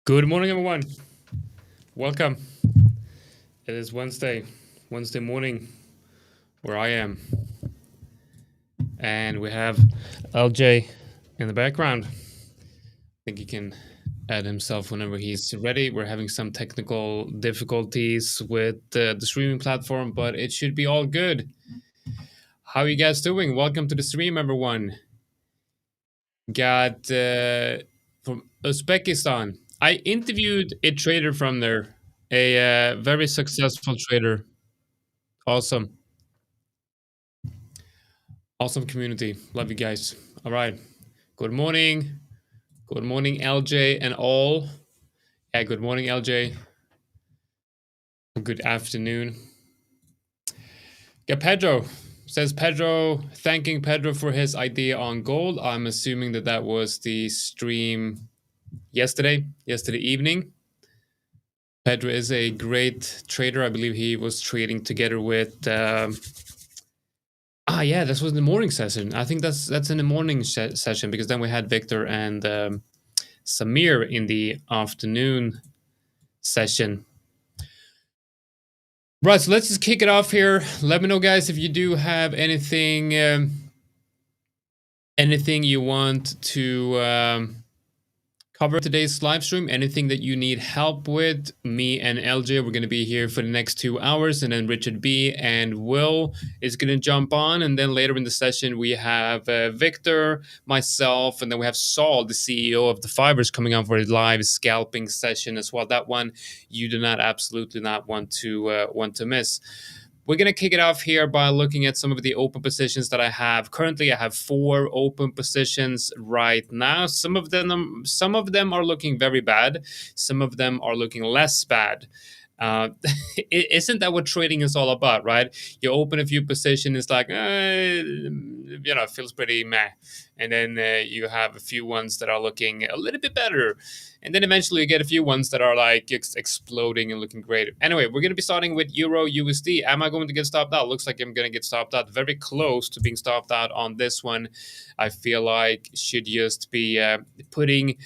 Good morning, everyone. Welcome. It is Wednesday morning, where I am, and we have LJ in the background. I think he can add himself whenever he's ready. We're having some technical difficulties with the streaming platform, but it should be all good. How are you guys doing? Welcome to the stream, everyone. Got from Uzbekistan. I interviewed a trader from there, a very successful trader. Awesome. Awesome community. Love you guys. All right. Good morning. Good morning, LJ and all. Yeah, good morning, LJ. Good afternoon. Yeah, Pedro. Says Pedro, thanking Pedro for his idea on gold. I'm assuming that that was the stream yesterday evening. Pedro is a great trader. I believe he was trading together with yeah, this was in the morning session. I think that's in the morning session because then we had Victor and Samir in the afternoon session. Right, so let's just kick it off here. Let me know, guys, if you do have anything you want to cover today's live stream, anything that you need help with. Me and LJ, we're going to be here for the next 2 hours, and then Richard B and Will is going to jump on, and then later in the session we have Victor, myself, and then we have Saul, the CEO of The 5ers, coming on for a live scalping session as well. That one you do not absolutely not want to miss. We're going to kick it off here by looking at some of the open positions that I have. Currently, I have 4 open positions right now. Some of them are looking very bad. Some of them are looking less bad. Isn't that what trading is all about, right? You open a few positions, it's like, it feels pretty meh. And then you have a few ones that are looking a little bit better. And then eventually you get a few ones that are like exploding and looking great. Anyway, we're going to be starting with Euro USD. Am I going to get stopped out? Looks like I'm going to get stopped out. Very close to being stopped out on this one. I feel like should just be putting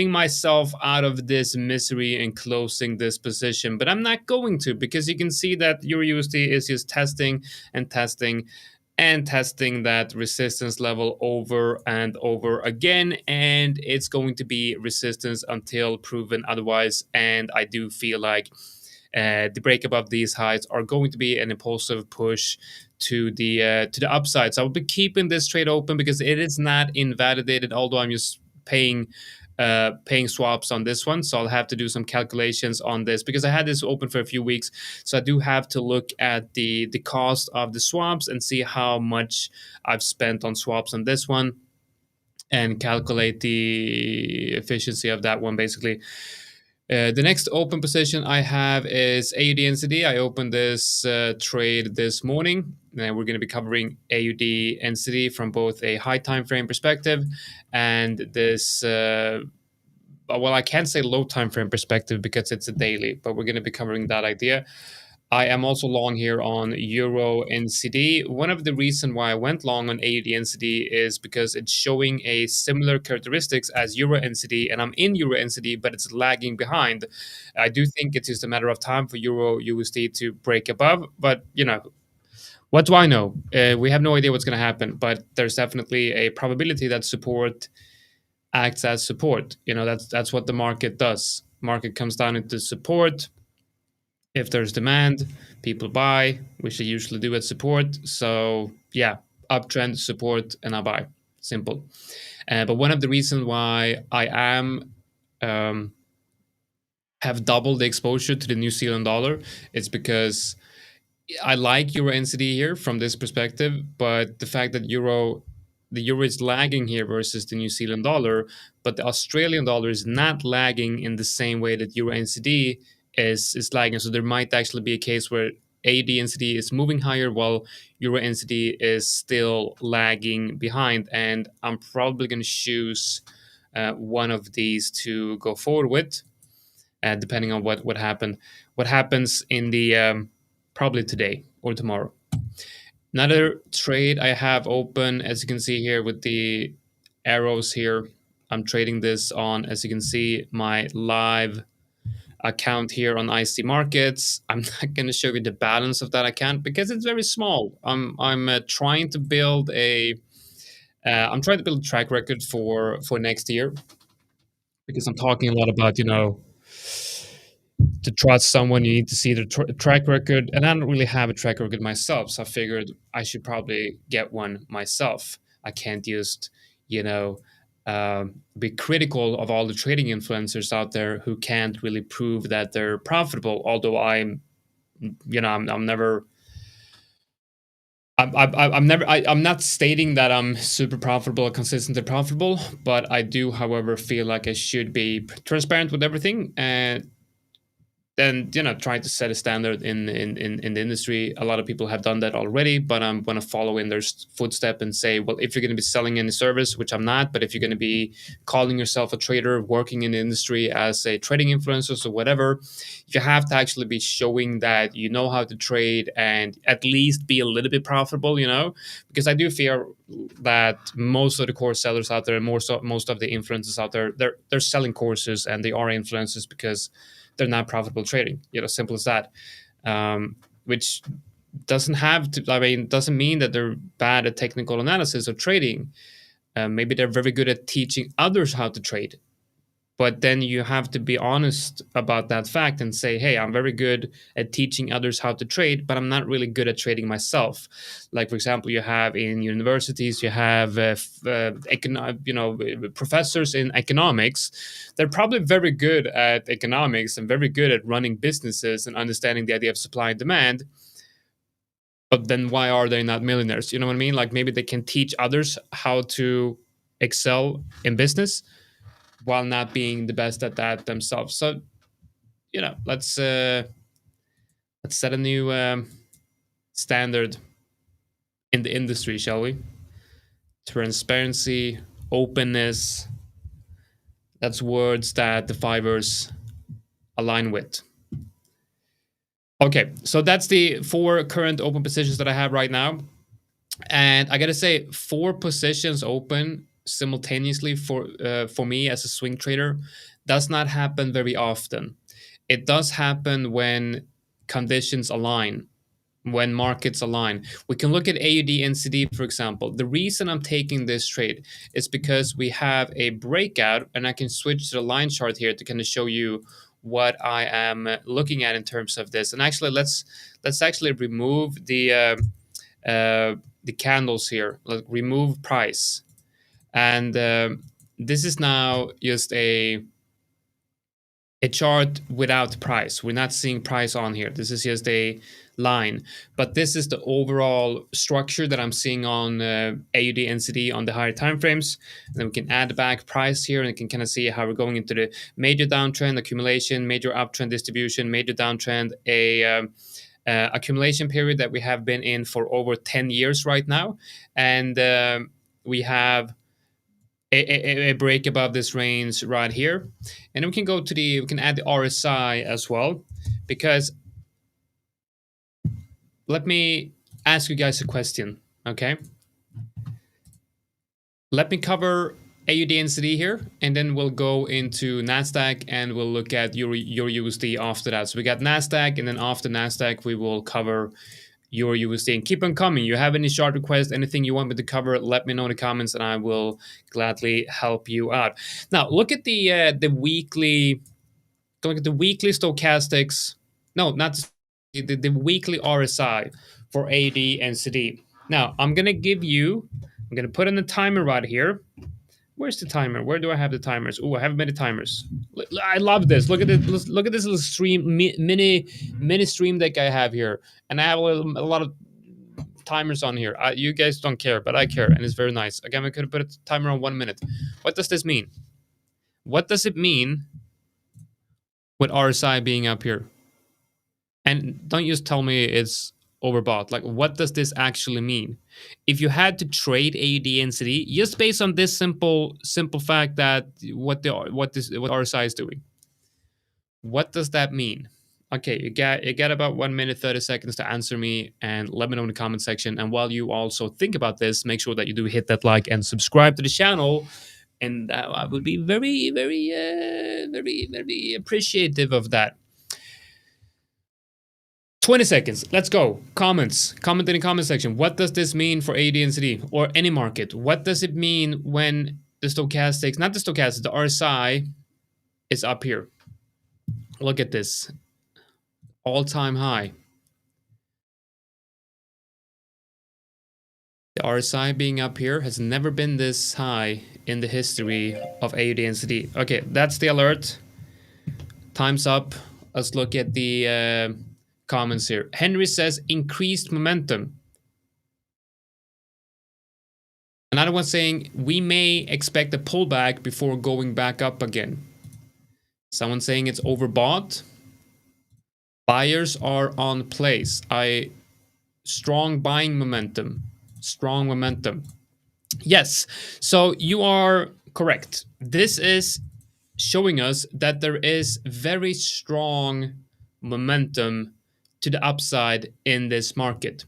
myself out of this misery and closing this position, but I'm not going to, because you can see that Euro USD is just testing and testing and testing that resistance level over and over again, and it's going to be resistance until proven otherwise. And I do feel like the break above these highs are going to be an impulsive push to the upside. So I'll be keeping this trade open because it is not invalidated, although I'm just paying swaps on this one. So I'll have to do some calculations on this because I had this open for a few weeks. So I do have to look at the cost of the swaps and see how much I've spent on swaps on this one and calculate the efficiency of that one basically. The next open position I have is AUD NCD. I opened this trade this morning, and we're going to be covering AUD NCD from both a high time frame perspective and this. Well, I can't say low time frame perspective because it's a daily, but we're going to be covering that idea. I am also long here on Euro NCD. One of the reasons why I went long on AUD NCD is because it's showing a similar characteristics as Euro NCD, and I'm in Euro NCD, but it's lagging behind. I do think it's just a matter of time for Euro USD to break above, but what do I know? We have no idea what's going to happen, but there's definitely a probability that support acts as support. That's what the market does. Market comes down into support. If there's demand, people buy, which they usually do at support. So yeah, uptrend, support, and I buy. Simple. But one of the reasons why I am have doubled the exposure to the New Zealand dollar is because I like Euro NCD here from this perspective, but the fact that the euro is lagging here versus the New Zealand dollar, but the Australian dollar is not lagging in the same way that Euro NCD is lagging. So there might actually be a case where AUD NCD is moving higher while Euro NCD is still lagging behind, and I'm probably going to choose one of these to go forward with, depending on what happens in the probably today or tomorrow. Another trade I have open, as you can see here with the arrows here, I'm trading this on, as you can see, my live account here on IC Markets. I'm not going to show you the balance of that account because it's very small. I'm trying to build a track record for next year, because I'm talking a lot about, to trust someone, you need to see the track record, and I don't really have a track record myself, so I figured I should probably get one myself. I can't just, you know, be critical of all the trading influencers out there who can't really prove that they're profitable. Although I'm never. I'm not stating that I'm super profitable or consistently profitable, but I do, however, feel like I should be transparent with everything, and then try to set a standard in the industry. A lot of people have done that already, but I'm going to follow in their footstep and say, well, if you're going to be selling any service, which I'm not, but if you're going to be calling yourself a trader, working in the industry as a trading influencer or whatever, you have to actually be showing that you know how to trade and at least be a little bit profitable, because I do fear that most of the course sellers out there, and most of the influencers out there, they're selling courses and they are influencers because they're not profitable trading. Simple as that. Which doesn't mean that they're bad at technical analysis or trading. Maybe they're very good at teaching others how to trade. But then you have to be honest about that fact and say, hey, I'm very good at teaching others how to trade, but I'm not really good at trading myself. Like, for example, you have in universities, you have professors in economics. They're probably very good at economics and very good at running businesses and understanding the idea of supply and demand. But then why are they not millionaires? You know what I mean? Like, maybe they can teach others how to excel in business while not being the best at that themselves. So, let's set a new standard in the industry, shall we? Transparency, openness. That's words that the 5ers align with. Okay, so that's the 4 current open positions that I have right now. And I gotta say, 4 positions open simultaneously for me as a swing trader does not happen very often. It does happen when conditions align, when markets align. We can look at AUD NCD, for example. The reason I'm taking this trade is because we have a breakout, and I can switch to the line chart here to kind of show you what I am looking at in terms of this. And actually, let's actually remove the candles here. Like, remove price, and this is now just a chart without price. We're not seeing price on here. This is just a line, but this is the overall structure that I'm seeing on AUD NCD on the higher time frames. And then we can add back price here, and you can kind of see how we're going into the major downtrend, accumulation, major uptrend, distribution, major downtrend, accumulation period that we have been in for over 10 years right now. And we have a break above this range right here. And then we can add the RSI as well, because let me ask you guys a question, okay? Let me cover AUD NCD here, and then we'll go into NASDAQ and we'll look at EUR USD after that. So we got NASDAQ, and then after NASDAQ, we will cover EUR USD. And keep on coming. You have any chart requests, anything you want me to cover, let me know in the comments and I will gladly help you out. Now, look at the weekly, look at the weekly stochastics. No, not the weekly RSI for AUD NCD. Now, I'm going to put in the timer right here. Where's the timer? Where do I have the timers? Oh, I have many timers. I love this. Look at this. Look at this little stream, mini stream deck I have here, and I have a lot of timers on here. You guys don't care, but I care, and it's very nice. Again, I could have put a timer on 1 minute. What does this mean? What does it mean with RSI being up here? And don't just tell me it's overbought. Like, what does this actually mean? If you had to trade AUD NCD just based on this simple fact that what RSI is doing, what does that mean? Okay, you got about 1 minute 30 seconds to answer me, and let me know in the comment section. And while you also think about this, make sure that you do hit that like and subscribe to the channel, And I would be very, very, very, very appreciative of that. 20 seconds. Let's go. Comments. Comment in the comment section. What does this mean for AD&CD or any market? What does it mean when the stochastics, not the stochastics, the RSI is up here? Look at this. All-time high. The RSI being up here has never been this high in the history of AD&CD. Okay, that's the alert. Time's up. Let's look at the comments here. Henry says increased momentum. Another one saying we may expect a pullback before going back up again. Someone saying it's overbought. Buyers are on place. Strong buying momentum. Strong momentum. Yes, so you are correct. This is showing us that there is very strong momentum to the upside in this market.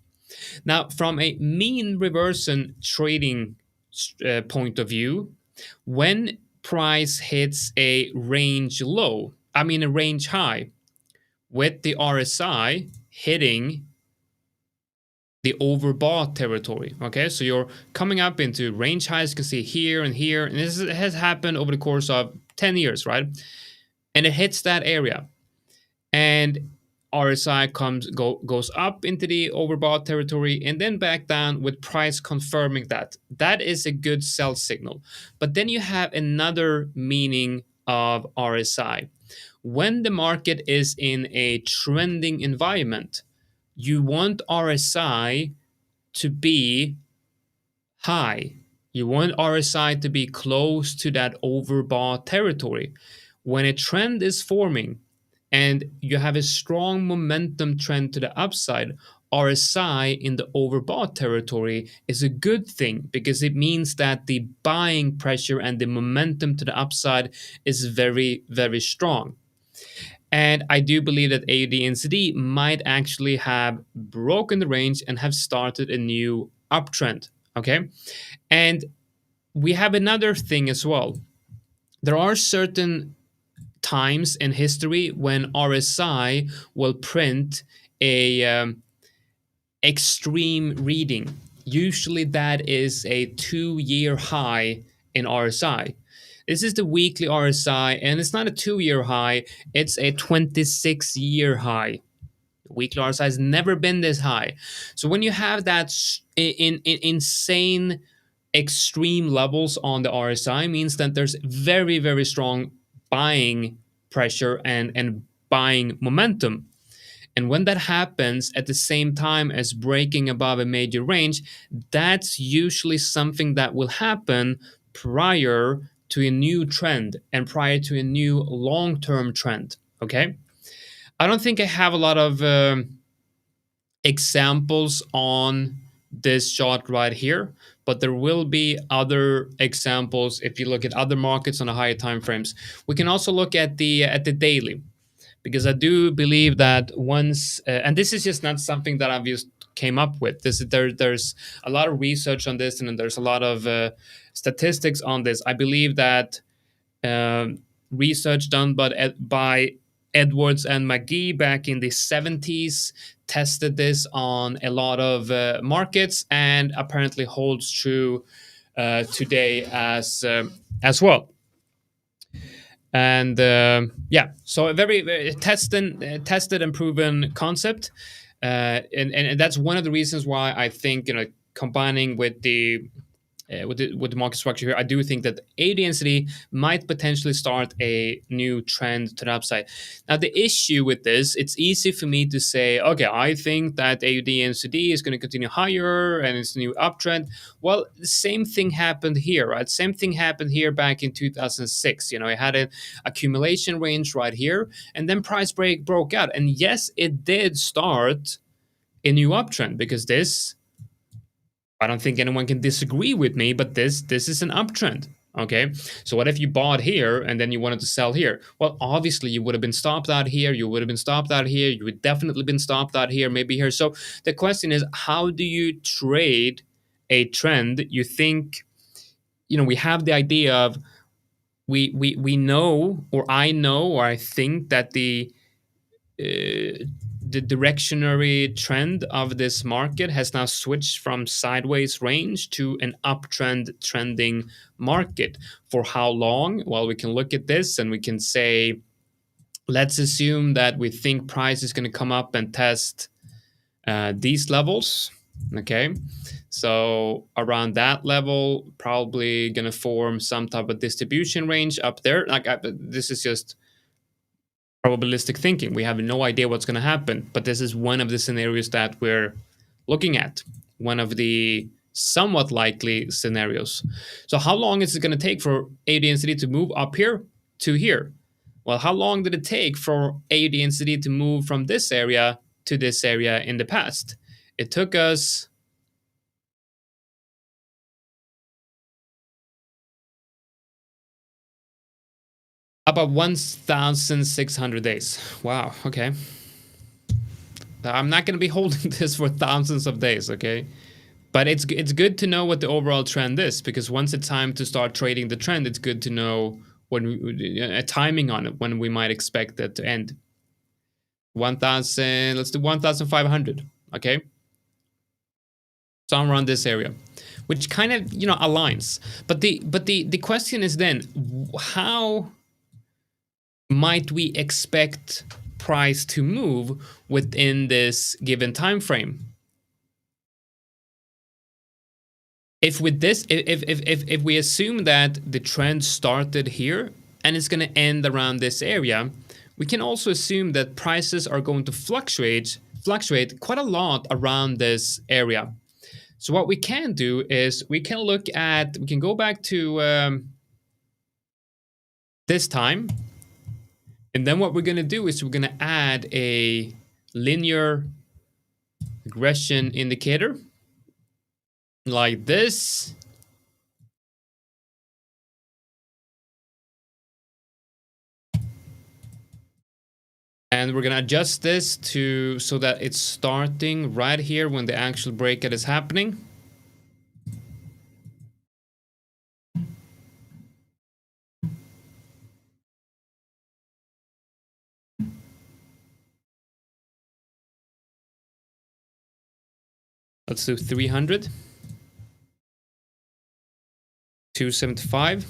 Now, from a mean reversion trading point of view, when price hits a range low, I mean a range high, with the RSI hitting the overbought territory. Okay, so you're coming up into range highs. You can see here and here, and this has happened over the course of 10 years, right? And it hits that area, and RSI goes up into the overbought territory and then back down with price confirming that. That is a good sell signal. But then you have another meaning of RSI. When the market is in a trending environment, you want RSI to be high. You want RSI to be close to that overbought territory. When a trend is forming and you have a strong momentum trend to the upside, RSI in the overbought territory is a good thing because it means that the buying pressure and the momentum to the upside is very, very strong. And I do believe that AUD/NZD might actually have broken the range and have started a new uptrend. Okay. And we have another thing as well. There are certain times in history when RSI will print a extreme reading. Usually that is a 2-year high in RSI. This is the weekly RSI, and it's not a 2-year high, it's a 26-year high. Weekly RSI has never been this high. So when you have that insane extreme levels on the RSI, means that there's very, very strong buying pressure and buying momentum. And when that happens at the same time as breaking above a major range, that's usually something that will happen prior to a new trend and prior to a new long-term trend. Okay? I don't think I have a lot of examples on this chart right here, but there will be other examples if you look at other markets on the higher time frames. We can also look at the daily, because I do believe that once, and this is just not something that I've just came up with. There's a lot of research on this, and there's a lot of statistics on this. I believe that research done by Edwards and McGee back in the 70s tested this on a lot of markets, and apparently holds true today as well. And yeah, so a very, very tested and proven concept, and that's one of the reasons why I think, combining with the market structure here, I do think that AUD/NZD might potentially start a new trend to the upside. Now, the issue with this, it's easy for me to say, okay, I think that AUD/NZD is going to continue higher and it's a new uptrend. Well, the same thing happened here, right? Same thing happened here back in 2006. It had an accumulation range right here, and then price broke out. And yes, it did start a new uptrend, because this, I don't think anyone can disagree with me, but this is an uptrend. Okay, so what if you bought here and then you wanted to sell here? Well, obviously you would have been stopped out here, you would have been stopped out here, you would definitely been stopped out here, maybe here. So the question is, how do you trade a trend? You think we have the idea of we know, or I know, or I think that the directionary trend of this market has now switched from sideways range to an uptrend trending market. For how long? Well, we can look at this and we can say, let's assume that we think price is going to come up and test these levels. Okay, so around that level, probably going to form some type of distribution range up there. This is just probabilistic thinking. We have no idea what's going to happen, but this is one of the scenarios that we're looking at, one of the somewhat likely scenarios. So how long is it going to take for AUD/NZD to move up here to here? Well, how long did it take for AUD/NZD to move from this area to this area in the past? It took us about 1,600 days. Wow, okay. I'm not going to be holding this for thousands of days, okay? But it's good to know what the overall trend is, because once it's time to start trading the trend, it's good to know a timing on it, when we might expect it to end. 1,000, let's do 1,500, okay? Somewhere around this area, which kind of, aligns. But the question is then, how might we expect price to move within this given time frame? If we assume that the trend started here and it's going to end around this area, we can also assume that prices are going to fluctuate quite a lot around this area. So what we can do is we can go back to this time. And then what we're going to do is we're going to add a linear regression indicator like this. And we're going to adjust this so that it's starting right here when the actual breakout is happening. Let's do 300. 275.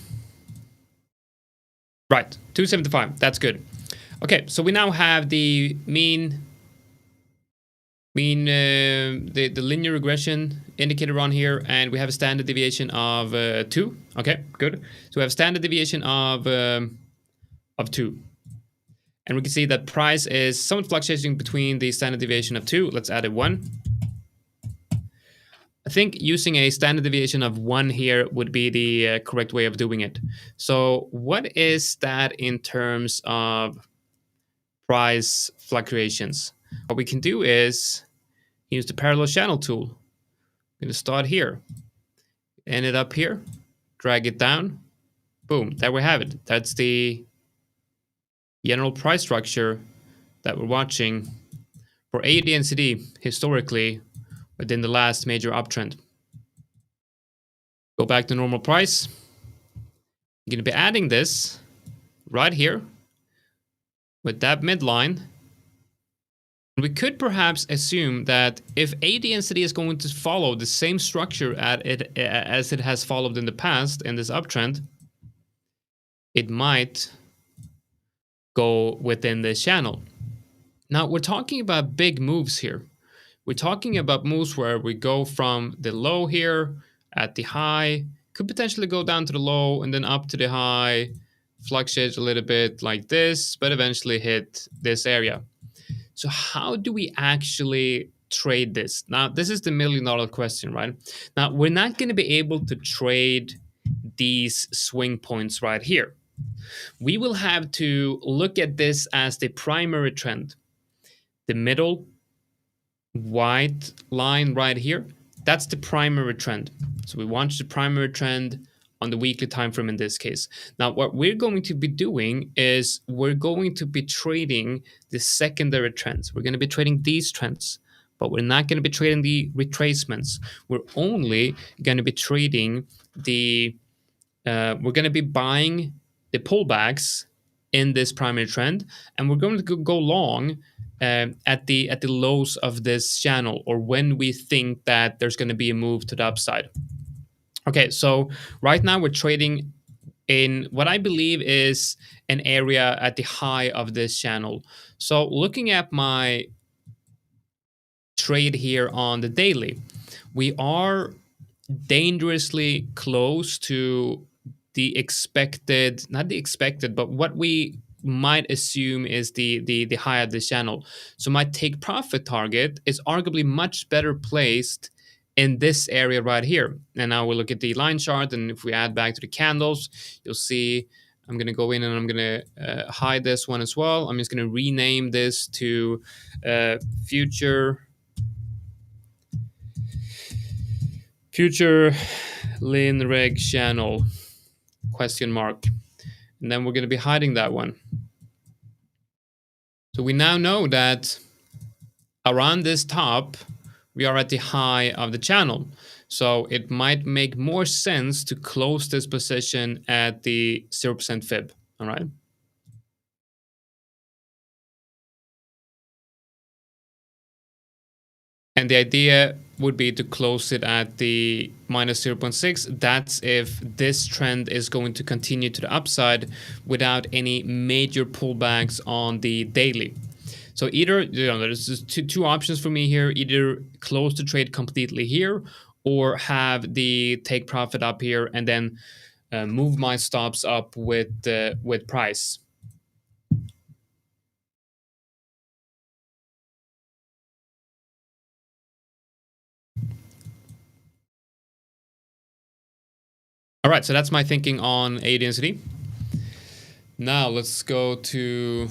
Right, 275. That's good. Okay, so we now have the the linear regression indicator on here, and we have a standard deviation of 2. Okay, good. So we have a standard deviation of 2. And we can see that price is somewhat fluctuating between the standard deviation of 2. Let's add a 1. I think using a standard deviation of 1 here would be the correct way of doing it. So what is that in terms of price fluctuations? What we can do is use the parallel channel tool. I'm going to start here, end it up here, drag it down. Boom, there we have it. That's the general price structure that we're watching for AUD/NZD historically within the last major uptrend. Go back to normal price. You're going to be adding this right here with that midline. We could perhaps assume that if AUD/NZD is going to follow the same structure as it has followed in the past in this uptrend, it might go within this channel. Now, we're talking about big moves here. We're talking about moves where we go from the low here at the high, could potentially go down to the low and then up to the high, fluctuate a little bit like this, but eventually hit this area. So how do we actually trade this? Now, this is the million-dollar question, right? Now, we're not going to be able to trade these swing points right here. We will have to look at this as the primary trend. The middle white line right here, that's the primary trend. So we watch the primary trend on the weekly time frame in this case. Now, what we're going to be doing is we're going to be trading the secondary trends. We're going to be trading these trends, but we're not going to be trading the retracements. We're only going to be trading the we're going to be buying the pullbacks in this primary trend, and we're going to go long at the lows of this channel, or when we think that there's going to be a move to the upside. Okay, so right now we're trading in what I believe is an area at the high of this channel. So looking at my trade here on the daily, we are dangerously close to the expected, not the expected, but what we might assume is the high of this channel. So my take profit target is arguably much better placed in this area right here. And now we'll look at the line chart, and if we add back to the candles, you'll see I'm going to go in and I'm going to hide this one as well. I'm just going to rename this to future Lin Reg channel question mark, and then we're going to be hiding that one. So we now know that around this top we are at the high of the channel, so it might make more sense to close this position at the 0% fib. All right, and the idea would be to close it at the minus 0.6. That's if this trend is going to continue to the upside without any major pullbacks on the daily. So either, there's just two options for me here: either close the trade completely here, or have the take profit up here and then move my stops up with price. All right, so that's my thinking on A density. Now let's go to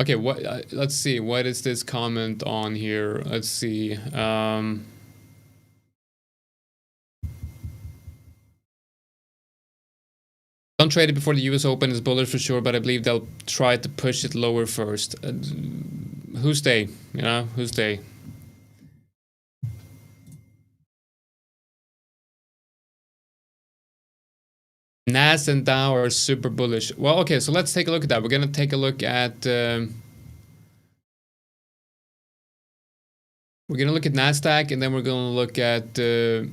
okay, what let's see, what is this comment on here? Let's see. Don't trade it before the US Open is bullish for sure, but I believe they'll try to push it lower first. Who's they? You know, who's they? NAS and Dow are super bullish. Well, okay, so let's take a look at that. We're gonna take a look at we're gonna look at NASDAQ, and then we're gonna look at EUR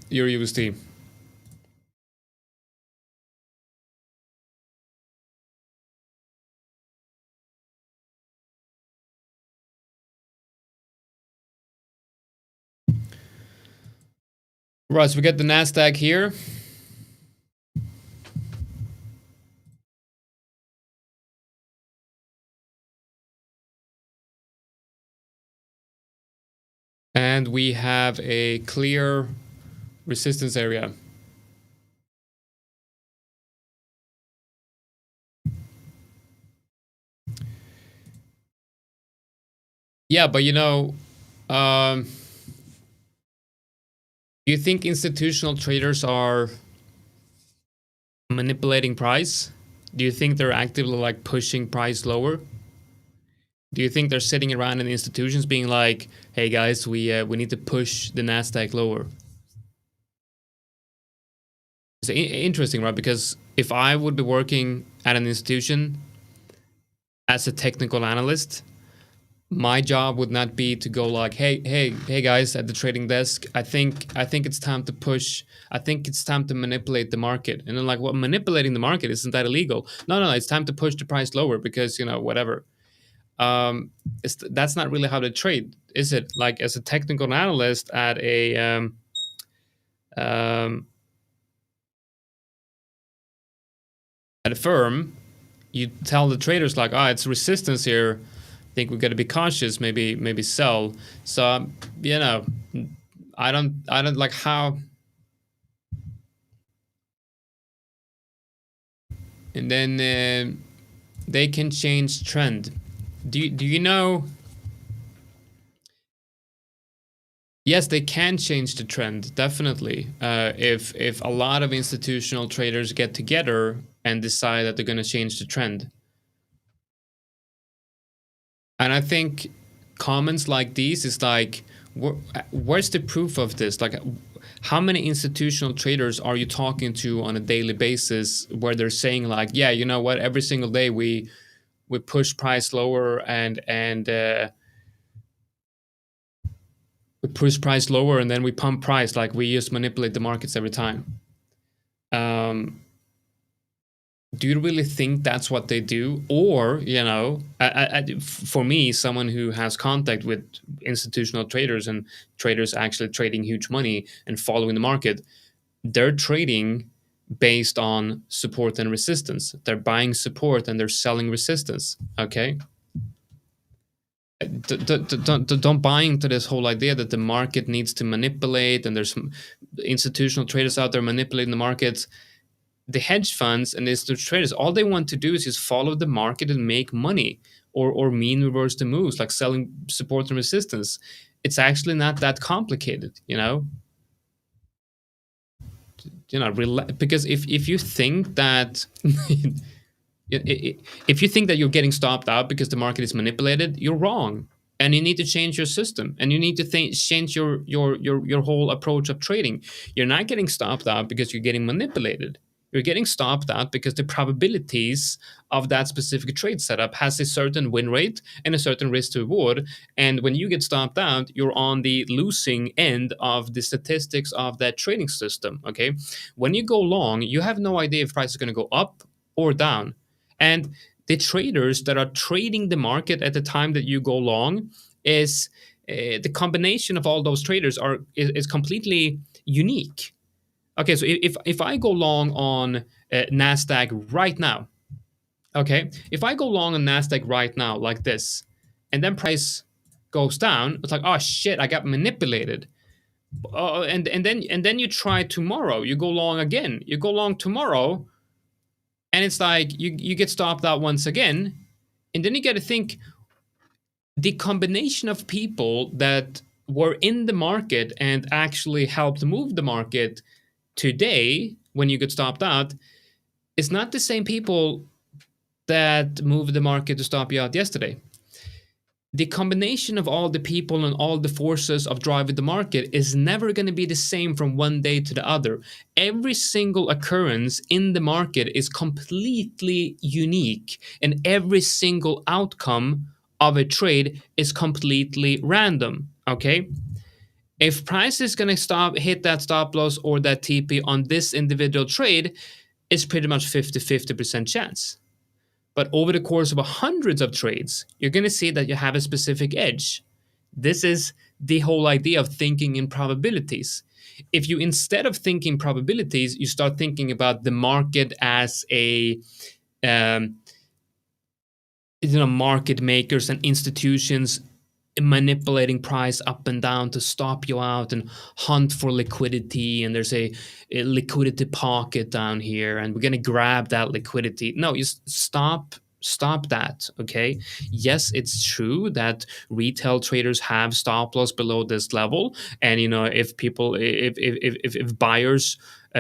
USD. Right, so we get the NASDAQ here. And we have a clear resistance area. Yeah, but you know, do you think institutional traders are manipulating price? Do you think they're actively like pushing price lower? Do you think they're sitting around in the institutions being like, "Hey guys, we need to push the Nasdaq lower"? It's interesting, right? Because if I would be working at an institution as a technical analyst, my job would not be to go like, hey guys at the trading desk, I think it's time to push. I think it's time to manipulate the market. And then like, what, manipulating the market, isn't that illegal? No, it's time to push the price lower because, you know, whatever. That's not really how to trade, is it? Like, as a technical analyst at a firm, you tell the traders like, it's resistance here, I think we've got to be cautious, maybe sell. So you know, I don't like how. And then they can change trend. Do you know? Yes, they can change the trend, definitely. If a lot of institutional traders get together and decide that they're going to change the trend. And I think comments like these is like, where's the proof of this? Like, how many institutional traders are you talking to on a daily basis where they're saying like, yeah, you know what, every single day we push price lower and we push price lower and then we pump price, like we just manipulate the markets every time. Do you really think that's what they do? Or, you know, for me, someone who has contact with institutional traders and traders actually trading huge money and following the market, they're trading based on support and resistance. They're buying support and they're selling resistance. Okay. Don't buy into this whole idea that the market needs to manipulate and there's institutional traders out there manipulating the markets. The hedge funds and the institutional traders, all they want to do is just follow the market and make money, or mean reverse the moves, like selling support and resistance. It's actually not that complicated, you know. Because if you think that if you think that you're getting stopped out because the market is manipulated, you're wrong, and you need to change your system, and you need to change your whole approach of trading. You're not getting stopped out because you're getting manipulated. You're getting stopped out because the probabilities of that specific trade setup has a certain win rate and a certain risk to reward. And when you get stopped out, you're on the losing end of the statistics of that trading system. Okay. When you go long, you have no idea if price is going to go up or down. And the traders that are trading the market at the time that you go long is the combination of all those traders is completely unique. Okay, so if I go long on NASDAQ right now, okay, if I go long on NASDAQ right now like this, and then price goes down, it's like, oh shit, I got manipulated. And then you try tomorrow, you go long again, you go long tomorrow, and it's like you get stopped out once again, and then you got to think the combination of people that were in the market and actually helped move the market today when you get stopped out is not the same people that moved the market to stop you out yesterday. The combination of all the people and all the forces of driving the market is never going to be the same from one day to the other. Every single occurrence in the market is completely unique, and every single outcome of a trade is completely random. Okay? If price is going to hit that stop loss or that TP on this individual trade, it's pretty much 50% chance. But over the course of hundreds of trades, you're going to see that you have a specific edge. This is the whole idea of thinking in probabilities. If you, instead of thinking probabilities, you start thinking about the market as a market makers and institutions manipulating price up and down to stop you out and hunt for liquidity, and there's a liquidity pocket down here and we're going to grab that liquidity. No, you stop that. Okay, yes, it's true that retail traders have stop loss below this level, and if buyers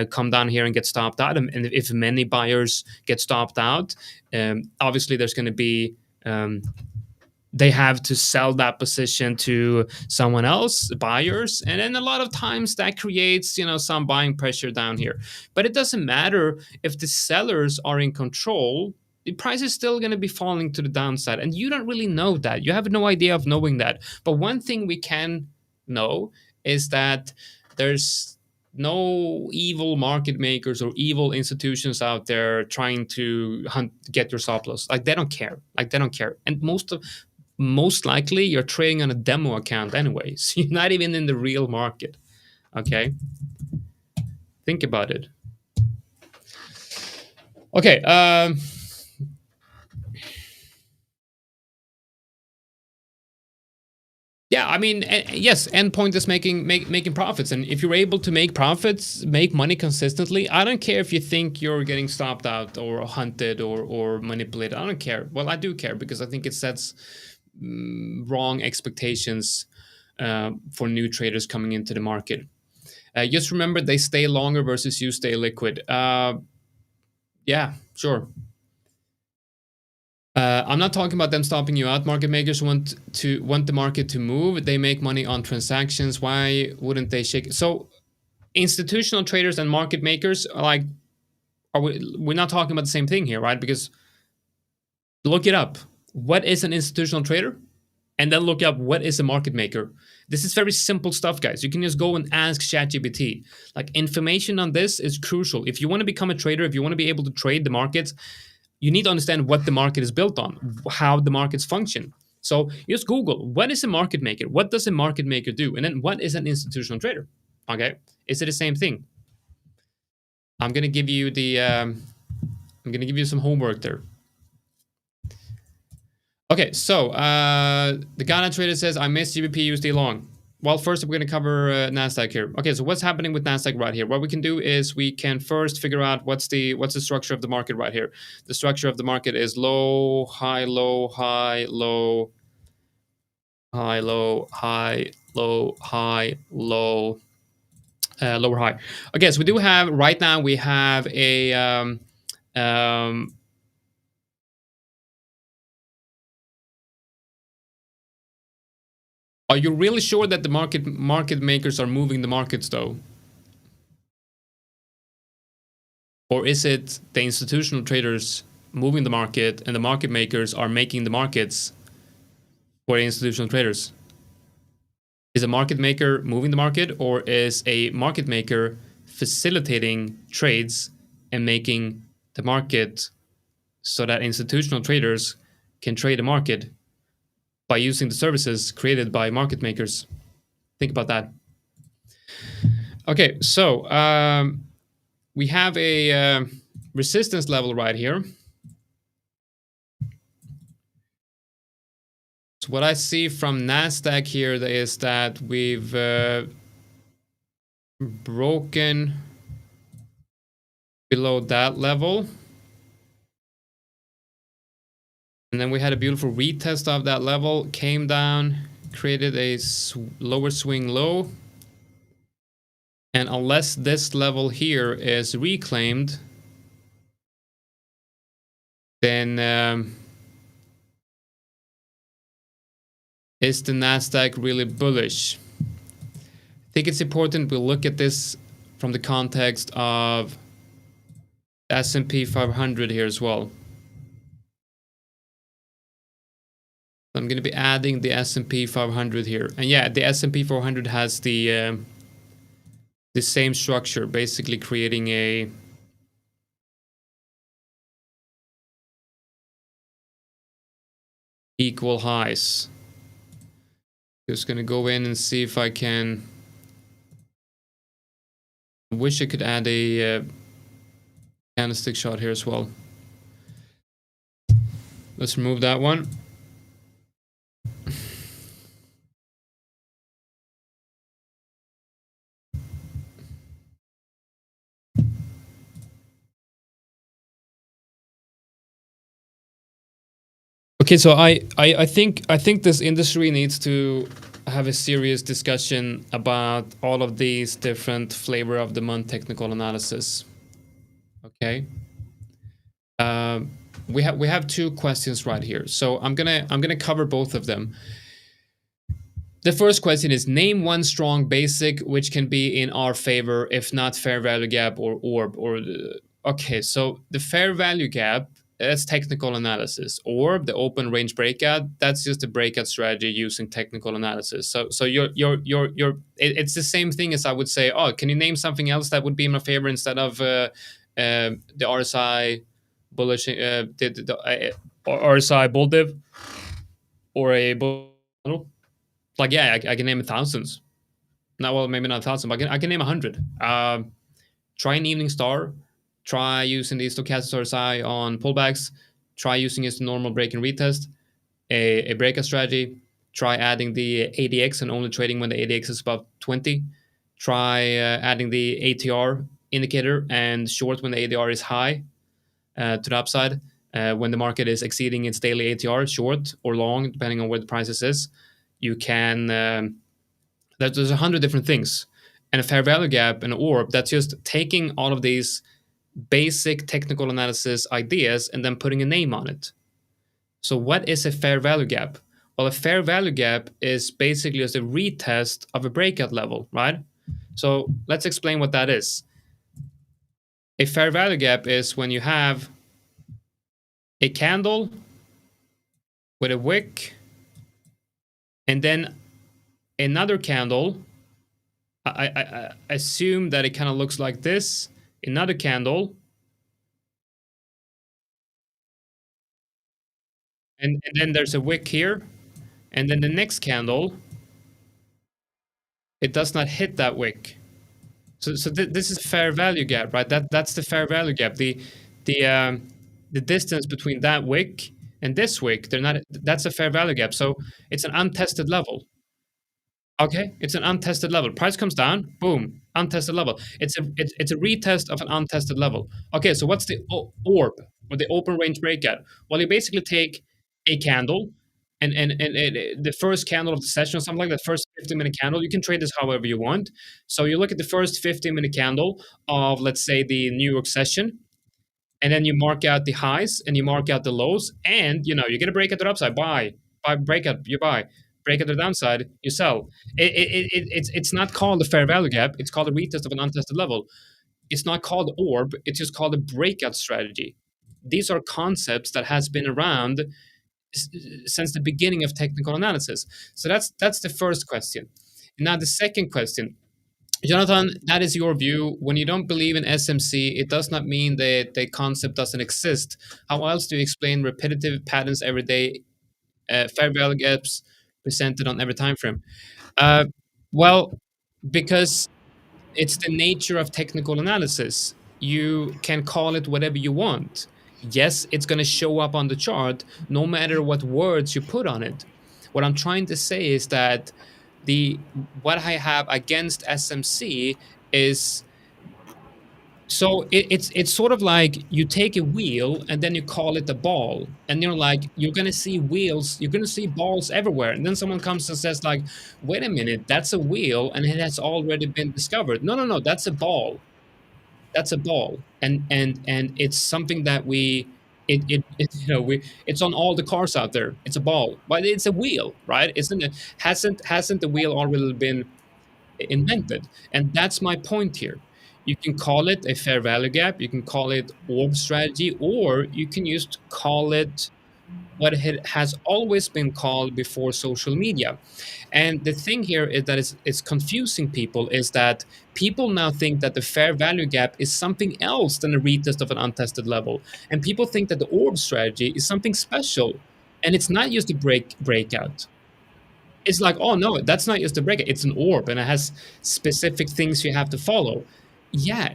come down here and get stopped out, and if many buyers get stopped out, obviously there's going to be they have to sell that position to someone else, buyers, and then a lot of times that creates some buying pressure down here. But it doesn't matter if the sellers are in control, the price is still going to be falling to the downside, and you don't really know that. You have no idea of knowing that. But one thing we can know is that there's no evil market makers or evil institutions out there trying to get your stop loss. Like, they don't care. And most likely you're trading on a demo account anyway, so you're not even in the real market. Okay, think about it. Okay, yeah, I mean, yes, endpoint is making profits, and if you're able to make profits, make money consistently, I don't care if you think you're getting stopped out or hunted or manipulated. I don't care. Well, I do care, because I think it sets wrong expectations for new traders coming into the market. Just remember, they stay longer versus you stay liquid. Yeah, sure. I'm not talking about them stopping you out. Market makers want the market to move. They make money on transactions. Why wouldn't they shake it? So institutional traders and market makers are like, we're not talking about the same thing here, right? Because look it up. What is an institutional trader? And then look up what is a market maker. This is very simple stuff, guys. You can just go and ask ChatGPT. Like, information on this is crucial. If you want to become a trader, if you want to be able to trade the markets, you need to understand what the market is built on, how the markets function. So just Google, what is a market maker? What does a market maker do? And then what is an institutional trader? Okay, is it the same thing? I'm gonna give you some homework there. Okay, so the Ghana trader says, I missed GBP USD long. Well, first we're going to cover NASDAQ here. Okay, so what's happening with NASDAQ right here? What we can do is we can first figure out what's the structure of the market right here. The structure of the market is low, high, low, high, low, high, low, high, low, high, low, lower high. Okay, so we do have, right now we have a are you really sure that the market makers are moving the markets though? Or is it the institutional traders moving the market and the market makers are making the markets for institutional traders? Is a market maker moving the market, or is a market maker facilitating trades and making the market so that institutional traders can trade the market by using the services created by market makers? Think about that. Okay, so we have a resistance level right here. So what I see from NASDAQ here is that we've broken below that level. And then we had a beautiful retest of that level, came down, created a lower swing low. And unless this level here is reclaimed, then is the NASDAQ really bullish? I think it's important we look at this from the context of S&P 500 here as well. I'm going to be adding the S&P 500 here. And yeah, the S&P 400 has the same structure, basically creating a equal highs. Just going to go in and see if I can. I wish I could add a candlestick shot here as well. Let's remove that one. Okay, so I think this industry needs to have a serious discussion about all of these different flavor of the month technical analysis. Okay. We have two questions right here, so I'm gonna cover both of them. The first question is, name one strong basic which can be in our favor, if not fair value gap or orb. Or okay, so the fair value gap, that's technical analysis. Orb, the open range breakout, that's just a breakout strategy using technical analysis. So it's the same thing as I would say, oh, can you name something else that would be in my favor instead of the RSI bullish, the RSI bull div or a bull? Like, yeah, I can name thousands. Not, well, maybe not 1,000, but I can name 100. Try an evening star. Try using the stochastic RSI on pullbacks. Try using it as a normal break and retest. A breakout strategy. Try adding the ADX and only trading when the ADX is above 20. Try adding the ATR indicator and short when the ADR is high to the upside. When the market is exceeding its daily ATR, short or long, depending on where the prices is. You can, there's 100 different things. And a fair value gap and orb, that's just taking all of these basic technical analysis ideas and then putting a name on it. So what is a fair value gap? Well, a fair value gap is basically just a retest of a breakout level, right? So let's explain what that is. A fair value gap is when you have a candle with a wick and then another candle. I assume that it kind of looks like this. Another candle, and then there's a wick here, and then the next candle, it does not hit that wick. So this is fair value gap, right? That's the fair value gap. The distance between that wick and this wick, they're not. That's a fair value gap. So it's an untested level. Okay, it's an untested level. Price comes down, boom, untested level. It's a retest of an untested level. Okay, so what's the orb or the open range breakout? Well, you basically take a candle and the first candle of the session or something like that, first 15-minute candle. You can trade this however you want. So you look at the first 15-minute candle of, let's say, the New York session, and then you mark out the highs and you mark out the lows, and you're gonna break at the upside, buy, break out, you buy, break at the downside, you sell. It's not called a fair value gap, it's called a retest of an untested level. It's not called orb, it's just called a breakout strategy. These are concepts that has been around since the beginning of technical analysis. So that's the first question. Now the second question, Jonatan, that is your view. When you don't believe in SMC, it does not mean that the concept doesn't exist. How else do you explain repetitive patterns every day, fair value gaps presented on every time frame? Uh, well, because it's the nature of technical analysis. You can call it whatever you want. Yes, it's going to show up on the chart no matter what words you put on it. What I'm trying to say is that the what I have against SMC is, so it's sort of like you take a wheel and then you call it a ball, and you're like, you're gonna see wheels, you're gonna see balls everywhere, and then someone comes and says like, wait a minute, that's a wheel and it has already been discovered. No, no, no, that's a ball. That's a ball, and it's something that we it's on all the cars out there. It's a ball, but it's a wheel, right? Isn't it? Hasn't the wheel already been invented? And that's my point here. You can call it a fair value gap, you can call it orb strategy, or you can just call it what it has always been called before social media. And the thing here is that it's confusing people, is that people now think that the fair value gap is something else than a retest of an untested level. And people think that the orb strategy is something special. And it's not just a breakout. It's like, oh no, that's not just a breakout. It's an orb and it has specific things you have to follow. Yeah,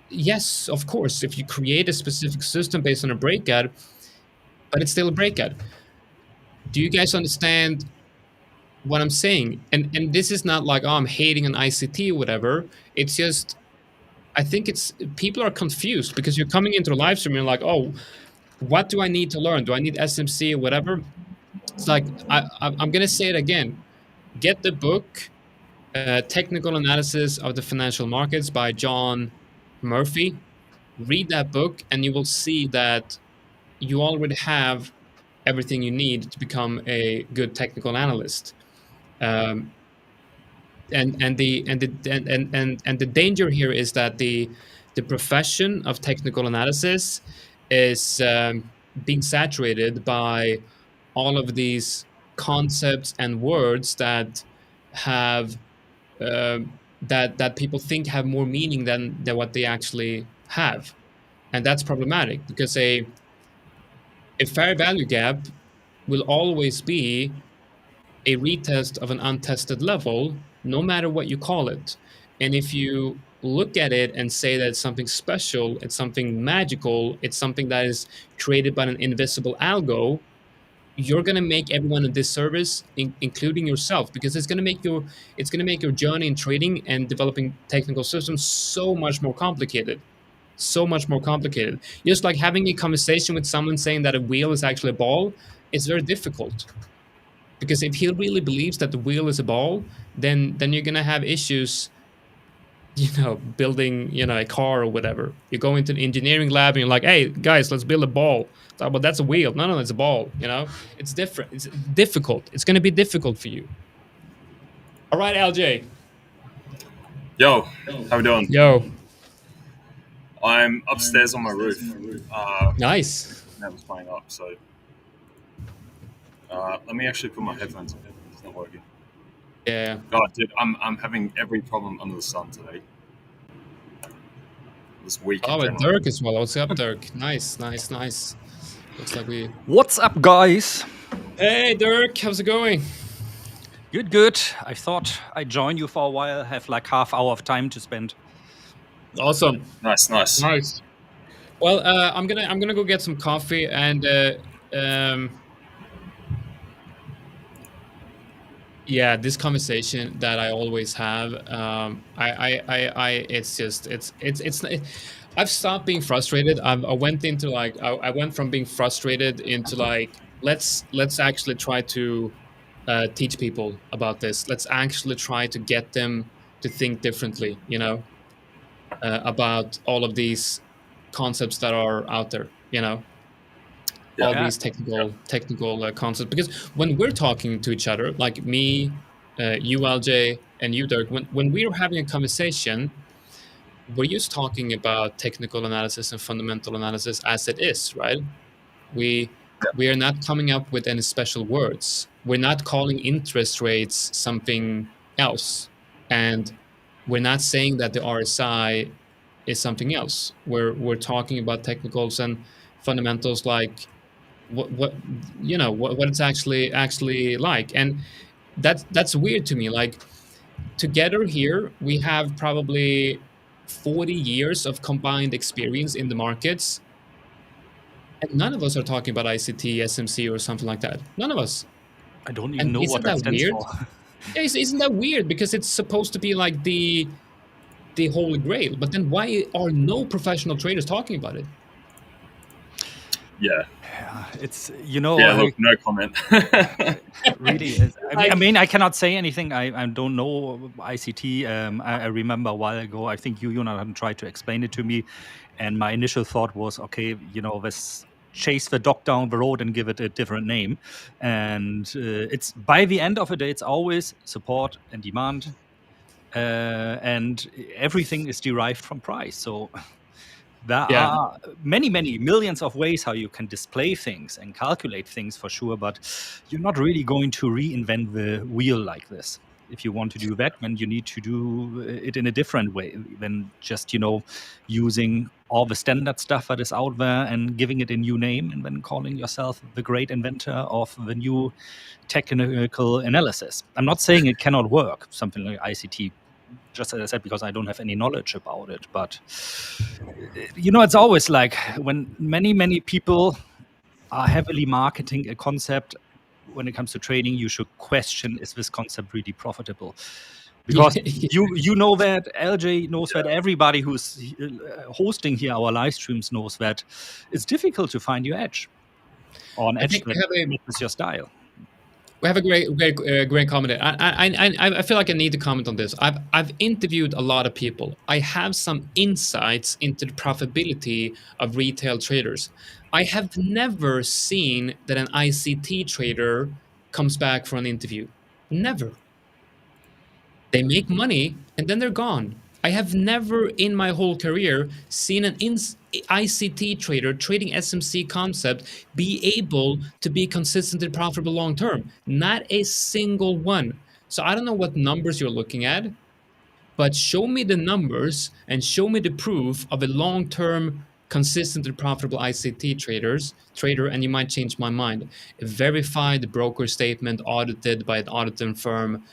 yes, of course, if you create a specific system based on a breakout, but it's still a breakout. Do you guys understand what I'm saying? And this is not like, oh, I'm hating on ICT or whatever. It's just, I think it's, people are confused because you're coming into a live stream and you're like, oh, what do I need to learn? Do I need SMC or whatever? It's like, I'm going to say it again. Get the book, Technical Analysis of the Financial Markets by John Murphy. Read that book and you will see that you already have everything you need to become a good technical analyst. Um, and the danger here is that the profession of technical analysis is being saturated by all of these concepts and words that have that people think have more meaning than what they actually have, and that's problematic because a fair value gap will always be a retest of an untested level, no matter what you call it. And if you look at it and say that it's something special, it's something magical, it's something that is created by an invisible algo, you're going to make everyone a disservice, including yourself, because it's going to make your journey in trading and developing technical systems so much more complicated. So much more complicated. Just like having a conversation with someone saying that a wheel is actually a ball, it's very difficult. Because if he really believes that the wheel is a ball, then you're gonna have issues building, a car or whatever. You go into an engineering lab and you're like, hey, guys, let's build a ball. Oh, but that's a wheel. No, it's a ball. It's different. It's difficult. It's going to be difficult for you. All right, LJ. Yo, how we doing? Yo. I'm upstairs on my roof. Nice. That was playing up, so let me actually put my headphones on. It's not working. Yeah. God, dude, I'm having every problem under the sun today. This week in Oh, and general. Dirk as well. What's up, Dirk? Nice. Looks like we. What's up, guys? Hey, Dirk. How's it going? Good. I thought I'd join you for a while, have like half hour of time to spend. Awesome. Nice. Well, I'm gonna go get some coffee and yeah, this conversation that I always have. I've stopped being frustrated. I went into I went from being frustrated into let's actually try to teach people about this. Let's actually try to get them to think differently. About all of these concepts that are out there. All these technical concepts, because when we're talking to each other, like me, you, LJ, and you, Dirk, when we're having a conversation, we're just talking about technical analysis and fundamental analysis as it is, right? We are not coming up with any special words. We're not calling interest rates something else, and we're not saying that the RSI is something else. We're talking about technicals and fundamentals, like what it's actually like. And that's weird to me. Like, together here we have probably 40 years of combined experience in the markets, and none of us are talking about ICT, SMC, or something like that. None of us. I don't even And know what isn't that that stands weird? for. Yeah, isn't that weird? Because it's supposed to be like the holy grail, but then why are no professional traders talking about it? Yeah. It's Look, no comment. really. I mean, I cannot say anything. I don't know ICT. I remember a while ago, I think you, Jonatan, tried to explain it to me, and my initial thought was, okay, this chase the dog down the road and give it a different name. And it's, by the end of the day, it's always support and demand, and everything is derived from price. So there Yeah. are many millions of ways how you can display things and calculate things, for sure, but you're not really going to reinvent the wheel like this. If you want to do that, then you need to do it in a different way than just using all the standard stuff that is out there and giving it a new name and then calling yourself the great inventor of the new technical analysis. I'm not saying it cannot work, something like ICT, just as I said, because I don't have any knowledge about it. But it's always like when many people are heavily marketing a concept, when it comes to trading, you should question, is this concept really profitable? Because you know that, LJ knows that, everybody who's hosting here our live streams knows that it's difficult to find your edge, or an edge that matches your style. We have a great comment. I feel like I need to comment on this. I've interviewed a lot of people. I have some insights into the profitability of retail traders. I have never seen that an ICT trader comes back for an interview. Never. They make money and then they're gone. I have never in my whole career seen an ICT trader trading SMC concept be able to be consistently profitable long term. Not a single one. So I don't know what numbers you're looking at, but show me the numbers and show me the proof of a long term consistently profitable ICT trader, and you might change my mind. A verified broker statement audited by an auditing firm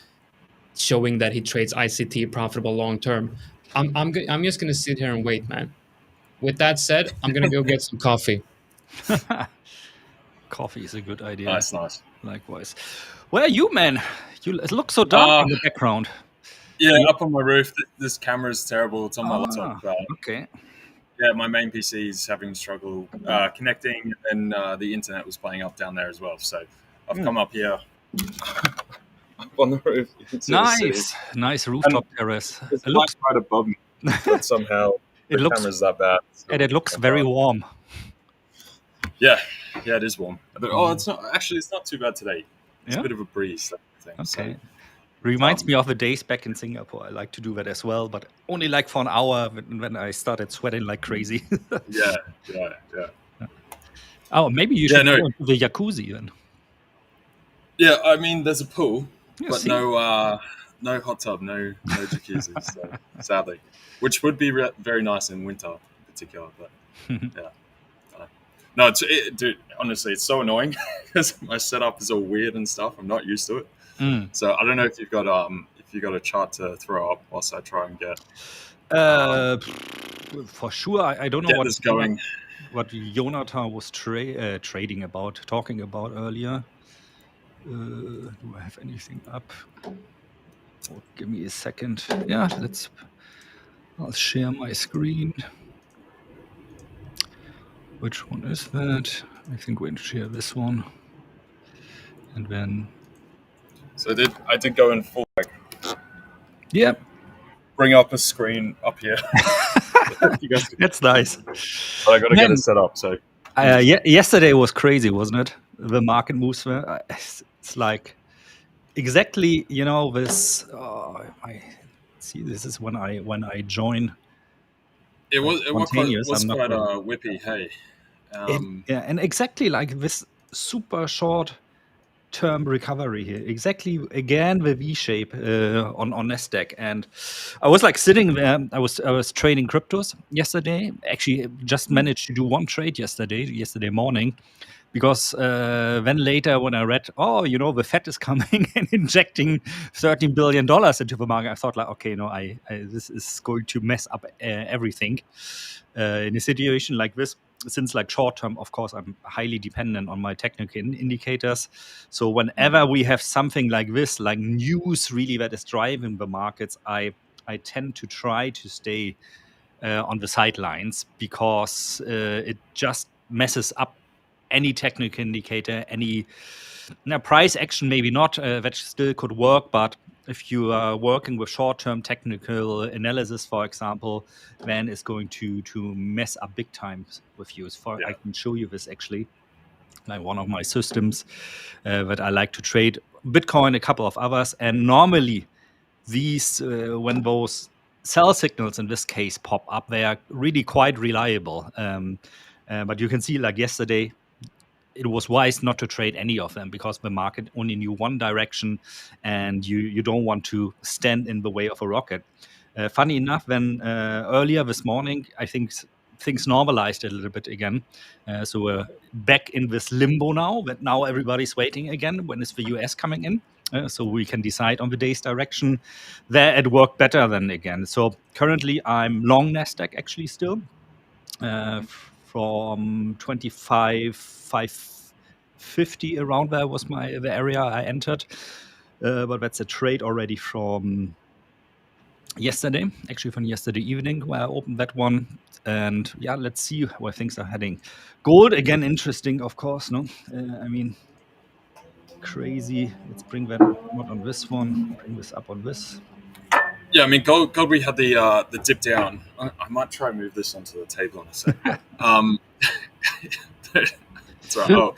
showing that he trades ICT profitable long term. I'm just gonna sit here and wait, man. With that said, I'm gonna go get some coffee. Coffee is a good idea. Nice. Likewise. Where are you, man? It looks so dark in the background. Yeah, up on my roof. This camera is terrible. It's on my laptop. Okay. Yeah, my main PC is having struggle connecting, and the internet was playing up down there as well. So I've come up here. up on the roof into the city. Nice rooftop terrace. It's It looks right above me, but somehow it the looks camera's that bad. and it looks very warm. Yeah, it is warm. But, it's not actually. It's not too bad today. It's a bit of a breeze. Thing, Okay. so, Reminds me of the days back in Singapore. I like to do that as well, but only like for an hour when I started sweating like crazy. yeah. Oh, maybe you should no. go into the jacuzzi then. Yeah, I mean, there's a pool, Yeah, but see? no hot tub, no jacuzzi, so, sadly, which would be very nice in winter in particular. But yeah, no, dude. Honestly, it's so annoying because my setup is all weird and stuff. I'm not used to it, so I don't know if you've got a chart to throw up whilst I try and get. For sure, I don't know Get this going. what Jonatan was talking about earlier. Do I have anything up? Oh, give me a second. Yeah, I'll share my screen. Which one is that? I think we'll share this one. And then. So I did go in full Yep. Bring up a screen up here. That's nice. But I got to get it set up. So yesterday was crazy, wasn't it? The market moves were. It's like exactly, this. I see. This is when I join. It was quite whippy. Hey. And exactly like this super short term recovery here. Exactly again the V shape on NASDAQ, and I was like sitting there. I was trading cryptos yesterday. Actually, just managed to do one trade yesterday morning, because then later when I read, the Fed is coming and injecting $13 billion into the market, I thought like, okay, no, this is going to mess up everything in a situation like this. Since like short term, of course, I'm highly dependent on my technical indicators. So whenever we have something like this, like news really that is driving the markets, I tend to try to stay on the sidelines, because it just messes up any technical indicator, any price action, maybe not, that still could work. But if you are working with short-term technical analysis, for example, then it's going to mess up big time with you. I can show you this actually, like one of my systems that I like to trade, Bitcoin, a couple of others. And normally these, when those sell signals in this case pop up, they are really quite reliable. But you can see like yesterday, it was wise not to trade any of them, because the market only knew one direction, and you don't want to stand in the way of a rocket. Funny enough, when earlier this morning, I think things normalized a little bit again. So we're back in this limbo now, but now everybody's waiting again. When is the US coming in? So we can decide on the day's direction. There it worked better than again. So currently I'm long NASDAQ actually still. From 25,550 around there was the area I entered, but that's a trade already from yesterday, actually from yesterday evening, where I opened that one. And yeah, let's see where things are heading. Gold again, interesting, of course. No, I mean, crazy. Let's bring that not on this one. Bring this up on this. Yeah, I mean, gold. We had the dip down. I might try and move this onto the table in a sec. That's right. I'll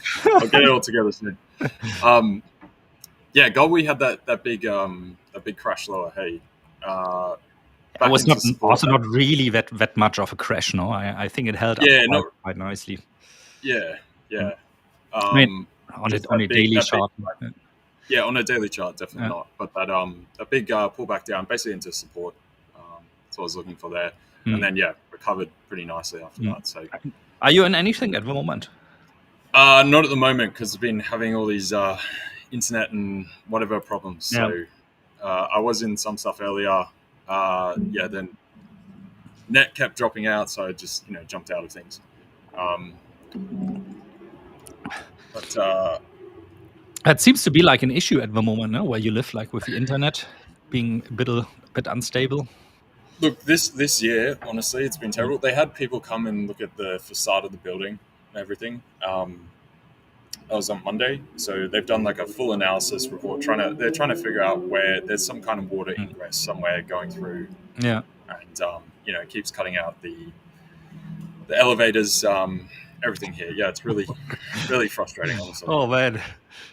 get it all together soon. Yeah, gold. We had that big crash lower. Hey, it was not really that much of a crash. No, I think it held up quite nicely. Yeah. I mean, on a daily chart. Yeah, on a daily chart, definitely not. But that a big pullback down, basically into support. That's what I was looking for there. And then recovered pretty nicely after that. So, are you in anything at the moment? Not at the moment, because I've been having all these internet and whatever problems. Yeah. So I was in some stuff earlier. Then net kept dropping out, so I just jumped out of things. That seems to be like an issue at the moment, no? Where you live, like with the internet being a bit unstable. Look, this year, honestly, it's been terrible. They had people come and look at the facade of the building and everything. That was on Monday. So they've done like a full analysis report. They're trying to figure out where there's some kind of water ingress somewhere going through, Yeah. and it keeps cutting out the elevators, everything here. Yeah, it's really really frustrating, honestly. Oh man,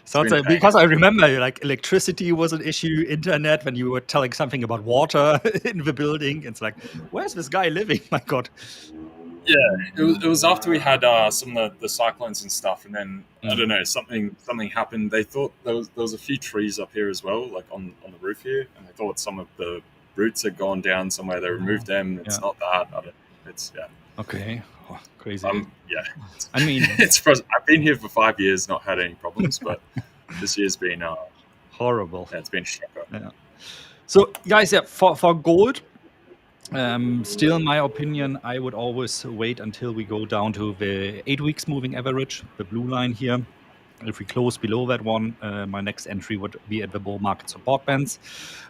sounds been a like, pain. because I remember like electricity was an issue, internet, when you were telling something about water in the building. It's like, where's this guy living? My God. Yeah, it was after we had some of the cyclones and stuff, and then I don't know, something happened. They thought there was a few trees up here as well, like on the roof here, and they thought some of the roots had gone down somewhere. They removed them. It's not that. It's Okay. Oh, crazy. Yeah. I mean, I've been here for 5 years, not had any problems, but this year's been horrible. Yeah, it's been a shocker. Yeah. So guys, yeah, for gold, still in my opinion, I would always wait until we go down to the 8 weeks moving average, the blue line here. If we close below that one, my next entry would be at the bull market support bands.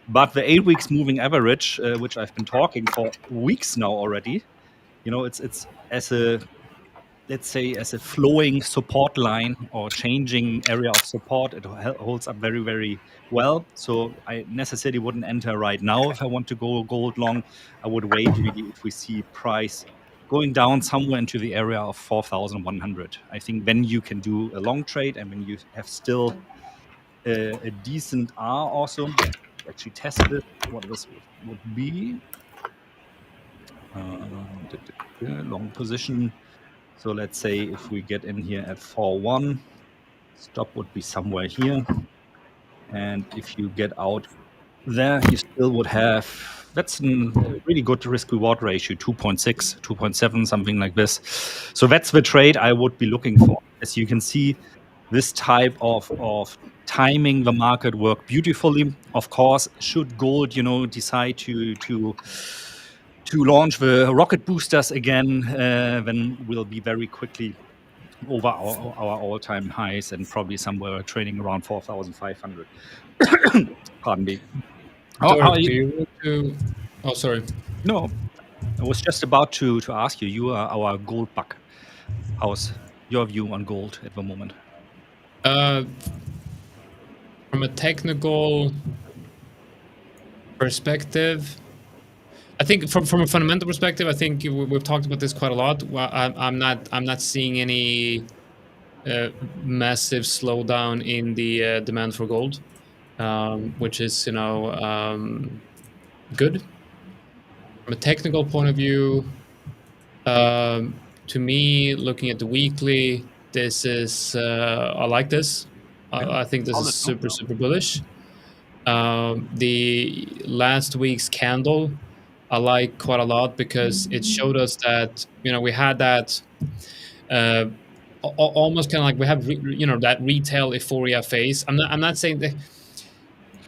But the 8 weeks moving average, which I've been talking for weeks now already, it's as a, let's say, as a flowing support line or changing area of support, it holds up very, very well. So I necessarily wouldn't enter right now if I want to go gold long. I would wait really if we see price going down somewhere into the area of 4,100. I think then you can do a long trade, and when you have still a decent R also, actually test it, what this would be. Long position. So let's say if we get in here at 4.1, stop would be somewhere here. And if you get out there, you still would have, that's a really good risk reward ratio, 2.6, 2.7, something like this. So that's the trade I would be looking for. As you can see, this type of timing the market work beautifully. Of course, should gold, decide to launch the rocket boosters again, then we'll be very quickly over our all-time highs and probably somewhere trading around 4,500. Pardon me. Oh, sorry. No, I was just about to ask you. You are our gold buck. How's your view on gold at the moment? From a technical perspective, I think from a fundamental perspective, I think we've talked about this quite a lot. Well, I'm not seeing any massive slowdown in the demand for gold, which is good. From a technical point of view, to me, looking at the weekly, this is I like this. I think this is super bullish. The last week's candle I like quite a lot because it showed us that we had that almost kind of like we have that retail euphoria phase. I'm not saying that.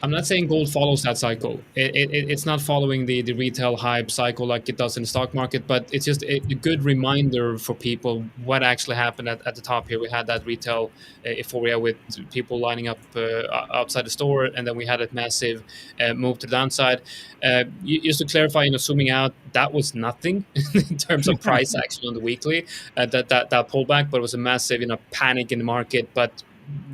I'm not saying gold follows that cycle. It's not following the retail hype cycle like it does in the stock market, but it's just a good reminder for people what actually happened at the top here. We had that retail euphoria with people lining up outside the store, and then we had a massive move to the downside. Just to clarify, zooming out, that was nothing in terms of price action on the weekly, that pullback, but it was a massive panic in the market, but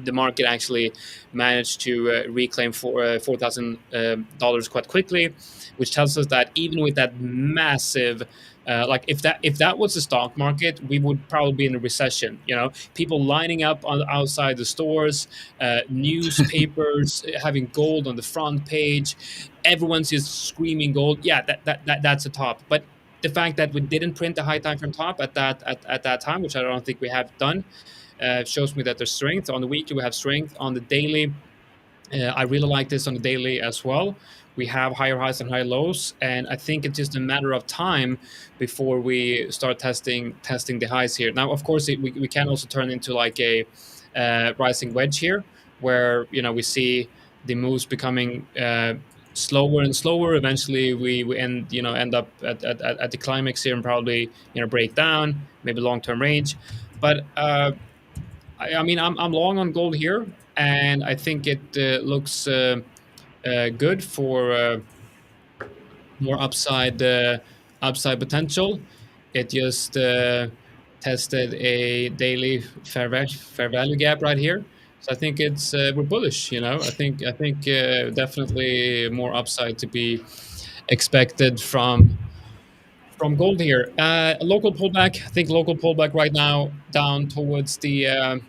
the market actually managed to reclaim $4,000 quite quickly, which tells us that even with that massive, like if that was the stock market, we would probably be in a recession. People lining up outside the stores, newspapers having gold on the front page, everyone's just screaming gold. Yeah, that's a top, but the fact that we didn't print the high time from top at that time, which I don't think we have done, shows me that there's strength. On the weekly, we have strength. On the daily, I really like this on the daily as well. We have higher highs and higher lows, and I think it's just a matter of time before we start testing the highs here. Now, of course, we can also turn into like a rising wedge here, where we see the moves becoming slower and slower. Eventually, we end up at the climax here and probably break down, maybe long-term range. But I mean, I'm long on gold here, and I think it looks good for more upside potential. It just tested a daily fair value gap right here. So I think it's we're bullish. I think definitely more upside to be expected from gold here. Local pullback. I think local pullback right now down towards the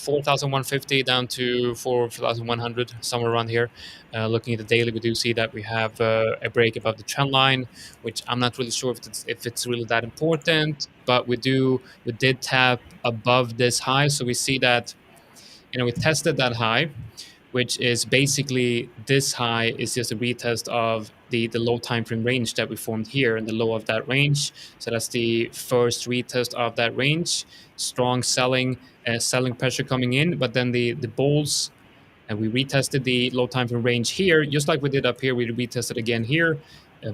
4,150 down to 4,100, somewhere around here. Looking at the daily, we do see that we have a break above the trend line, which I'm not really sure if it's really that important, but we did tap above this high, so we see that we tested that high, which is basically this high is just a retest of the low time frame range that we formed here and the low of that range. So that's the first retest of that range. Strong selling pressure coming in, but then the bulls, and we retested the low time frame range here, just like we did up here. We retested again here,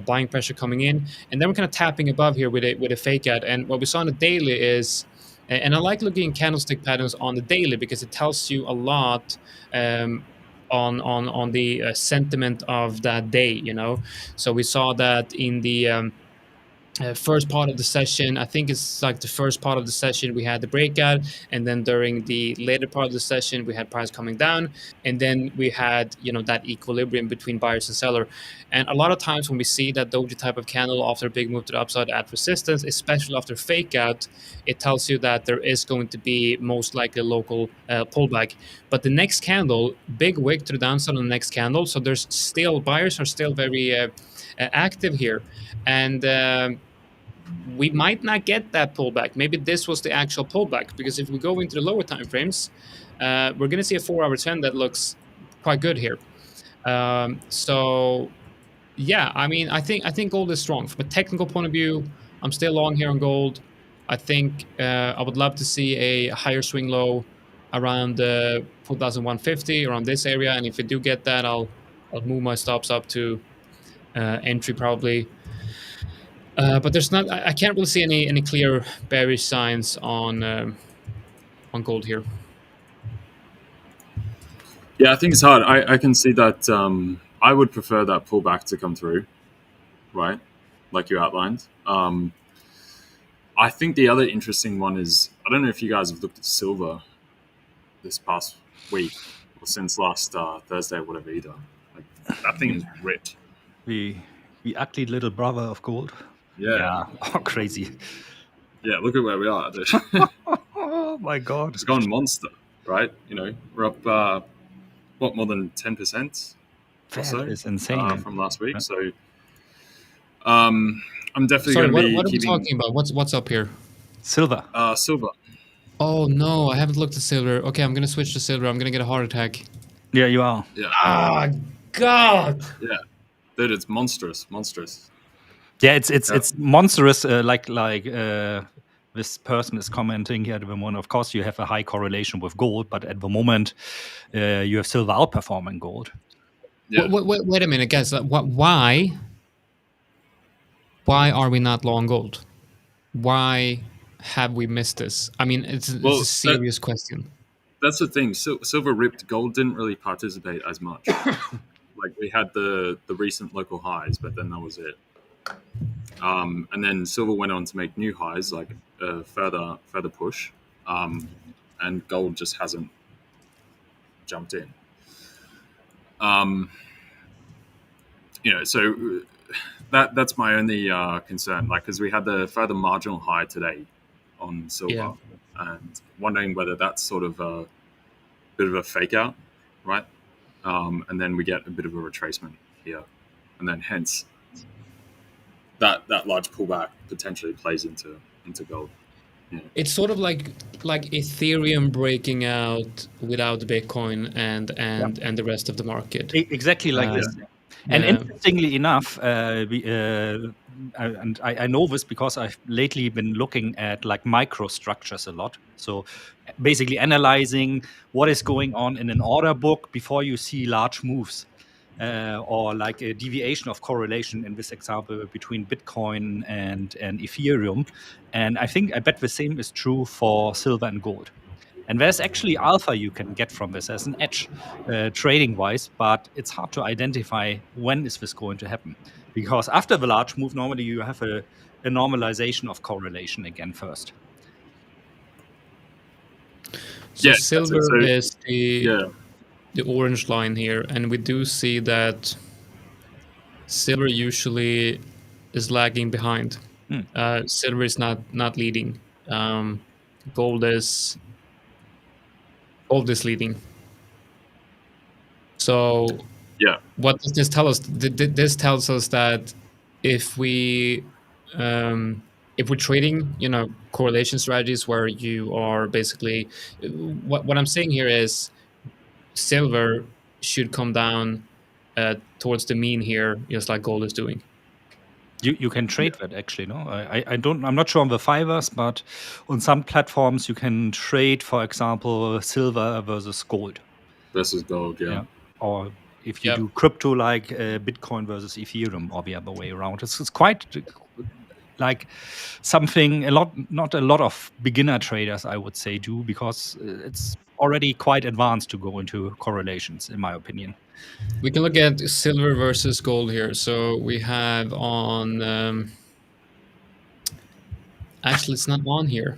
buying pressure coming in, and then we're kind of tapping above here with a fake out. And what we saw on the daily is, and I like looking at candlestick patterns on the daily because it tells you a lot on the sentiment of that day. So we saw that in the first part of the session. I think it's like the first part of the session we had the breakout, and then during the later part of the session we had price coming down, and then we had that equilibrium between buyers and seller. And a lot of times when we see that doji type of candle after a big move to the upside at resistance, especially after fake out, it tells you that there is going to be most likely a local pullback. But the next candle, big wick to the downside on the next candle, so there's still buyers are still very active here, and we might not get that pullback. Maybe this was the actual pullback, because if we go into the lower time frames, we're going to see a 4-hour trend that looks quite good here. So yeah, I mean, I think gold is strong from a technical point of view. I'm still long here on gold. I think I would love to see a higher swing low around 4,150, around this area, and if we do get that, I'll move my stops up to entry probably. But there's not. I can't really see any clear bearish signs on gold here. Yeah, I think it's hard. I can see that. I would prefer that pullback to come through, right? Like you outlined. I think the other interesting one is, I don't know if you guys have looked at silver this past week or since last Thursday or whatever either. Like, that thing is ripped. The ugly little brother of gold. Yeah. Oh, crazy. Yeah, look at where we are. Oh my God. It's gone monster, right? We're up, more than 10% or so? That is insane. From last week. So I'm definitely going to be what keeping... are we talking about? What's up here? Silver. Silver. Oh no, I haven't looked at silver. Okay, I'm going to switch to silver. I'm going to get a heart attack. Yeah, you are. Yeah. Ah, God. Yeah. Dude, it's monstrous. Yeah, it's monstrous. Like this person is commenting here at the moment. Of course, you have a high correlation with gold, but at the moment, you have silver outperforming gold. Yeah. Wait a minute, guys. Why are we not long gold? Why have we missed this? I mean, it's a serious question. That's the thing. Silver ripped. Gold didn't really participate as much. Like, we had the recent local highs, but then that was it. And then silver went on to make new highs, like further push, and gold just hasn't jumped in. So that's my only concern. Like, because we had the further marginal high today on silver, and wondering whether that's sort of a bit of a fake out, right? And then we get a bit of a retracement here, and then hence that large pullback potentially plays into gold. Yeah. It's sort of like Ethereum breaking out without Bitcoin and the rest of the market. Exactly like this. And interestingly enough, and I know this because I've lately been looking at like microstructures a lot. So basically analyzing what is going on in an order book before you see large moves. Or like a deviation of correlation in this example between Bitcoin and Ethereum. And I bet the same is true for silver and gold. And there's actually alpha you can get from this as an edge trading-wise, but it's hard to identify when is this going to happen. Because after the large move, normally you have a a normalization of correlation again first. So Yeah, silver so is yeah, the orange line here, and we do see that silver usually is lagging behind. Silver is not leading. Gold is leading. So yeah, what does this tell us? This tells us that if we if we're trading, correlation strategies where you are basically what I'm saying here is silver should come down towards the mean here, just like gold is doing. You can trade that actually, no? I'm not sure on the 5ers, but on some platforms you can trade, for example, silver versus gold. versus gold. Yeah, Or if you Yep. do crypto like Bitcoin versus Ethereum, or the other way around. It's quite like something not a lot of beginner traders, I would say, do, because it's already quite advanced to go into correlations, in my opinion. We can look at silver versus gold here. So we have on. Actually, it's not on here.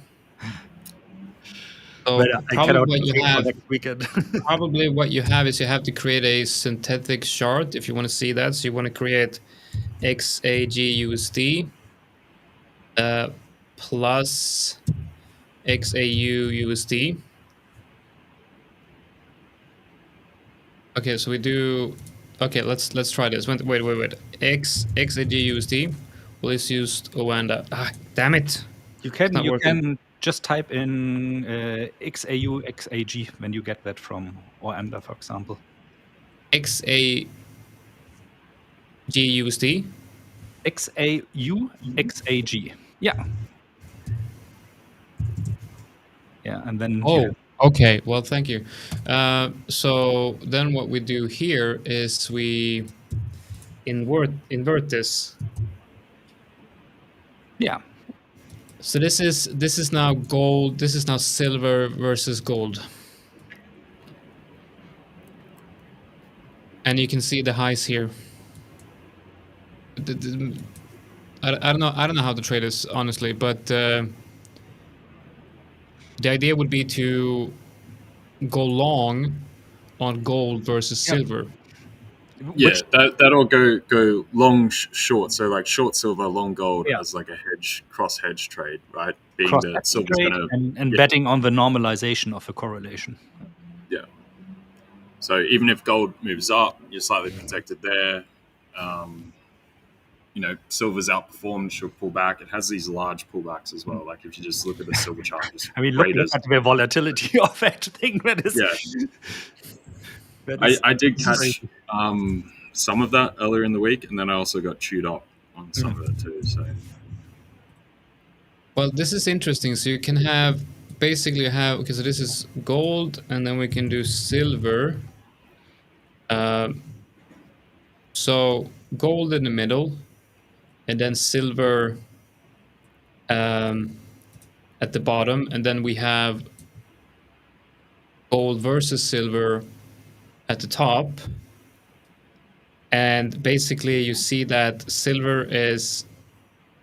So But I probably cannot what you trade for have, next weekend. probably what you have is you have to create a synthetic chart if you want to see that. So you want to create XAGUSD plus XAUUSD. Okay, so we do. Okay, let's try this. Wait. XAGUSD. Well, let's use Oanda. Damn it! You It's not working. can just type in XAU XAG when you get that from Oanda, for example. XAGUSD. XAU XAG. Yeah. Yeah, and then Okay. Well, thank you. So then what we do here is we invert this. yeah. So this is now gold. This is now silver versus gold. And you can see the highs here. I don't know how to trade this honestly, but the idea would be to go long on gold versus silver. Yeah, that'll go long, short. So like short silver, long gold Yeah. as like a cross hedge trade, right? Being cross that silver's trade gonna and betting on the normalization of a correlation. yeah. So even if gold moves up, you're slightly protected there. Silver's outperformed, should pull back. It has these large pullbacks as well. Like if you just look at the silver chart, just look at the volatility of that thing. That is, I did catch some of that earlier in the week, and then I also got chewed up on some of it too. So, well, this is interesting. So you can basically have, because this is gold, and then we can do silver. So gold in the middle, and then silver at the bottom, and then we have gold versus silver at the top. And basically you see that silver is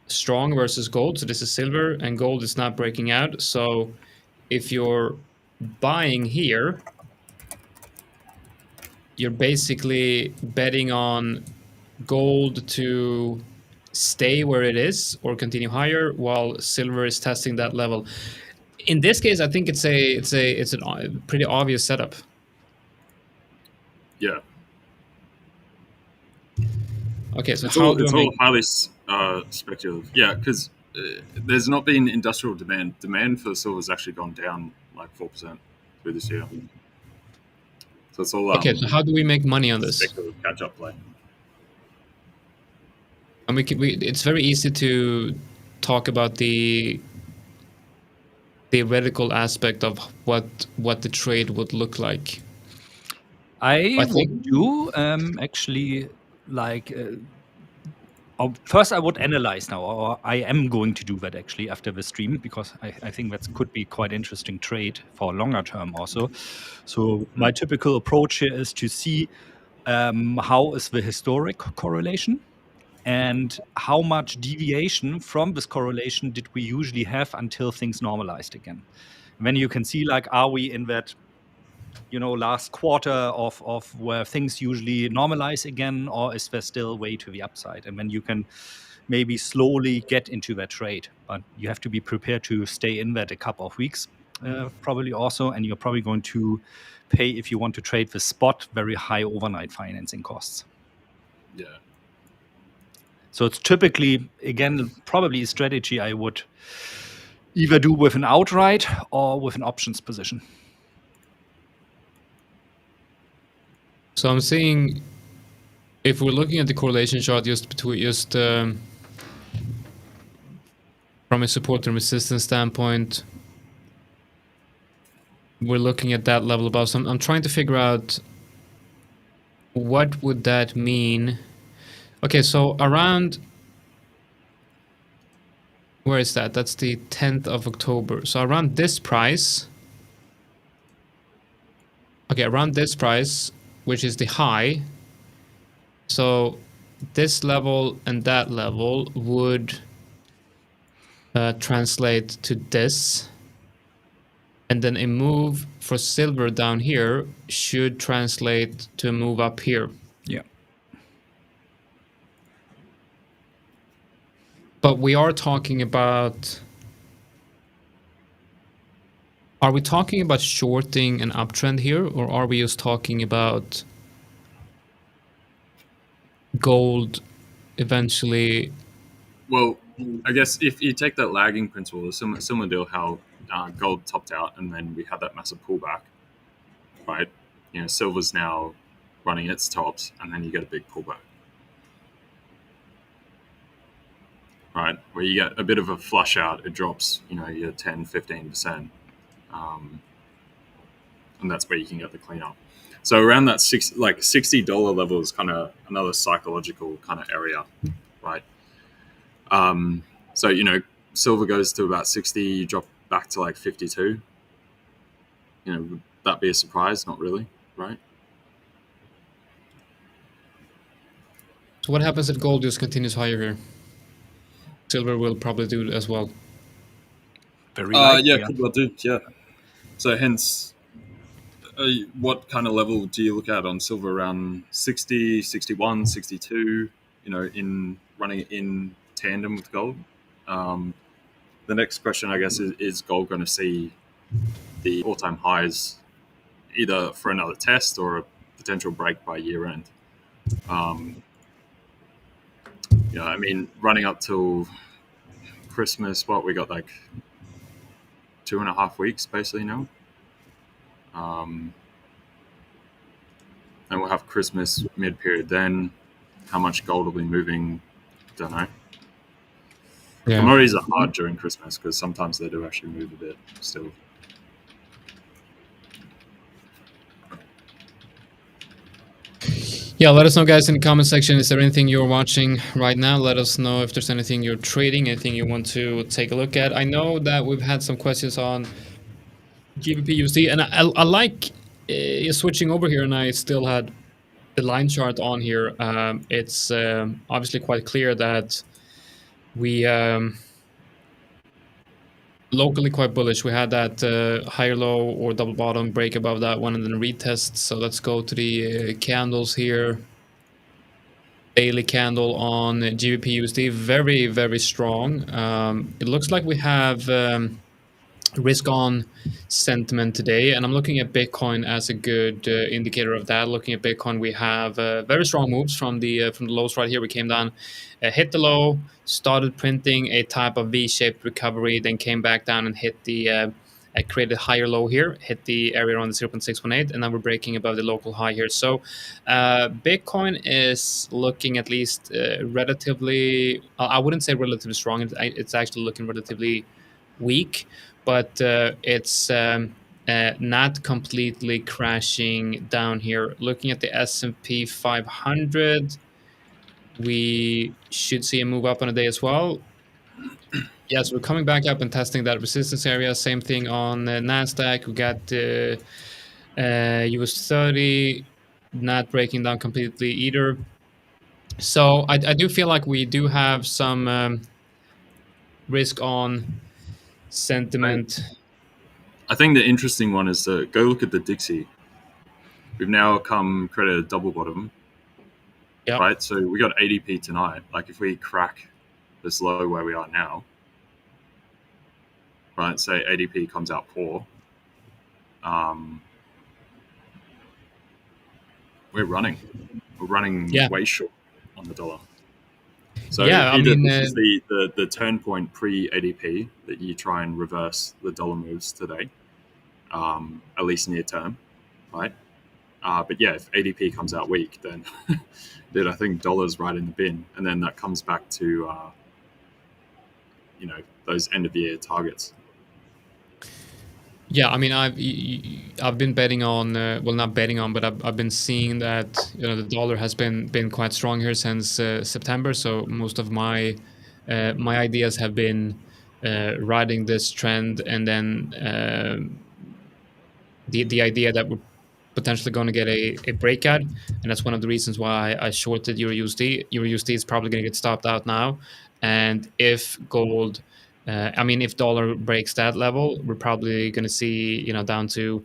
strong versus gold. So this is silver, and gold is not breaking out. So if you're buying here, you're basically betting on gold to stay where it is or continue higher, while silver is testing that level. In this case, I think it's a pretty obvious setup. yeah. Okay, so it's all highly speculative. Yeah, because there's not been industrial demand. Demand for silver has actually gone down like 4% through this year. So it's all okay. So how do we make money on this? Speculative catch-up play. And it's very easy to talk about the theoretical aspect of what the trade would look like. I would do actually like. First, I would analyze now, or I am going to do that actually after the stream, because I think that could be quite interesting trade for longer term also. So my typical approach here is to see how is the historic correlation, and how much deviation from this correlation did we usually have until things normalized again. And then you can see, like, are we in that, last quarter of where things usually normalize again, or is there still way to the upside? And then you can maybe slowly get into that trade, but you have to be prepared to stay in that a couple of weeks, probably also, and you're probably going to pay, if you want to trade the spot, very high overnight financing costs. Yeah. So it's typically, again, probably a strategy I would either do with an outright or with an options position. So I'm seeing, if we're looking at the correlation chart from a support and resistance standpoint, we're looking at that level above. So I'm trying to figure out what would that mean. Okay, so around, where is that? That's the 10th of October. So around this price, okay, around this price, which is the high. So this level and that level would translate to this. And then a move for silver down here should translate to a move up here. Yeah. But we are talking about, are we talking about shorting an uptrend here, or are we just talking about gold eventually? Well, I guess if you take that lagging principle, it's similar to how gold topped out and then we had that massive pullback, right? Silver's now running its tops and then you get a big pullback, right? Where you get a bit of a flush out, it drops, your 10, 15%. And that's where you can get the cleanup. So around that $60 level is kind of another psychological kind of area, right? So, silver goes to about 60, you drop back to like 52. Would that be a surprise? Not really, right? So what happens if gold just continues higher here? Silver will probably do it as well. Very likely, yeah, could well do, yeah. So hence, what kind of level do you look at on silver? Around 60, 61, 62, in running in tandem with gold? The next question, I guess, is gold going to see the all-time highs either for another test or a potential break by year end? Running up till Christmas, we got like 2.5 weeks basically now. And we'll have Christmas mid-period then. How much gold will be moving? Don't know. Yeah. Commodities are hard during Christmas because sometimes they do actually move a bit still. Yeah, let us know, guys, in the comment section. Is there anything you're watching right now? Let us know if there's anything you're trading, anything you want to take a look at. I know that we've had some questions on GBP USD, and I like switching over here, and I still had the line chart on here. It's obviously quite clear that we locally quite bullish. We had that higher low or double bottom break above that one and then retest. So let's go to the candles here. Daily candle on GBP USD, very, very strong. It looks like we have risk on sentiment today, and I'm looking at Bitcoin as a good indicator of that. Looking at Bitcoin, we have very strong moves from the lows right here. We came down, hit the low, started printing a type of V-shaped recovery, then came back down and hit the created higher low here, hit the area around the 0.618, and now we're breaking above the local high here. So Bitcoin is looking at least relatively, I wouldn't say relatively strong, it's actually looking relatively weak, but it's not completely crashing down here. Looking at the S&P 500, we should see a move up on a day as well. Yes, we're coming back up and testing that resistance area. Same thing on NASDAQ. We got US 30 not breaking down completely either. So I do feel like we do have some risk on sentiment. I think the interesting one is to go look at the Dixie. We've now created a double bottom, Yeah. right? So we got ADP tonight. Like if we crack this low where we are now, right? Say ADP comes out poor, we're running. We're running Yeah. way short on the dollar. So Yeah, I either mean, this is the turn point pre ADP that you try and reverse the dollar moves today, at least near term, right? But yeah, if ADP comes out weak, then dude, I think dollar's right in the bin, and then that comes back to those end of year targets. yeah, I mean, I've been betting on, well, not betting on, but I've been seeing that the dollar has been quite strong here since September. So most of my ideas have been riding this trend, and then the idea that we're potentially going to get a breakout, and that's one of the reasons why I shorted Euro USD. Euro USD is probably going to get stopped out now, and if gold, I mean, if dollar breaks that level, we're probably going to see down to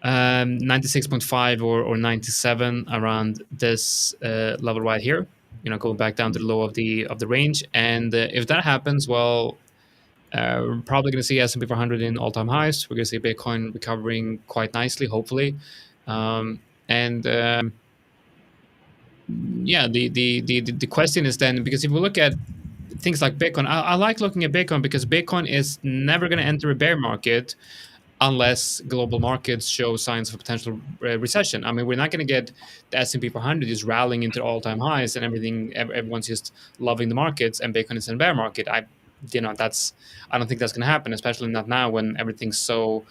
96.5 or 97 around this level right here. Going back down to the low of the range, and if that happens, well, we're probably going to see S&P 500 in all-time highs. We're going to see Bitcoin recovering quite nicely, hopefully. And yeah, the question is then, because if we look at things like Bitcoin, I like looking at Bitcoin because Bitcoin is never going to enter a bear market unless global markets show signs of a potential recession. I mean, we're not going to get the S&P 500 just rallying into all-time highs and everyone's just loving the markets and Bitcoin is in a bear market. I don't think that's going to happen, especially not now when everything's so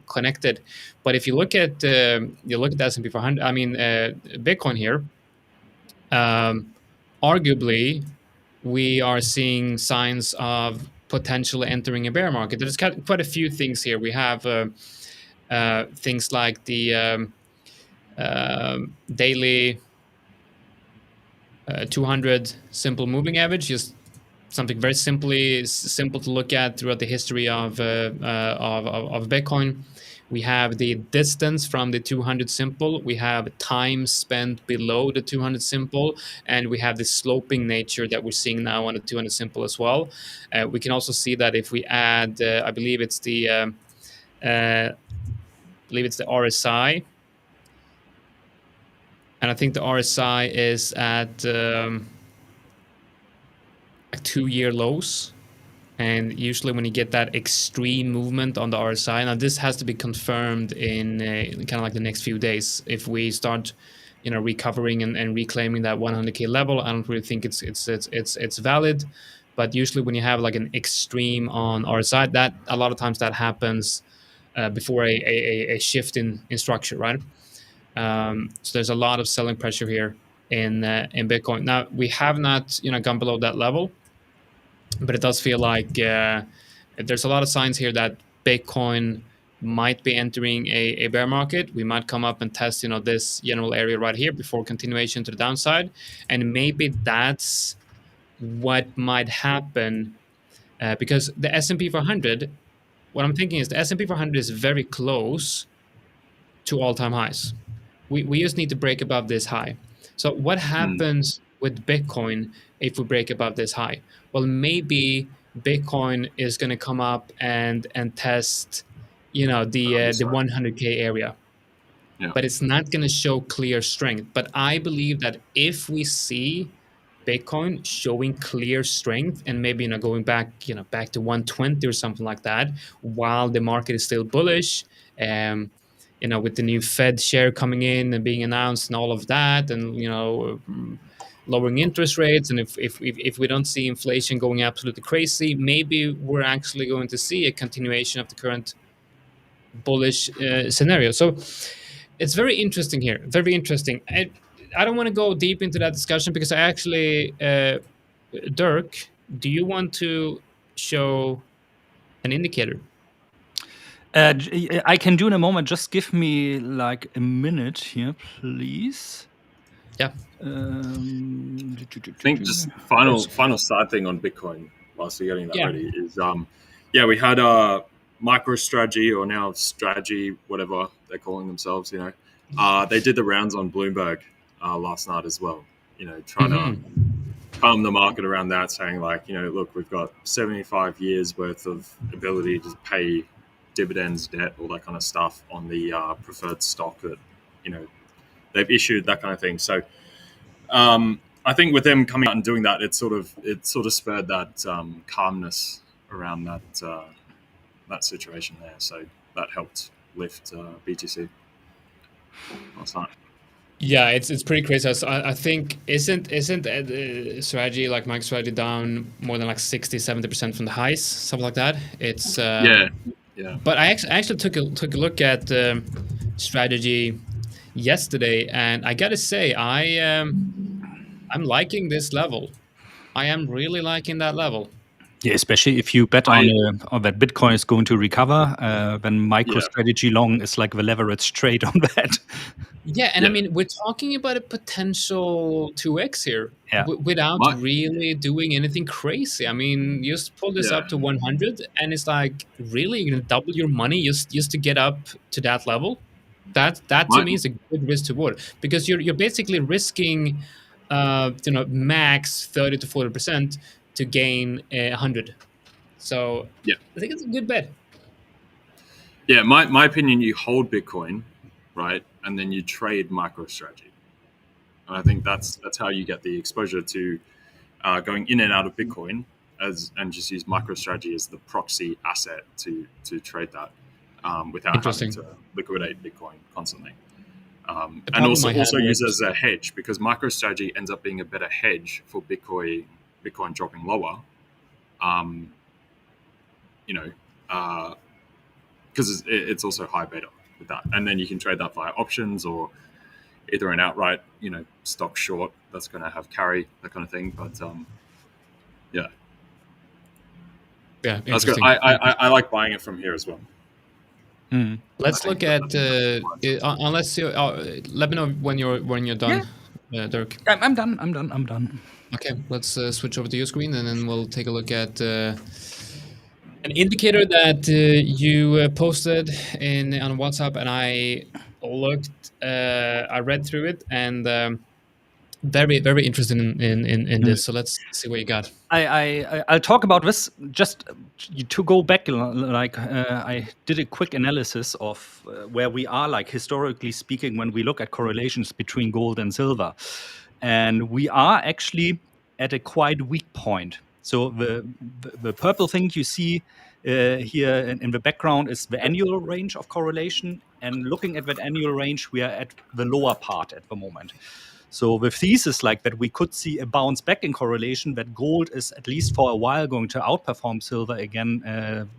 connected. But if you look at the S&P 500, I mean, Bitcoin here, arguably, we are seeing signs of potentially entering a bear market. There's quite a few things here. We have things like the daily 200 simple moving average, just something very simple to look at throughout the history of Bitcoin. We have the distance from the 200 simple. We have time spent below the 200 simple, and we have the sloping nature that we're seeing now on the 200 simple as well. We can also see that if we add, I believe it's the RSI, and I think the RSI is at 2-year lows. And usually when you get that extreme movement on the RSI, now this has to be confirmed in kind of like the next few days. If we start, recovering and reclaiming that 100K level, I don't really think it's valid. But usually when you have like an extreme on RSI, that a lot of times that happens before a shift in structure, right? So there's a lot of selling pressure here in Bitcoin. Now we have not, gone below that level, but it does feel like there's a lot of signs here that Bitcoin might be entering a bear market. We might come up and test, this general area right here before continuation to the downside, and maybe that's what might happen because the S&P 500. What I'm thinking is the S&P 500 is very close to all-time highs. We just need to break above this high. So what happens with Bitcoin if we break above this high? Well, maybe Bitcoin is going to come up and test, the 100K area. Yeah. But it's not going to show clear strength. But I believe that if we see Bitcoin showing clear strength and maybe going back back to 120 or something like that, while the market is still bullish, with the new Fed share coming in and being announced and all of that, and lowering interest rates, and if we don't see inflation going absolutely crazy, maybe we're actually going to see a continuation of the current bullish scenario. So it's very interesting here, very interesting. I don't want to go deep into that discussion because I actually, Dirk, do you want to show an indicator? I can do in a moment. Just give me like a minute here, please. Yeah. I think just final side thing on Bitcoin whilst you're getting that ready is we had a MicroStrategy, or now Strategy, whatever they're calling themselves, they did the rounds on Bloomberg last night as well, trying to calm the market around that, saying like, look, we've got 75 years worth of ability to pay dividends, debt, all that kind of stuff on the preferred stock that they've issued, that kind of thing. So I think with them coming out and doing that, it sort of spurred that calmness around that situation there. So that helped lift BTC last night. Yeah, it's pretty crazy. I think isn't strategy like MicroStrategy down more than like 60-70% from the highs, something like that. It's yeah. But I actually took a look at strategy yesterday, and I gotta say I'm liking this level. I am really liking that level. Yeah, especially if you bet on that Bitcoin is going to recover, then MicroStrategy long is like the leverage trade on that. Yeah, and I mean, we're talking about a potential 2x here without really doing anything crazy. I mean, just pull this up to 100, and it's like, really, you're gonna double your money just to get up to that level? That to me is a good risk to reward, because you're basically risking, max 30 to 40% to gain 100. So I think it's a good bet. Yeah, my opinion, you hold Bitcoin, right, and then you trade MicroStrategy. And I think that's how you get the exposure to going in and out of Bitcoin, and just use MicroStrategy as the proxy asset to trade that without having to liquidate Bitcoin constantly. And also use it as a hedge, because MicroStrategy ends up being a better hedge for Bitcoin dropping lower. Because it's also high beta with that, and then you can trade that via options or either an outright, stock short that's going to have carry, that kind of thing. But that's good. I like buying it from here as well. Let's look at unless you let me know when you're done, Dirk. I'm done. Okay, let's switch over to your screen, and then we'll take a look at an indicator that you posted on WhatsApp, and I read through it, and very, very interested in this. So let's see what you got. I'll talk about this just to go back. I did a quick analysis of where we are, like historically speaking, when we look at correlations between gold and silver, and we are actually at a quite weak point. So the purple thing you see here in the background is the annual range of correlation, and looking at that annual range, we are at the lower part at the moment. So the thesis like that we could see a bounce back in correlation, that gold is at least for a while going to outperform silver again,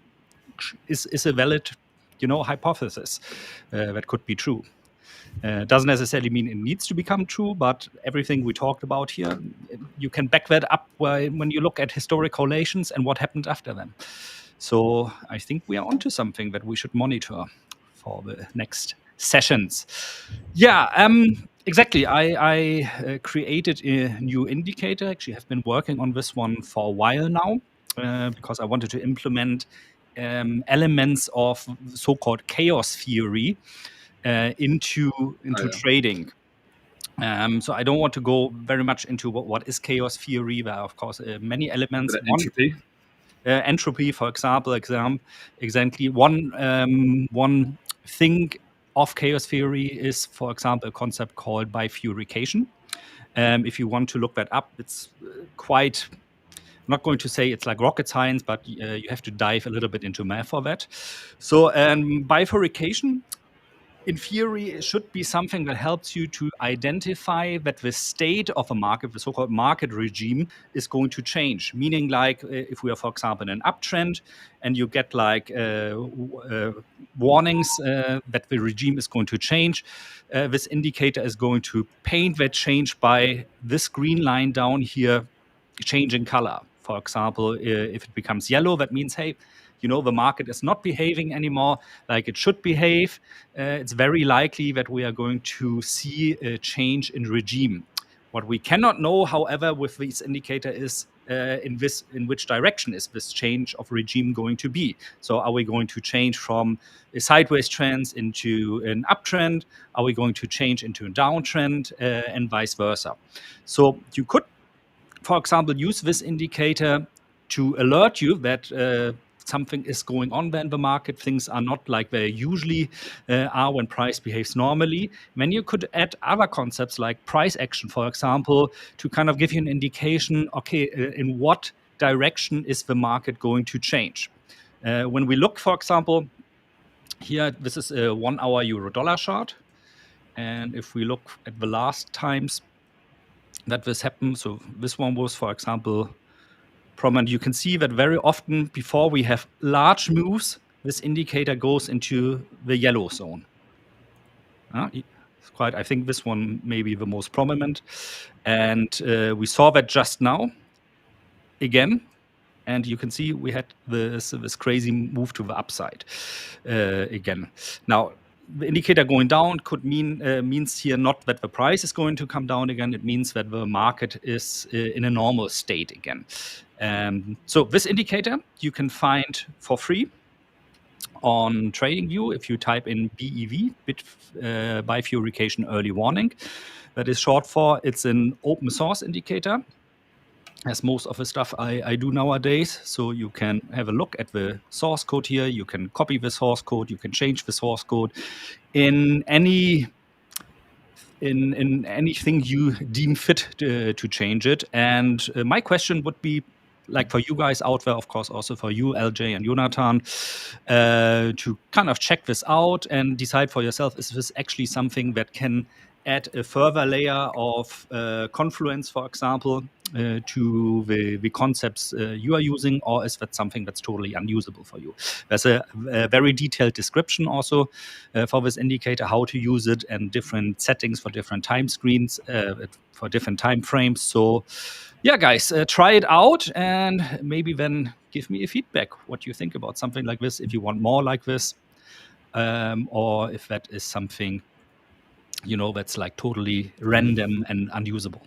is a valid, hypothesis that could be true. Doesn't necessarily mean it needs to become true, but everything we talked about here, you can back that up when you look at historic correlations and what happened after them. So I think we are onto something that we should monitor for the next sessions. Exactly. I created a new indicator. Actually, have been working on this one for a while now because I wanted to implement elements of so-called chaos theory into trading. So I don't want to go very much into what is chaos theory. There are, of course, many elements. Entropy. Entropy, for example, exactly one thing of chaos theory is, for example, a concept called bifurcation. If you want to look that up, it's quite, I'm not going to say it's like rocket science, but you have to dive a little bit into math for that. So bifurcation, in theory, it should be something that helps you to identify that the state of a market, the so-called market regime, is going to change. Meaning, like, if we are, for example, in an uptrend and you get like warnings that the regime is going to change, this indicator is going to paint that change by this green line down here changing color. For example, if it becomes yellow, that means, hey, the market is not behaving anymore like it should behave, it's very likely that we are going to see a change in regime. What we cannot know, however, with this indicator is in which direction is this change of regime going to be. So are we going to change from a sideways trend into an uptrend? Are we going to change into a downtrend, and vice versa? So you could, for example, use this indicator to alert you that something is going on there in the market. Things are not like they usually are when price behaves normally. Then you could add other concepts like price action, for example, to kind of give you an indication, okay, in what direction is the market going to change? When we look, for example, here, this is a 1 hour euro-dollar chart. And if we look at the last times that this happened, so this one was, for example, prominent, you can see that very often before we have large moves, this indicator goes into the yellow zone. It's quite, I think this one may be the most prominent. And we saw that just now again. And you can see we had this crazy move to the upside again. Now, the indicator going down could means here not that the price is going to come down again. It means that the market is in a normal state again. So this indicator you can find for free on TradingView if you type in BEV, bifurcation early warning. That is short for, it's an open source indicator, as most of the stuff I do nowadays. So you can have a look at the source code here. You can copy the source code. You can change the source code in anything you deem fit to change it. And my question would be, like for you guys out there, of course, also for you, LJ and Jonatan, to kind of check this out and decide for yourself, is this actually something that can add a further layer of confluence, for example, to the concepts you are using, or is that something that's totally unusable for you? There's a very detailed description also for this indicator, how to use it, and different settings for different time screens, for different time frames. So yeah, guys, try it out and maybe then give me a feedback what you think about something like this, if you want more like this, or if that is something that's like totally random and unusable.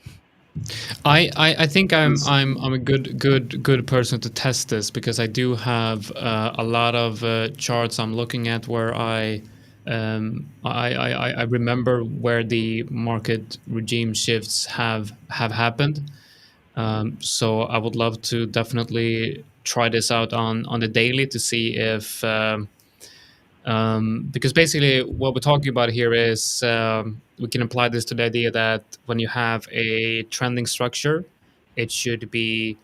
I think I'm a good person to test this, because I do have a lot of charts I'm looking at where I remember where the market regime shifts have happened. So I would love to definitely try this out on the daily to see if because basically what we're talking about here is we can apply this to the idea that when you have a trending structure, it should be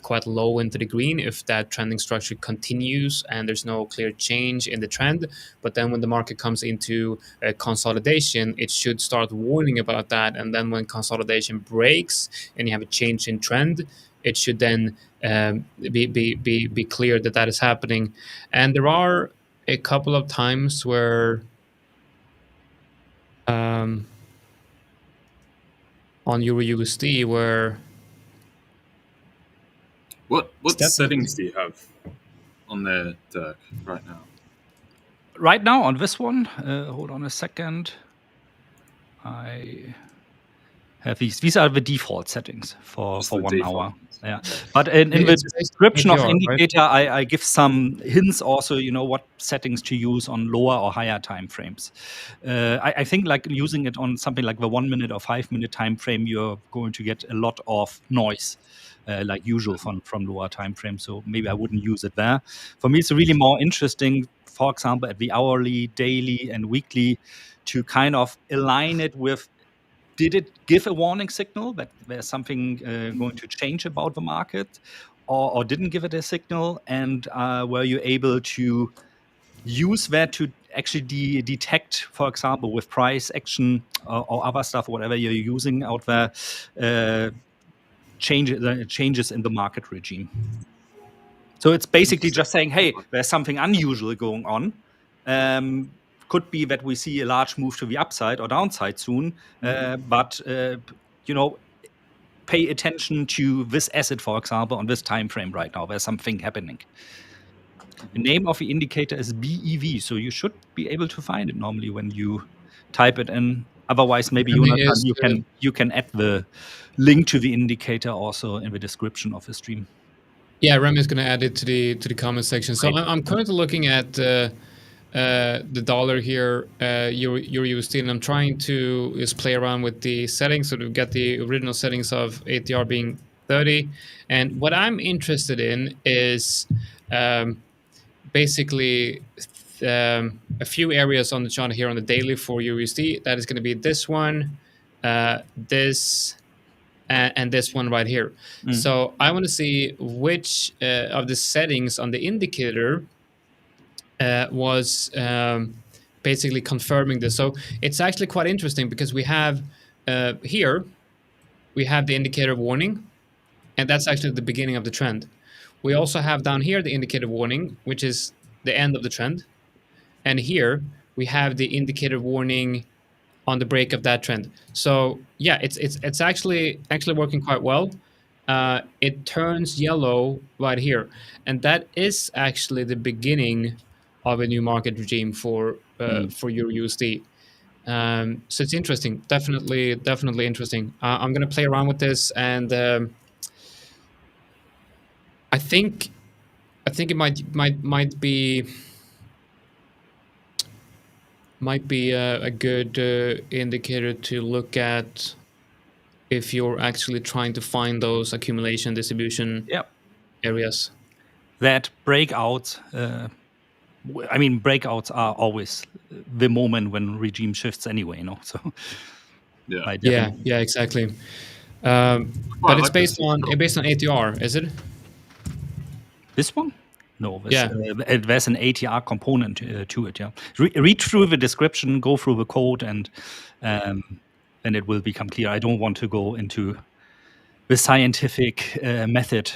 quite low into the green if that trending structure continues and there's no clear change in the trend. But then when the market comes into consolidation, it should start warning about that. And then when consolidation breaks and you have a change in trend, it should then be clear that that is happening. And there are a couple of times where on Euro USD where what settings do you have on there, Dirk, right now? Right now on this one, hold on a second. I have these. These are the default settings for 1 hour. Yeah, but in the description of indicator, right? I give some hints also, what settings to use on lower or higher time frames. I think like using it on something like the 1 minute or 5 minute time frame, you're going to get a lot of noise, like usual from lower time frames. So maybe I wouldn't use it there. For me, it's really more interesting, for example, at the hourly, daily, and weekly, to kind of align it with, did it give a warning signal that there's something going to change about the market, or didn't give it a signal? And were you able to use that to actually detect, for example, with price action or other stuff, whatever you're using out there, changes in the market regime? So it's basically just saying, hey, there's something unusual going on. Could be that we see a large move to the upside or downside soon, but pay attention to this asset, for example, on this time frame right now. There's something happening. The name of the indicator is BEV, so you should be able to find it normally when you type it in. Otherwise, maybe Jonatan, you can add the link to the indicator also in the description of the stream. Yeah, Remy is going to add it to the comment section. So Great. I'm currently looking at the dollar here, Euro USD, and I'm trying to just play around with the settings, so to get the original settings of ATR being 30. And what I'm interested in is basically a few areas on the chart here on the daily for USD. That is going to be this one, this, and this one right here. So I want to see which of the settings on the indicator was basically confirming this. So it's actually quite interesting because we have here, we have the indicator warning, and that's actually the beginning of the trend. We also have down here the indicator warning, which is the end of the trend. And here we have the indicator warning on the break of that trend. So yeah, it's actually working quite well. It turns yellow right here, and that is actually the beginning of a new market regime for Euro USD. So it's interesting, definitely interesting. I'm gonna play around with this, and I think it might be a good indicator to look at if you're actually trying to find those accumulation distribution areas. That breakout, breakouts are always the moment when regime shifts anyway, So yeah, exactly. But it's based on ATR, is it? This one? No, there's an ATR component to it. Yeah, read through the description, go through the code, and it will become clear. I don't want to go into the scientific method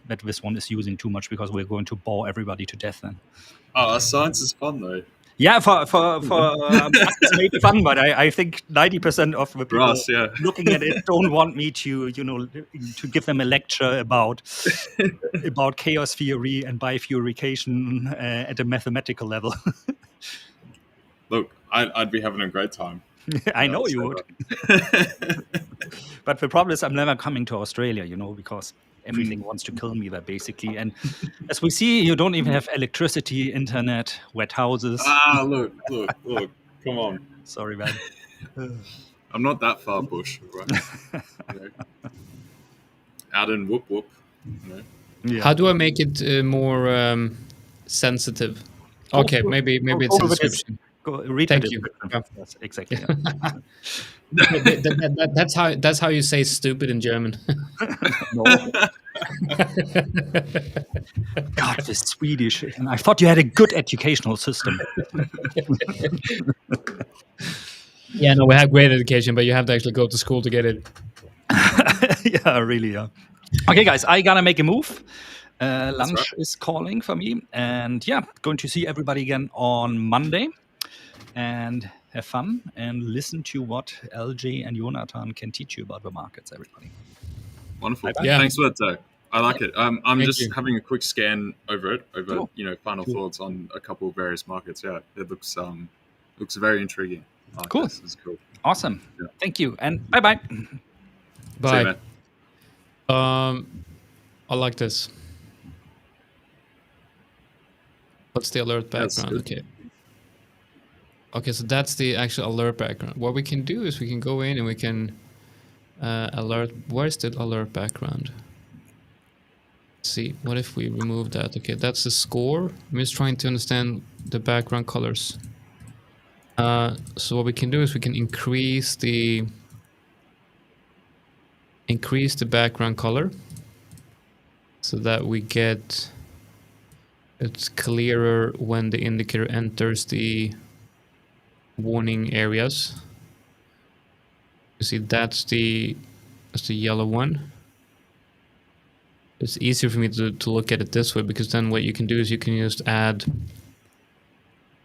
that this one is using too much, because we're going to bore everybody to death then. Science is fun though. Yeah, for us it's maybe fun, but I think 90% of the people looking at it don't want me to give them a lecture about chaos theory and bifurcation at a mathematical level. Look, I'd be having a great time. I know you would. But the problem is I'm never coming to Australia, because everything wants to kill me there, basically. And as we see, you don't even have electricity, internet, wet houses. Look. Come on. Sorry, man. I'm not that far bush, right? Out in whoop. Yeah. How do I make it more sensitive? Okay, maybe it's a description. Thank you. Yes, exactly. Yeah. That's how you say stupid in German. No. God, this Swedish. I thought you had a good educational system. Yeah, no, we have great education, but you have to actually go to school to get it. Yeah, really. Yeah. Okay, guys, I gotta make a move. Lunch is calling for me, and going to see everybody again on Monday. And have fun and listen to what LJ and Jonatan can teach you about the markets, everybody. Wonderful. Yeah. Thanks for that, Doug. I like it. I'm just having a quick scan over it, final thoughts on a couple of various markets. Yeah, it looks very intriguing. Cool. This is cool. Awesome. Yeah. Thank you, and bye-bye. Bye. See you, man. I like this. What's the alert background? Okay, so that's the actual alert background. What we can do is we can go in and we can alert. Where's the alert background? Let's see, what if we remove that? Okay, that's the score. I'm just trying to understand the background colors. So what we can do is we can increase the background color so that we get it's clearer when the indicator enters the warning areas. You see, that's the yellow one. It's easier for me to look at it this way, because then what you can do is you can just add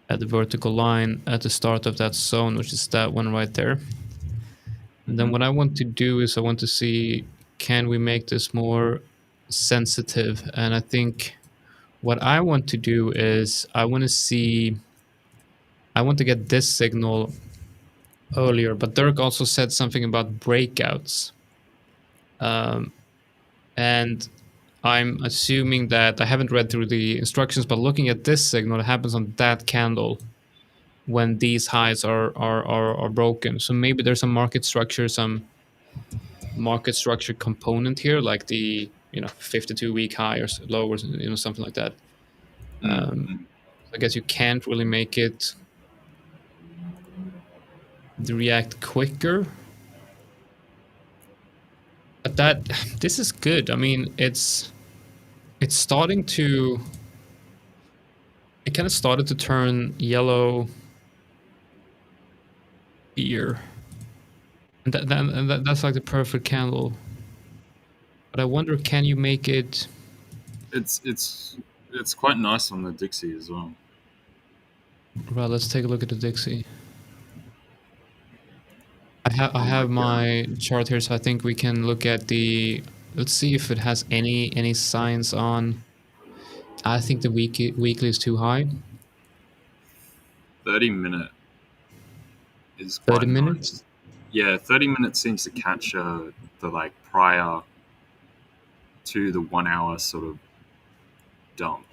the vertical line at the start of that zone, which is that one right there. And then what I want to do is I want to see, can we make this more sensitive? And I think what I want to do is I want to get this signal earlier, but Dirk also said something about breakouts. And I'm assuming that I haven't read through the instructions, but looking at this signal, it happens on that candle when these highs are broken. So maybe there's some market structure component here, like the 52-week high or low, or something like that. I guess you can't really make it react quicker. But this is good. I mean, it's starting to. It kind of started to turn yellow here, and that's like the perfect candle. But I wonder, can you make it? It's quite nice on the Dixie as well. Well, let's take a look at the Dixie. I have my chart here, so I think we can look at the. Let's see if it has any signs on. I think the weekly is too high. 30-minute is 30 quite minutes. nice. Yeah, 30 minutes seems to catch the like prior to the 1 hour sort of dump.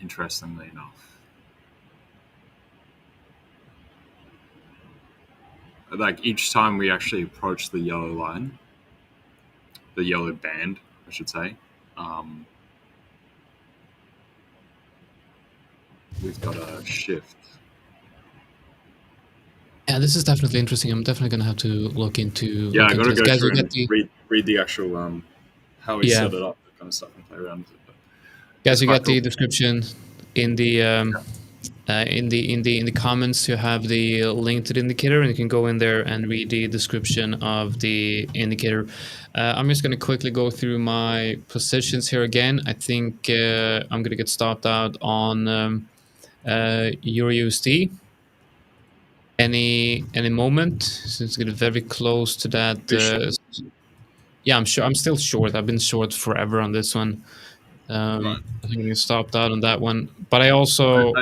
Interestingly enough. Like each time we actually approach the yellow line, the yellow band, I should say, we've got a shift. Yeah, this is definitely interesting. I'm definitely gonna have to look into. Yeah, I got to go guys, through and read the actual how we set it up, that kind of stuff, and play around with it. But guys, you got the description in the in the comments. You have the link to the indicator, and you can go in there and read the description of the indicator. I'm just going to quickly go through my positions here again. I think I'm going to get stopped out on Euro USD any moment, since it's getting very close to that. Yeah, I'm sure. I'm still short. I've been short forever on this one. Right. I think we stopped out on that one, but I also.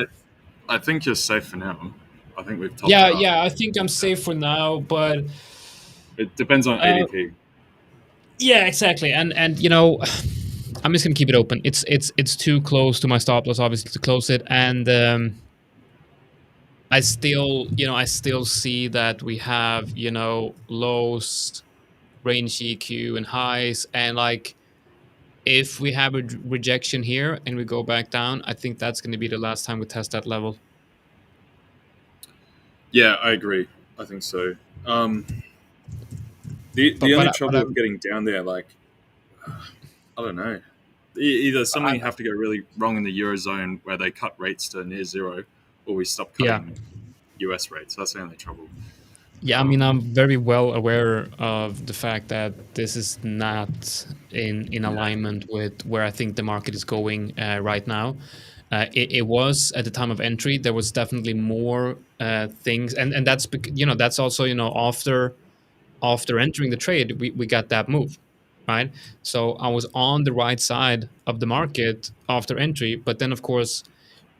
I think you're safe for now. I think we've topped Yeah, out. yeah. I think I'm safe for now, but it depends on ADP. Yeah, exactly. And I'm just gonna keep it open. It's too close to my stop loss, obviously, to close it, and I still see that we have lows, range EQ, and highs, and like if we have a rejection here and we go back down, I think that's going to be the last time we test that level. Yeah, I agree. I think so. The only trouble with getting down there, like, I don't know. Either something have to go really wrong in the Eurozone where they cut rates to near zero, or we stop cutting US rates. That's the only trouble. Yeah, I mean, I'm very well aware of the fact that this is not in alignment with where I think the market is going right now. It was at the time of entry. There was definitely more things, and that's also after entering the trade, we got that move, right? So I was on the right side of the market after entry, but then of course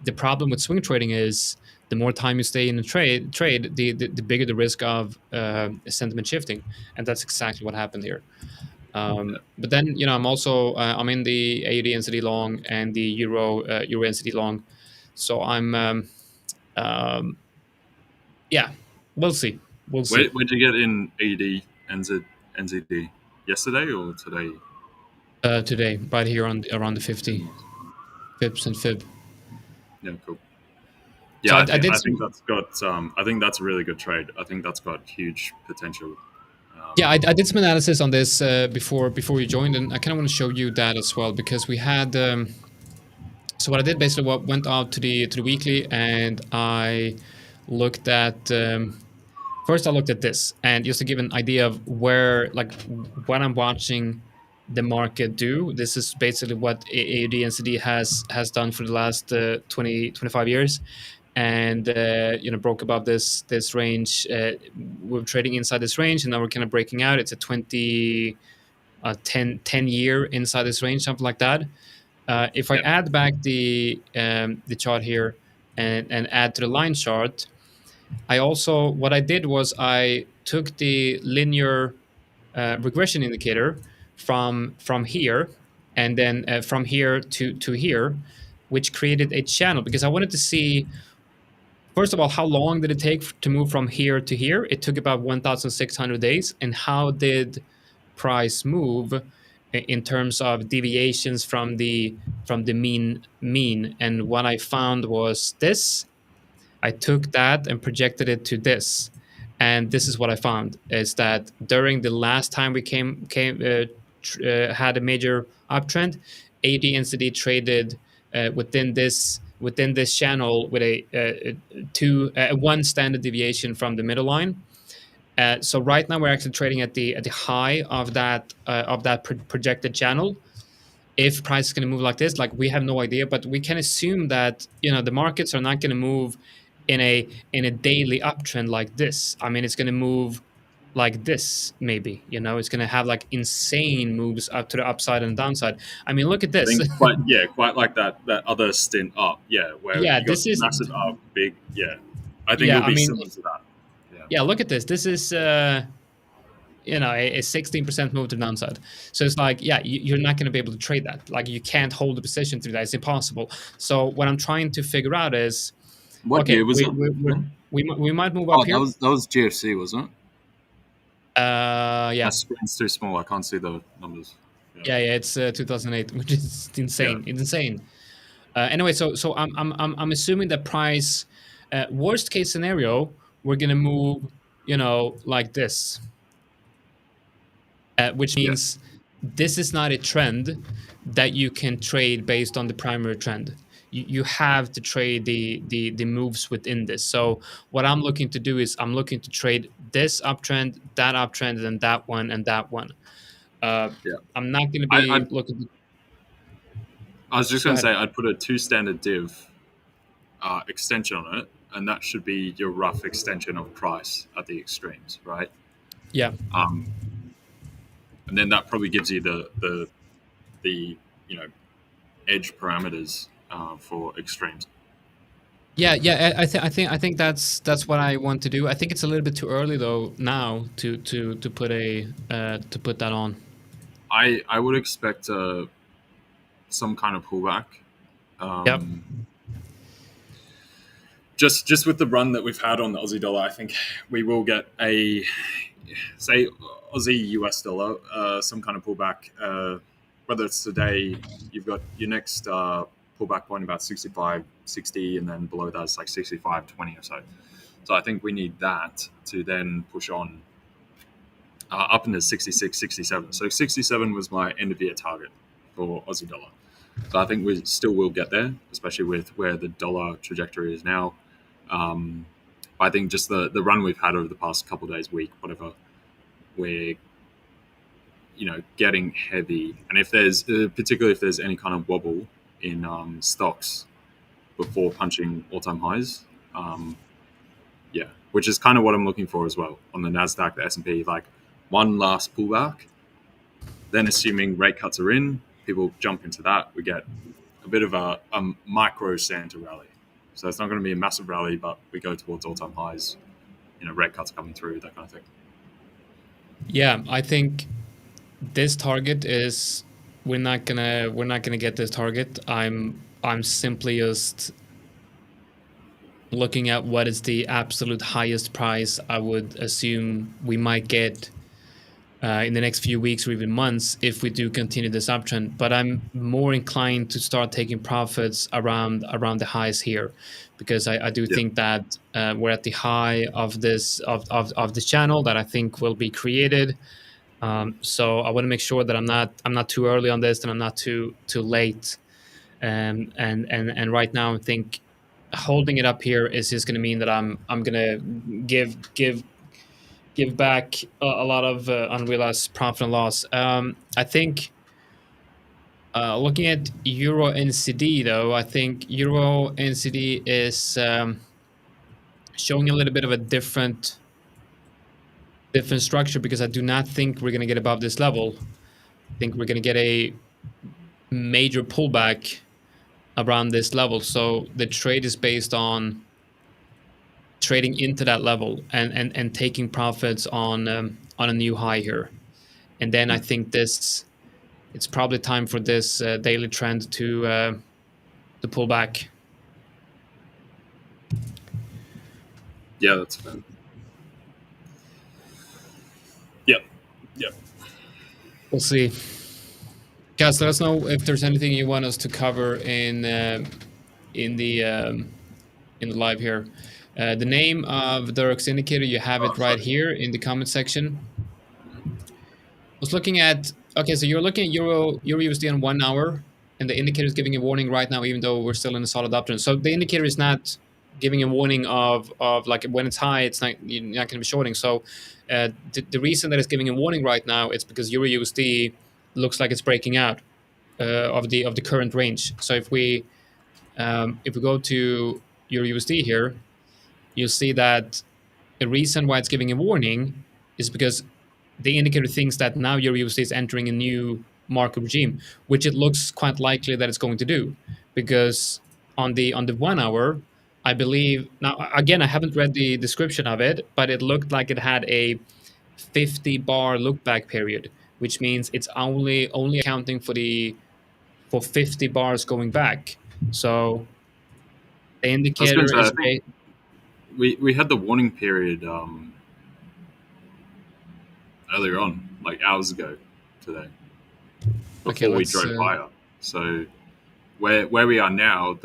the problem with swing trading is the more time you stay in the trade, the bigger the risk of sentiment shifting, and that's exactly what happened here. But then I'm also I'm in the AUD NZD long and the Euro NZD long, so I'm yeah, we'll see. Where'd you get in AUD NZD? Yesterday or today? Today, right here around the 50 pips and fib. Yeah, cool. Yeah, so I think that's got. I think that's a really good trade. I think that's got huge potential. Yeah, I did some analysis on this before you joined, and I kind of want to show you that as well, because we had. So what I did basically, went out to the weekly, and I looked at. First, I looked at this, and just to give an idea of where, like, what I'm watching the market do. This is basically what AUD NCD has done for the last 25 years, and broke above this range. We're trading inside this range, and now we're kind of breaking out. It's a 10 year inside this range, something like that. If I add back the chart here and add to the line chart, what I did was I took the linear regression indicator from here, and then from here to here, which created a channel because I wanted to see, first of all, how long did it take to move from here to here? It took about 1,600 days. And how did price move in terms of deviations from the mean? And what I found was this. I took that and projected it to this, and this is what I found: is that during the last time we had a major uptrend, AD NCD traded within this channel with one standard deviation from the middle line. So right now we're actually trading at the high of that projected channel. If price is going to move like this, like, we have no idea, but we can assume that the markets are not going to move in a daily uptrend like this. I mean, it's going to move like this, maybe. It's going to have like insane moves up to the upside and downside. I mean, look at I this. think quite like that other stint up, where Yeah, you got this is massive up, big, I think it'll be similar to that. Yeah, look at this. This is a 16% move to the downside. So it's like, you're not going to be able to trade that. Like, you can't hold the position through that. It's impossible. So what I'm trying to figure out is, what year was it? We might move up here. That was GFC, wasn't it? Yeah. My screen's too small. I can't see the numbers. Yeah, it's 2008, which is insane. It's insane. Anyway, so I'm assuming that price, worst case scenario, we're gonna move, like this, which means this is not a trend that you can trade based on the primary trend. You have to trade the moves within this. So what I'm looking to do is I'm looking to trade this uptrend, that uptrend, and that one and that one. I'm not going to be looking. I was just going to say I'd put a 2 standard div extension on it, and that should be your rough extension of price at the extremes, right? Yeah. And then that probably gives you the edge parameters for extremes. Yeah. I think that's what I want to do. I think it's a little bit too early though now to put that on. I would expect some kind of pullback. Yep. Just with the run that we've had on the Aussie dollar, I think we will get a, say, Aussie US dollar, some kind of pullback. Whether it's today, you've got your next pullback point about 65.60, and then below that it's like 65.20 or so. So I think we need that to then push on up into 66, 67. So 67 was my end of year target for Aussie dollar. So I think we still will get there, especially with where the dollar trajectory is now. I think just the run we've had over the past couple of days, week, whatever, we're getting heavy. And if there's particularly if there's any kind of wobble in stocks before punching all-time highs, which is kind of what I'm looking for as well on the NASDAQ, the S&P, like one last pullback, then assuming rate cuts are in, people jump into that, we get a bit of a micro Santa rally. So it's not going to be a massive rally, but we go towards all-time highs, rate cuts coming through, that kind of thing. Yeah, I think this target is we're not gonna get this target. I'm simply just looking at what is the absolute highest price I would assume we might get in the next few weeks or even months if we do continue this uptrend. But I'm more inclined to start taking profits around the highs here, because I do think that we're at the high of this channel that I think will be created. So I want to make sure that I'm not too early on this and I'm not too late. And right now I think holding it up here is just going to mean that I'm going to give back a lot of unrealized profit and loss. I think looking at Euro NCD though, I think Euro NCD is showing a little bit of a different structure, because I do not think we're going to get above this level. I think we're going to get a major pullback around this level. So the trade is based on trading into that level and taking profits on a new high here. And then I think it's probably time for this daily trend to pull back. Yeah, that's fair. Yep. We'll see. Guys, let us know if there's anything you want us to cover in the live here. The name of the Rex indicator, you have it right here in the comment section. I was looking at, okay, so you're looking at Euro USD on 1 hour, and the indicator is giving a warning right now, even though we're still in a solid uptrend. So the indicator is not giving a warning of like when it's high, it's not, you're not going to be shorting. So the reason that it's giving a warning right now, it's because Euro USD looks like it's breaking out of the current range. So if we go to Euro USD here, you'll see that the reason why it's giving a warning is because the indicator thinks that now Euro USD is entering a new market regime, which it looks quite likely that it's going to do, because on the 1 hour, I believe, now again, I haven't read the description of it, but it looked like it had a 50 bar look back period, which means it's only accounting for 50 bars going back. So the indicator I is think we had the warning period earlier on, like hours ago today, before we drove higher. So where we are now,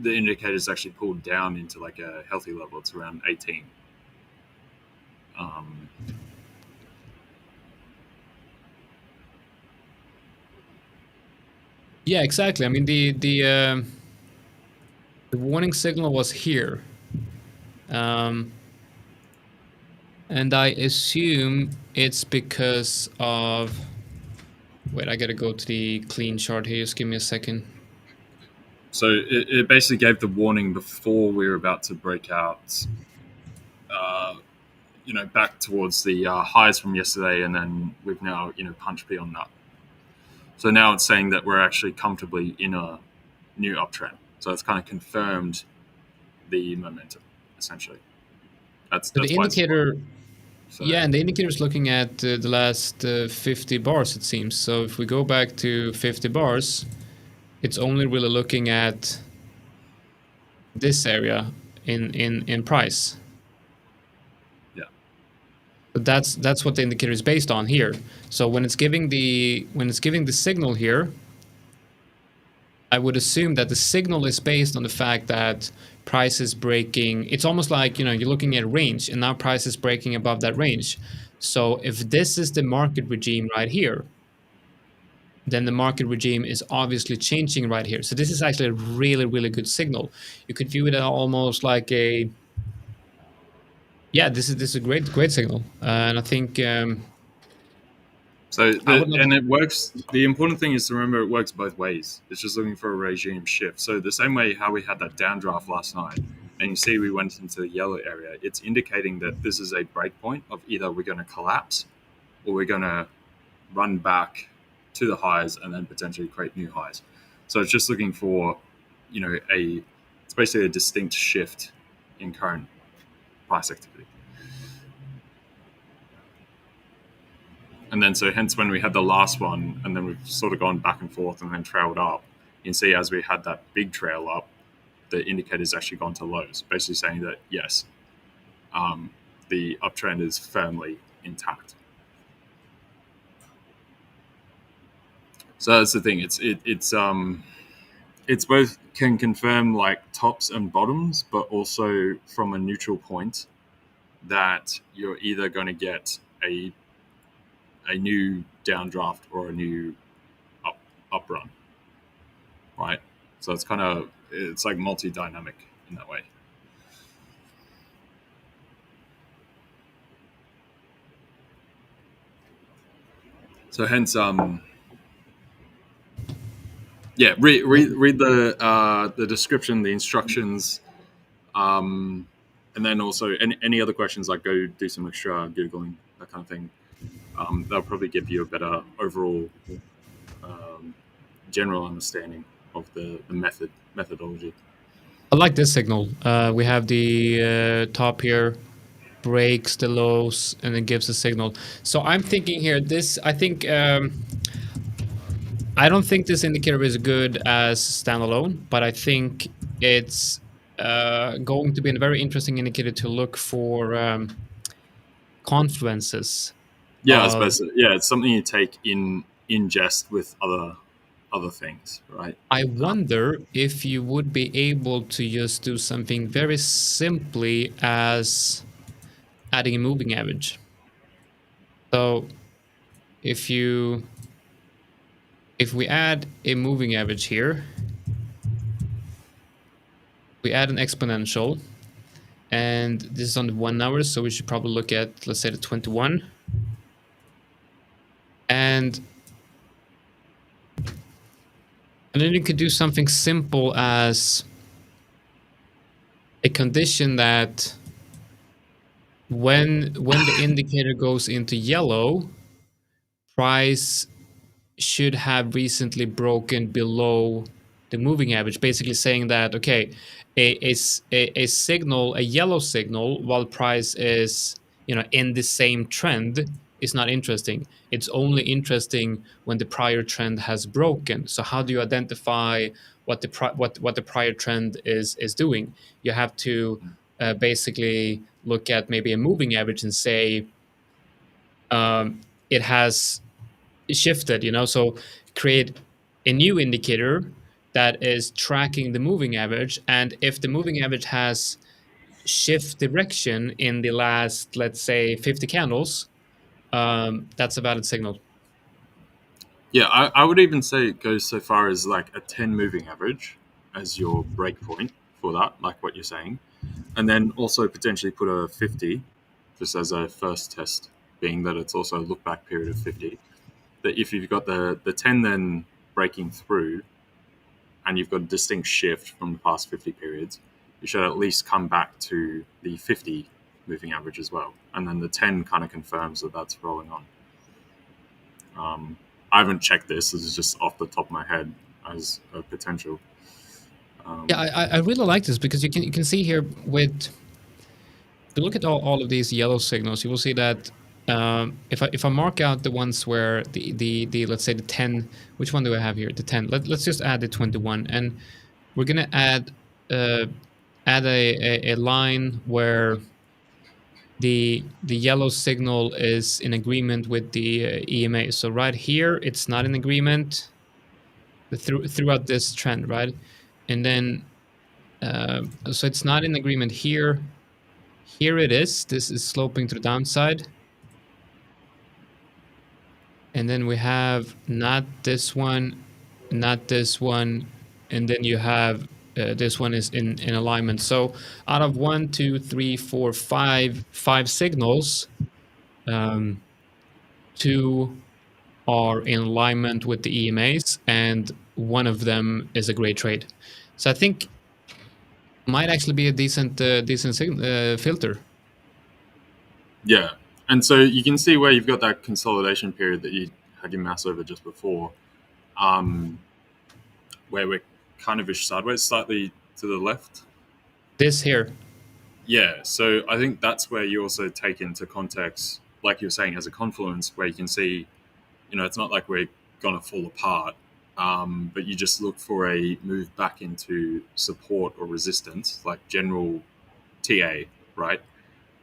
the indicator is actually pulled down into like a healthy level. It's around 18. Yeah, exactly. I mean, the warning signal was here, and I assume it's because of. Wait, I gotta go to the clean chart here. Just give me a second. So it basically gave the warning before we were about to break out, back towards the highs from yesterday, and then we've now, punched beyond that. So now it's saying that we're actually comfortably in a new uptrend. So it's kind of confirmed the momentum, essentially. That's the indicator. So, yeah, and the indicator is looking at the last 50 bars, it seems. So if we go back to 50 bars, it's only really looking at this area in price. Yeah. But that's what the indicator is based on here. So when it's giving the signal here, I would assume that the signal is based on the fact that price is breaking. It's almost like, you're looking at a range, and now price is breaking above that range. So if this is the market regime right here, then the market regime is obviously changing right here. So this is actually a really, really good signal. You could view it almost like this is a great signal. And I think and it works. The important thing is to remember it works both ways. It's just looking for a regime shift. So the same way how we had that downdraft last night, and you see we went into the yellow area, it's indicating that this is a break point of either we're going to collapse or we're going to run back to the highs and then potentially create new highs. So it's just looking for, it's basically a distinct shift in current price activity. And then so hence when we had the last one, and then we've sort of gone back and forth and then trailed up, you can see as we had that big trail up, the indicator's actually gone to lows, basically saying that, yes, the uptrend is firmly intact. So that's the thing. It's both can confirm like tops and bottoms, but also from a neutral point that you're either going to get a new downdraft or a new up run, right? So it's like multi-dynamic in that way. So hence, read the description, the instructions, and then also any other questions, like go do some extra Googling, that kind of thing. They'll probably give you a better overall general understanding of the methodology. I like this signal. We have the top here, breaks the lows, and it gives a signal. So I'm thinking here, I think, I don't think this indicator is good as standalone, but I think it's going to be a very interesting indicator to look for confluences. Yeah, I suppose. Yeah, it's something you take in ingest with other things, right? I wonder if you would be able to just do something very simply as adding a moving average. So if we add a moving average here, we add an exponential, and this is on the 1 hour, so we should probably look at, let's say, the 21. And then you could do something simple as a condition that when the indicator goes into yellow, price should have recently broken below the moving average, basically saying that, okay, a signal, a yellow signal, while price is, in the same trend, is not interesting. It's only interesting when the prior trend has broken. So how do you identify what the prior trend is doing? You have to basically look at maybe a moving average and say it has shifted, so create a new indicator that is tracking the moving average, and if the moving average has shift direction in the last, let's say, 50 candles, that's a valid signal. Yeah, I would even say it goes so far as like a 10 moving average as your break point for that, like what you're saying, and then also potentially put a 50 just as a first test, being that it's also a look back period of 50. That if you've got the 10 then breaking through and you've got a distinct shift from the past 50 periods, you should at least come back to the 50 moving average as well. And then the 10 kind of confirms that that's rolling on. I haven't checked this. This is just off the top of my head as a potential. Yeah, I really like this because you can see here if you look at all of these yellow signals, you will see that if I mark out the ones where the let's say the 10, which one do I have here? The 10. Let's just add the 21, and we're gonna add a line where the yellow signal is in agreement with the EMA. So right here, it's not in agreement throughout this trend, right? And then so it's not in agreement here. Here it is. This is sloping to the downside. And then we have not this one, not this one, and then you have this one is in alignment. So out of 1, 2, 3, 4, 5 signals, 2 are in alignment with the EMAs, and one of them is a great trade. So I think might actually be a decent filter. Yeah, and so you can see where you've got that consolidation period that you had your mouse over just before, where we're kind of ish sideways, slightly to the left. This here. Yeah, so I think that's where you also take into context, like you're saying, as a confluence, where you can see, it's not like we're going to fall apart, but you just look for a move back into support or resistance, like general TA, right?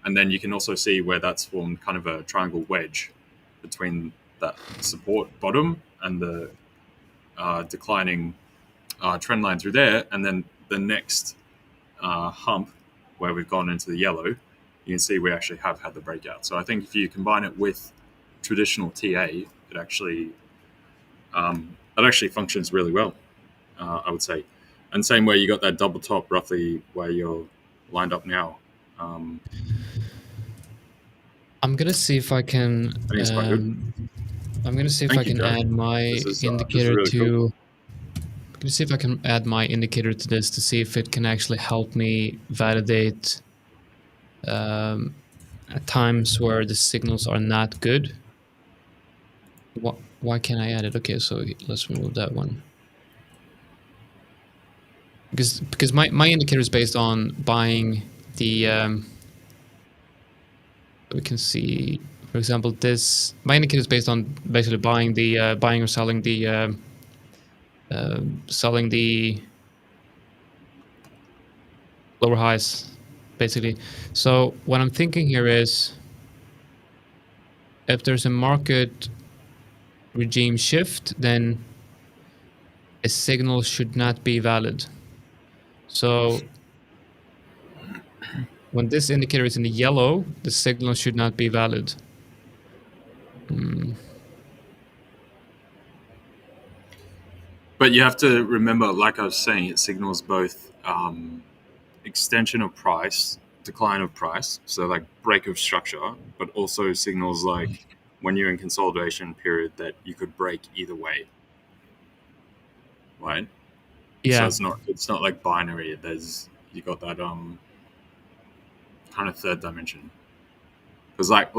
And then you can also see where that's formed kind of a triangle wedge between that support bottom and the declining trend line through there. And then the next hump where we've gone into the yellow, you can see we actually have had the breakout. So I think if you combine it with traditional TA, it actually functions really well, I would say. And same way you got that double top roughly where you're lined up now. I'm gonna see if I can. I'm gonna see if I can add my indicator to. I'm gonna see if I can add my indicator to this to see if it can actually help me validate at times where the signals are not good. Why can't I add it? Okay, so let's remove that one. because my indicator is based on buying the we can see, for example, this my indicator is based on basically buying the buying or selling the lower highs, basically. So what I'm thinking here is, if there's a market regime shift, then a signal should not be valid. So when this indicator is in the yellow, the signal should not be valid. But you have to remember, like I was saying, it signals both extension of price, decline of price, so like break of structure, but also signals like when you're in consolidation period that you could break either way, right? Yeah. So it's not like binary. You got that kind of third dimension. Because like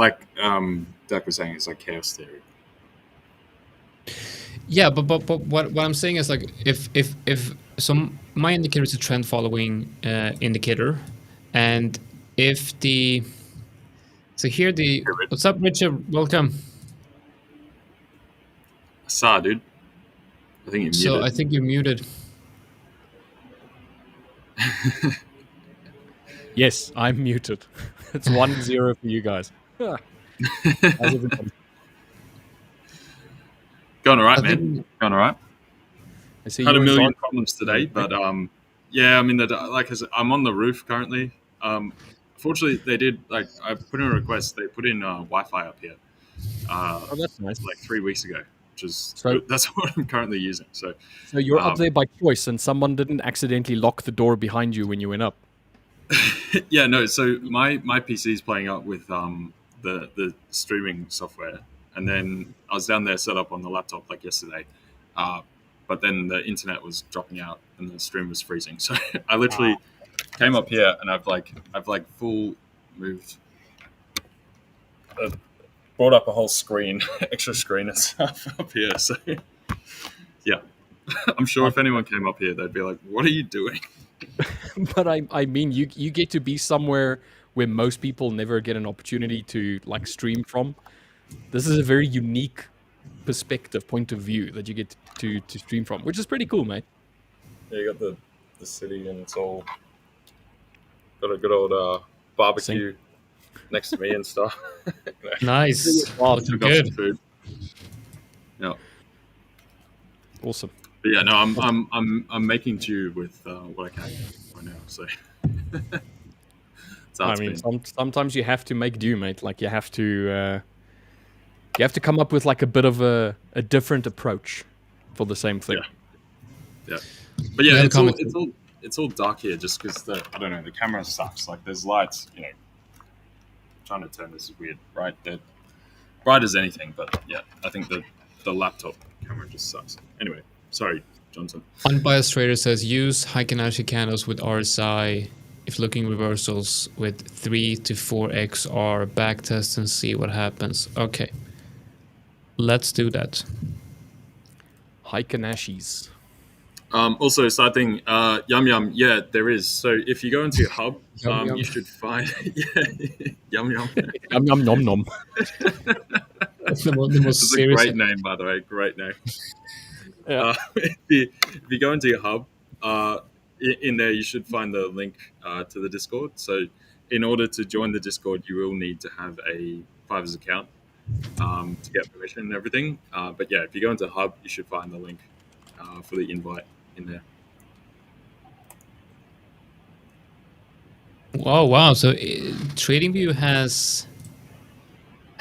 Dirk was saying, it's like chaos theory. Yeah, but what I'm saying is, like, if so my indicator is a trend following indicator, and if what's up, Richard? Welcome. I saw, dude. I think you're muted. So I think you're muted. Yes, I'm muted. It's 1-0 for you guys. How's everybody? Going all right, man. Going all right. I see Had a you million exhausted. problems today, but yeah, I mean, like I said, I'm on the roof currently. Fortunately, they did, like, I put in a request. They put in Wi-Fi up here. Oh, that's nice. Like 3 weeks ago, which is So- that's what I'm currently using. So you're up there by choice, and someone didn't accidentally lock the door behind you when you went up. yeah, no. So my PC is playing up with the streaming software, and then I was down there set up on the laptop like yesterday, but then the internet was dropping out and the stream was freezing. So I literally came up here and I've full moved, brought up a whole screen, extra screen and stuff up here. So yeah, I'm sure if anyone came up here, they'd be like, "What are you doing?" But I mean, you get to be somewhere where most people never get an opportunity to like stream from. This is a very unique perspective, point of view that you get to stream from, which is pretty cool, mate. Yeah, you got the city and it's all got a good old barbecue next to me and stuff. Nice. Wow, Looking got good. some food. Yeah. Awesome. But yeah, no, I'm making do with what I can right now. So I mean, sometimes you have to make do, mate. Like you have to come up with like a bit of a different approach for the same thing. Yeah. But yeah, it's all dark here just because I don't know, the camera sucks. Like there's lights, you know. Trying to turn this is weird, right? They're bright as anything, but yeah, I think the laptop camera just sucks. Anyway, sorry, Johnson. Unbiased Trader says use Heikin-Ashi candles with RSI if looking reversals with 3 to 4x R, back test and see what happens. Okay, let's do that. Heikin-Ashis. Also, side thing, Yum Yum, yeah, there is. So if you go into your hub, Yum Yum. you should find Yum Yum. Yum yum nom nom. The most It's a serious. great name, by the way. Great name. Yeah. If you go into your hub, in there you should find the link to the Discord. So in order to join the Discord, you will need to have a 5ers account to get permission and everything. But yeah, if you go into hub, you should find the link for the invite in there. Oh wow! So TradingView has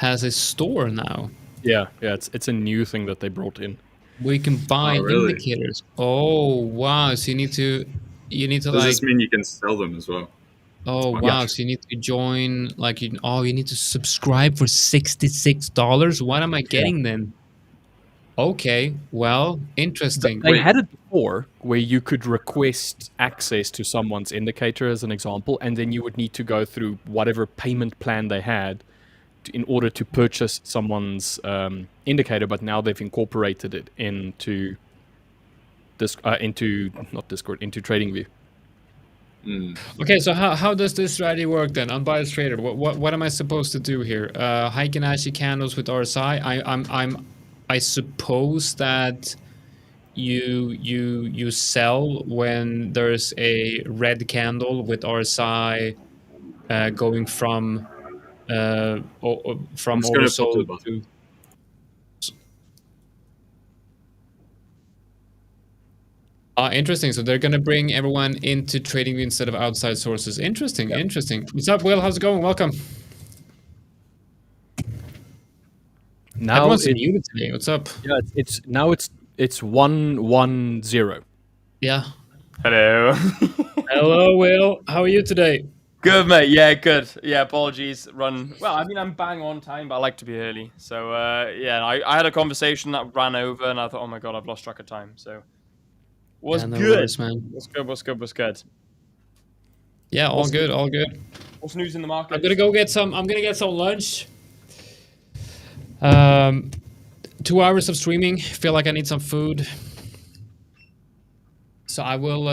a store now. Yeah, it's a new thing that they brought in. where you can buy really? indicators. Oh wow! So you need to Does like. this mean you can sell them as well? Oh That's wow! fine. So you need to join, like, you need to subscribe for $66. What am I getting then? Okay, well, interesting. They had it before where you could request access to someone's indicator as an example, and then you would need to go through whatever payment plan they had in order to purchase someone's indicator, but now they've incorporated it into not Discord, into TradingView. Okay, so how does this strategy work then? Unbiased trader, what am I supposed to do here? Hike and ashy candles with RSI. I suppose that you sell when there's a red candle with RSI going from I'm just going to pop to the oversold bottom. to. Interesting. So they're gonna bring everyone into TradingView instead of outside sources. Interesting. Interesting. What's up, Will? How's it going? Welcome. Now Everyone's muted today. What's up? Yeah, it's 110. Yeah. Hello. Hello, Will. How are you today? Good, mate. Yeah, good. Yeah, apologies. Well, I mean, I'm bang on time, but I like to be early. So, yeah, I had a conversation that ran over, and I thought, oh my god, I've lost track of time. So, was Yeah, no good. worries, man. What's good? What's good? What's good? Yeah, all What's good, all good. What's news in the market? I'm gonna get some lunch. 2 hours of streaming. Feel like I need some food. So I will.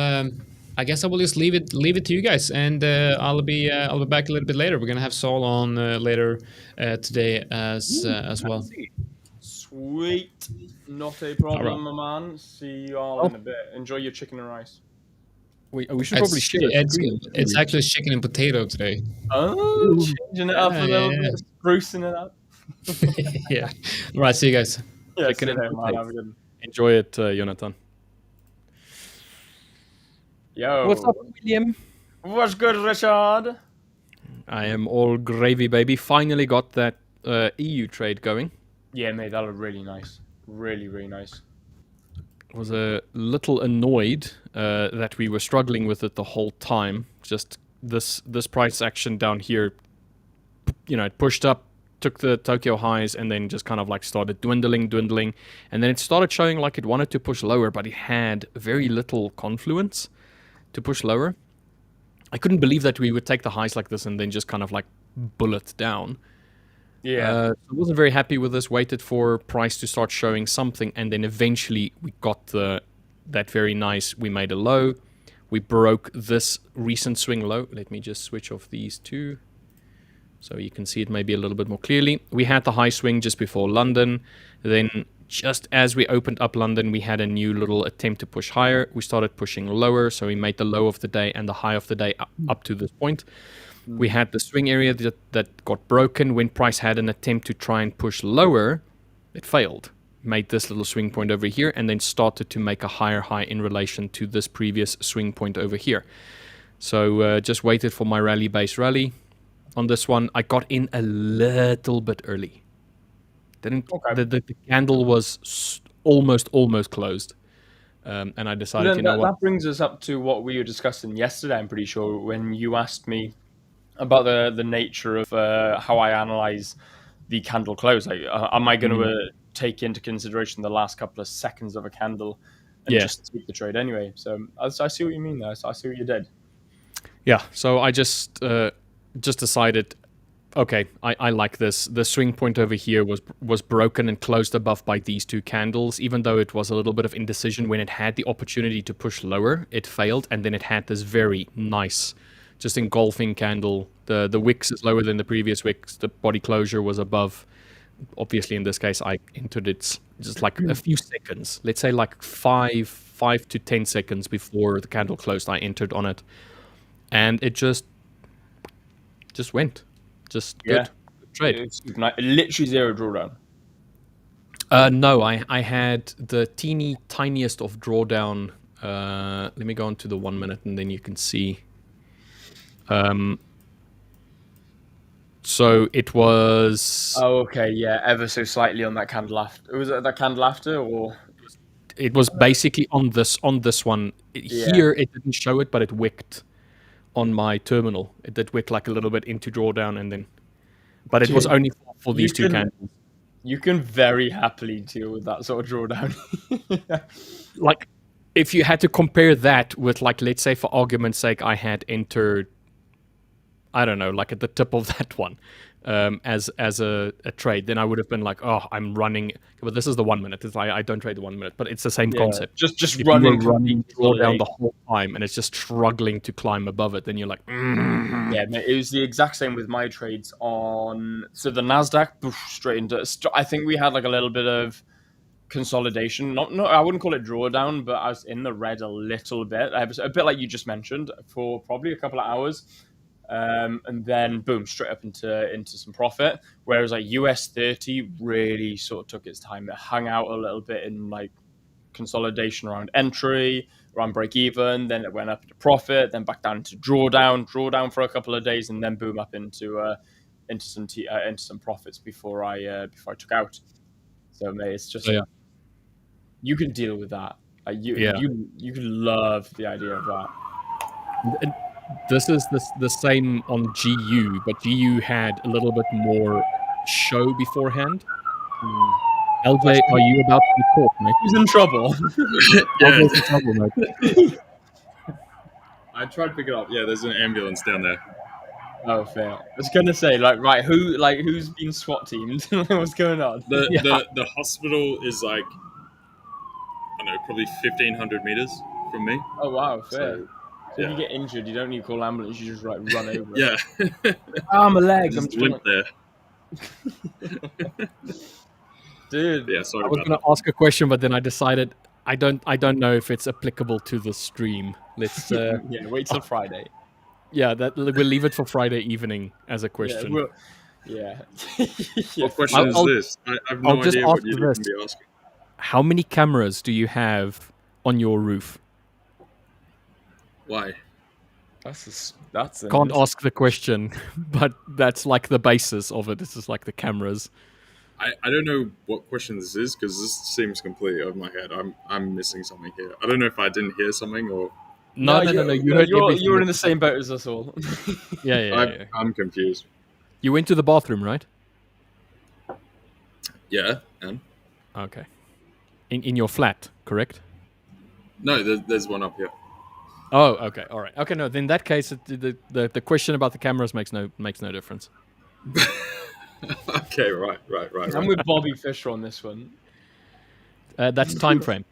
I guess I will just leave it to you guys, and I'll be back a little bit later. We're gonna have Saul on later today as well. Sweet. Not a problem, All my man. See you all in a bit. Enjoy your chicken and rice. We should probably share the screen. It's actually chicken and potato today. Oh, changing it up a little bit, sprucing it up. Yeah. All right. See you guys. Yeah, Chicken and man. potato. Have a good one. Enjoy it, Jonatan. Yo. What's up, William? What's good, Richard? I am all gravy, baby. Finally got that EU trade going. Yeah, mate, that looked really nice. Really, really nice. Was a little annoyed that we were struggling with it the whole time. Just this price action down here, it pushed up, took the Tokyo highs, and then just kind of like started dwindling, and then it started showing like it wanted to push lower, but it had very little confluence to push lower. I couldn't believe that we would take the highs like this and then just kind of like bullet down. Yeah. I wasn't very happy with this. Waited for price to start showing something, and then eventually we got that very nice. We made a low. We broke this recent swing low. Let me just switch off these two, so you can see it maybe a little bit more clearly. We had the high swing just before London. Then just as we opened up London, we had a new little attempt to push higher. We started pushing lower, so we made the low of the day and the high of the day up to this point. We had the swing area that got broken. When price had an attempt to try and push lower, it failed. Made this little swing point over here and then started to make a higher high in relation to this previous swing point over here. So just waited for my rally-based rally. On this one, I got in a little bit early. The candle was almost closed. And I decided, That brings us up to what we were discussing yesterday, I'm pretty sure, when you asked me about the nature of how I analyze the candle close. Like, am I going to take into consideration the last couple of seconds of a candle and just take the trade anyway? So I see what you mean there. I see what you did. Yeah, so I just decided, okay, I like this. The swing point over here was broken and closed above by these two candles. Even though it was a little bit of indecision when it had the opportunity to push lower, it failed, and then it had this very nice, just engulfing candle. The wicks is lower than the previous wicks. The body closure was above. Obviously, in this case, I entered it just like a few seconds. Let's say like 5 to 10 seconds before the candle closed, I entered on it. And it just went. Just good trade. It's literally zero drawdown. No, I had the tiniest of drawdown. Let me go on to the 1 minute and then you can see. So it was... Oh, okay, yeah, ever so slightly on that candle after. Was it that candle after, or...? It was basically on this one. Here, it didn't show it, but it wicked on my terminal. It did wick like a little bit into drawdown and then... But it was only for these two candles. You can very happily deal with that sort of drawdown. Like, if you had to compare that with, like, let's say for argument's sake, I had entered, I don't know, like at the tip of that one, as a trade, then I would have been like, oh, I'm running. But this is the 1 minute. It's like I don't trade the 1 minute, but it's the same concept. Just If you running were running complete drawdown the consolidation. whole time and it's just struggling to climb above it, then you're like, Yeah, mate, it was the exact same with my trades on the NASDAQ, poof, straight into. I think we had like a little bit of consolidation. Not, I wouldn't call it drawdown, but I was in the red a little bit. I was a bit like you just mentioned for probably a couple of hours, and then boom, straight up into some profit. Whereas like US 30 really sort of took its time. It hung out a little bit in like consolidation around entry, around break even, then it went up to profit, then back down to drawdown for a couple of days, and then boom up into some profits before I took out. So mate, it's just you can deal with that. You can love the idea of that. And this is the same on GU, but GU had a little bit more show beforehand. LJ, are you about to be caught, mate? Who's in trouble? LJ's in trouble, mate. I tried to pick it up. Yeah, there's an ambulance down there. Oh, fair. I was gonna say, who's been SWAT teamed? What's going on? The hospital is like, I don't know, probably 1,500 meters from me. Oh wow, fair. So, So if you get injured, you don't need to call ambulance. You just run over. yeah. I'm a leg. I'm Just limp there. Dude. Yeah, sorry I was about going to ask a question, but then I decided I don't know if it's applicable to the stream. Let's wait till Friday. yeah, we'll leave it for Friday evening as a question. Yeah. What question is this? I have no I'll just idea ask what you'd this. even be asking. How many cameras do you have on your roof? Why? That's Can't ask the question, but that's like the basis of it. This is like the cameras. I don't know what question this is because this seems completely over my head. I'm missing something here. I don't know if I didn't hear something or. No. You heard everything. You're in the same boat as us all. Yeah. I'm confused. You went to the bathroom, right? Yeah, and Okay. In your flat, correct? no, there's one up here. Oh, okay, all right. Okay, no. Then in that case, the question about the cameras makes no difference. Okay, right. I'm with Bobby Fischer on this one. That's time frame.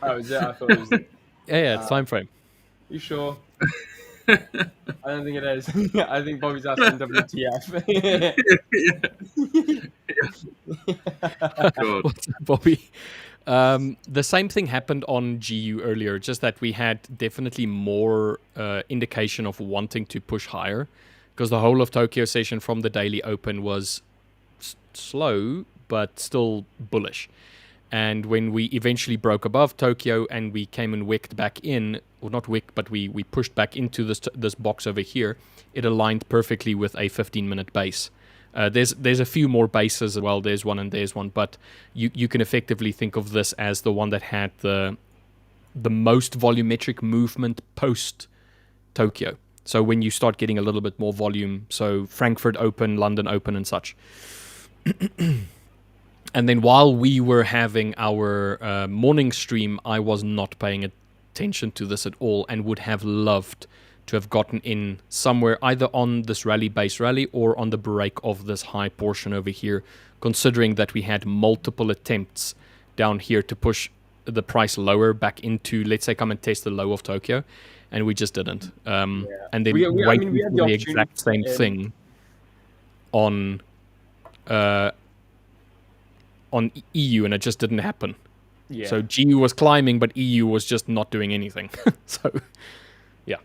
Oh, is it? I thought it was. Yeah, it's time frame. You sure? I don't think it is. I think Bobby's asking WTF. God. What's up, Bobby? The same thing happened on GU earlier, just that we had definitely more indication of wanting to push higher, because the whole of Tokyo session from the daily open was slow, but still bullish. And when we eventually broke above Tokyo and we came and wicked back in, or not wicked, but we pushed back into this box over here, it aligned perfectly with a 15-minute base. There's a few more bases as well. There's one and there's one, but you can effectively think of this as the one that had the most volumetric movement post Tokyo. So when you start getting a little bit more volume, so Frankfurt Open, London Open, and such. And then while we were having our morning stream, I was not paying attention to this at all and would have loved to have gotten in somewhere either on this base rally or on the break of this high portion over here, considering that we had multiple attempts down here to push the price lower back into, let's say, come and test the low of Tokyo, and we just didn't. And then we had for the exact same thing on EU, and it just didn't happen. Yeah. So GU was climbing, but EU was just not doing anything. So, yeah.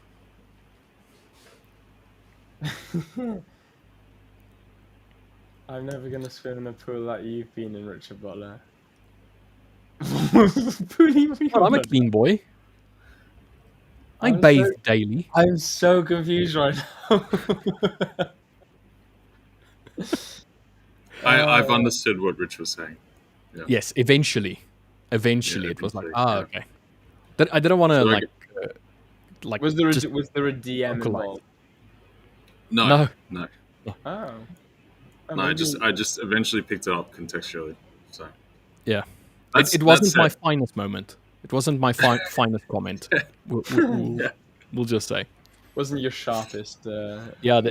I'm never going to swim in a pool like you've been in, Richard Butler. Well, I'm a clean boy. I bathe daily. I'm so confused right now. I've understood what Rich was saying. Yeah. Yes, eventually it was like, eventually, okay. But I didn't want to So like. Was there a just DM involved? No. Oh. No, I just eventually picked it up contextually. So yeah, it wasn't my finest moment. It wasn't my finest comment. We'll just say. Wasn't your sharpest. Yeah,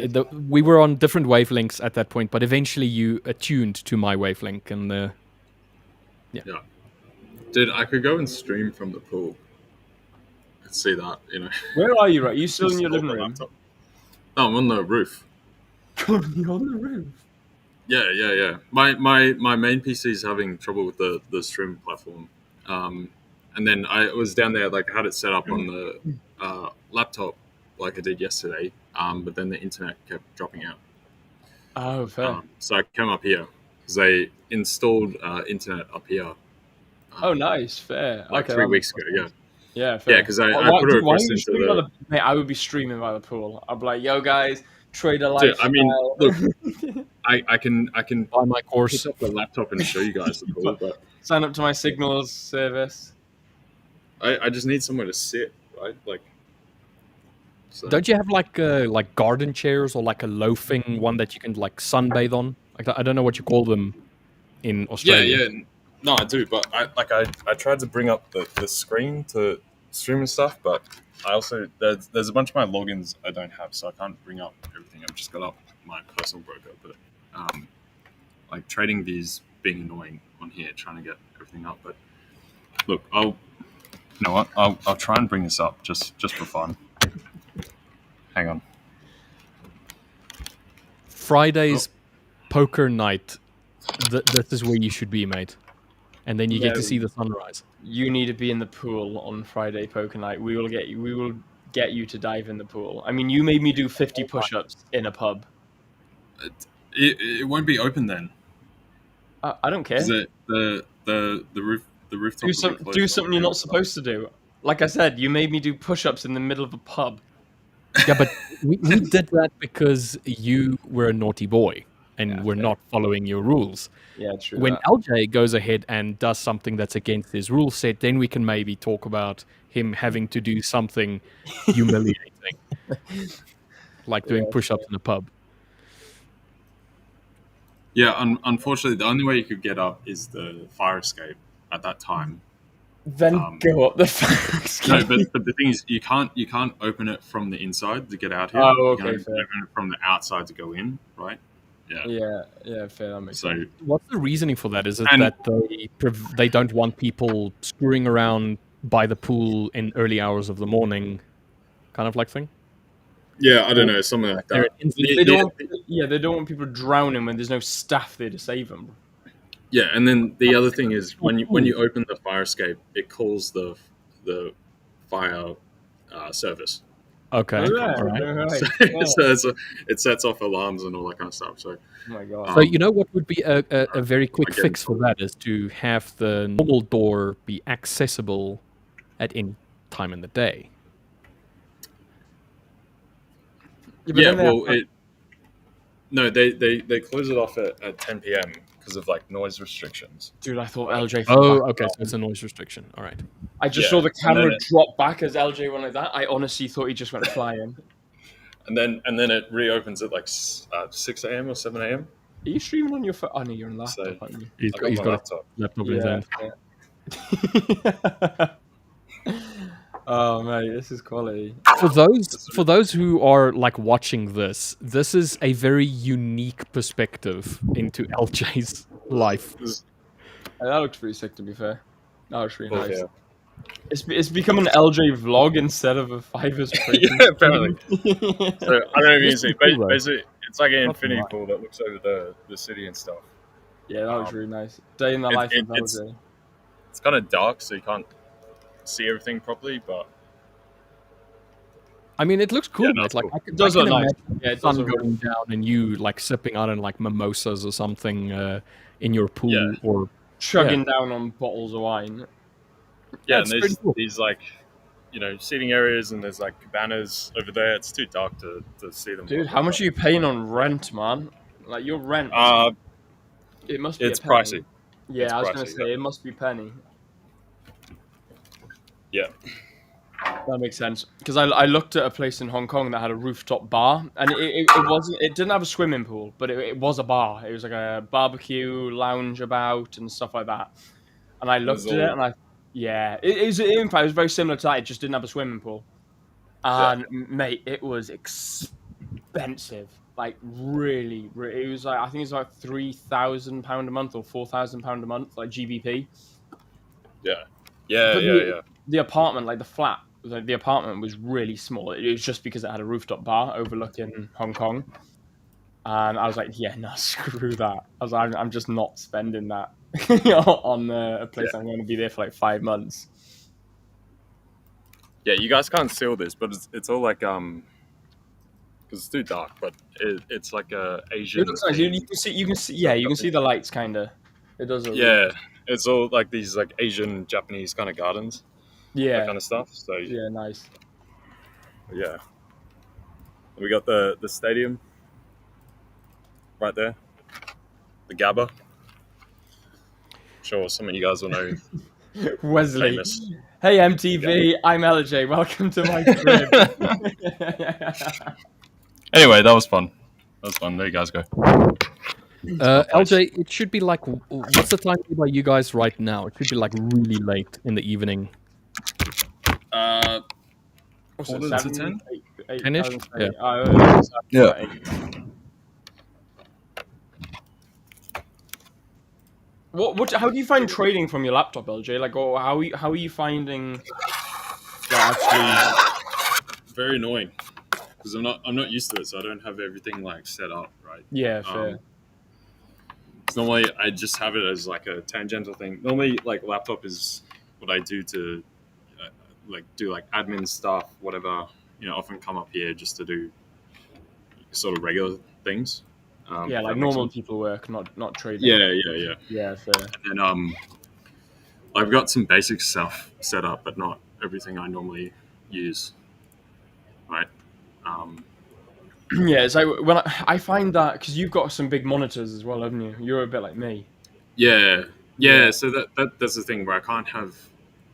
we were on different wavelengths at that point, but eventually you attuned to my wavelength, and Yeah. Dude, I could go and stream from the pool. Let's see that, you know. Where are you? Right? Are you still in Just your hold living the room? laptop. No, I'm on the roof. You're on the roof. Yeah. My main PC is having trouble with the stream platform. And then I was down there, like I had it set up on the laptop like I did yesterday. But then the internet kept dropping out. Oh, fair. So I came up here because they installed internet up here. Oh, nice, fair. Like okay, 3 that weeks makes ago, yeah. sense. Yeah, fair. Yeah, because I put a Dude, why are request you into streaming by the... the... Mate, I would be streaming by the pool. I'd be like, yo, guys, trader Dude, lifestyle. I mean, look, I can buy my course. pick up the laptop and show you guys the pool, but Sign up to my Signals service. I just need somewhere to sit, right? Like, so. Don't you have like garden chairs or like a loafing one that you can like sunbathe on? Like I don't know what you call them in Australia. Yeah. No, I do, but I tried to bring up the screen to stream and stuff, but I also there's a bunch of my logins I don't have, so I can't bring up everything. I've just got up my personal broker, but like trading views being annoying on here, trying to get everything up. But look, you know what? I'll try and bring this up just for fun. Hang on. Friday's poker night. This is where you should be, mate. And then you get to see the sunrise. You need to be in the pool on Friday poker night. We will get you to dive in the pool. I mean, you made me do 50 push-ups in a pub. It won't be open then. I don't care. Is it the rooftop? Do something you're not supposed to do. Like I said, you made me do push-ups in the middle of a pub. Yeah, but we did that because you were a naughty boy and we're not following your rules. Yeah, true. When LJ goes ahead and does something that's against his rule set, then we can maybe talk about him having to do something humiliating, like doing push-ups in a pub. Yeah, unfortunately, the only way you could get up is the fire escape at that time. Then go up the fire escape. No, but the thing is, you can't open it from the inside to get out here. Oh, okay, you can fair. open it from the outside to go in, right? Yeah, fair. That makes sense. What's the reasoning for that? Is it that they don't want people screwing around by the pool in early hours of the morning, kind of like thing? Yeah, I don't know, something like that. They don't want people drowning when there's no staff there to save them. Yeah, and then the other thing is when you open the fire escape, it calls the fire service. Okay. All right. So it sets off alarms and all that kind of stuff. So, oh my god. So you know what would be a very quick fix for that is to have the normal door be accessible at any time in the day. Yeah, well, they close it off at 10 p.m. because of like noise restrictions. Dude, I thought LJ. Oh, okay, so it's a noise restriction. All right. I just saw the camera drop back as LJ went like that. I honestly thought he just went flying. And then it reopens at like 6 a.m. or 7 a.m. Are you streaming on your phone? Oh no, you're on laptop, aren't you? He's got a laptop in his hand. Oh mate, this is quality. For those who are like watching this is a very unique perspective into LJ's life. That looks pretty sick, to be fair. That looks really nice. Yeah. It's become an LJ vlog instead of a 5ers. Yeah, apparently. So I don't know if you can see, but basically, it's like an infinity pool that looks over the city and stuff. Yeah, that looks really nice. Day in the life of LJ. It's kind of dark, so you can't see everything properly, but I mean, it looks cool. Yeah, no, Like cool. It does look nice. Yeah, it sun does look going down and you like sipping out on like mimosas or something in your pool or chugging down on bottles of wine. Yeah, and there's these like, seating areas and there's like cabanas over there. It's too dark to see them. Dude, how much are you paying on rent, man? Like your rent? It must be. It's pricey. Yeah, it's I was pricey, gonna say it must be penny. Yeah. That makes sense. Because I looked at a place in Hong Kong that had a rooftop bar, and it didn't have a swimming pool, but it was a bar. It was like a barbecue lounge about and stuff like that. And I looked at it, and it was very similar to that. It just didn't have a swimming pool. and mate, it was expensive. Like really, it was like I think it's like £3,000 a month or £4,000 a month, like GBP. Yeah. But the apartment, like the flat, like the apartment was really small. It was just because it had a rooftop bar overlooking Hong Kong, and I was like, yeah, no, screw that. I was like, I'm just not spending that on a place I'm going to be there for like 5 months. Yeah, you guys can't see all this, but it's all like because it's too dark, but it's like a Asian. It looks nice. You can see, yeah, you can see the lights kind of. It does. It's all like these like Asian Japanese kind of gardens, that kind of stuff. So yeah, nice. yeah, we got the stadium right there, the Gabba. Sure, some of you guys will know. Wesley. Famous. Hey MTV, I'm LJ. Welcome to my crib. Anyway, that was fun. There you guys go. LJ, it should be like, what's the time by you guys right now? It should be like really late in the evening. What's Quarter it, to 10? 10-ish? Yeah. How do you find trading from your laptop, LJ? Like, how are you finding actually? Very annoying because I'm not used to it, so I don't have everything like set up right. Yeah, fair. Normally, I just have it as like a tangential thing. Normally, like laptop is what I do to do like admin stuff, whatever. Often come up here just to do sort of regular things. Yeah, like normal people work, not trading. Yeah. Yeah, fair. And I've got some basic stuff set up, but not everything I normally use. Right. Yeah, it's like when I find that because you've got some big monitors as well, haven't you? You're a bit like me. Yeah. So that's the thing where I can't have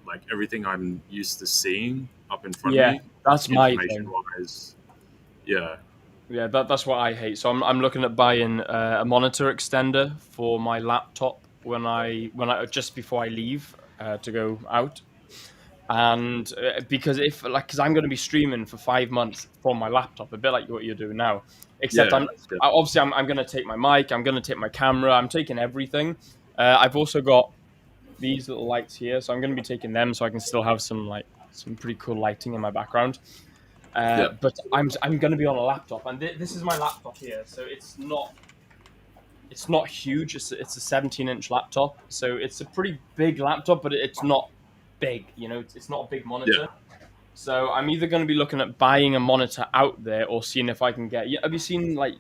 like everything I'm used to seeing up in front of me. That's my thing. Wise. Yeah. Yeah, that's what I hate. So I'm looking at buying a monitor extender for my laptop when I just before I leave to go out, and because I'm going to be streaming for 5 months from my laptop, a bit like what you're doing now. Except I'm going to take my mic, I'm going to take my camera, I'm taking everything. I've also got these little lights here, so I'm going to be taking them so I can still have some pretty cool lighting in my background. But I'm going to be on a laptop, and this is my laptop here. So it's not huge. It's a 17-inch laptop, so it's a pretty big laptop, but it's not big. It's not a big monitor. Yeah. So I'm either going to be looking at buying a monitor out there or seeing if I can get. Have you seen like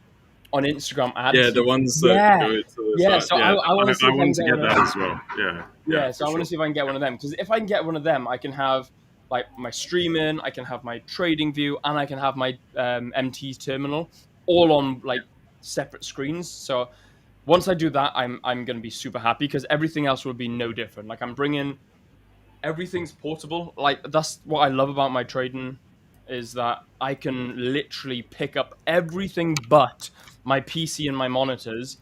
on Instagram ads? Yeah, the ones that go to the side. So I want to see if I can get that as well. Yeah. So I want to see if I can get one of them, because if I can get one of them, I can have like my streaming, I can have my trading view, and I can have my MT terminal all on like separate screens. So once I do that, I'm going to be super happy, because everything else will be no different. Like everything's portable. Like that's what I love about my trading, is that I can literally pick up everything but my PC and my monitors,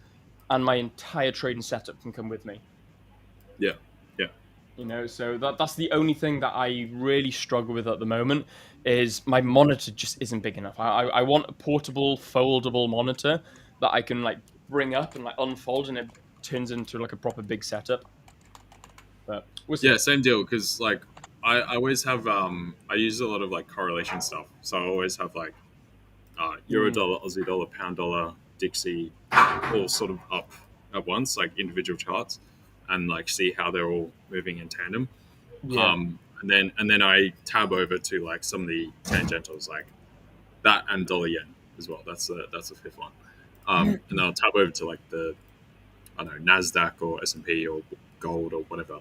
and my entire trading setup can come with me. Yeah. So that's the only thing that I really struggle with at the moment, is my monitor just isn't big enough. I want a portable, foldable monitor that I can like bring up and like unfold, and it turns into like a proper big setup. But same deal, because like I always have I use a lot of like correlation stuff, so I always have like euro dollar, Aussie dollar, pound dollar, Dixie, all sort of up at once, like individual charts, and like see how they're all moving in tandem. And then I tab over to like some of the tangentials, like that, and dollar yen as well. That's the fifth one. And then I'll tab over to like the NASDAQ or S&P or gold or whatever.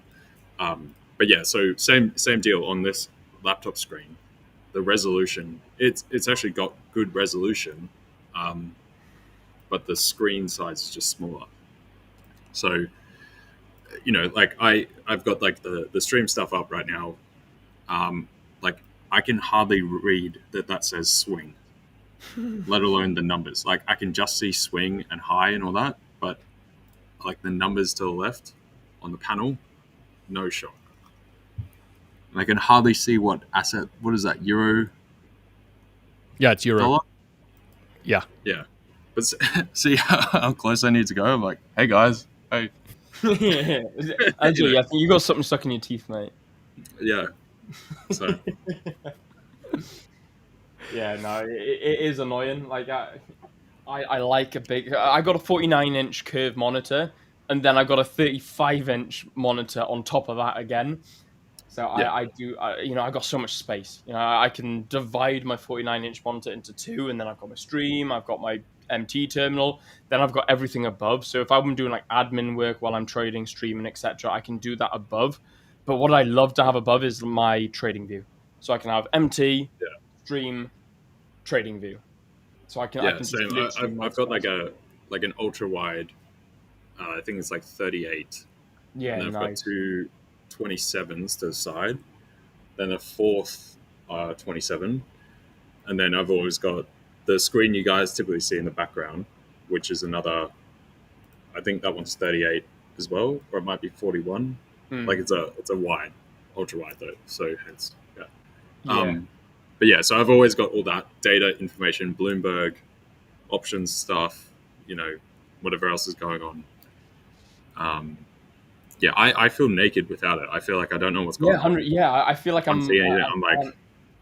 But yeah, so same deal on this laptop screen. The resolution, it's actually got good resolution, but the screen size is just smaller. So like I've got like the stream stuff up right now. Like I can hardly read that says swing, let alone the numbers. Like I can just see swing and high and all that, but like the numbers to the left on the panel, no shot. And I can hardly see what is that, euro Yeah, it's euro. dollar. Yeah. Yeah, but see how close I need to go. I'm like, hey guys, hey, Andrew, I think you got something stuck in your teeth, mate. yeah. So Yeah, no, it is annoying. Like I like a big. I got a 49-inch curve monitor, and then I got a 35-inch monitor on top of that again. So yeah, I do, I got so much space. I can divide my 49-inch monitor into two, and then I've got my stream, I've got my MT terminal, then I've got everything above. So if I'm doing like admin work while I'm trading, streaming, etc., I can do that above. But what I love to have above is my trading view. So I can have MT, yeah, stream, trading view. So I yeah. can just Same. literally I've got multitask. like an ultra wide. I think it's like 38, and Yeah, then I've got nice. two 27s to the side, then a fourth 27, and then I've always got the screen you guys typically see in the background, which is another. I think that one's 38 as well, or it might be 41. Like it's a wide, ultra wide though. So it's yeah. Yeah. But yeah, so I've always got all that data information, Bloomberg, options stuff, whatever else is going on. Yeah, I feel naked without it. I feel like I don't know what's Yeah, going on. 100. Yeah, I feel like I'm seeing it. I I'm like, can't.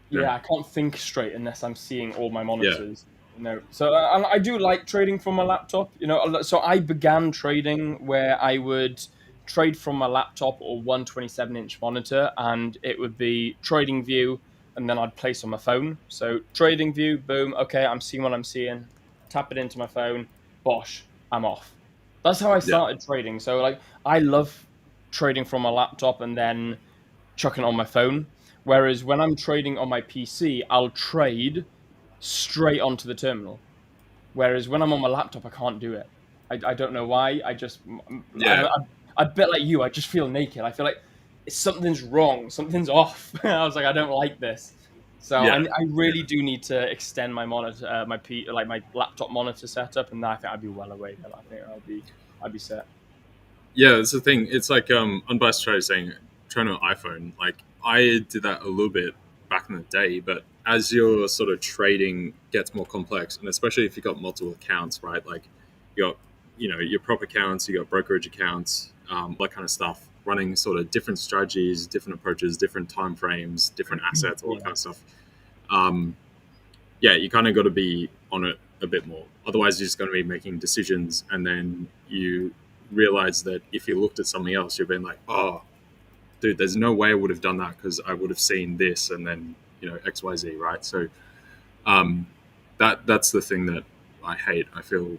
Yeah, I can't think straight unless I'm seeing all my yeah, monitors. So and I do like trading from my laptop. So I began trading where I would trade from my laptop or 127-inch monitor, and it would be trading view, and then I'd place on my phone. So trading view, boom. Okay, I'm seeing what I'm seeing. Tap it into my phone. Bosh, I'm off. That's how I yeah, started trading. So like, I love trading from my laptop and then chucking it on my phone. Whereas when I'm trading on my PC, I'll trade straight onto the terminal. Whereas when I'm on my laptop, I can't do it. I don't know why. yeah, I bet like you, I just feel naked. I feel like something's wrong, something's off. I was like, I don't like this. So I yeah. really do need to extend my monitor, like my laptop monitor setup, and I think I'd be well away. Then I think I'd be set. Yeah, it's the thing. It's like unbiased trader saying trying an iPhone. Like I did that a little bit back in the day, but as your sort of trading gets more complex, and especially if you've got multiple accounts, right? Like you got your prop accounts, you got brokerage accounts, that kind of stuff, running sort of different strategies, different approaches, different time frames, different assets, all that kind of stuff. Yeah, you kind of got to be on it a bit more. Otherwise, you're just going to be making decisions, and then you realize that if you looked at something else, you've been like, oh, dude, there's no way I would have done that because I would have seen this and then X, Y, Z, right? So that's the thing that I hate. I feel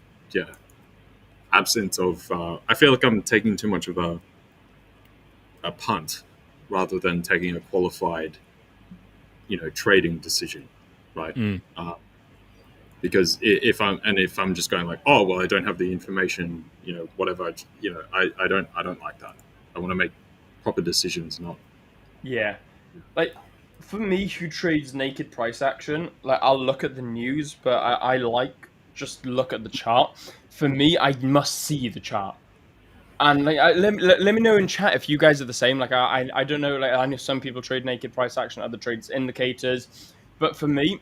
absence of. I feel like I'm taking too much of a punt rather than taking a qualified trading decision, right? Because if I'm just going like, oh well, I don't have the information, whatever, I don't like that. I want to make proper decisions, not. Yeah. Like for me, who trades naked price action, like I'll look at the news, but I like just look at the chart. For me, I must see the chart. And like, let me know in chat if you guys are the same. Like I don't know. Like I know some people trade naked price action, other trades indicators. But for me,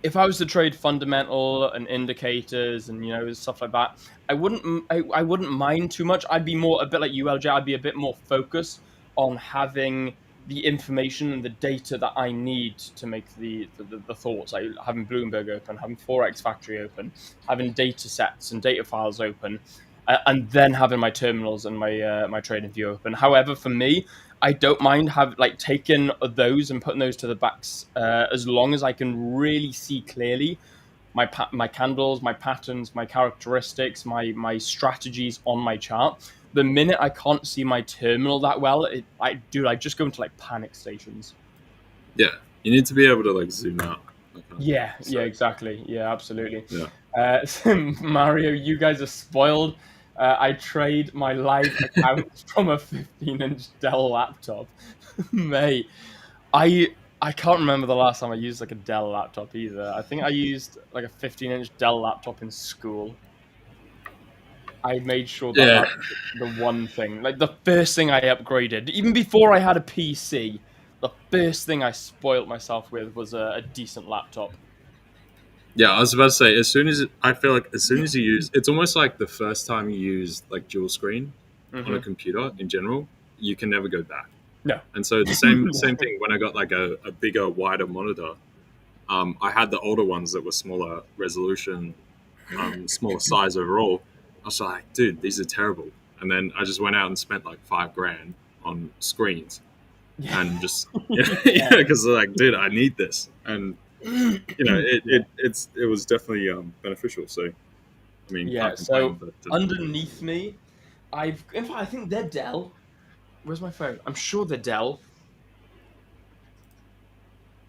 if I was to trade fundamental and indicators and stuff like that, I wouldn't mind too much. I'd be more a bit like you, LJ. I'd be a bit more focused on having the information and the data that I need to make the thoughts. Like having Bloomberg open, having Forex Factory open, having data sets and data files open, and then having my terminals and my trading view open. However, for me, I don't mind taking those and putting those to the backs as long as I can really see clearly my candles, my patterns, my characteristics, my strategies on my chart. The minute I can't see my terminal that well, I just go into like panic stations. Yeah, you need to be able to like zoom out. Yeah, exactly. Yeah, absolutely. Yeah. Mario, you guys are spoiled. I trade my live account from a 15-inch Dell laptop. Mate, I can't remember the last time I used like a Dell laptop either. I think I used like a 15-inch Dell laptop in school. I made sure that Yeah. that was the one thing. Like the first thing I upgraded, even before I had a PC, the first thing I spoilt myself with was a decent laptop. Yeah, I was about to say, I feel like as soon as you use, it's almost like the first time you use like dual screen on a computer in general, you can never go back. No. And so the same thing when I got like a bigger, wider monitor. I had the older ones that were smaller resolution, smaller size overall. I was like, dude, these are terrible. And then I just went out and spent like $5,000 on screens, and just because like, dude, I need this, and it was definitely beneficial. So I mean, Yeah. can't complain. So But underneath me, in fact, I think they're Dell. Where's my phone? I'm sure they're Dell.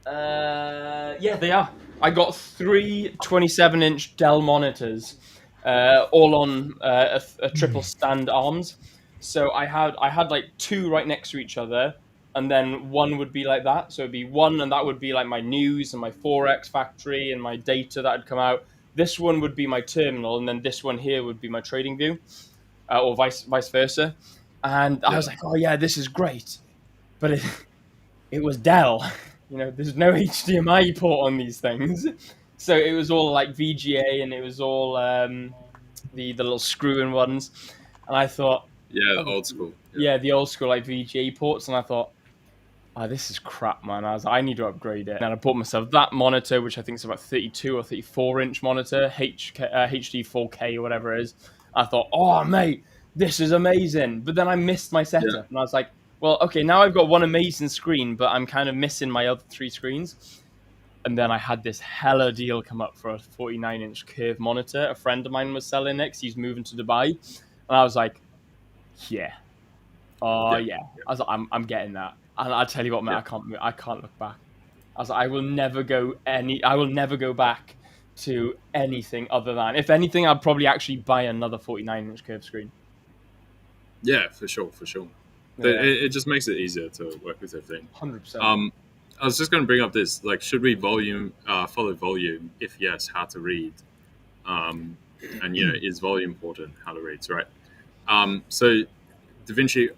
Yeah, they are. I got three 27-inch Dell monitors, all on a triple stand arms. So I had like two right next to each other, and then one would be like that. So it'd be one, and that would be like my news and my forex factory and my data that had come out. This one would be my terminal, and then this one here would be my trading view, or vice versa. And I was like, oh yeah, this is great, but it was Dell. There's no HDMI port on these things, so it was all like VGA, and it was all the little screw-in ones. And I thought, yeah, oh, old school. yeah, the old school like VGA ports. And I thought, oh, this is crap, man. I need to upgrade it. And I bought myself that monitor, which I think is about 32 or 34-inch monitor, HD 4K or whatever it is. I thought, oh, mate, this is amazing. But then I missed my setup, and I was like, well, okay, now I've got one amazing screen, but I'm kind of missing my other three screens. And then I had this hella deal come up for a 49-inch curved monitor. A friend of mine was selling it 'cause he's moving to Dubai. And I was like, yeah. Oh, yeah. I was like, I'm getting that. And I tell you what, mate, I can't look back. I was like, I will never go back to anything other than, if anything, I'd probably actually buy another 49-inch curved screen. Yeah, for sure. Yeah. It just makes it easier to work with everything. 100%. I was just going to bring up this, like, should we follow volume? If yes, how to read? And, is volume important? How to read, right? So, Da Vinci,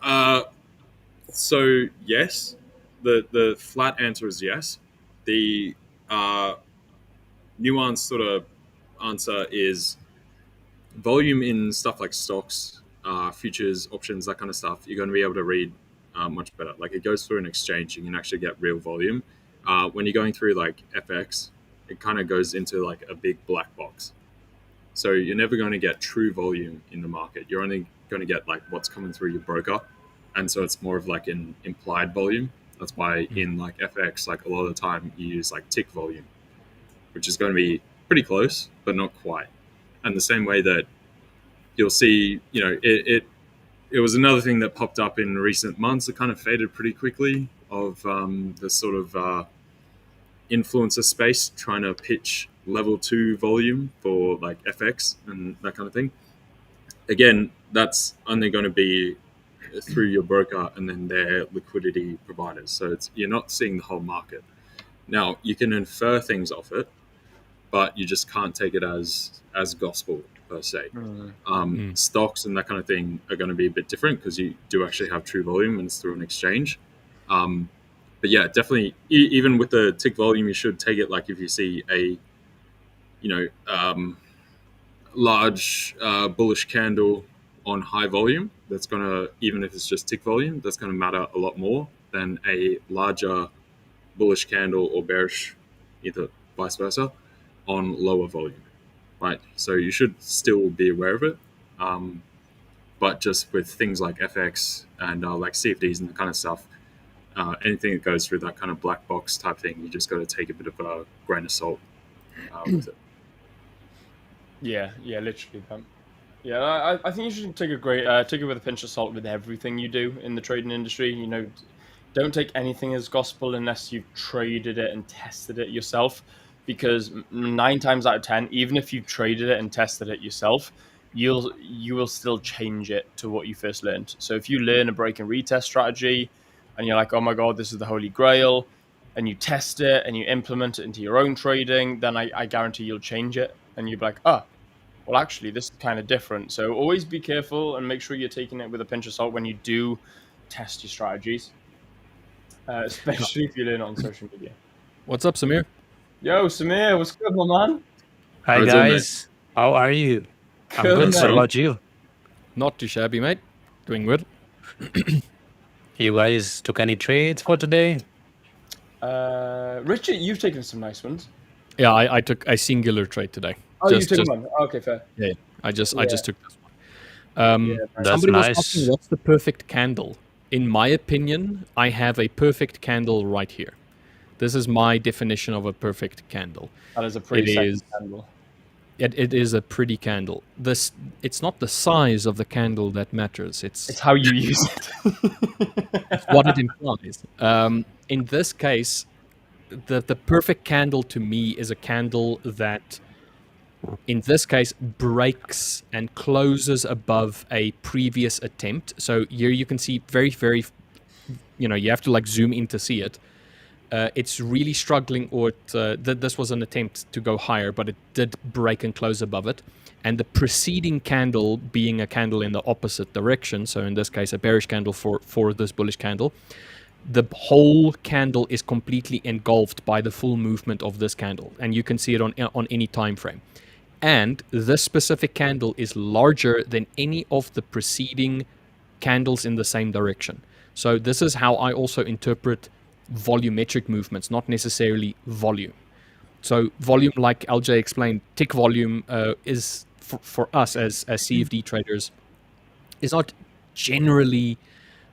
so yes, the flat answer is yes. The nuanced sort of answer is volume in stuff like stocks, futures, options, that kind of stuff. You're going to be able to read much better. Like, it goes through an exchange, you can actually get real volume. When you're going through like FX, it kind of goes into like a big black box. So you're never going to get true volume in the market. You're only going to get like what's coming through your broker, and so it's more of like an implied volume. That's why in like FX, like a lot of the time you use like tick volume, which is going to be pretty close, but not quite. And the same way that you'll see, it was another thing that popped up in recent months. It kind of faded pretty quickly of the sort of influencer space trying to pitch level 2 volume for like FX and that kind of thing. Again, that's only going to be through your broker and then their liquidity providers. So you're not seeing the whole market. Now, you can infer things off it, but you just can't take it as gospel per se. Stocks and that kind of thing are going to be a bit different because you do actually have true volume and it's through an exchange. But yeah, definitely, even with the tick volume, you should take it like if you see a, large bullish candle on high volume, that's going to, even if it's just tick volume, that's going to matter a lot more than a larger bullish candle or bearish, either vice versa, on lower volume, right? So you should still be aware of it. But just with things like FX and like CFDs and the kind of stuff, anything that goes through that kind of black box type thing, you just got to take a bit of a grain of salt with it. Yeah, literally. Yeah, I think you should take it with a pinch of salt with everything you do in the trading industry. Don't take anything as gospel unless you've traded it and tested it yourself. Because 9 times out of 10, even if you've traded it and tested it yourself, you will still change it to what you first learned. So if you learn a break and retest strategy, and you're like, oh my god, this is the holy grail, and you test it and you implement it into your own trading, then I guarantee you'll change it, and you'll be like, oh, well, actually, this is kind of different. So always be careful and make sure you're taking it with a pinch of salt when you do test your strategies, especially if you learn it on social media. What's up, Samir? Yo, Samir, what's good, my man? Hi How's it, mate? guys, how are you? I'm Good, good. What mate. about you? Not too shabby, mate. Doing good. You guys took any trades for today? Richard, you've taken some nice ones. Yeah, I took a singular trade today. Oh, you took Just one. Okay, fair. yeah. I just Yeah, took this one. yeah, nice. That's Somebody was asking nice. what's the perfect candle. In my opinion, I have a perfect candle right here. This is my definition of a perfect candle. That is a pretty It sexy is. candle. It is a pretty candle. It's not the size of the candle that matters. It's how you use it. what it implies. In this case, the perfect candle to me is a candle that, in this case, breaks and closes above a previous attempt. So here you can see very, very, you have to like zoom in to see it. It's really struggling, or this was an attempt to go higher, but it did break and close above it. And the preceding candle being a candle in the opposite direction, so in this case a bearish candle for this bullish candle, the whole candle is completely engulfed by the full movement of this candle, and you can see it on any time frame. And this specific candle is larger than any of the preceding candles in the same direction. So this is how I also interpret volumetric movements, not necessarily volume. So volume, like LJ explained, tick volume is for us as CFD traders is not generally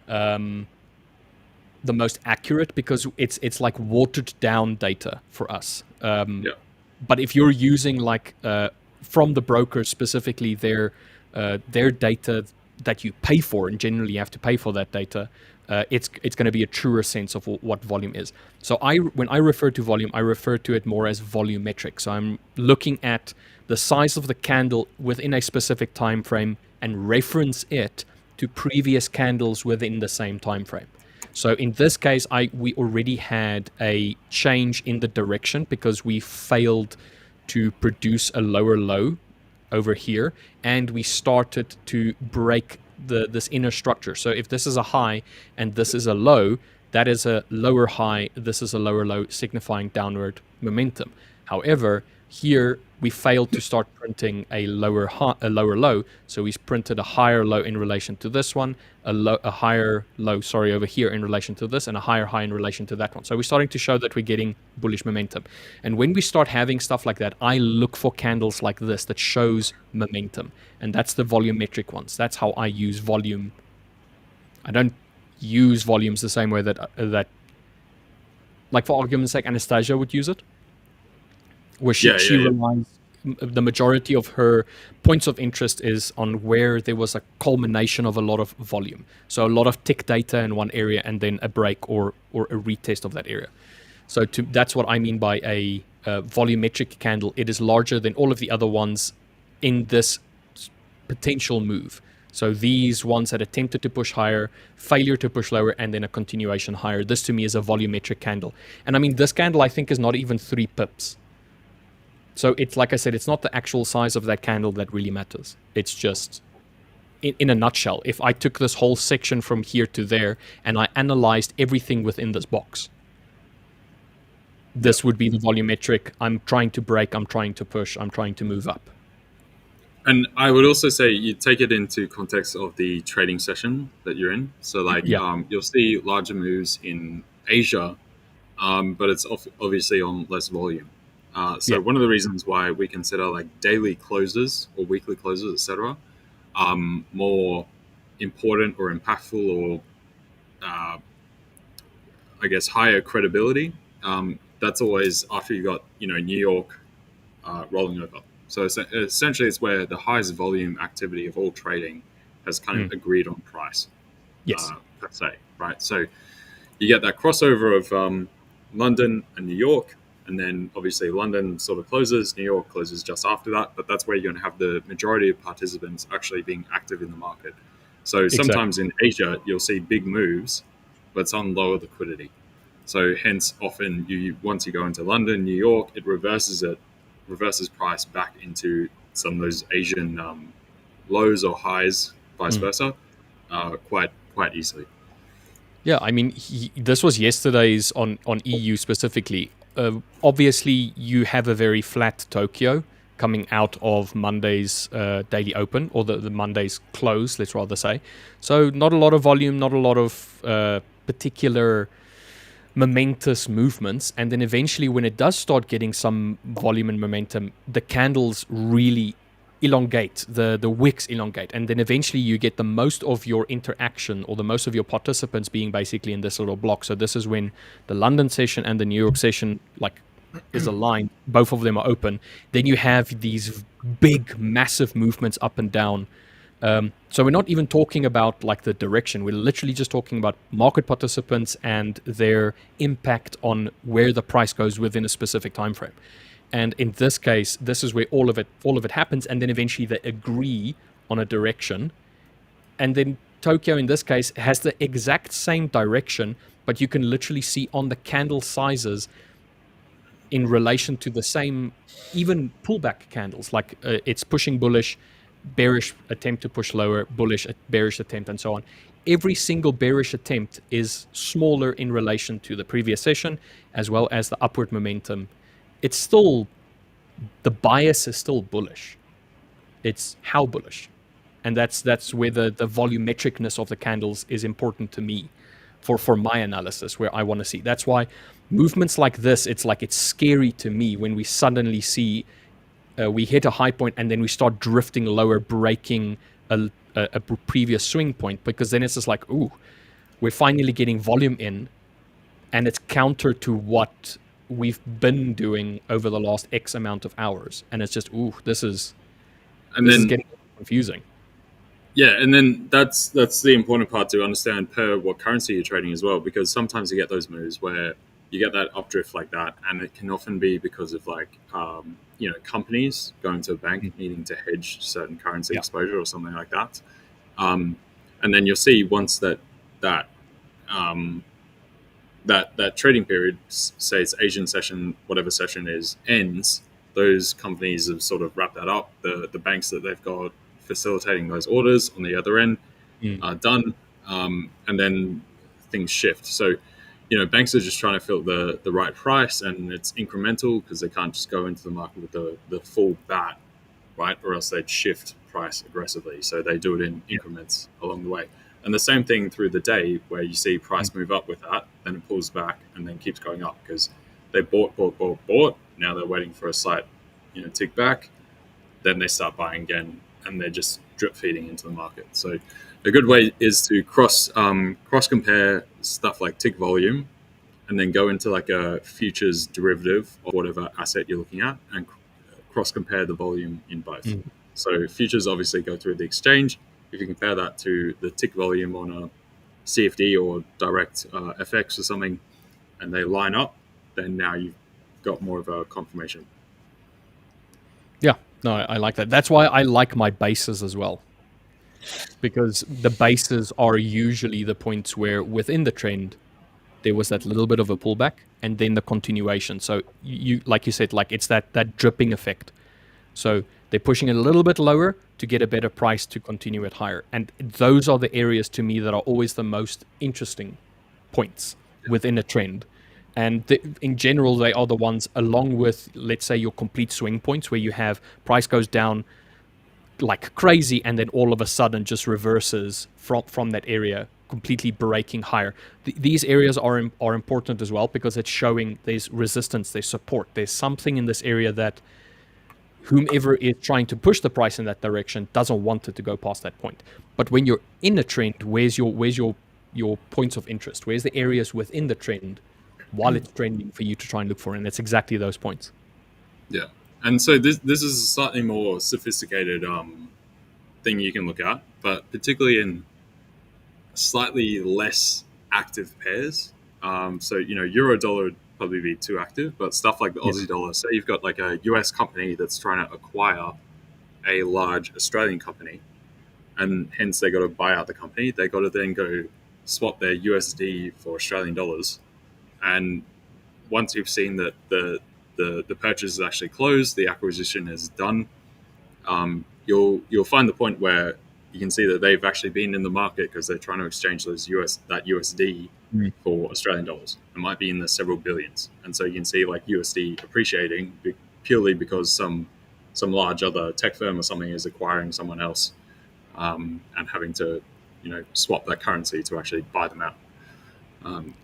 the most accurate, because it's like watered down data for us. But if you're using like from the brokers specifically their data that you pay for, and generally you have to pay for that data, it's going to be a truer sense of what volume is. So when I refer to volume, I refer to it more as volumetric. So I'm looking at the size of the candle within a specific time frame and reference it to previous candles within the same time frame. So in this case, we already had a change in the direction because we failed to produce a lower low over here, and we started to break this inner structure. So if this is a high and this is a low, that is a lower high, this is a lower low, signifying downward momentum. However, here we failed to start printing a lower low, so we printed a higher low in relation to this one, a higher low, over here in relation to this, and a higher high in relation to that one. So we're starting to show that we're getting bullish momentum. And when we start having stuff like that, I look for candles like this that shows momentum, and that's the volumetric ones. That's how I use volume. I don't use volumes the same way that like, for argument's sake, Anastasia would use it, where she relies, the majority of her points of interest is on where there was a culmination of a lot of volume. So a lot of tick data in one area and then a break or a retest of that area. So that's what I mean by a volumetric candle. It is larger than all of the other ones in this potential move. So these ones that attempted to push higher, failure to push lower, and then a continuation higher. This to me is a volumetric candle. And I mean, this candle I think is not even 3 pips. So it's, like I said, it's not the actual size of that candle that really matters. It's just, in a nutshell, if I took this whole section from here to there and I analyzed everything within this box, this would be the volumetric. I'm trying to break, I'm trying to push, I'm trying to move up. And I would also say you take it into context of the trading session that you're in. So like you'll see larger moves in Asia, but it's obviously on less volume. So one of the reasons why we consider like daily closes or weekly closes, etc., more important or impactful, or I guess higher credibility. That's always after you got New York rolling over. So essentially, it's where the highest volume activity of all trading has kind of agreed on price. Per se, right? So you get that crossover of London and New York. And then obviously London sort of closes, New York closes just after that. But that's where you're going to have the majority of participants actually being active in the market. So sometimes in Asia, you'll see big moves, but it's on lower liquidity. So hence often once you go into London, New York, it reverses price back into some of those Asian lows or highs, vice versa, quite easily. Yeah, I mean, this was yesterday's on EU specifically. Obviously, you have a very flat Tokyo coming out of Monday's daily open, or the Monday's close, let's rather say. So not a lot of volume, not a lot of particular momentous movements. And then eventually when it does start getting some volume and momentum, the candles really elongate, the wicks elongate, and then eventually you get the most of your interaction, or the most of your participants being basically in this little block. So this is when the London session and the New York session is aligned, both of them are open. Then you have these big massive movements up and down. So we're not even talking about like the direction, we're literally just talking about market participants and their impact on where the price goes within a specific time frame. And in this case, this is where all of it happens, and then eventually they agree on a direction. And then Tokyo, in this case, has the exact same direction, but you can literally see on the candle sizes in relation to the same, even pullback candles, like it's pushing bullish, bearish attempt to push lower, bullish, bearish attempt, and so on. Every single bearish attempt is smaller in relation to the previous session, as well as the upward momentum. It's still, the bias is still bullish. It's how bullish. And that's where the volumetricness of the candles is important to me for my analysis, where I want to see. That's why movements like this, it's scary to me when we suddenly see we hit a high point and then we start drifting lower, breaking a previous swing point, because then it's just like, ooh, we're finally getting volume in, and it's counter to what we've been doing over the last X amount of hours. And it's just, ooh, this is getting confusing. Yeah, and then that's the important part to understand per what currency you're trading as well, because sometimes you get those moves where you get that updrift like that, and it can often be because of companies going to a bank needing to hedge certain currency exposure or something like that. And then you'll see once that trading period, say it's Asian session, whatever session is, ends, those companies have sort of wrapped that up. The banks that they've got facilitating those orders on the other end are done, and then things shift. So, banks are just trying to fill the right price, and it's incremental because they can't just go into the market with the full bat, right? Or else they'd shift price aggressively. So they do it in increments along the way. And the same thing through the day, where you see price move up with that, then it pulls back and then keeps going up because they bought. Now they're waiting for a slight, tick back. Then they start buying again, and they're just drip feeding into the market. So a good way is to cross compare stuff like tick volume, and then go into like a futures derivative of whatever asset you're looking at, and cross compare the volume in both. So futures obviously go through the exchange. If you compare that to the tick volume on a CFD or direct FX or something, and they line up, then now you've got more of a confirmation. Yeah, no, I like that. That's why I like my bases as well, because the bases are usually the points where within the trend there was that little bit of a pullback and then the continuation. So you like you said, like it's that dripping effect. So they're pushing it a little bit lower to get a better price to continue it higher. And those are the areas to me that are always the most interesting points within a trend. And in general, they are the ones, along with, let's say, your complete swing points, where you have price goes down like crazy and then all of a sudden just reverses from that area, completely breaking higher. These areas are important as well, because it's showing there's resistance, there's support, there's something in this area that whomever is trying to push the price in that direction doesn't want it to go past that point. But when you're in a trend, where's your points of interest? Where's the areas within the trend while it's trending for you to try and look for? And it's exactly those points. Yeah. And so this is a slightly more sophisticated thing you can look at, but particularly in slightly less active pairs. So, euro dollar would probably be too active, but stuff like the Aussie dollar, say you've got like a US company that's trying to acquire a large Australian company, and hence they got to buy out the company. They got to then go swap their USD for Australian dollars. And once you've seen that the purchase is actually closed, the acquisition is done, you'll find the point where you can see that they've actually been in the market because they're trying to exchange that USD for Australian dollars. It might be in the several billions. And so you can see like USD appreciating purely because some some large other tech firm or something is acquiring someone else, and having to, swap that currency to actually buy them out.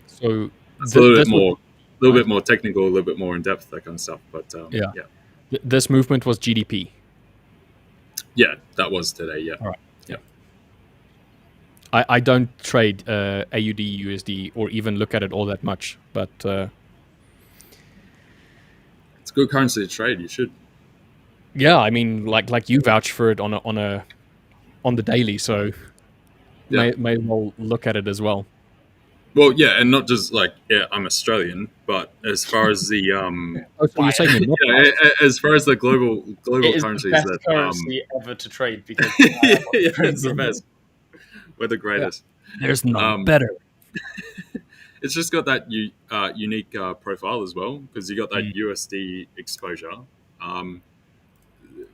So It's a little bit this more, right. bit more technical, a little bit more in depth, that kind of stuff. But Yeah. This movement was GDP. Yeah, that was today. Yeah. All right. Yeah. I don't trade AUD, USD, or even look at it all that much, but it's a good currency to trade. You should. yeah, I mean, like you vouch for it on the daily, so Yeah. may as well look at it as well. Well, yeah, and not just like, I'm Australian, but as far as the Oh, so you're saying you're not as far as the global It is currencies the best that currency ever to trade because yeah, it's the best. We're the greatest. There's none better. It's just got that unique profile as well, because you got that USD exposure.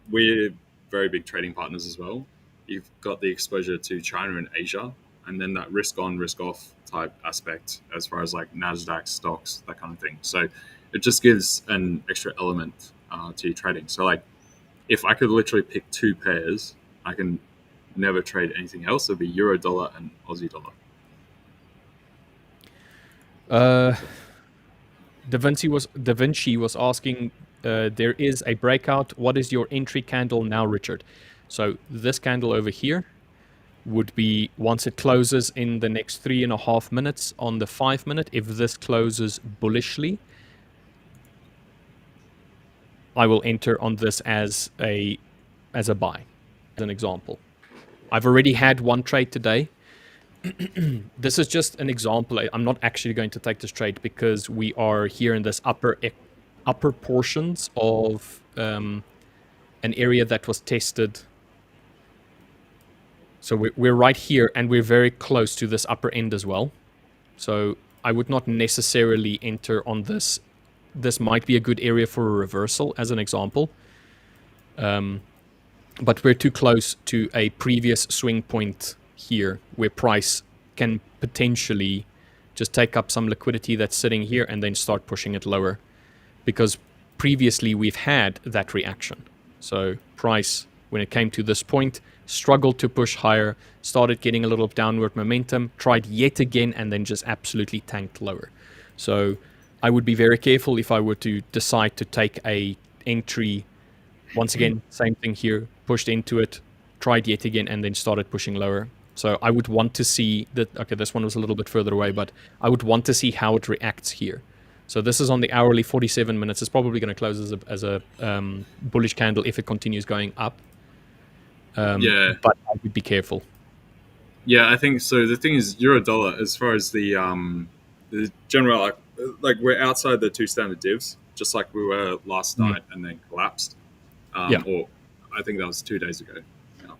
We're very big trading partners as well. You've got the exposure to China and Asia, and then that risk on, risk off type aspect as far as like NASDAQ stocks, that kind of thing. So it just gives an extra element to your trading. So like, if I could literally pick two pairs, I can never trade anything else. It'd be Euro dollar and Aussie dollar. Da Vinci was asking, there is a breakout. What is your entry candle now, Richard? So this candle over here would be, once it closes in the next 3.5 minutes on the 5 minute, if this closes bullishly, I will enter on this as a buy, as an example. I've already had one trade today. This is just an example. I'm not actually going to take this trade because we are here in this upper portions of an area that was tested. So we're right here, and we're very close to this upper end as well. So I would not necessarily enter on this. This might be a good area for a reversal, as an example. But we're too close to a previous swing point here, where price can potentially just take up some liquidity that's sitting here and then start pushing it lower. Because previously we've had that reaction. So price, when it came to this point, struggled to push higher, started getting a little downward momentum, tried yet again, and then just absolutely tanked lower. So I would be very careful if I were to decide to take a entry. Once again, same thing here, pushed into it, tried yet again, and then started pushing lower. So I would want to see that. Okay, this one was a little bit further away, but I would want to see how it reacts here. So this is on the hourly, 47 minutes. It's probably going to close as a bullish candle if it continues going up. But I would be careful. Yeah, I think so. The thing is, euro dollar, as far as the general, like we're outside the two standard divs, just like we were last night, and then collapsed. Or I think that was 2 days ago.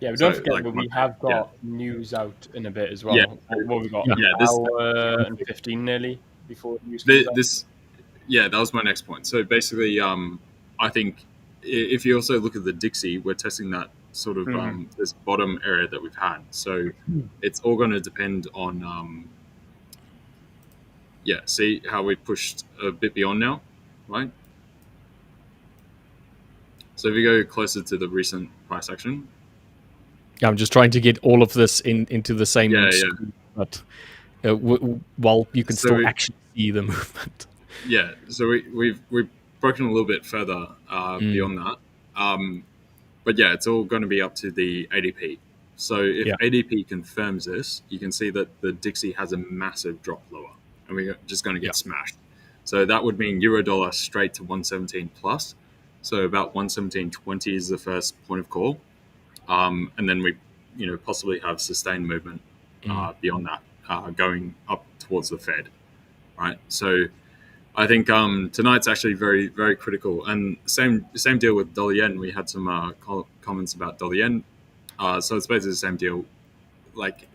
Yeah, but don't forget that we have got news out in a bit as well. Yeah. What we got? This hour and 15 nearly before news. That was my next point. So basically, I think if you also look at the Dixie, we're testing that sort of this bottom area that we've had. So it's all going to depend on see how we pushed a bit beyond now, right? So if you go closer to the recent price action. Yeah, I'm just trying to get all of this into the same screen, but while you can still actually see the movement. Yeah, so we've broken a little bit further beyond that. But yeah, it's all going to be up to the ADP. So if ADP confirms this, you can see that the Dixie has a massive drop lower, and we're just going to get smashed. So that would mean euro dollar straight to 117 plus. So about 117.20 is the first point of call. And then we, possibly have sustained movement beyond that, going up towards the Fed, right? So I think tonight's actually very, very critical. And same deal with dollar yen. We had some comments about dollar yen. So it's basically the same deal. Like,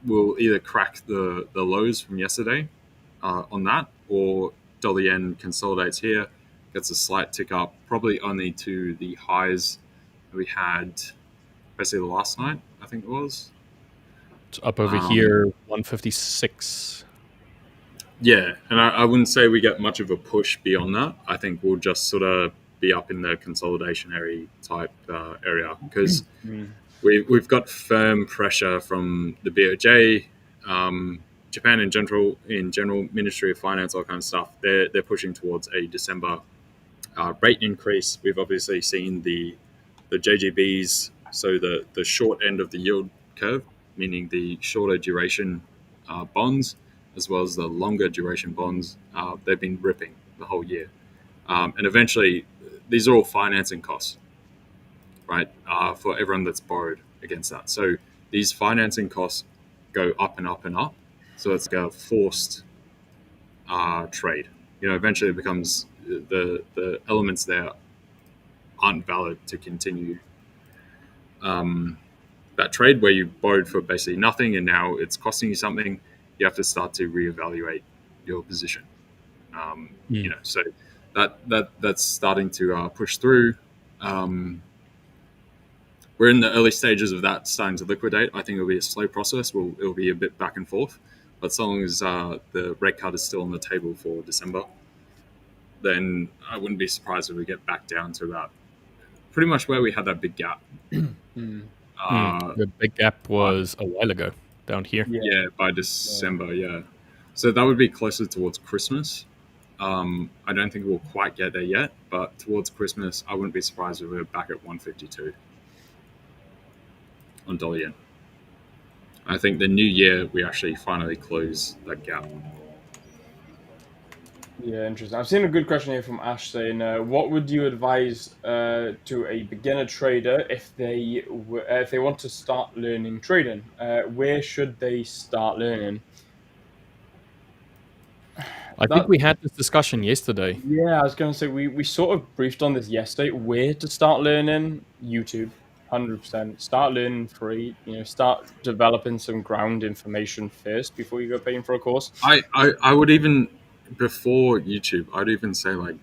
we'll either crack the lows from yesterday on that, or dollar yen consolidates here, gets a slight tick up, probably only to the highs that we had basically last night, I think it was. It's up over here, 156. Yeah, and I wouldn't say we get much of a push beyond that. I think we'll just sort of be up in the consolidationary type area, because we've got firm pressure from the BOJ, Japan in general, Ministry of Finance, all kind of stuff. They're pushing towards a December rate increase. We've obviously seen the JGBs, so the short end of the yield curve, meaning the shorter duration bonds, as well as the longer duration bonds, they've been ripping the whole year. And eventually, these are all financing costs, right, for everyone that's borrowed against that. So these financing costs go up and up and up. So it's like a forced trade. Eventually it becomes the elements there aren't valid to continue that trade where you borrowed for basically nothing and now it's costing you something. You have to start to reevaluate your position. So that's starting to push through. We're in the early stages of that starting to liquidate. I think it'll be a slow process. It'll be a bit back and forth, but so long as the rate cut is still on the table for December, then I wouldn't be surprised if we get back down to about pretty much where we had that big gap. The big gap was a while ago down here. Yeah, by December, yeah. So that would be closer towards Christmas. I don't think we'll quite get there yet, but towards Christmas, I wouldn't be surprised if we're back at 152 on dollar yen. I think the new year, we actually finally close that gap. Yeah, interesting. I've seen a good question here from Ash saying, what would you advise to a beginner trader if they want to start learning trading? Where should they start learning? I think we had this discussion yesterday. Yeah, I was going to say, we sort of briefed on this yesterday. Where to start learning? YouTube, 100%. Start learning free. Start developing some ground information first before you go paying for a course. I would even, before YouTube, I'd even say like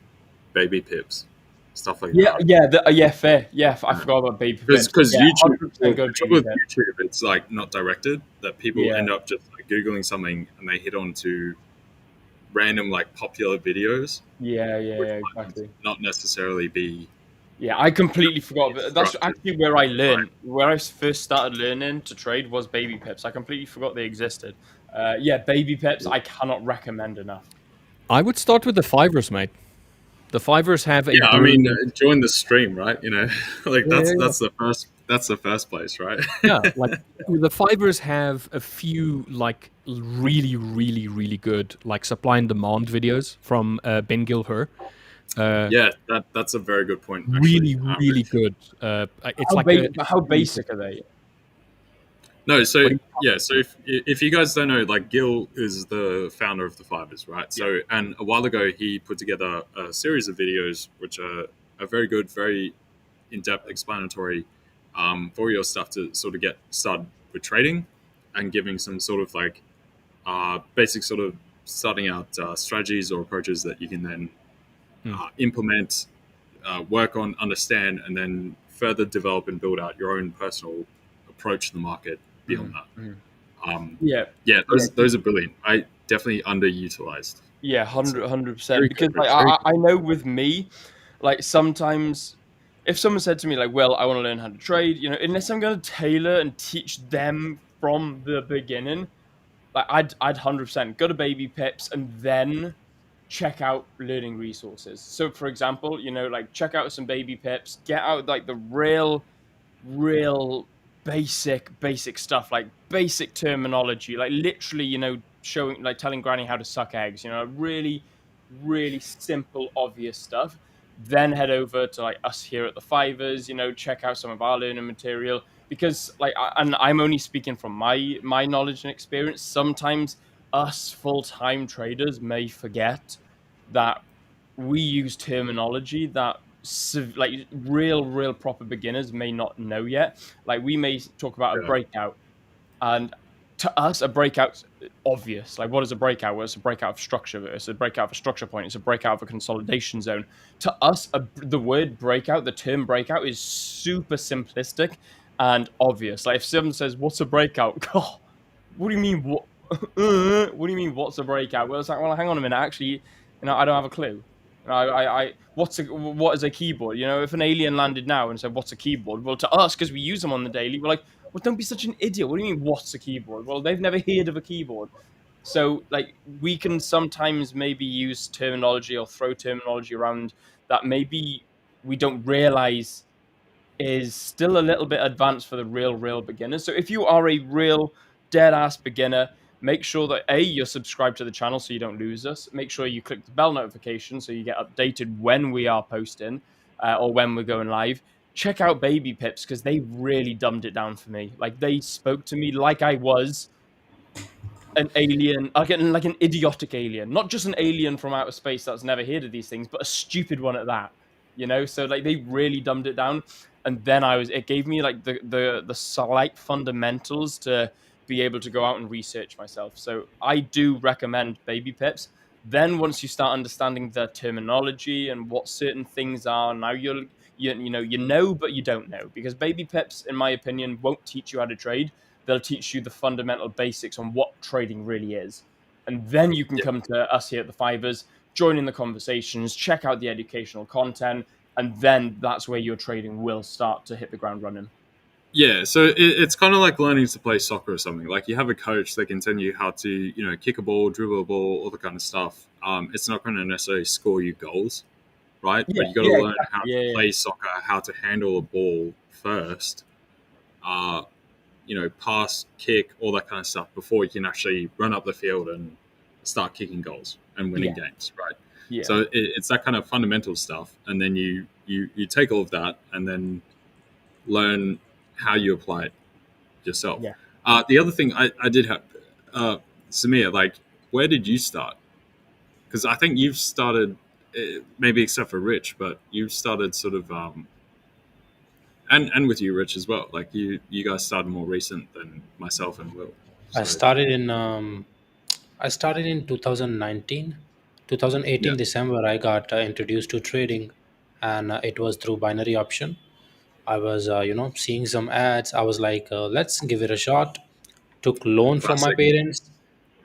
baby pips, stuff like that. Yeah, fair. Yeah, I forgot about baby pips. Because YouTube, with YouTube, it's like not directed. That people end up just like Googling something and they hit on to random like popular videos. Yeah, exactly. Not necessarily be. Yeah, I completely forgot. But that's actually where I learned. Right. Where I first started learning to trade was baby pips. I completely forgot they existed. Baby pips, I cannot recommend enough. I would start with the 5ers, mate. The 5ers have a. Yeah, I mean, join the stream, right? That's the first place, right? Yeah, like the 5ers have a few like really, really, really good like supply and demand videos from Ben Gilher. That's a very good point. Actually. Really good. It's how basic are they? No, so if you guys don't know, like Gil is the founder of the 5ers, right? So and a while ago he put together a series of videos which are very good, very in-depth, explanatory for your stuff to sort of get started with trading and giving some sort of like basic sort of starting out strategies or approaches that you can then implement, work on, understand, and then further develop and build out your own personal approach to the market beyond that. Those are brilliant. I definitely underutilized. Yeah, 100%. Because like, I know with me, like sometimes if someone said to me like, well, I want to learn how to trade, unless I'm going to tailor and teach them from the beginning, like I'd 100% go to baby pips and then check out learning resources. So for example, like check out some baby pips, get out like the real basic stuff, like basic terminology, like literally, showing, like telling Granny how to suck eggs, really, really simple, obvious stuff. Then head over to like us here at the 5ers, check out some of our learning material, because like, and I'm only speaking from my knowledge and experience. Sometimes us full-time traders may forget that we use terminology that like real proper beginners may not know yet. Like we may talk about a breakout, and to us a breakout's obvious. Like what is a breakout? Well, it's a breakout of structure. It's a breakout of a structure point. It's a breakout of a consolidation zone. To us, the word breakout, the term breakout, is super simplistic and obvious. Like if someone says, "What's a breakout?" Oh, what do you mean? What do you mean? What's a breakout? Well, it's like, well, hang on a minute. Actually, I don't have a clue. What is a keyboard? You know, if an alien landed now and said, "What's a keyboard?" Well, to us, because we use them on the daily, we're like, "Well, don't be such an idiot. What do you mean, what's a keyboard?" Well, they've never heard of a keyboard. So, like, we can sometimes maybe use terminology or throw terminology around that maybe we don't realize is still a little bit advanced for the real beginners. So if you are a real dead ass beginner, make sure that you're subscribed to the channel so you don't lose us. Make sure you click the bell notification so you get updated when we are posting or when we're going live. Check out Baby Pips because they really dumbed it down for me. Like, they spoke to me like I was an alien, like an idiotic alien, not just an alien from outer space that's never heard of these things, but a stupid one at that. You know, so like they really dumbed it down, and then it gave me like the slight fundamentals to be able to go out and research myself. So I do recommend Baby Pips. Then once you start understanding the terminology and what certain things are, now you know, but you don't know, because Baby Pips, in my opinion, won't teach you how to trade. They'll teach you the fundamental basics on what trading really is. And then you can come to us here at the 5ers, join in the conversations, check out the educational content, and then that's where your trading will start to hit the ground running. Yeah, so it's kind of like learning to play soccer or something. Like, you have a coach that can tell you how to, you know, kick a ball, dribble a ball, all the kind of stuff. It's not going to necessarily score you goals, right? Yeah, but you got to learn exactly. how to play soccer, how to handle a ball first. You know, pass, kick, all that kind of stuff before you can actually run up the field and start kicking goals and winning games, right? Yeah. So it's that kind of fundamental stuff, and then you take all of that and then learn how you apply it yourself. Yeah. The other thing I did have, Samir, like, where did you start? Because I think you've started, maybe except for Rich, but you've started sort of, and with you, Rich, as well. Like, you guys started more recent than myself and Will. I So, started in 2019, 2018 yeah. December. I got introduced to trading, and it was through binary option. I was seeing some ads. I was like, let's give it a shot. Took loan from my Classic. parents,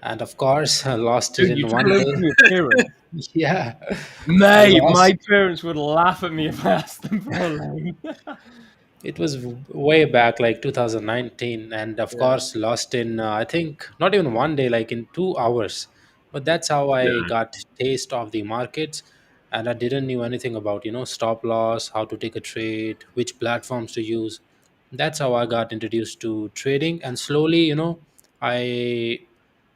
and of course, I lost it Dude, you in took a one loan day. from your parents. Yeah, I Mate, lost. my parents would laugh at me if I asked them for a loan. It was way back, like 2019, and of Yeah. course, lost in I think not even one day, like in 2 hours. But that's how I Yeah. got taste of the markets, and I didn't knew anything about stop loss, how to take a trade, which platforms to use. That's how I got introduced to trading, and slowly, I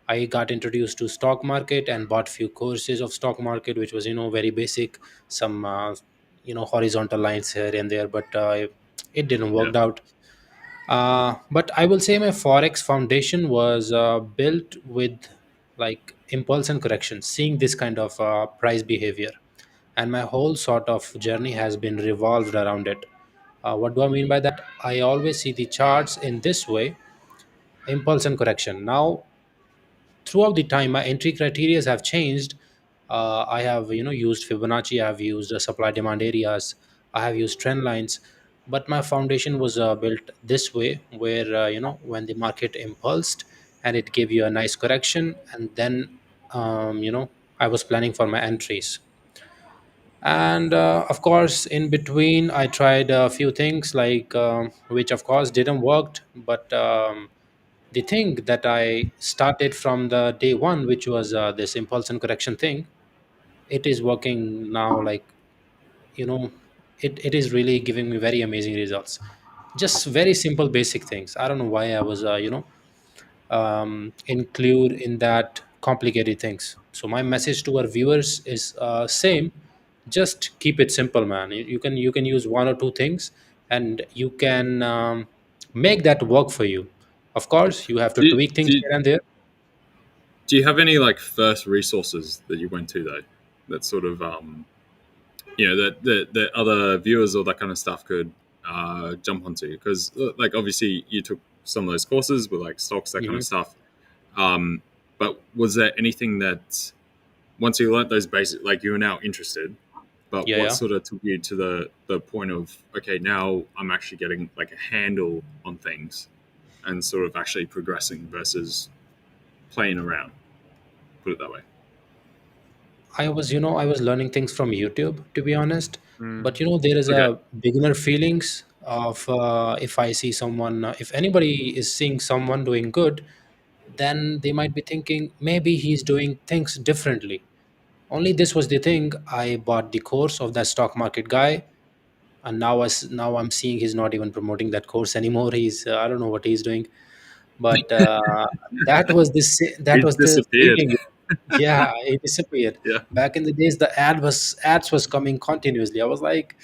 I got introduced to stock market and bought few courses of stock market, which was very basic, some horizontal lines here and there, but it didn't Yeah. work out. But I will say my forex foundation was built with like impulse and correction, seeing this kind of price behavior, and my whole sort of journey has been revolved around it. What do I mean by that? I always see the charts in this way: impulse and correction. Now, throughout the time, my entry criterias have changed. I have used Fibonacci, I have used supply demand areas, I have used trend lines, but my foundation was built this way, where when the market impulsed and it gave you a nice correction, and then I was planning for my entries. And of course, in between, I tried a few things, like which of course didn't work, but the thing that I started from the day one, which was this impulse and correction thing, it is working now. Like, you know, it is really giving me very amazing results. Just very simple, basic things. I don't know why I was, include in that complicated things. So my message to our viewers is same: just keep it simple, man. You can use one or two things, and you can make that work for you. Of course, you have to Do, tweak things do, here and there. do you have any, like, first resources that you went to, though, that sort of, that other viewers or that kind of stuff could jump onto? Because, like, obviously you took some of those courses with, like, stocks, that kind Mhm. of stuff. But was there anything that, once you learnt those basics, like, you were now interested, but Yeah, what yeah. sort of took you to the point of, okay, now I'm actually getting, like, a handle on things and sort of actually progressing versus playing around, put it that way? I was, I was learning things from YouTube, to be honest. But Mm. there is Okay. a beginner feelings of if I see someone, if anybody is seeing someone doing good, then they might be thinking maybe he's doing things differently. Only this was the thing. I bought the course of that stock market guy, and now I'm seeing he's not even promoting that course anymore. He's I don't know what he's doing, but that He's was the disappeared. feeling. Yeah, it disappeared. Yeah. Back in the days, the ads was coming continuously. I was like,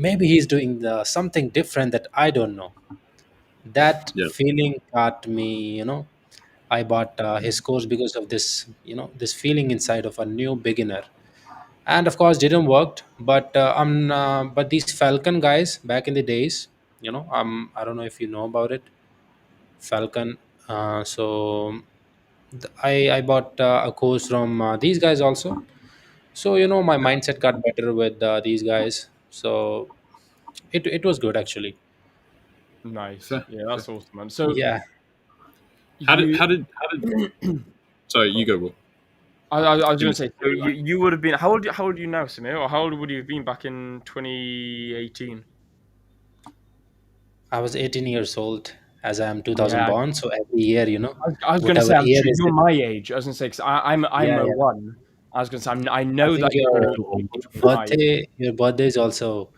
maybe he's doing something different that I don't know. That Yeah. feeling got me. I bought his course because of this. This feeling inside of a new beginner, and of course didn't work. But these Falcon guys back in the days, I don't know if you know about it, Falcon. So I bought a course from these guys also. So my mindset got better with these guys. So it was good actually. Nice. Fair, Yeah, fair. that's awesome, man. So Yeah, How did you, sorry, you go, Will. I was You going were to say, saying so something, right? you would have been how old are you now, Samir? Or how old would you have been back in 2018? I was 18 years old as I am 2000 Yeah, born. So every year, I was going to whatever say, I'm year sure is you're it? my age. I was going to say, because I'm Yeah, a yeah. one. I was going to say, I I know think that you're in April 25. your birthday is also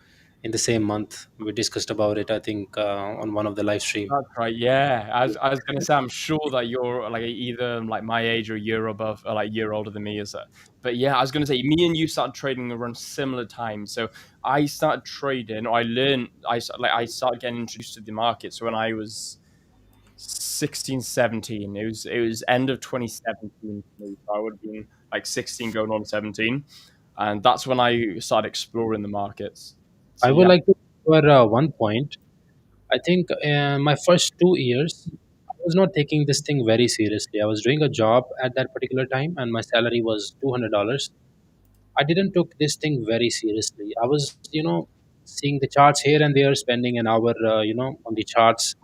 in the same month. We discussed about it, I think, on one of the live stream. That's right. Yeah, I was gonna say, I'm sure that you're like either like my age or a year above, or like a year older than me. Is that? But yeah, I was gonna say, me and you started trading around similar times. So I started trading, or I learned, I started getting introduced to the market. So when I was 16, 17, it was end of 2017 for me. So I would have been like 16 going on 17, and that's when I started exploring the markets. I So would yeah, like to cover one point. I think my first 2 years, I was not taking this thing very seriously. I was doing a job at that particular time, and my salary was $200. I didn't took this thing very seriously. I was, seeing the charts here and there, spending an hour, on the charts,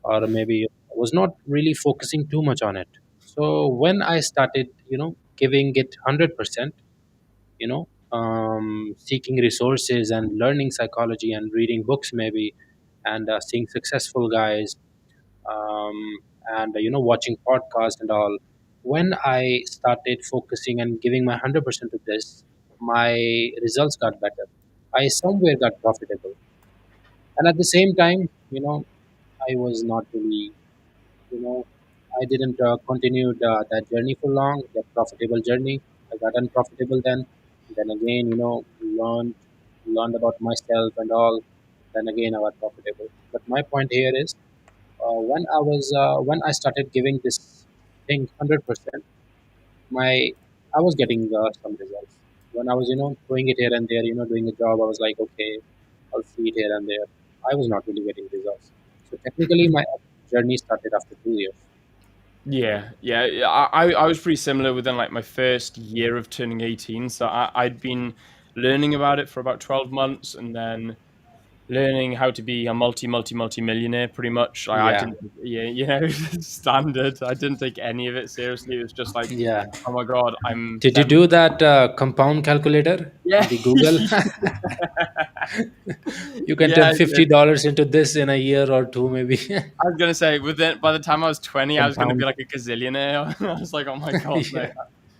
or maybe was not really focusing too much on it. So when I started, giving it 100%, seeking resources and learning psychology and reading books maybe, and seeing successful guys, um, and watching podcasts and all. When I started focusing and giving my 100% to this, my results got better. I somewhere got profitable, and at the same time, I was not really, you know, I didn't continue that journey for long, that profitable journey. I got unprofitable then. Then again, learned about myself and all. Then again, I got profitable. But my point here is, when I started giving this thing 100%, my I was getting some results. When I was doing it here and there, doing a job, I was like, okay, I'll see it here and there. I was not really getting results. So technically, my journey started after 2 years. yeah. I was pretty similar within like my first year of turning 18. So I'd been learning about it for about 12 months, and then learning how to be a multi millionaire pretty much. I Yeah, didn't, yeah, standard. I didn't take any of it seriously. It was just like, yeah. oh my God, I'm Did you 7. do that compound calculator Yeah. on the Google? You can Yeah, turn I did. $50 into this in a year or two, maybe. I was gonna say within by the time I was 20, I was gonna be Compound. like a gazillionaire. I was like, oh my God, Yeah, mate,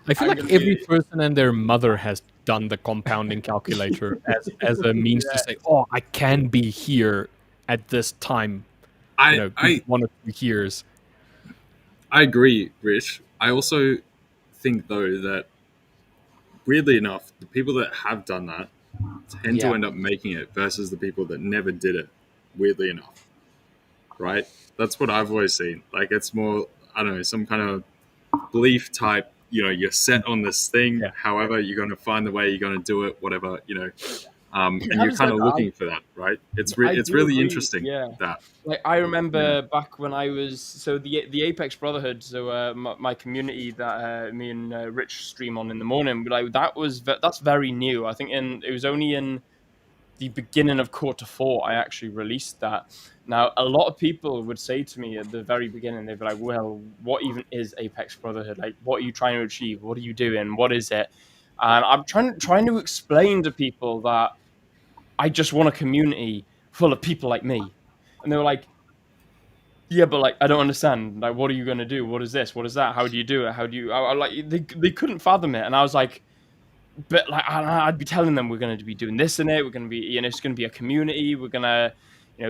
I feel I'm like gonna every be, person and their mother has done the compounding calculator as a means to yeah. say, "Oh, I can be here at this time." I Give I it 1 or 2 years. I agree, Rich. I also think though that weirdly enough, the people that have done that tend to yeah, end up making it versus the people that never did it. Weirdly enough, right? That's what I've always seen. Like it's more, I don't know, some kind of belief type. You're set on this thing. Yeah. However, you're going to find the way. You're going to do it. Whatever. And you're Having kind said of that, looking for that, right? I It's do really agree. interesting Yeah. that Like I you know. remember back when I was so the Apex Brotherhood, so my community that me and Rich stream on in the morning, but like that's very new. I think it was only in the beginning of quarter 4 I actually released that. Now a lot of people would say to me at the very beginning, they'd be like, "Well, what even is Apex Brotherhood? Like, what are you trying to achieve? What are you doing? What is it?" And I'm trying to explain to people that I just want a community full of people like me. And they were like, yeah, but like, I don't understand. Like, what are you going to do? What is this? What is that? How do you do it? How do you, like, they couldn't fathom it. And I was like, but like, I'd be telling them we're going to be doing this and it. We're going to be, it's going to be a community. We're going to,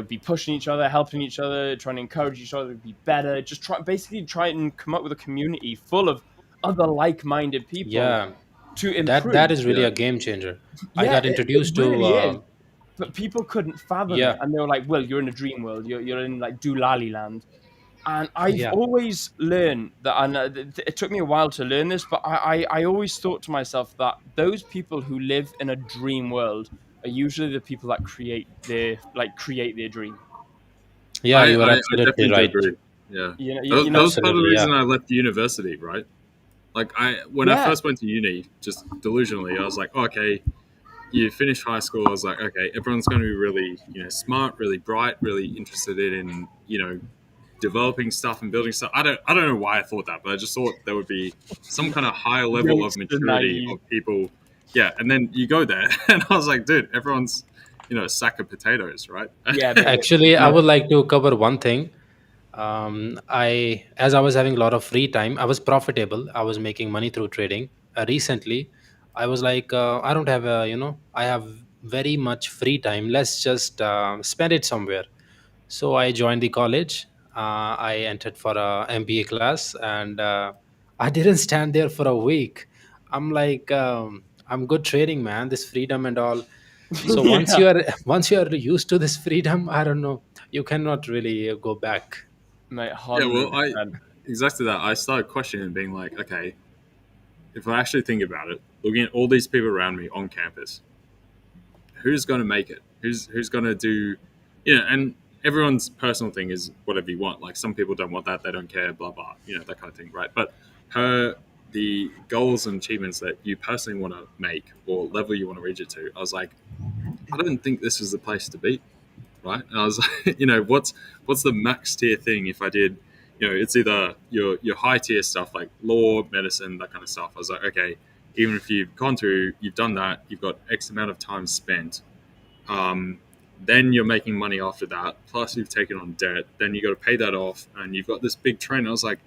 be pushing each other, helping each other, trying to encourage each other to be better. Just basically try and come up with a community full of other like-minded people Yeah, to that improve. is really Yeah. a game changer. I Yeah, got it introduced to really is. But people couldn't fathom it, yeah, and they were like, "Well, you're in a dream world. You're in like Doolally land." And I've yeah, always learned that, and it took me a while to learn this, but I always thought to myself that those people who live in a dream world are usually the people that create their dream. yeah. I, You are I, I absolutely definitely do right. agree. Yeah. You That know, was part of the Absolutely, yeah, reason I left university, right? Like when I yeah, first went to uni, just delusionally, I was like, oh, okay, you finish high school. I was like, okay, everyone's going to be really, smart, really bright, really interested in, developing stuff and building stuff. I don't know why I thought that, but I just thought there would be some kind of higher level of youngster maturity naive. of people. Yeah, and then you go there, and I was like, dude, everyone's, a sack of potatoes, right? Yeah, actually, I yeah, would like to cover one thing. As I was having a lot of free time, I was profitable. I was making money through trading. Recently, I was like, I don't have I have very much free time. Let's just spend it somewhere. So I joined the college. I entered for a MBA class, and I didn't stand there for a week. I'm like, I'm good trading, man. This freedom and all. So once yeah, you are once you are used to this freedom, I don't know, you cannot really go back. mate, Yeah, hundred well, percent. exactly that. I started questioning and being like, okay, if I actually think about it, looking at all these people around me on campus, who's going to make it? Who's going to do, and everyone's personal thing is whatever you want. Like some people don't want that, they don't care, blah blah, that kind of thing, right? But the goals and achievements that you personally want to make or level you want to reach it to, I was like, I don't think this is the place to be, right? And I was like, what's the max tier thing if I did, it's either your high tier stuff like law, medicine, that kind of stuff. I was like, okay, even if you've gone through, you've done that, you've got X amount of time spent, then you're making money after that. Plus you've taken on debt, then you got to pay that off, and you've got this big train. I was like,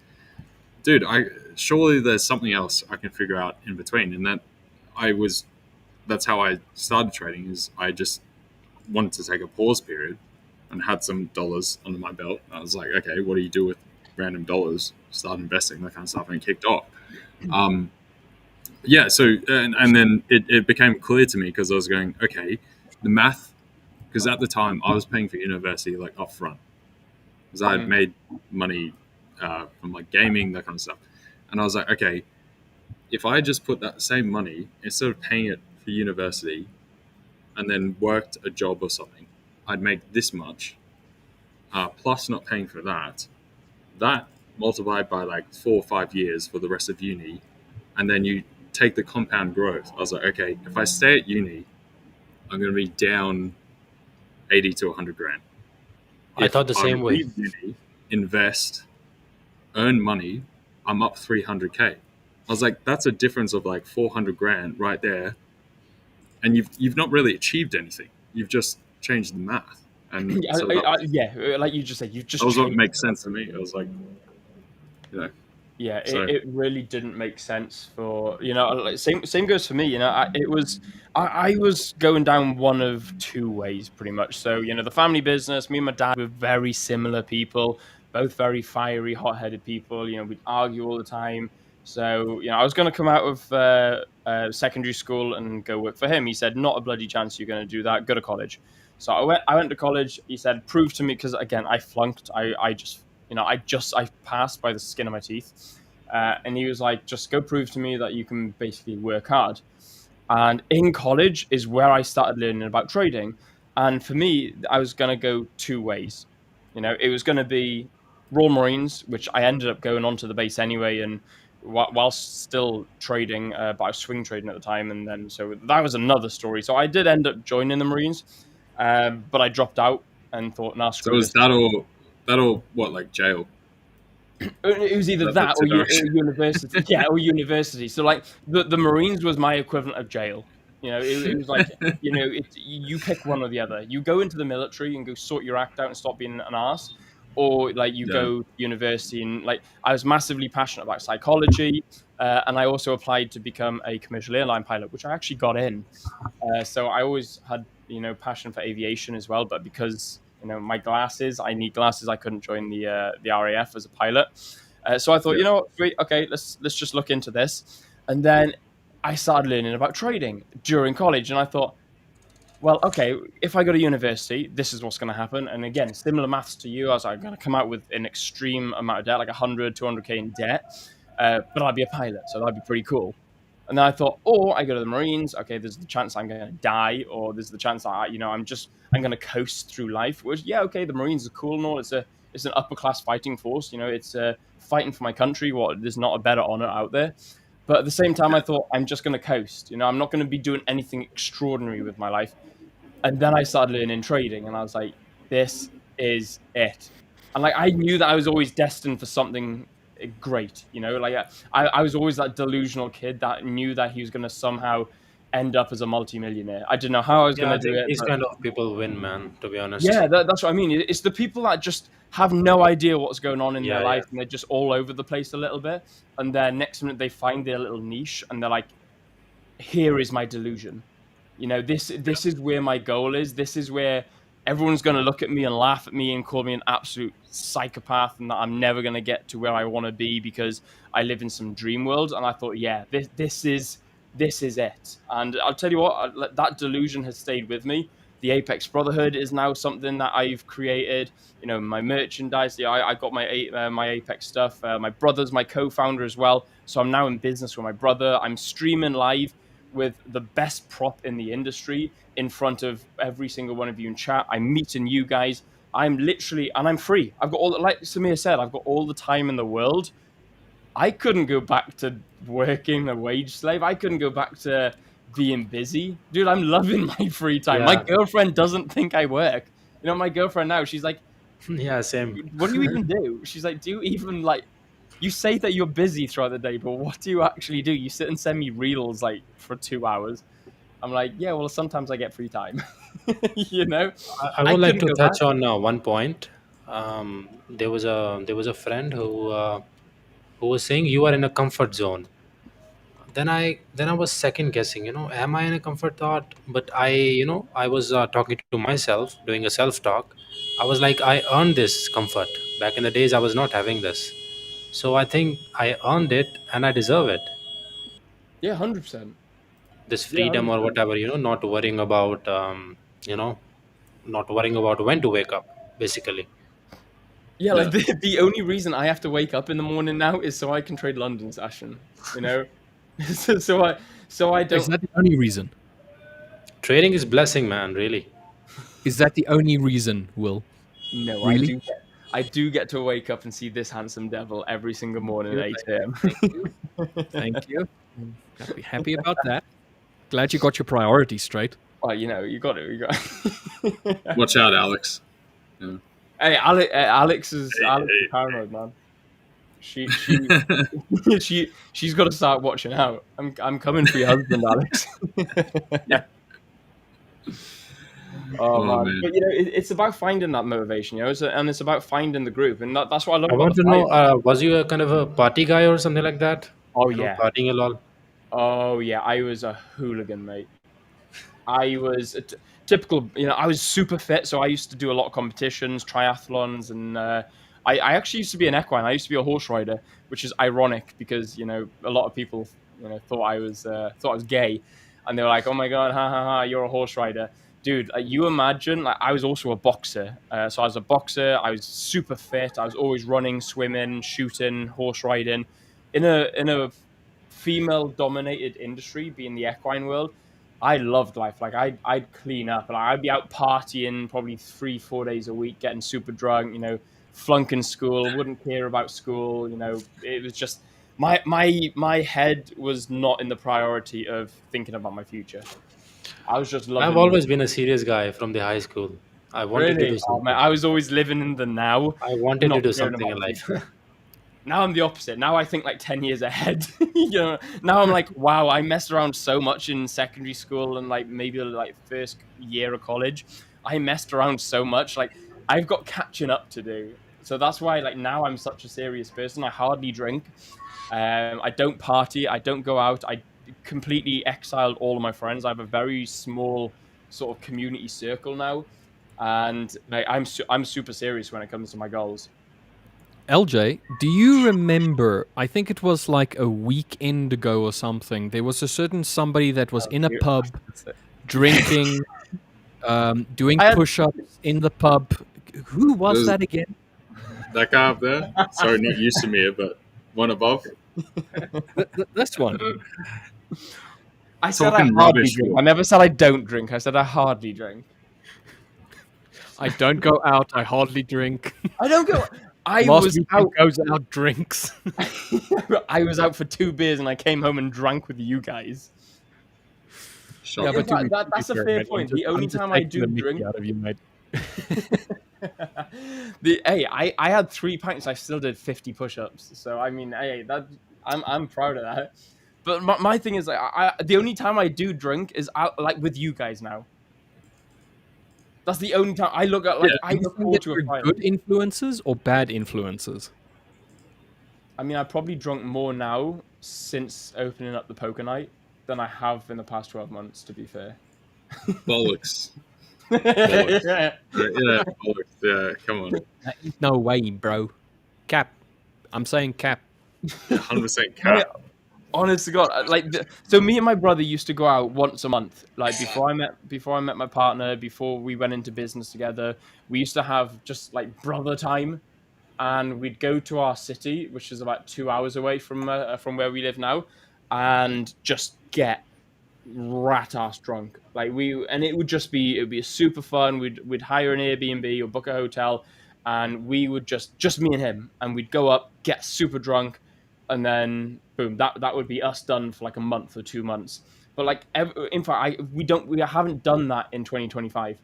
dude, surely there's something else I can figure out in between. And that's how I started trading. Is I just wanted to take a pause period and had some dollars under my belt. I was like, okay, what do you do with random dollars? Start investing, that kind of stuff, and it kicked off. Yeah, so and then it became clear to me because I was going, okay, the math, because at the time I was paying for university like up front because I had made money from like gaming, that kind of stuff, and I was like, okay, if I just put that same money instead of paying it for university and then worked a job or something, I'd make this much, plus not paying for that multiplied by like 4 or 5 years for the rest of uni, and then you take the compound growth. I was like, okay, if I stay at uni, I'm going to be down 80 to 100 grand. I If thought the I same way. leave uni, invest, earn money, I'm up 300k. I was like, that's a difference of like 400 grand right there, and you've not really achieved anything. You've just changed the math, and so Yeah, like you just said, you've that just was what changed. makes sense to me. I was like, Yeah, so it really didn't make sense for like, same goes for me. I was going down one of two ways pretty much. So the family business, me and my dad were very similar people, both very fiery, hot-headed people. We'd argue all the time. So I was going to come out of secondary school and go work for him. He said, "Not a bloody chance you're going to do that. Go to college." So I went to college. He said, "Prove to me," because again I flunked. I passed by the skin of my teeth. And he was like, just go prove to me that you can basically work hard. And in college is where I started learning about trading. And for me, I was going to go two ways. It was going to be Royal Marines, which I ended up going onto the base anyway. And whilst still trading, but I was swing trading at the time. And then, so that was another story. So I did end up joining the Marines, but I dropped out and thought, nah, screw is this. that all what, like jail? It was either that or, or university. Yeah, or university. So like the Marines was my equivalent of jail. It was like, you pick one or the other. You go into the military and go sort your act out and stop being an ass, or like you Yeah. go to university. And like I was massively passionate about psychology, and I also applied to become a commercial airline pilot, which I actually got in. So I always had, passion for aviation as well. But because, my glasses, I need glasses, I couldn't join the RAF as a pilot. So I thought, Yeah. sweet, okay, let's just look into this. And then I started learning about trading during college, and I thought, well, okay, if I go to university, this is what's going to happen. And again, similar maths to you, I was like, going to come out with an extreme amount of debt, like 100, 200K in debt, but I'd be a pilot, so that'd be pretty cool. And then I thought, or I go to the Marines. Okay, there's the chance I'm going to die, or there's the chance that I'm going to coast through life. Which, yeah, okay, the Marines are cool and all. It's an upper class fighting force. It's fighting for my country. There's not a better honor out there. But at the same time, I thought I'm just going to coast. I'm not going to be doing anything extraordinary with my life. And then I started learning trading, and I was like, this is it. And like I knew that I was always destined for something great. Like I was always that delusional kid that knew that he was going to somehow end up as a multimillionaire. I didn't know how I was going Yeah, to I do think it. these But kind of people win, man. To be honest. yeah, that's what I mean. It's the people that just have no idea what's going on in their Yeah, life, yeah. and they're just all over the place a little bit. And then next minute they find their little niche, and they're like, here is my delusion. This is where my goal is. This is where everyone's going to look at me and laugh at me and call me an absolute psychopath, and that I'm never going to get to where I want to be because I live in some dream world. And I thought, yeah, this is it. And I'll tell you what, that delusion has stayed with me. The Apex Brotherhood is now something that I've created. My merchandise. Yeah, I got my Apex stuff. My brother's my co-founder as well, so I'm now in business with my brother. I'm streaming live with the best prop in the industry in front of every single one of you in chat. I'm meeting you guys. I'm literally, and I'm free. I've got like Samir said, I've got all the time in the world. I couldn't go back to working a wage slave. I couldn't go back to being busy. Dude, I'm loving my free time. My Yeah. girlfriend doesn't think I work. My girlfriend now, she's like, Yeah, same. what do you even do? She's like, do you even like, you say that you're busy throughout the day, but what do you actually do? You sit and send me reels like for 2 hours. I'm like, yeah, well, sometimes I get free time. I I would like couldn't to go touch back. on one point. There was a friend who was saying you are in a comfort zone. Then I was second guessing. Am I in a comfort thought? But I was talking to myself, doing a self talk. I was like, I earned this comfort. Back in the days, I was not having this. So I think I earned it and I deserve it. Yeah, 100%. This Yeah, freedom or 100%. whatever, you know, not worrying about when to wake up, basically. Yeah, like Yeah. the only reason I have to wake up in the morning now is so I can trade London session. You know, so I Is don't. that the only reason? Trading is blessing, man, really. Is that the only reason, Will? No, Really? I do get to wake up and see this handsome devil every single morning at Good. 8 Thank you. Thank you. Happy about that. Glad you got your priorities straight. Well, you got it. You got. Watch out, Alex. Yeah. Hey, Alex is Hey. paranoid, man. She she's got to start watching out. I'm coming for your husband, Alex. Oh Oh man, man. but it's about finding that motivation, and it's about finding the group, and that's what I love I about want the to know, fire. was you a kind of a party guy or something like that? Oh yeah, Partying a lot. oh yeah, I was a hooligan, mate. I was a typical, I was super fit, so I used to do a lot of competitions, triathlons, and I actually used to be an equine. I used to be a horse rider, which is ironic because a lot of people thought I was gay, and they were like, "Oh my god, ha ha ha, you're a horse rider." Dude, you imagine, like, I was also a boxer. So I was a boxer. I was super fit. I was always running, swimming, shooting, horse riding. In a female-dominated industry, being the equine world, I loved life. Like I'd clean up, and I'd be out partying probably 3-4 days a week, getting super drunk. Flunking school, wouldn't care about school. It was just my head was not in the priority of thinking about my future. I was just I've loving. always been a serious guy from the high school. I wanted to Really? do Oh man, something. I was always living in the now, I wanted to not do caring something about in the life. future. Now I'm the opposite. Now I think like 10 years ahead. Now I'm like, wow, I messed around so much in secondary school and like maybe like first year of college. I messed around so much. Like I've got catching up to do. So that's why like now I'm such a serious person. I hardly drink. I don't party. I don't go out. I completely exiled all of my friends. I have a very small sort of community circle now, and like, I'm super serious when it comes to my goals. LJ, do you remember? I think it was like a weekend ago or something. There was a certain somebody that was in a pub drinking, doing I had- push-ups in the pub. Who was There's- that again? That guy up there. Sorry, not used to me, but one above. This one. I said I Talking hardly rubbish, drink. Will. I never said I don't drink. I said I hardly drink. I don't go out. I hardly drink. I don't go. I Last was week out. goes out drinks. I was out for 2 beers and I came home and drank with you guys. Shut Yeah, up. but to be That's a fair, fair mate, point. I'm The only just time I taking do the mickey drink, out of you, mate. I had 3 pints. I still did 50 push-ups. So I mean, hey, that I'm proud of that. But my thing is, like, the only time I do drink is out, like with you guys now. That's the only time I look at. Like, Yeah. I Do you look think forward that to a we're Friday. good influences or bad influences? I mean, I probably drunk more now since opening up the poker night than I have in the past 12 months. To be fair. Bollocks. Bollocks. Yeah, bollocks. Yeah, come on. No way, bro. Cap. I'm saying cap. 100% cap. Honest to God, so me and my brother used to go out once a month. Like before I met my partner, before we went into business together, we used to have just like brother time, and we'd go to our city, which is about 2 hours away from where we live now, and just get rat ass drunk. And it would be a super fun. We'd hire an Airbnb or book a hotel, and we would just me and him, and we'd go up, get super drunk, and then boom, that would be us done for like a month or 2 months. But like, in fact, we haven't done that in 2025.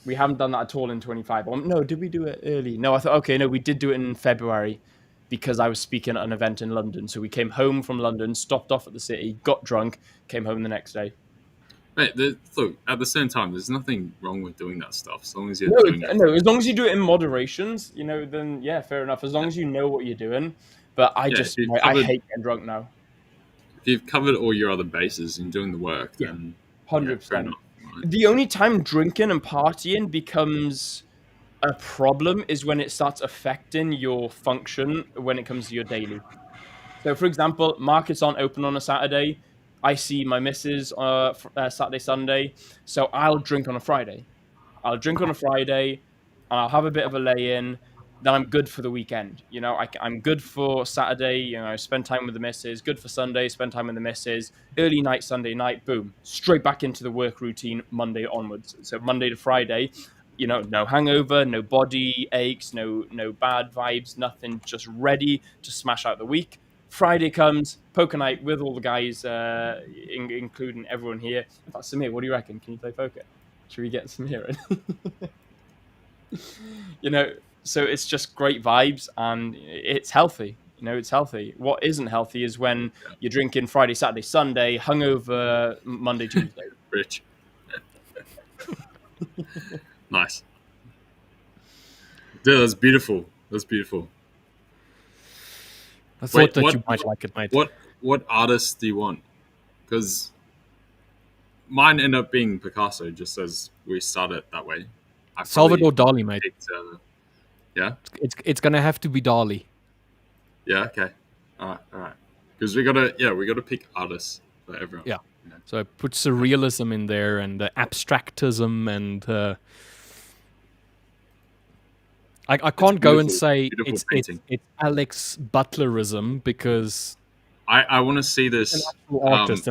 We haven't done that at all in 25. No, did we do it early? No, I thought, okay, no, we did do it in February because I was speaking at an event in London. So we came home from London, stopped off at the city, got drunk, came home the next day. Mate, look, at the same time, there's nothing wrong with doing that stuff as long as you're No, doing it. no, as long as you do it in moderations, then yeah, fair enough. As long as you know what you're doing. But I hate getting drunk now. If you've covered all your other bases and doing the work, then 100%. fair enough. Right? The only time drinking and partying becomes a problem is when it starts affecting your function when it comes to your daily. So, for example, markets aren't open on a Saturday. I see my missus Saturday, Sunday. So I'll drink on a Friday. And I'll have a bit of a lay-in. Then I'm good for the weekend. I'm good for Saturday. Spend time with the missus. Good for Sunday. Spend time with the missus. Early night, Sunday night. Boom. Straight back into the work routine Monday onwards. So Monday to Friday, no hangover, no body aches, no bad vibes, nothing. Just ready to smash out the week. Friday comes, poker night with all the guys, including everyone here. In fact, Samir, what do you reckon? Can you play poker? Should we get Samir in? So it's just great vibes and it's healthy. It's healthy. What isn't healthy is when you're drinking Friday, Saturday, Sunday, hungover Monday, Tuesday. Rich. Nice. Dude, that's beautiful. That's beautiful. I thought that you might like it, mate. What artists do you want? Because mine end up being Picasso, just as we started that way. Salvador Dali, mate. Yeah? It's gonna have to be Dali. Yeah, okay. All right. Because we gotta pick artists for everyone. Yeah. So I put surrealism in there and abstractism and I can't go and say it's Alex Butlerism because I want to see this. Artist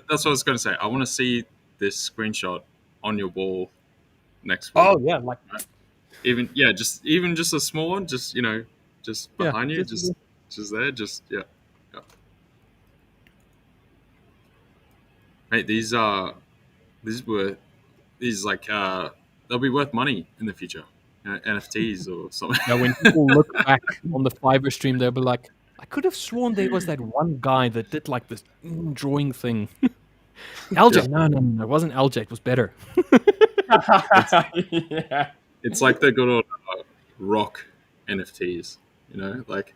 that's what I was going to say. I want to see this screenshot on your wall next week. Oh yeah, like just a small one, just behind you, just there, yeah. Mate, these they'll be worth money in the future. NFTs or something. Now, when people look back on the Fiverr stream, they'll be like, I could have sworn there was that one guy that did like this drawing thing. LJ, no, it wasn't LJ. It was better. Yeah. It's like the good old rock NFTs, like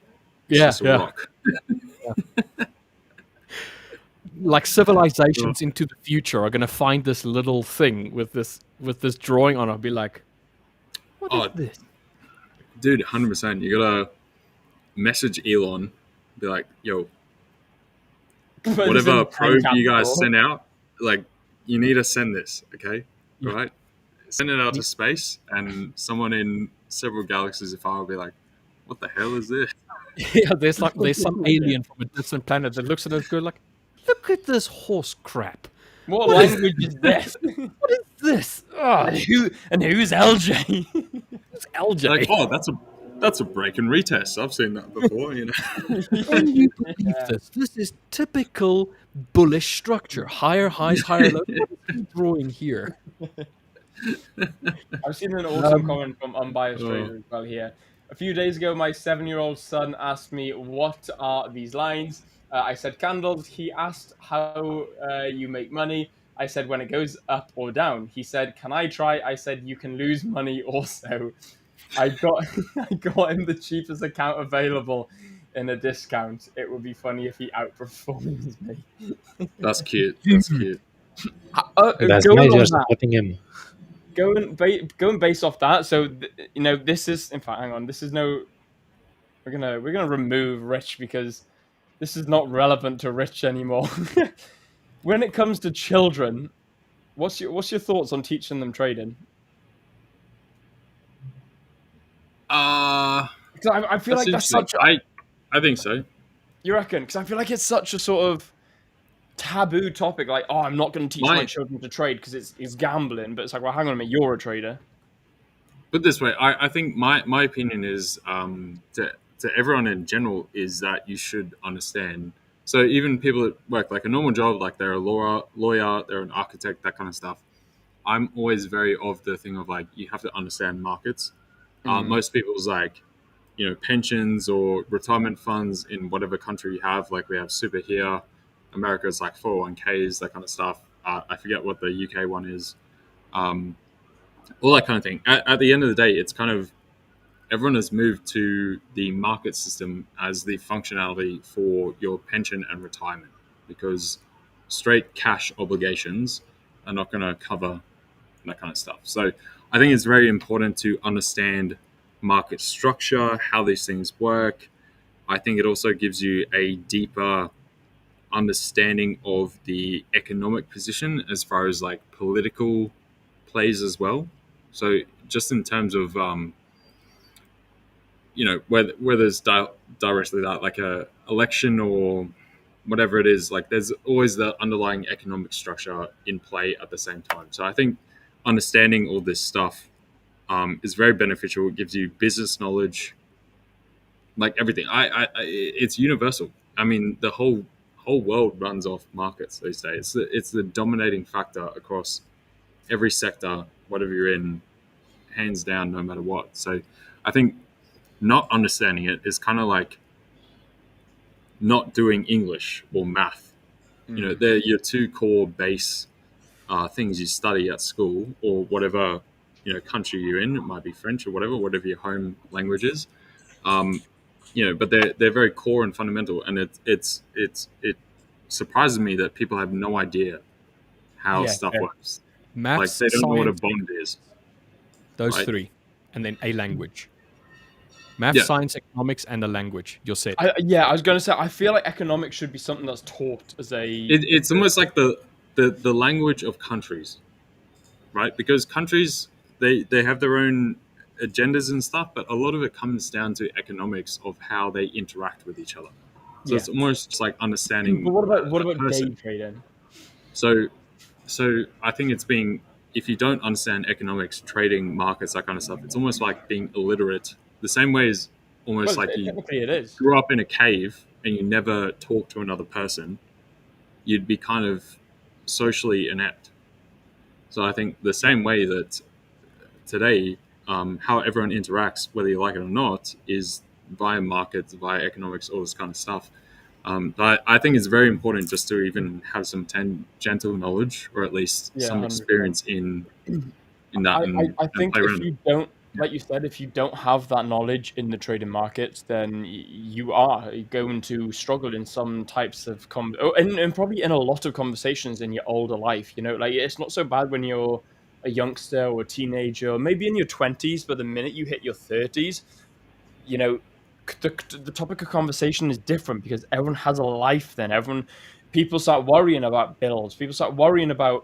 it's Yeah, just a rock. Like civilizations into the future are gonna find this little thing with this drawing on it. I'll be like, what is this? Dude, 100%. You gotta message Elon, be like, yo, whatever probe you guys send out, like, you need to send this, okay? Right? Send it out to space, and someone in several galaxies afar will be like, what the hell is this? Yeah, there's some alien from a distant planet that looks at us and goes like, look at this horse crap. What language is this? What is this? Oh, And who's LJ? who's LJ? Like, that's a break and retest. I've seen that before, Can you believe this? This is typical bullish structure. Higher highs, higher lows. What is he drawing here? I've seen an awesome comment from Unbiased Trader as well here. A few days ago, my 7-year-old son asked me, what are these lines? I said candles. He asked how you make money. I said when it goes up or down. He said, can I try? I said, you can lose money also. I got him the cheapest account available in a discount. It would be funny if he outperforms me. That's cute. That's cute. That's nice. You're supporting him. Going based off that. So this is, in fact, hang on. This is no. We're gonna remove Rich because this is not relevant to Rich anymore. When it comes to children, what's your thoughts on teaching them trading? I feel like that's such. I think so. You reckon? Because I feel like it's such a sort of taboo topic. Like, oh, I'm not going to teach my children to trade because it's gambling. But it's like, well, hang on a minute, you're a trader. But this way, I think my opinion is to everyone in general is that you should understand. So even people that work like a normal job, like they're a lawyer, they're an architect, that kind of stuff. I'm always very of the thing of like, you have to understand markets. Most people's like, pensions or retirement funds in whatever country you have, like we have super here. America's like 401ks, that kind of stuff. I forget what the UK one is. All that kind of thing. At the end of the day, it's kind of everyone has moved to the market system as the functionality for your pension and retirement, because straight cash obligations are not going to cover that kind of stuff. So I think it's very important to understand market structure, how these things work. I think it also gives you a deeper understanding of the economic position as far as like political plays as well. So just in terms of whether it's directly that like a election or whatever it is, like there's always the underlying economic structure in play at the same time. So I think understanding all this stuff is very beneficial. It gives you business knowledge, like everything. It's universal. I mean, the whole world runs off markets these days. It's the dominating factor across every sector, whatever you're in, hands down, no matter what. So I think not understanding it is kind of like not doing English or math. They're your two core base things you study at school or whatever country you're in. It might be French or whatever your home language is. But they're very core and fundamental, and it surprises me that people have no idea how stuff works. Maths, like they don't know what a bond is. Those three, and then a language. Math, science, economics, and a language. You're set. I was going to say, I feel like economics should be something that's taught as a... It's almost like the language of countries, right? Because countries, they have their own agendas and stuff, but a lot of it comes down to economics of how they interact with each other. So it's almost just like understanding... But what about day trading? So I think if you don't understand economics, trading, markets, that kind of stuff, it's almost like being illiterate. The same way as almost like you grew up in a cave and you never talk to another person, you'd be kind of socially inept. So I think the same way that today how everyone interacts, whether you like it or not, is via markets, via economics, all this kind of stuff. But I think it's very important just to even have some tangential knowledge, or at least Yeah, some 100%. experience in that, I and think play if around. you don't, like you said, if you don't have that knowledge in the trading markets, then you are going to struggle in some types of and probably in a lot of conversations in your older life. You know, like it's not so bad when you're a youngster or a teenager, or maybe in your 20s, but the minute you hit your 30s, you know, the topic of conversation is different because everyone has a life. Then people start worrying about bills. People start worrying about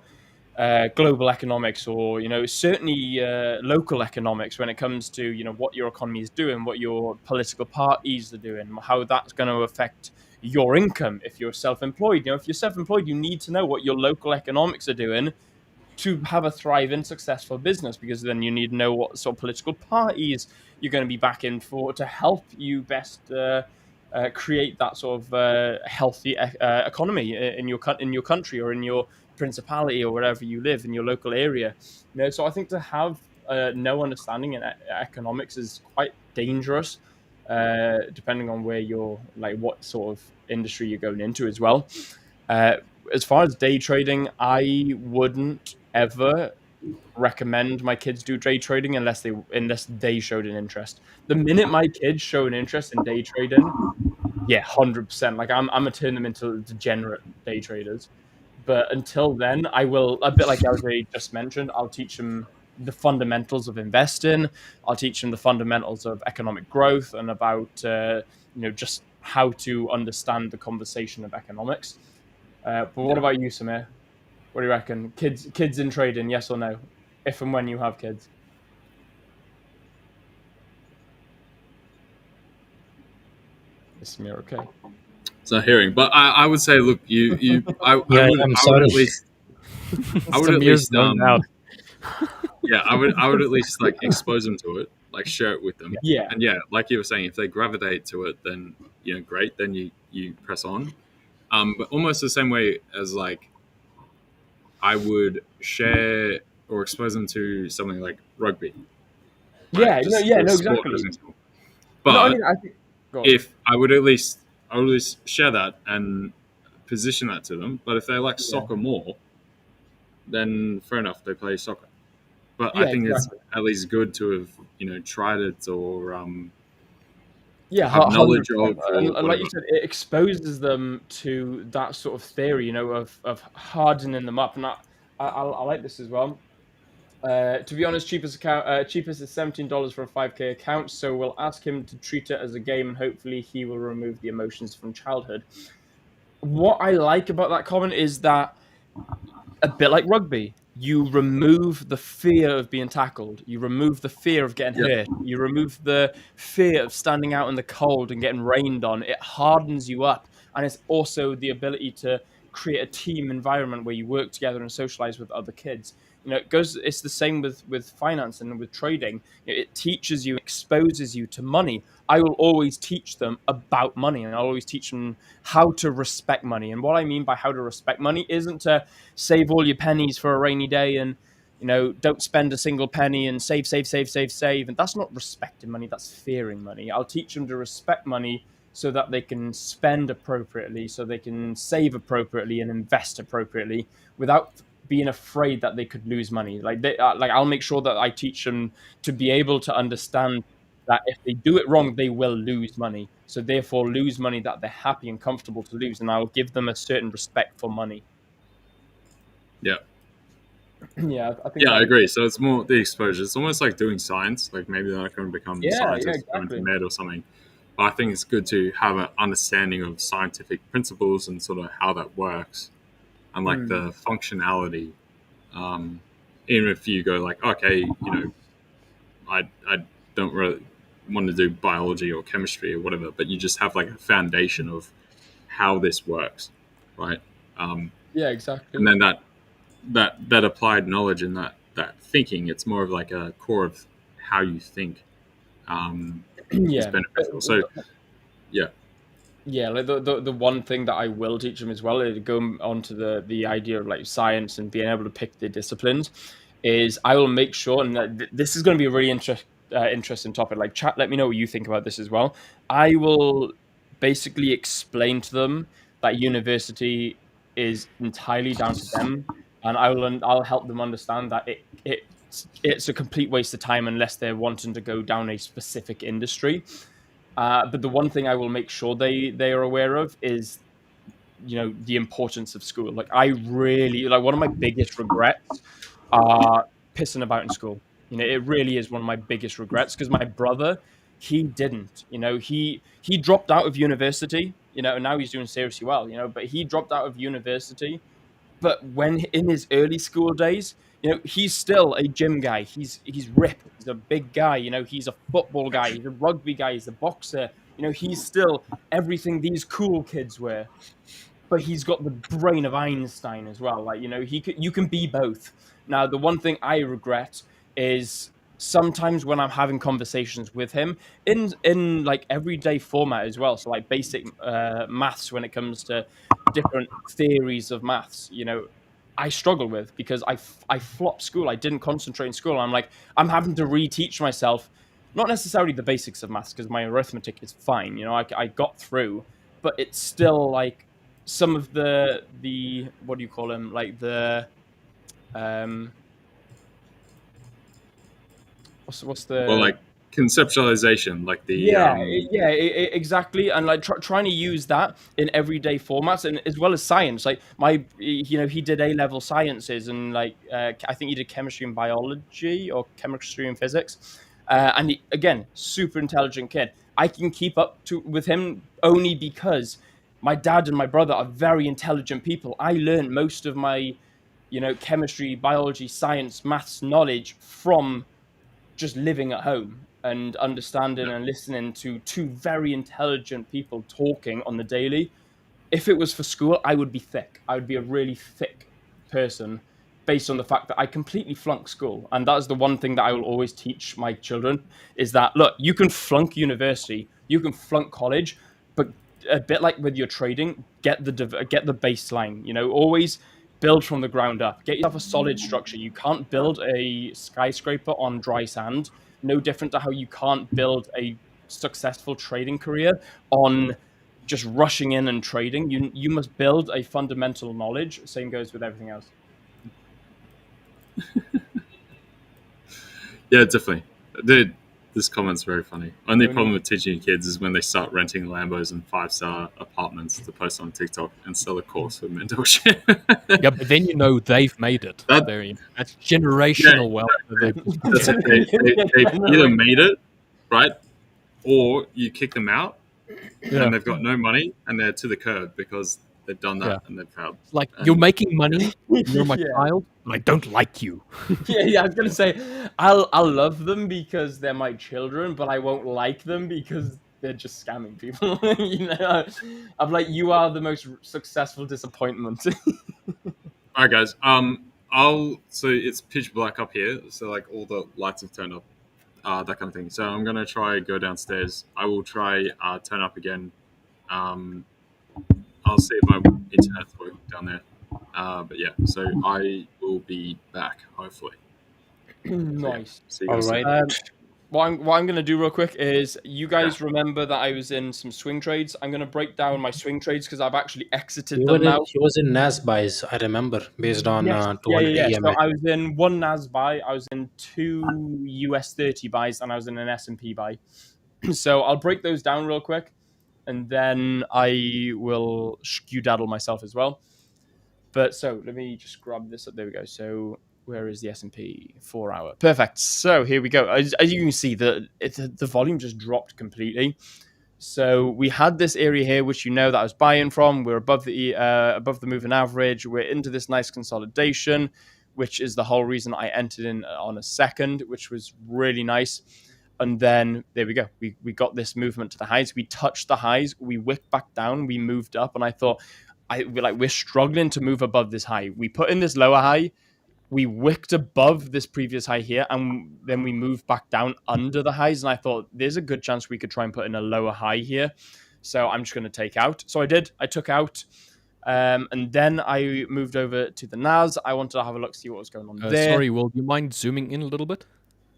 global economics, or certainly local economics, when it comes to what your economy is doing, what your political parties are doing, how that's going to affect your income if you're self-employed. If you're self-employed, you need to know what your local economics are doing to have a thriving, successful business, because then you need to know what sort of political parties you're going to be backing for to help you best create that sort of healthy economy in your country, or in your principality, or wherever you live in your local area. So I think to have no understanding in economics is quite dangerous, depending on where you're, like, what sort of industry you're going into as well. Uh, as far as day trading, I wouldn't ever recommend my kids do day trading unless they showed an interest. The minute my kids show an interest in day trading, yeah, 100%. Like I'm gonna turn them into degenerate day traders. But until then, I will, a bit like LJ just mentioned, I'll teach them the fundamentals of investing. I'll teach them the fundamentals of economic growth, and about just how to understand the conversation of economics. But what about you, Samir? What do you reckon? Kids in trading, yes or no? If and when you have kids. Is Samir okay? It's not hearing, but I would say, look, Yeah, I'm I would sorry. at least Samir's zoned out. yeah, I would at least like expose them to it, like share it with them. Yeah. And yeah, like you were saying, if they gravitate to it, then great, then you press on. But almost the same way as, like, I would share or expose them to something like rugby, right? Yeah, no, Just yeah, the no, sport exactly. as an example. No, I But mean, I think. Go on. if I would at least share that and position that to them. But if they like Yeah. soccer more, then fair enough, they play soccer. But I Yeah, think it's exactly. at least good to have tried it, or Yeah, have knowledge 100%. of, or And like you whatever. said, it exposes them to that sort of theory, of hardening them up. And I like this as well. To be honest, cheapest is $17 for a 5K account. So we'll ask him to treat it as a game, and hopefully he will remove the emotions from childhood. What I like about that comment is that, a bit like rugby, you remove the fear of being tackled. You remove the fear of getting Yeah, hurt. You remove the fear of standing out in the cold and getting rained on. It hardens you up. And it's also the ability to create a team environment where you work together and socialize with other kids. It's the same with finance and with trading. It teaches you, exposes you to money. I will always teach them about money, and I'll always teach them how to respect money. And what I mean by how to respect money isn't to save all your pennies for a rainy day, and don't spend a single penny, and save, save, save, save, save. And that's not respecting money, that's fearing money. I'll teach them to respect money so that they can spend appropriately, so they can save appropriately and invest appropriately, without being afraid that they could lose money. I'll make sure that I teach them to be able to understand that if they do it wrong, they will lose money. So therefore, lose money that they're happy and comfortable to lose, and I'll give them a certain respect for money. yeah, Yeah, I think yeah. I that. agree. So it's more the exposure. It's almost like doing science. Like, maybe they're not going to become Yeah, scientists, go into exactly. med or something. But I think it's good to have an understanding of scientific principles and sort of how that works, and like the functionality. Even if you go like, okay, I don't really want to do biology or chemistry or whatever, but you just have like a foundation of how this works, right? Yeah, And exactly. then that applied knowledge and that thinking, it's more of like a core of how you think, is Yeah. beneficial. So yeah, Yeah, like the one thing that I will teach them as well, is go on to the idea of like science and being able to pick the disciplines. is I will make sure, and this is going to be a really interesting topic. Like, chat, let me know what you think about this as well. I will basically explain to them that university is entirely down to them, and I'll help them understand that it's a complete waste of time unless they're wanting to go down a specific industry. But the one thing I will make sure they are aware of is, the importance of school. Like, I really, like, one of my biggest regrets are pissing about in school. It really is one of my biggest regrets, because my brother, he didn't. He dropped out of university. And now he's doing seriously well. But he dropped out of university. But when in his early school days, he's still a gym guy. He's ripped. He's a big guy. He's a football guy. He's a rugby guy. He's a boxer. He's still everything these cool kids were. But he's got the brain of Einstein as well. Like, you can be both. Now, the one thing I regret is sometimes when I'm having conversations with him in like everyday format as well. So like basic maths, when it comes to different theories of maths, I struggle with, because I flopped school. I didn't concentrate in school. I'm having to reteach myself, not necessarily the basics of maths, because my arithmetic is fine. I got through, but it's still like some of the what do you call them, like the what's the like conceptualization, like the exactly, and like trying to use that in everyday formats, and as well as science. Like he did A-level sciences, and like I think he did chemistry and biology, or chemistry and physics, and again, super intelligent kid. I can keep up with him only because my dad and my brother are very intelligent people. I learned most of my chemistry, biology, science, maths knowledge from just living at home and understanding and listening to two very intelligent people talking on the daily. If it was for school, I would be thick. I would be a really thick person, based on the fact that I completely flunked school. And that is the one thing that I will always teach my children, is that, look, you can flunk university, you can flunk college, but a bit like with your trading, get the baseline. Always build from the ground up. Get yourself a solid structure. You can't build a skyscraper on dry sand. No different to how you can't build a successful trading career on just rushing in and trading. You must build a fundamental knowledge. Same goes with everything else. Yeah, definitely. Dude, this comment's very funny. Only problem with teaching kids is when they start renting Lambos and 5-star apartments to post on TikTok and sell a course for mentorship. Yeah, but then they've made it. That's generational wealth. That's it. They've either made it, right, or you kick them out, and they've got no money, and they're to the curb because they've done that and they've failed. Like, you're making money, you're my child, and I don't like you. I was gonna say, I'll love them because they're my children, but I won't like them because they're just scamming people. I'm like, you are the most successful disappointment. All right, guys. So it's pitch black up here, so like all the lights have turned up, that kind of thing. So I'm gonna try go downstairs. I will try turn up again. I'll see if my internet's working down there. But yeah, so I will be back hopefully. Nice. So, yeah, All right. What I'm going to do real quick is, you guys remember that I was in some swing trades. I'm going to break down my swing trades because I've actually exited them now. He was in NASDAQ buys, I remember, based on 200 So EMA. I was in one NASDAQ buy, I was in two US 30 buys, and I was in an S&P buy. So I'll break those down real quick, and then I will skedaddle myself as well. But so let me just grab this up. There we go. So where is the S&P 4 hour? Perfect. So here we go. As you can see, the volume just dropped completely. So we had this area here, which that I was buying from. We're above the moving average. We're into this nice consolidation, which is the whole reason I entered in on a second, which was really nice. And then there we go. We got this movement to the highs. We touched the highs. We wicked back down. We moved up, and I thought, we're struggling to move above this high. We put in this lower high. We wicked above this previous high here, and then we moved back down under the highs. And I thought, there's a good chance we could try and put in a lower high here. So I'm just going to take out. So I did. I took out. And then I moved over to the NAS. I wanted to have a look, see what was going on there. Sorry, Will, do you mind zooming in a little bit?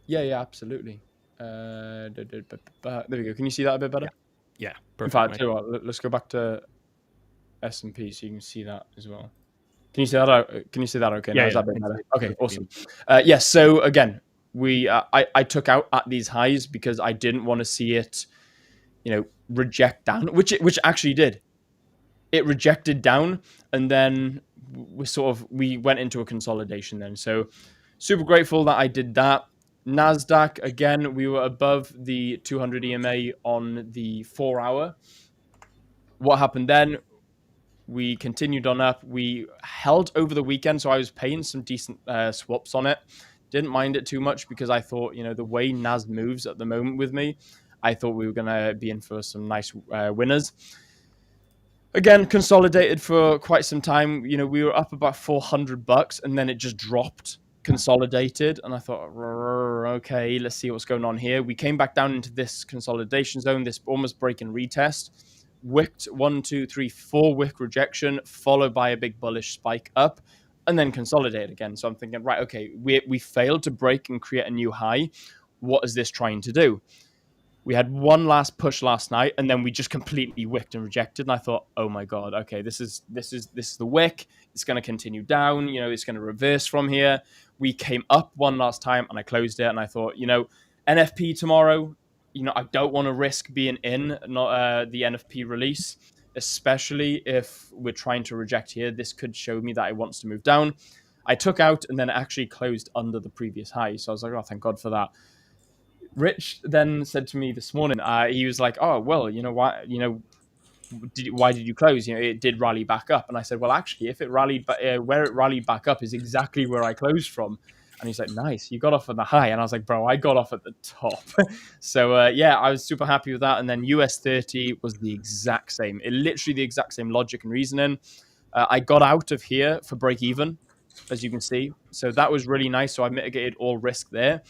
Yeah, absolutely. There we go. Can you see that a bit better? Yeah, In perfect. fact, mate. tell you what, let's go back to S&P so you can see that as well. Can you see that? Can you see that? Okay, now is that a bit better? Okay, awesome. Yes. So again, I took out at these highs because I didn't want to see it, reject down, which it actually did. It rejected down, and then we went into a consolidation then. So super grateful that I did that. NASDAQ, again, we were above the 200 EMA on the 4-hour. What happened then? We continued on up. We held over the weekend, so I was paying some decent swaps on it. Didn't mind it too much because I thought, the way NAS moves at the moment with me, I thought we were going to be in for some nice winners. Again, consolidated for quite some time. We were up about $400, and then it just dropped, consolidated, and I thought, okay, let's see what's going on here. We came back down into this consolidation zone, this almost break and retest. Wicked 1, 2, 3, 4 wick rejection, followed by a big bullish spike up, and then consolidate again. So I'm thinking, right, okay, we failed to break and create a new high. What is this trying to do? We had one last push last night, and then we just completely wicked and rejected. And I thought, oh my god, okay, this is the wick. It's going to continue down. It's going to reverse from here. We came up one last time, and I closed it. And I thought, NFP tomorrow. I don't want to risk being in not the NFP release, especially if we're trying to reject here. This could show me that it wants to move down. I took out and then actually closed under the previous high. So I was like, oh, thank God for that. Rich then said to me this morning, he was like, oh, well, why, why did you close? It did rally back up. And I said, well, actually, if it rallied, where it rallied back up is exactly where I closed from. And he's like, nice, you got off at the high. And I was like, bro, I got off at the top. So, I was super happy with that. And then US 30 was the exact same. Literally the exact same logic and reasoning. I got out of here for break even, as you can see. So that was really nice. So I mitigated all risk there.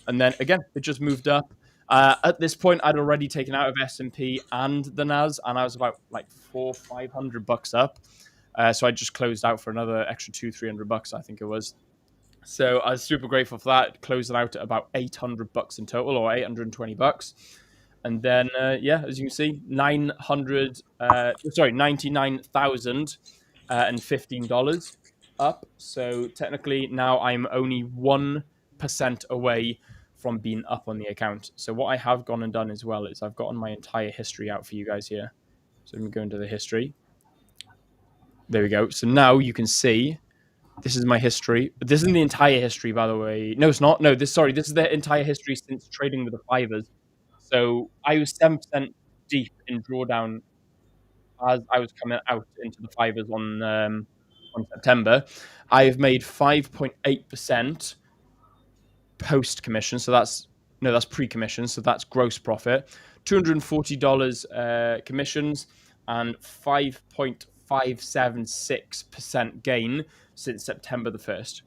And then, again, it just moved up. At this point, I'd already taken out of S&P and the NAS, and I was about like $400-500 up. So I just closed out for another extra $200-300, I think it was. So I was super grateful for that. Closed it out at about $800 in total, or $820. And then, as you can see, $99,015 up. So technically now I'm only 1% away from being up on the account. So what I have gone and done as well is I've gotten my entire history out for you guys here. So let me go into the history. There we go. So now you can see this is my history. This isn't the entire history, by the way. No, it's not. No, this is the entire history since trading with the 5ers. So I was 7% deep in drawdown as I was coming out into the 5ers on September. I have made 5.8% post commission. So that's pre-commission. So that's gross profit. $240 commissions and 5.576% gain since September the 1st.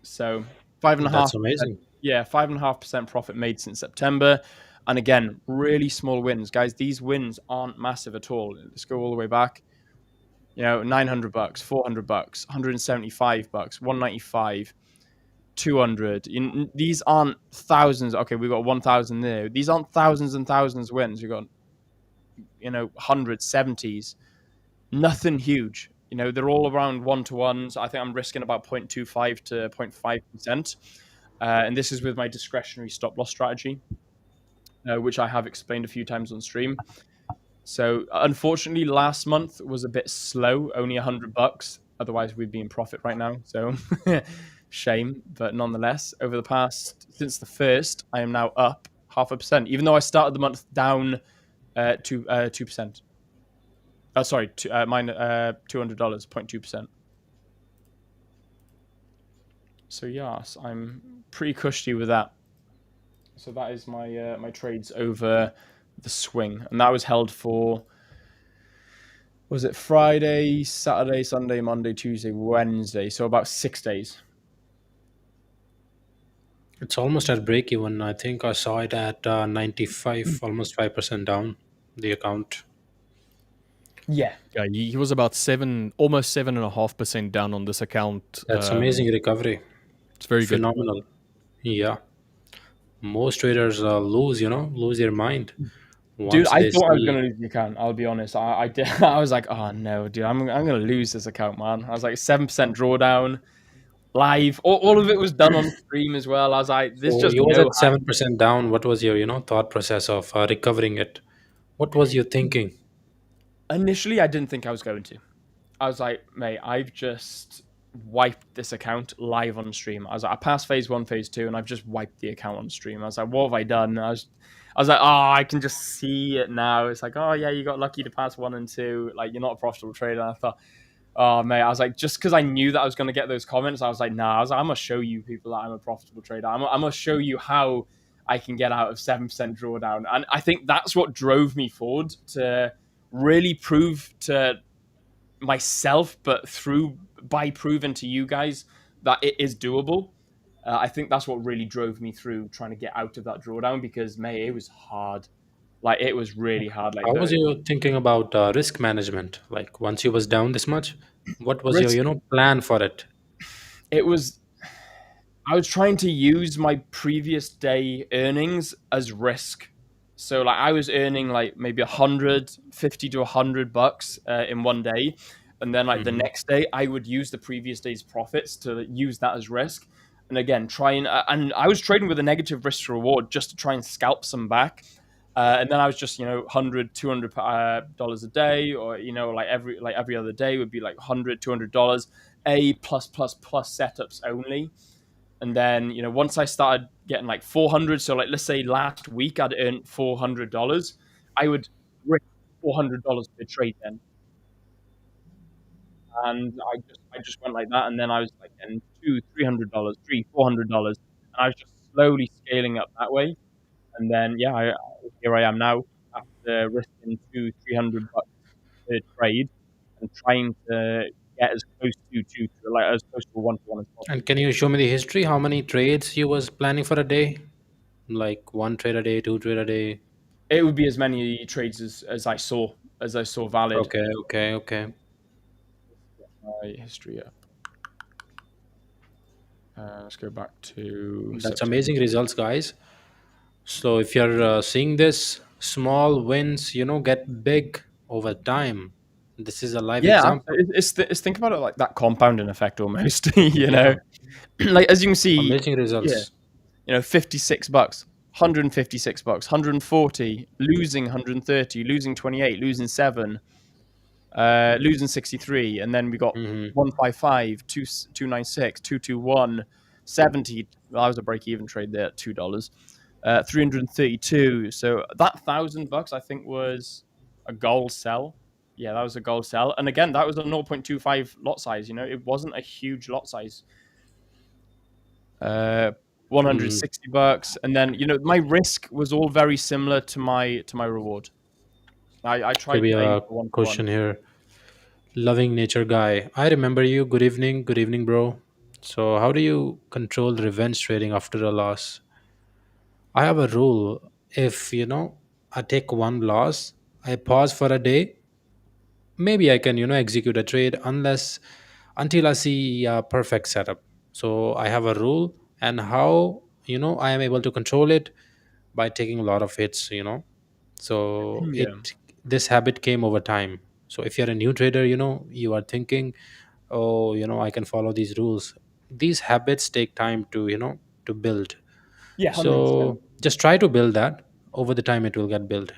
So 5.5%. That's amazing. Yeah, 5.5% profit made since September. And again, really small wins. Guys, these wins aren't massive at all. Let's go all the way back. $900, $400, $175, $195, 200. These aren't thousands. Okay, we got 1,000 there. These aren't thousands and thousands wins. We got, hundreds, 70s. Nothing huge. They're all around 1-to-1s. I think I'm risking about 0.25 to 0.5%. And this is with my discretionary stop loss strategy, which I have explained a few times on stream. So unfortunately, last month was a bit slow, only $100. Otherwise, we'd be in profit right now. So shame, but nonetheless, since the 1st, I am now up 0.5%, even though I started the month down 2%. Sorry, $200, 0.2%. So yes, I'm pretty cushy with that. So that is my my trades over the swing, and that was held for, was it Friday, Saturday, Sunday, Monday, Tuesday, Wednesday? So about 6 days. It's almost at break even. I think I saw it at 95, almost 5% down the account. Yeah. Yeah, he was about almost 7.5% down on this account. That's amazing recovery. It's very good. Phenomenal. Yeah. Most traders lose their mind Dude, once I they thought I was see. gonna lose the account. I'll be honest. I did. I was like, oh no, dude, I'm gonna lose this account, man. I was like 7% drawdown live. All of it was done on stream as well. I was like, there's So just you was no at 7% down. What was your thought process of recovering it? What was you thinking? initially I didn't think I was going to. I was like, mate, I've just wiped this account live on stream. I was like, I passed phase 1, phase 2, and I've just wiped the account on stream. I was like, what have I done? I was like, oh, I can just see it now. It's like, oh yeah, you got lucky to pass 1 and 2. Like, you're not a profitable trader. And I thought, oh mate, I was like, just because I knew that I was going to get those comments, I was like, nah. I was like, I'm gonna show you people that I'm a profitable trader. I'm gonna show you how I can get out of 7% drawdown. And I think that's what drove me forward to really prove to myself, but by proving to you guys that it is doable. I think that's what really drove me through trying to get out of that drawdown, because mate, it was hard. Like, it was really hard. Like, How was the you thinking about risk management? Like once you was down this much, what was your risk, plan for it? it was I was trying to use my previous day earnings as risk. So like, I was earning like maybe 150 to $100 in one day, and then like the Hmm. next day I would use the previous day's profits to use that as risk. And again, and I was trading with a negative risk to reward just to try and scalp some back. And then I was just, 100, $200 a day, or like every other day would be like 100, $200, a plus setups only. And then, once I started getting like 400, so like, let's say last week I'd earned $400, I would risk $400 per trade then. And I just went like that. And then I was like getting $300, $400. And I was just slowly scaling up that way. And then, yeah, here I am now after risking $300 per trade and trying to get as close as close to a 1-to-1 as possible. And can you show me the history? How many trades you was planning for a day? Like one trade a day, two trade a day? It would be as many trades as I saw valid. Okay, okay, okay. My history up. Let's go back to That's September. amazing results, guys. So if you're seeing this, small wins, get big over time. This is a live Yeah, example. it's think about it like that compounding effect almost. Yeah, Like, as you can see, amazing yeah, results. $56, $156, 140, losing 130, losing 28, losing 7, losing 63, and then we got Hmm. 155, 296, 221, 70. Well, that was a break-even trade there at $2. 332. So that $1,000, I think, was a gold sell. Yeah, that was a gold sell. And again, that was a 0.25 lot size. It wasn't a huge lot size. $160, and then my risk was all very similar to my reward. I Here tried we to aim have a for 1-to-1. question here. Loving nature guy. I remember you. Good evening, bro. So how do you control revenge trading after a loss? I have a rule. If I take one loss, I pause for a day. Maybe I can execute a trade until I see a perfect setup. So I have a rule, and how I am able to control it by taking a lot of hits. So Yeah. it this habit came over time. So if you're a new trader, you are thinking, oh, I can follow these rules. These habits take time to build. Yeah, 100%. So just try to build that. Over the time it will get built.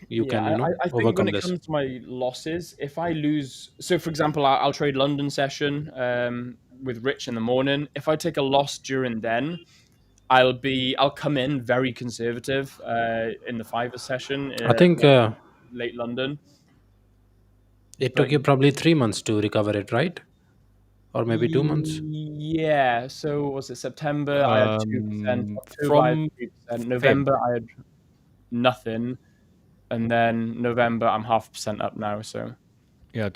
You Yeah, can I think when overcome it this. comes to my losses, if I lose, so for example, I'll trade London session with Rich in the morning. If I take a loss during then, I'll come in very conservative in the 5ers session, I think like late London. it took But you probably 3 months to recover it, right? Or maybe 2 months. yeah, so was it September? I had 2%. October I had From 3%. Feb. November I had nothing, and then November I'm 0.5% up now. So Yeah,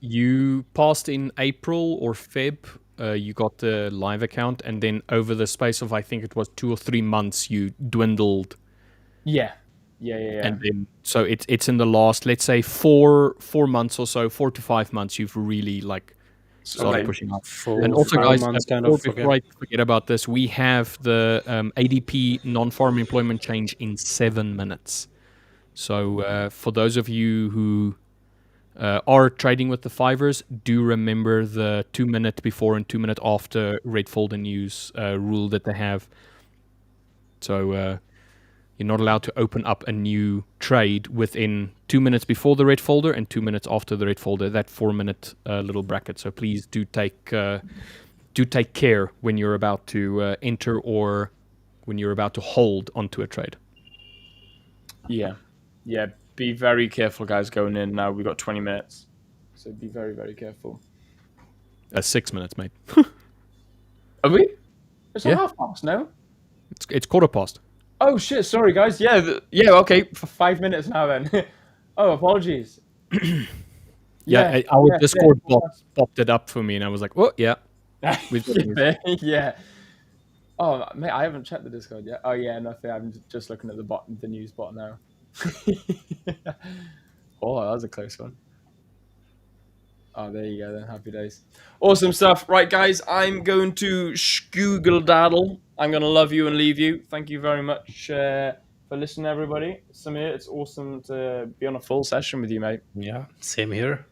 you passed in April or Feb. You got the live account, and then over the space of, I think it was 2 or 3 months, you dwindled. yeah, Yeah. And then so it's in the last, let's say, 4 months or so, 4 to 5 months, you've really like started Okay. pushing up. Four, And also, 4 guys, months kind before of. I forget about this, we have the ADP non-farm employment change in 7 minutes. So for those of you who are trading with the 5ers, do remember the 2 minute before and 2 minute after red folder news rule that they have. So you're not allowed to open up a new trade within 2 minutes before the red folder and 2 minutes after the red folder, that 4 minute little bracket. So please do take care when you're about to enter or when you're about to hold onto a trade. Yeah. Be very careful, guys, going in now. We've got 20 minutes. So be very, very careful. 6 minutes, mate. Are we? It's Yeah. not half past, no? It's quarter past. Oh, shit. Sorry, guys. Yeah, okay. For 5 minutes now, then. Oh, apologies. Our Discord popped it up for me, and I was like, "Oh, yeah." Yeah. Oh, mate, I haven't checked the Discord yet. Oh, yeah, nothing. I'm just looking at the news bot now. Oh, that was a close one. Oh, there you go then. Happy days. Awesome stuff. Right, guys, I'm going to skoogle daddle. I'm going to love you and leave you. Thank you very much for listening, everybody. Samir, it's awesome to be on a full session with you, mate. Yeah, same here.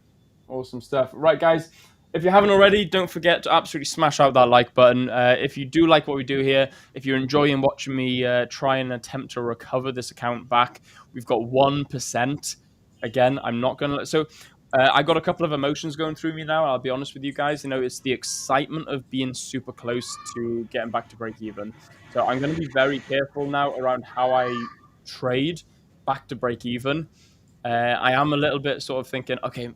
Awesome stuff. Right, guys, if you haven't already, don't forget to absolutely smash out that like button. If you do like what we do here, if you're enjoying watching me try and attempt to recover this account back, we've got 1%. Again, I'm not going to... So I got a couple of emotions going through me now. I'll be honest with you guys. You know, it's the excitement of being super close to getting back to break even. So I'm going to be very careful now around how I trade back to break even. I am a little bit sort of thinking, okay,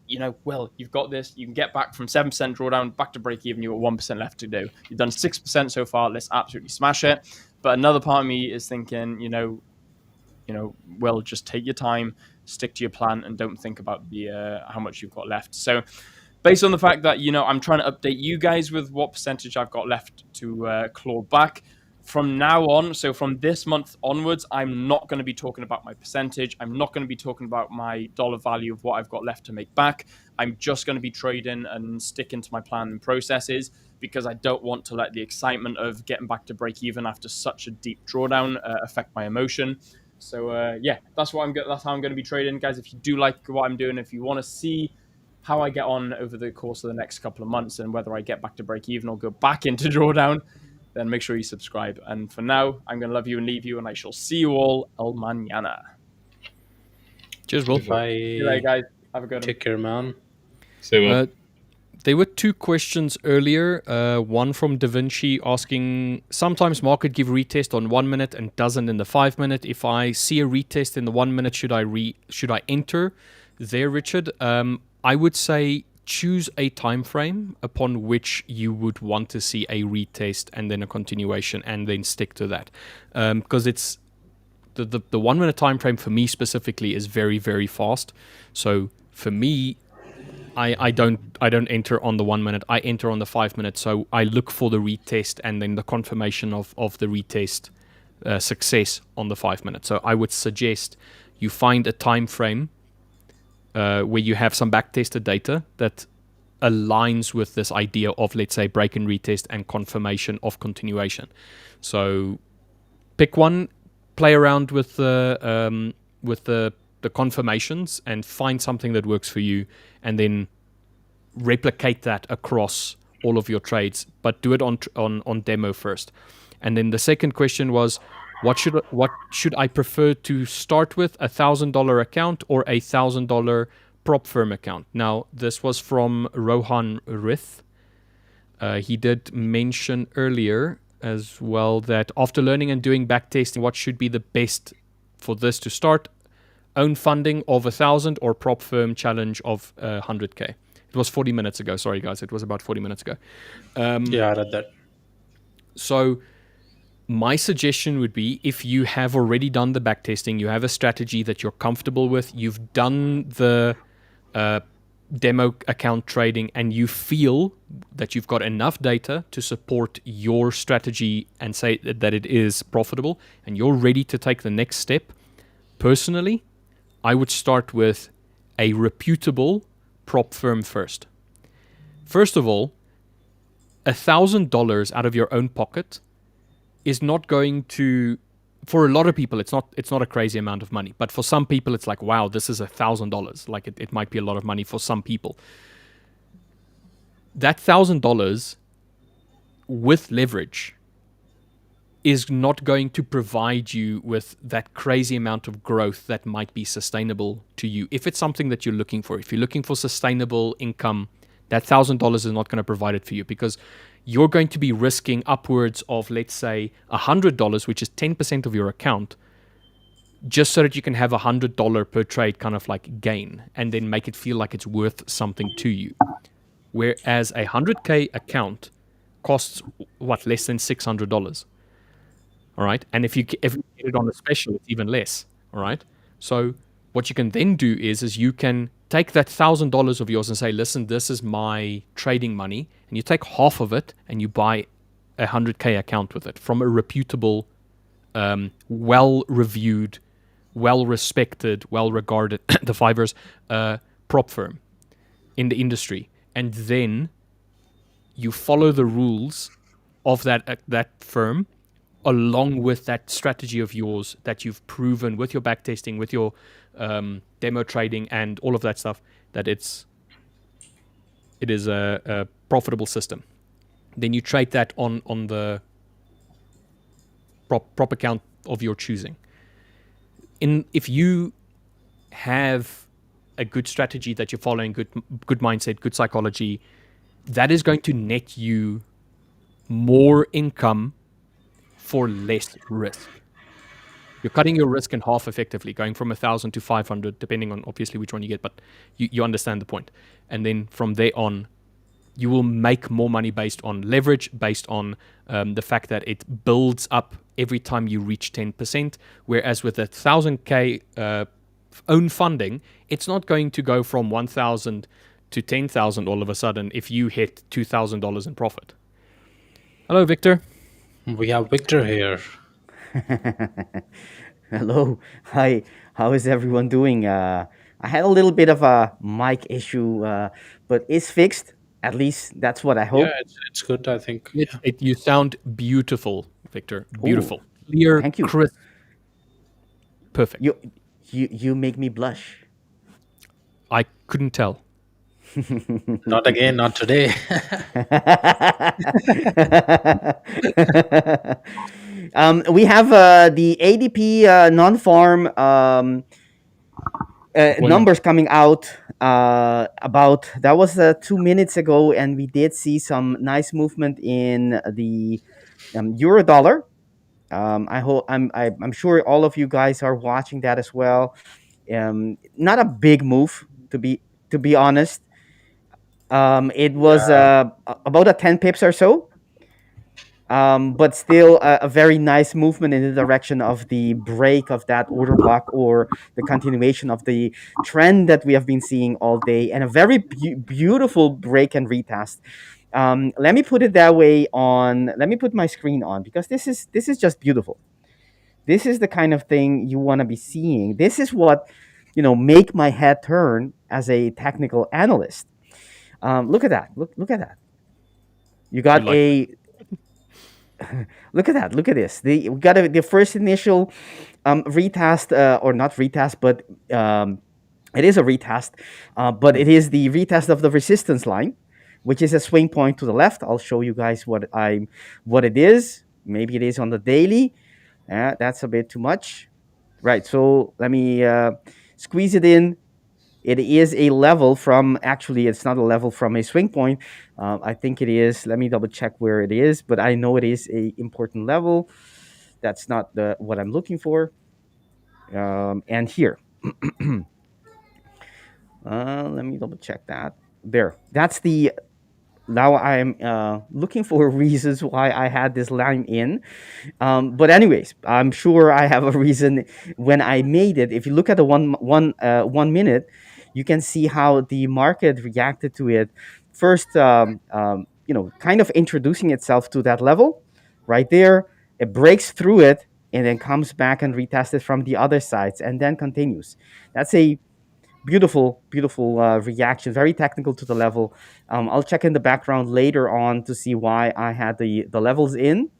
Will, you've got this. You can get back from 7% drawdown back to break even. You've got 1% left to do. You've done 6% so far. Let's absolutely smash it. But another part of me is thinking, Will, just take your time, stick to your plan, and don't think about the how much you've got left. So based on the fact that, I'm trying to update you guys with what percentage I've got left to claw back, from now on, so from this month onwards, I'm not going to be talking about my percentage. I'm not going to be talking about my dollar value of what I've got left to make back. I'm just going to be trading and sticking to my plan and processes because I don't want to let the excitement of getting back to break even after such a deep drawdown affect my emotion. So that's how I'm going to be trading, guys. If you do like what I'm doing, if you want to see how I get on over the course of the next couple of months and whether I get back to break even or go back into drawdown, then make sure you subscribe. And for now, I'm going to love you and leave you, and I shall see you all el mañana. Cheers, Will. Bye. See you later, guys. Have a good one. Take care, man. There were 2 questions earlier. One from Da Vinci asking, sometimes market give retest on 1 minute and doesn't in the 5 minute. If I see a retest in the 1 minute, should I enter there, Richard? I would say choose a time frame upon which you would want to see a retest and then a continuation, and then stick to that, because it's the 1 minute time frame for me specifically is very, very fast. So for me, I don't enter on the 1 minute. I enter on the 5 minute. So I look for the retest and then the confirmation of the retest success on the 5 minute. So I would suggest you find a time frame where you have some backtested data that aligns with this idea of, let's say, break and retest and confirmation of continuation. So pick one, play around with the confirmations and find something that works for you, and then replicate that across all of your trades, but do it on demo first. And then the second question was, what should I prefer to start with, $1,000 account or $1,000 prop firm account? Now, this was from Rohan Rith. He did mention earlier as well that after learning and doing backtesting, what should be the best for this to start? Own funding of 1,000 or prop firm challenge of 100K. It was 40 minutes ago. Sorry, guys. It was about 40 minutes ago. Yeah, I read that. So my suggestion would be, if you have already done the backtesting, you have a strategy that you're comfortable with, you've done the demo account trading, and you feel that you've got enough data to support your strategy and say that it is profitable, and you're ready to take the next step, personally, I would start with a reputable prop firm first. First of all, $1,000 out of your own pocket is not going to, for a lot of people, it's not a crazy amount of money. But for some people, it's like, wow, this is $1,000. Like it might be a lot of money for some people. That $1,000 with leverage is not going to provide you with that crazy amount of growth that might be sustainable to you. If it's something that you're looking for, if you're looking for sustainable income, that $1,000 is not going to provide it for you, because you're going to be risking upwards of, let's say, $100, which is 10% of your account, just so that you can have $100 per trade kind of like gain, and then make it feel like it's worth something to you. Whereas a 100K account costs, less than $600. All right. And if you get it on a special, it's even less. All right. So what you can then do is you can take that $1,000 of yours and say, listen, this is my trading money. And you take half of it and you buy a 100K account with it from a reputable, well-reviewed, well-respected, well-regarded, the 5ers, prop firm in the industry. And then you follow the rules of that firm, along with that strategy of yours that you've proven with your back testing, with your demo trading and all of that stuff, that it is a profitable system. Then you trade that on the prop account of your choosing. If you have a good strategy that you're following, good mindset, good psychology, that is going to net you more income for less risk. You're cutting your risk in half effectively, going from 1,000 to 500, depending on obviously which one you get, but you understand the point. And then from there on, you will make more money based on leverage, based on the fact that it builds up every time you reach 10%. Whereas with a 1,000K own funding, it's not going to go from 1,000 to 10,000 all of a sudden if you hit $2,000 in profit. Hello, Victor. We have Victor here. Hello. Hi. How is everyone doing? I had a little bit of a mic issue, but it's fixed. At least that's what I hope. Yeah, it's good, I think. You sound beautiful, Victor. Beautiful. Ooh, Clear, thank you. crisp. Perfect. You make me blush. I couldn't tell. Not again, not today. We have the ADP non-farm numbers coming out about, that was 2 minutes ago, and we did see some nice movement in the euro dollar. I'm sure all of you guys are watching that as well. Not a big move, to be honest. It was about a 10 pips or so. But still a very nice movement in the direction of the break of that order block, or the continuation of the trend that we have been seeing all day, and a very beautiful break and retest. Let me put it that way let me put my screen on, because this is just beautiful. This is the kind of thing you want to be seeing. This is what, make my head turn as a technical analyst. Look at that. Look at that. You got look at that. Look at this. We got the first initial retest, or not retest, but it is a retest. But it is the retest of the resistance line, which is a swing point to the left. I'll show you guys what it is. Maybe it is on the daily. That's a bit too much. Right. So let me squeeze it in. It is a level from, actually, it's not a level from a swing point. I think it is. Let me double check where it is, but I know it is a important level. That's not what I'm looking for. And here, let me double check that. There, that's the. Now I'm looking for reasons why I had this line in. But anyways, I'm sure I have a reason when I made it. If you look at the 1 minute, you can see how the market reacted to it. First, kind of introducing itself to that level right there. It breaks through it, and then comes back and retests it from the other sides and then continues. That's a beautiful, beautiful reaction, very technical to the level. I'll check in the background later on to see why I had the levels in.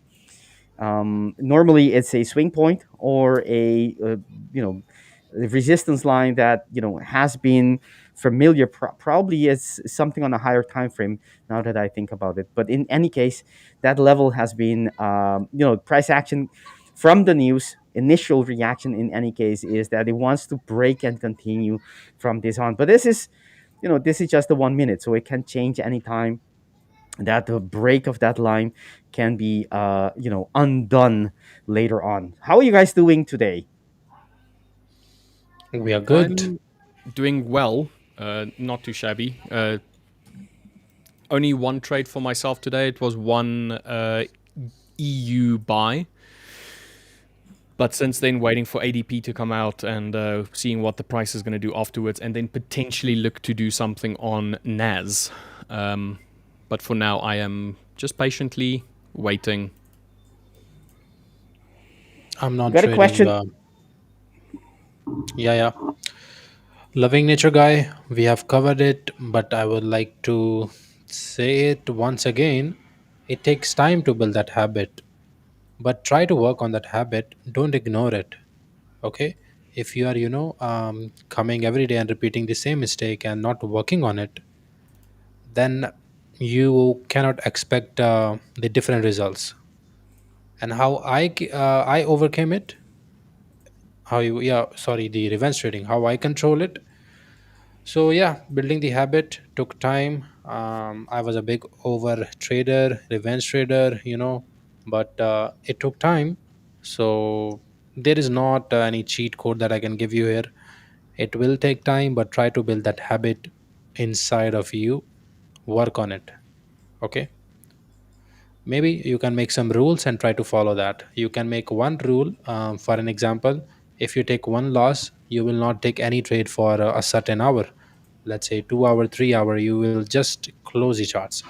Normally, it's a swing point or a resistance line that has been familiar. Probably is something on a higher time frame. Now that I think about it, but in any case, that level has been price action from the news. Initial reaction in any case is that it wants to break and continue from this on. But this is just the 1 minute, so it can change anytime. That the break of that line can be undone later on. How are you guys doing today? We are good. I'm doing well, not too shabby. Only one trade for myself today. It was one EU buy. But since then, waiting for ADP to come out and seeing what the price is going to do afterwards, and then potentially look to do something on NAS. But for now, I am just patiently waiting. I'm not Got a trading. question? Yeah. Loving nature guy, we have covered it, but I would like to say it once again. It takes time to build that habit, but try to work on that habit. Don't ignore it. Okay? If you are, coming every day and repeating the same mistake and not working on it, then you cannot expect the different results. And how I overcame it, the revenge trading, how I control it. So yeah, building the habit took time. I was a big over trader, revenge trader, but it took time. So there is not any cheat code that I can give you here. It will take time, but try to build that habit inside of you. Work on it. Okay. Maybe you can make some rules and try to follow that. You can make one rule. For an example, if you take one loss, you will not take any trade for a certain hour. Let's say 2 hour, 3 hour, you will just close the charts.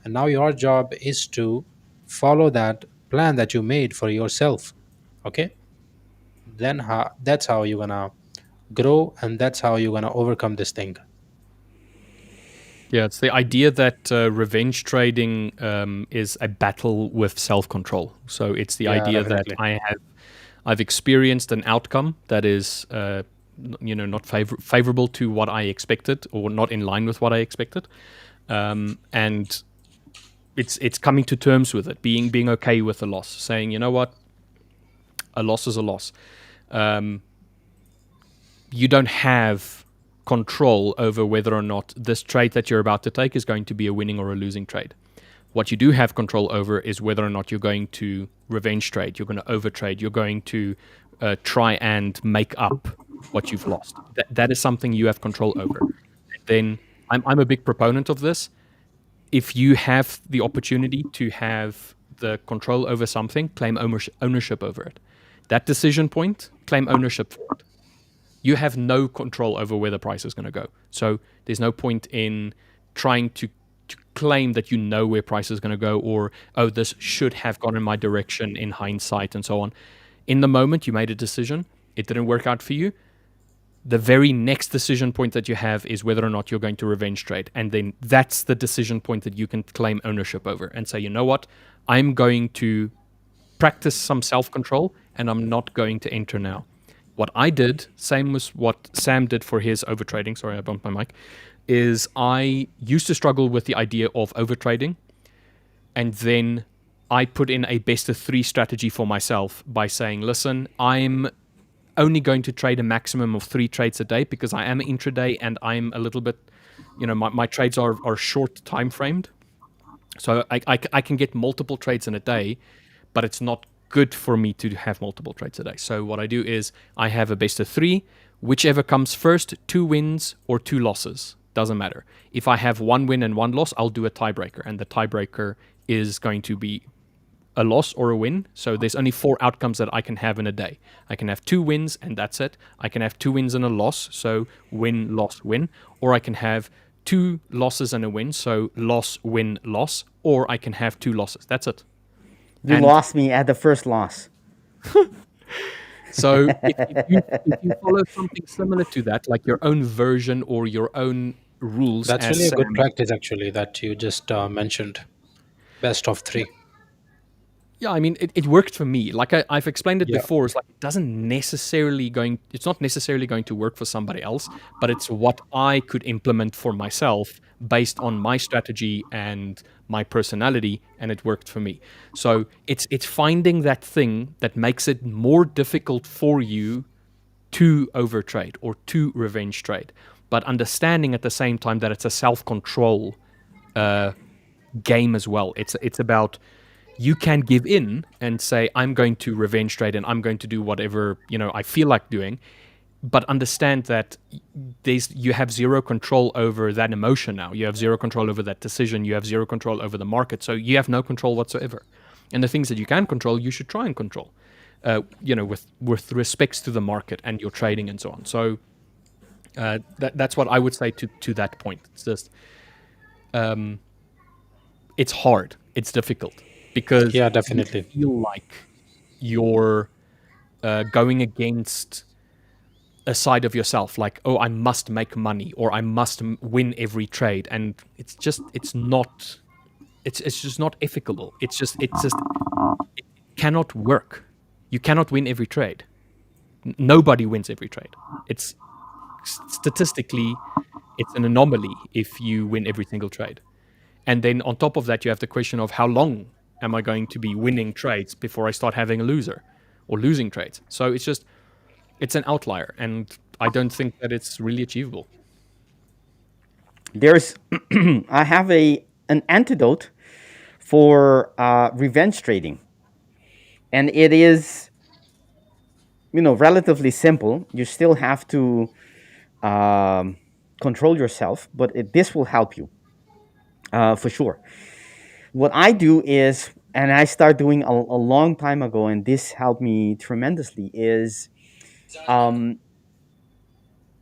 And now your job is to follow that plan that you made for yourself. Okay. Then that's how you're gonna grow, and that's how you're gonna overcome this thing. Yeah, it's the idea that revenge trading is a battle with self-control. So it's the Yeah, idea that definitely. I've experienced an outcome that is not favorable to what I expected, or not in line with what I expected, and it's coming to terms with it, being okay with the loss, saying, you know what, a loss is a loss. You don't have control over whether or not this trade that you're about to take is going to be a winning or a losing trade. What you do have control over is whether or not you're going to revenge trade, you're going to overtrade, you're going to try and make up what you've lost. That is something you have control over. Then I'm a big proponent of this. If you have the opportunity to have the control over something, claim ownership over it. That decision point, claim ownership for it. You have no control over where the price is going to go. So there's no point in trying to claim that you know where price is going to go, or, oh, this should have gone in my direction in hindsight and so on. In the moment you made a decision, it didn't work out for you. The very next decision point that you have is whether or not you're going to revenge trade. And then that's the decision point that you can claim ownership over and say, you know what, I'm going to practice some self-control and I'm not going to enter now. What I did, same as what Sam did for his overtrading, sorry, I bumped my mic, is I used to struggle with the idea of overtrading, and then I put in a best of 3 strategy for myself by saying, listen, I'm only going to trade a maximum of 3 trades a day because I am intraday and I'm a little bit, my trades are short time framed. So I can get multiple trades in a day, but it's not good for me to have multiple trades a day. So what I do is I have a best of 3, whichever comes first, 2 wins or 2 losses, doesn't matter. If I have 1 win and 1 loss, I'll do a tiebreaker, and the tiebreaker is going to be a loss or a win. So there's only 4 outcomes that I can have in a day. I can have 2 wins and that's it. I can have 2 wins and a loss, so win, loss, win. Or I can have 2 losses and a win, so loss, win, loss. Or I can have 2 losses. That's it. You And lost me at the first loss. So if you follow something similar to that, like your own version or your own rules, That's as really a good Sam. practice, actually, that you just mentioned. Best of three. Yeah, I mean, it worked for me. Like I've explained it Yeah. before. It's like it's not necessarily going to work for somebody else, but it's what I could implement for myself based on my strategy and my personality, and it worked for me. So it's finding that thing that makes it more difficult for you to overtrade or to revenge trade, but understanding at the same time that it's a self-control game as well. It's about, you can give in and say, I'm going to revenge trade and I'm going to do whatever, I feel like doing, but understand that you have zero control over that emotion now. You have zero control over that decision. You have zero control over the market. So you have no control whatsoever. And the things that you can control, you should try and control, with respects to the market and your trading and so on. So that's what I would say to that point. It's just, it's hard. It's difficult because Yeah, you definitely. feel like you're going against a side of yourself, like, oh, I must make money or I must win every trade, and it's not, it's just not ethical. It's just it cannot work. You cannot win every trade. Nobody wins every trade. It's statistically, it's an anomaly if you win every single trade. And then on top of that, you have the question of how long am I going to be winning trades before I start having a loser or losing trades. So it's an outlier, and I don't think that it's really achievable. There's, I have an antidote for revenge trading, and it is, relatively simple. You still have to control yourself, but this will help you for sure. What I do is, and I start doing a long time ago, and this helped me tremendously, is um,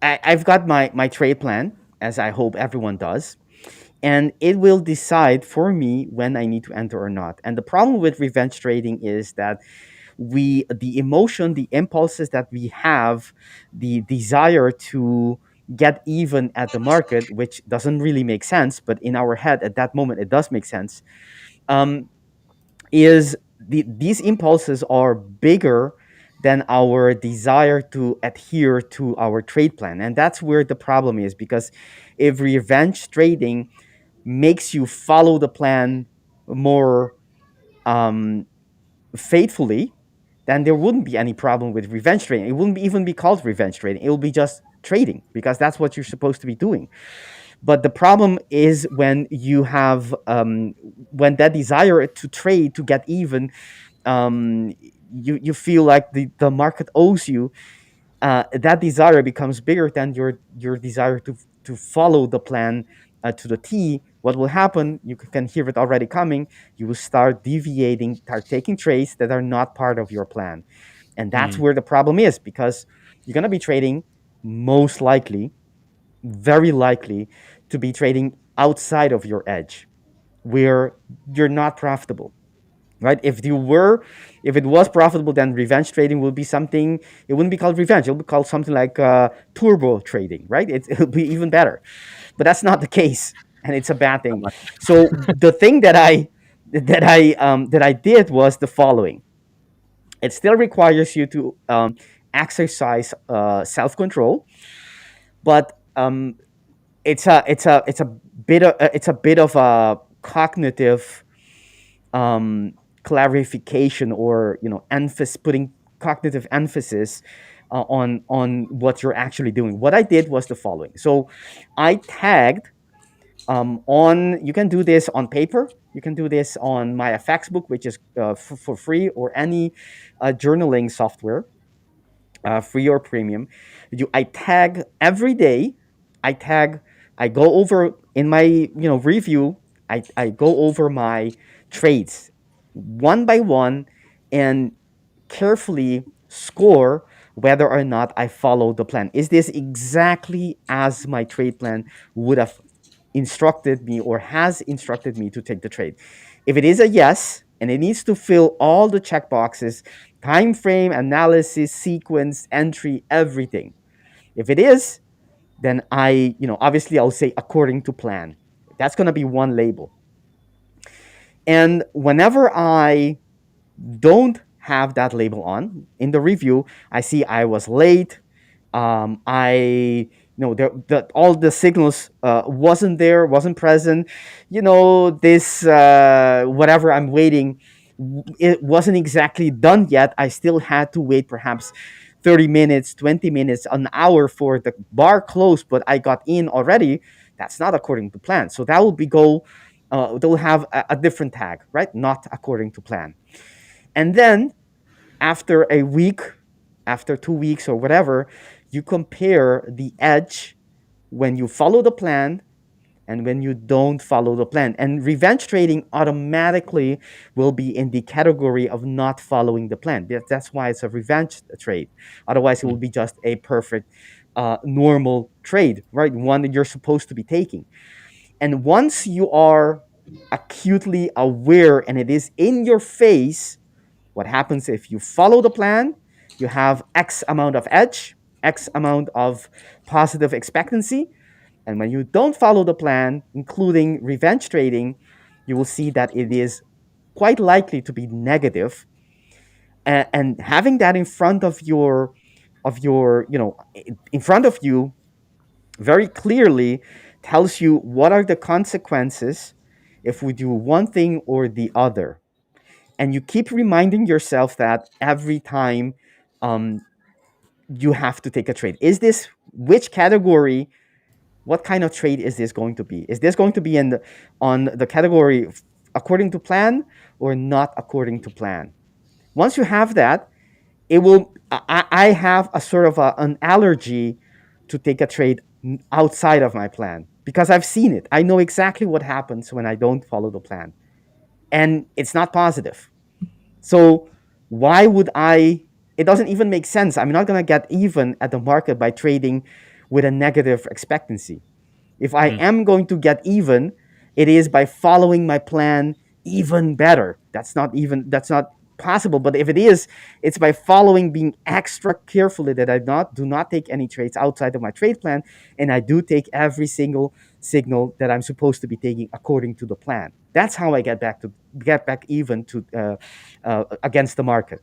I've got my trade plan, as I hope everyone does, and it will decide for me when I need to enter or not. And the problem with revenge trading is that the emotion, the impulses that we have, the desire to get even at the market, which doesn't really make sense, but in our head at that moment it does make sense. Um, is these impulses are bigger than our desire to adhere to our trade plan, and that's where the problem is, because if revenge trading makes you follow the plan more um, faithfully, then there wouldn't be any problem with revenge trading. It wouldn't even be called revenge trading. It will be just trading, because that's what you're supposed to be doing. But the problem is when you have when that desire to trade, to get even, you feel like the market owes you. That desire becomes bigger than your desire to follow the plan to the T. What will happen? You can hear it already coming. You will start deviating, start taking trades that are not part of your plan, and that's where the problem is, because you're gonna be trading, most likely, very likely, to be trading outside of your edge, where you're not profitable, right? If it was profitable, then revenge trading would be something. It wouldn't be called revenge. It would be called something like turbo trading, right? It'll be even better. But that's not the case, and it's a bad thing. So the thing that I did was the following. It still requires you to exercise self control, but it's a bit of a cognitive clarification, or putting cognitive emphasis on what you're actually doing. What I did was the following. So I tagged on. You can do this on paper. You can do this on my FX book, which is for free, or any journaling software, free or premium. I tag every day. I tag. I go over in my review. I go over my trades one by one, and carefully score whether or not I follow the plan. Is this exactly as my trade plan would have instructed me, or has instructed me to take the trade? If it is a yes, and it needs to fill all the checkboxes: time frame, analysis, sequence, entry, everything. If it is, then obviously I'll say according to plan. That's going to be one label. And whenever I don't have that label on in the review, I see I was late. All the signals wasn't present. This whatever I'm waiting, it wasn't exactly done yet. I still had to wait perhaps 30 minutes, 20 minutes, an hour for the bar close, but I got in already. That's not according to plan. So that will they'll have a different tag, right? Not according to plan. And then after a week, after 2 weeks or whatever, you compare the edge when you follow the plan and when you don't follow the plan. And revenge trading automatically will be in the category of not following the plan. That's why it's a revenge trade. Otherwise, it will be just a perfect normal trade, right? One that you're supposed to be taking. And once you are acutely aware and it is in your face, what happens if you follow the plan? You have X amount of edge, X amount of positive expectancy. And when you don't follow the plan, including revenge trading, you will see that it is quite likely to be negative. And having that in front of in front of you very clearly tells you what are the consequences if we do one thing or the other. And you keep reminding yourself that every time um, you have to take a trade. Which category, what kind of trade is this going to be? Is this going to be on the category according to plan or not according to plan? Once you have that, I have a sort of an allergy to take a trade outside of my plan because I've seen it. I know exactly what happens when I don't follow the plan. And it's not positive. So why would I? It doesn't even make sense. I'm not going to get even at the market by trading with a negative expectancy. If I am going to get even, it is by following my plan even better. That's not possible. But if it is, it's by being extra carefully that I do not take any trades outside of my trade plan, and I do take every single signal that I'm supposed to be taking according to the plan. That's how I get back even to against the market.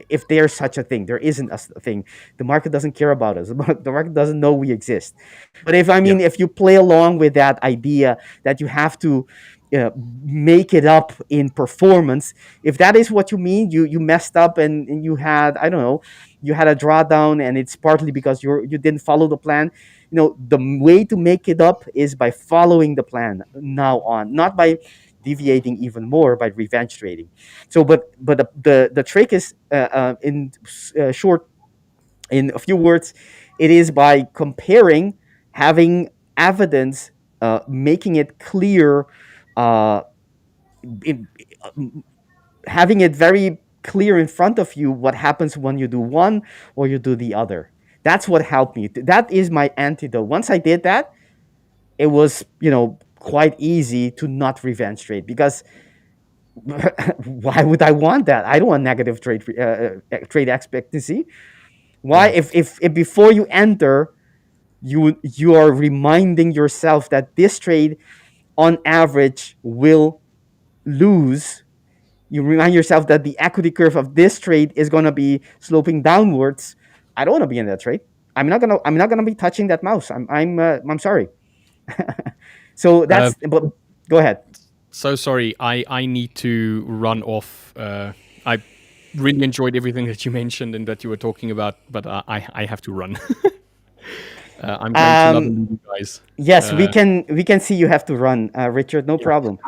If there's such a thing, there isn't a thing. The market doesn't care about us. The market doesn't know we exist. But if you play along with that idea that you have to make it up in performance, if that is what you mean, you messed up and you had, I don't know, you had a drawdown and it's partly because you didn't follow the plan. The way to make it up is by following the plan now on, not by deviating even more by revenge trading. So, but the trick is in short, in a few words, it is by comparing, having evidence, making it clear, uh, in, having it very clear in front of you what happens when you do one or you do the other. That's what helped me. That is my antidote. Once I did that, it was quite easy to not revenge trade because why would I want that? I don't want negative trade expectancy. Why? If before you enter, you are reminding yourself that this trade, on average, will lose. You remind yourself that the equity curve of this trade is going to be sloping downwards. I don't want to be in that trade. I'm not gonna be touching that mouse. I'm sorry. So that's. But go ahead. So sorry, I need to run off. I really enjoyed everything that you mentioned and that you were talking about, but I have to run. I'm going to love you guys. Yes, we can see you have to run, Richard. No problem.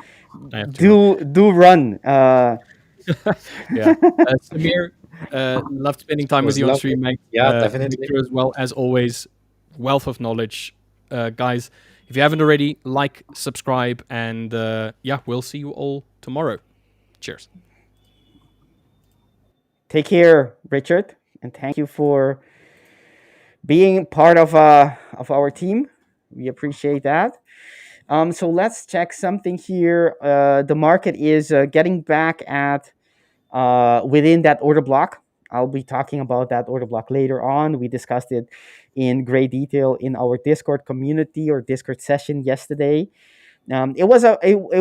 I have to do run. Yeah, Samir, loved spending time with you on stream, mate. Yeah, definitely. Victor as well, as always, wealth of knowledge. Guys, if you haven't already, like, subscribe, and yeah, we'll see you all tomorrow. Cheers. Take care, Richard, and thank you for being part of our team. We appreciate that. So let's check something here. The market is getting back at within that order block. I'll be talking about that order block later on. We discussed it in great detail in our Discord community or Discord session yesterday. It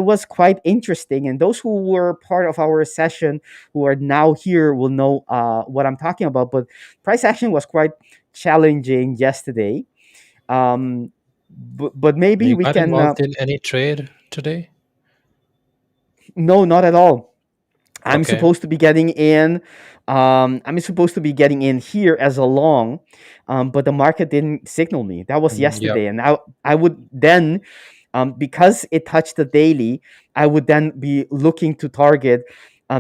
was quite interesting, and those who were part of our session who are now here will know what I'm talking about. But price action was quite challenging yesterday. But maybe You we got can. involved in any trade today? No, not at all. I'm Okay. supposed to be getting in. I'm supposed to be getting in here as a long, but the market didn't signal me. That was Yep. yesterday, and I would then, because it touched the daily, I would then be looking to target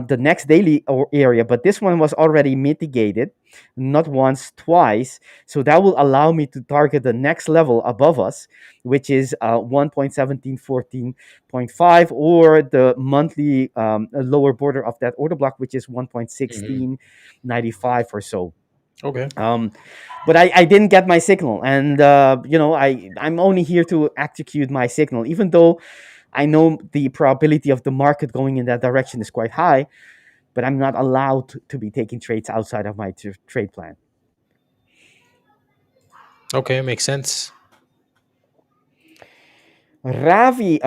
the next daily area. But this one was already mitigated, not once, twice. So that will allow me to target the next level above us, which is 1.1714.5, or the monthly lower border of that order block, which is 1.1695 or so. Okay. But I didn't get my signal, and I'm only here to execute my signal, even though I know the probability of the market going in that direction is quite high, but I'm not allowed to be taking trades outside of my trade plan. Okay, makes sense. Ravi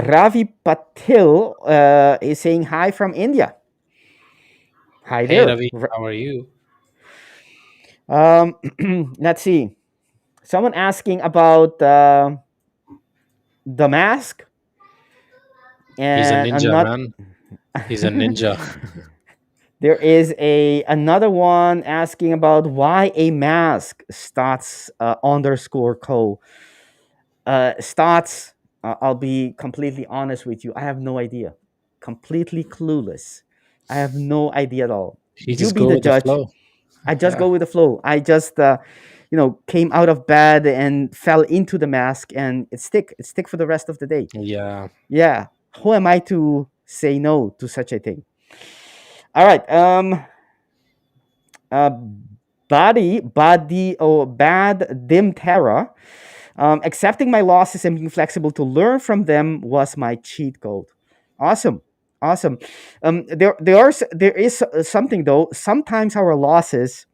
Patil is saying hi from India. Hi Hey there. Ravi, how are you? Let's see. Someone asking about the mask, He's a and ninja, man. He's a ninja. there is another one asking about why a mask starts underscore co. Starts. I'll be completely honest with you. I have no idea. Completely clueless. I have no idea at all. He You just be go the with the judge. flow. I just Yeah. go with the flow. I just came out of bed and fell into the mask, and it stick. It stick for the rest of the day. Yeah. Yeah. Who am I to say no to such a thing? All right. Uh, Bad Dim Terra. Accepting my losses and being flexible to learn from them was my cheat code. Awesome. There is something though. Sometimes our losses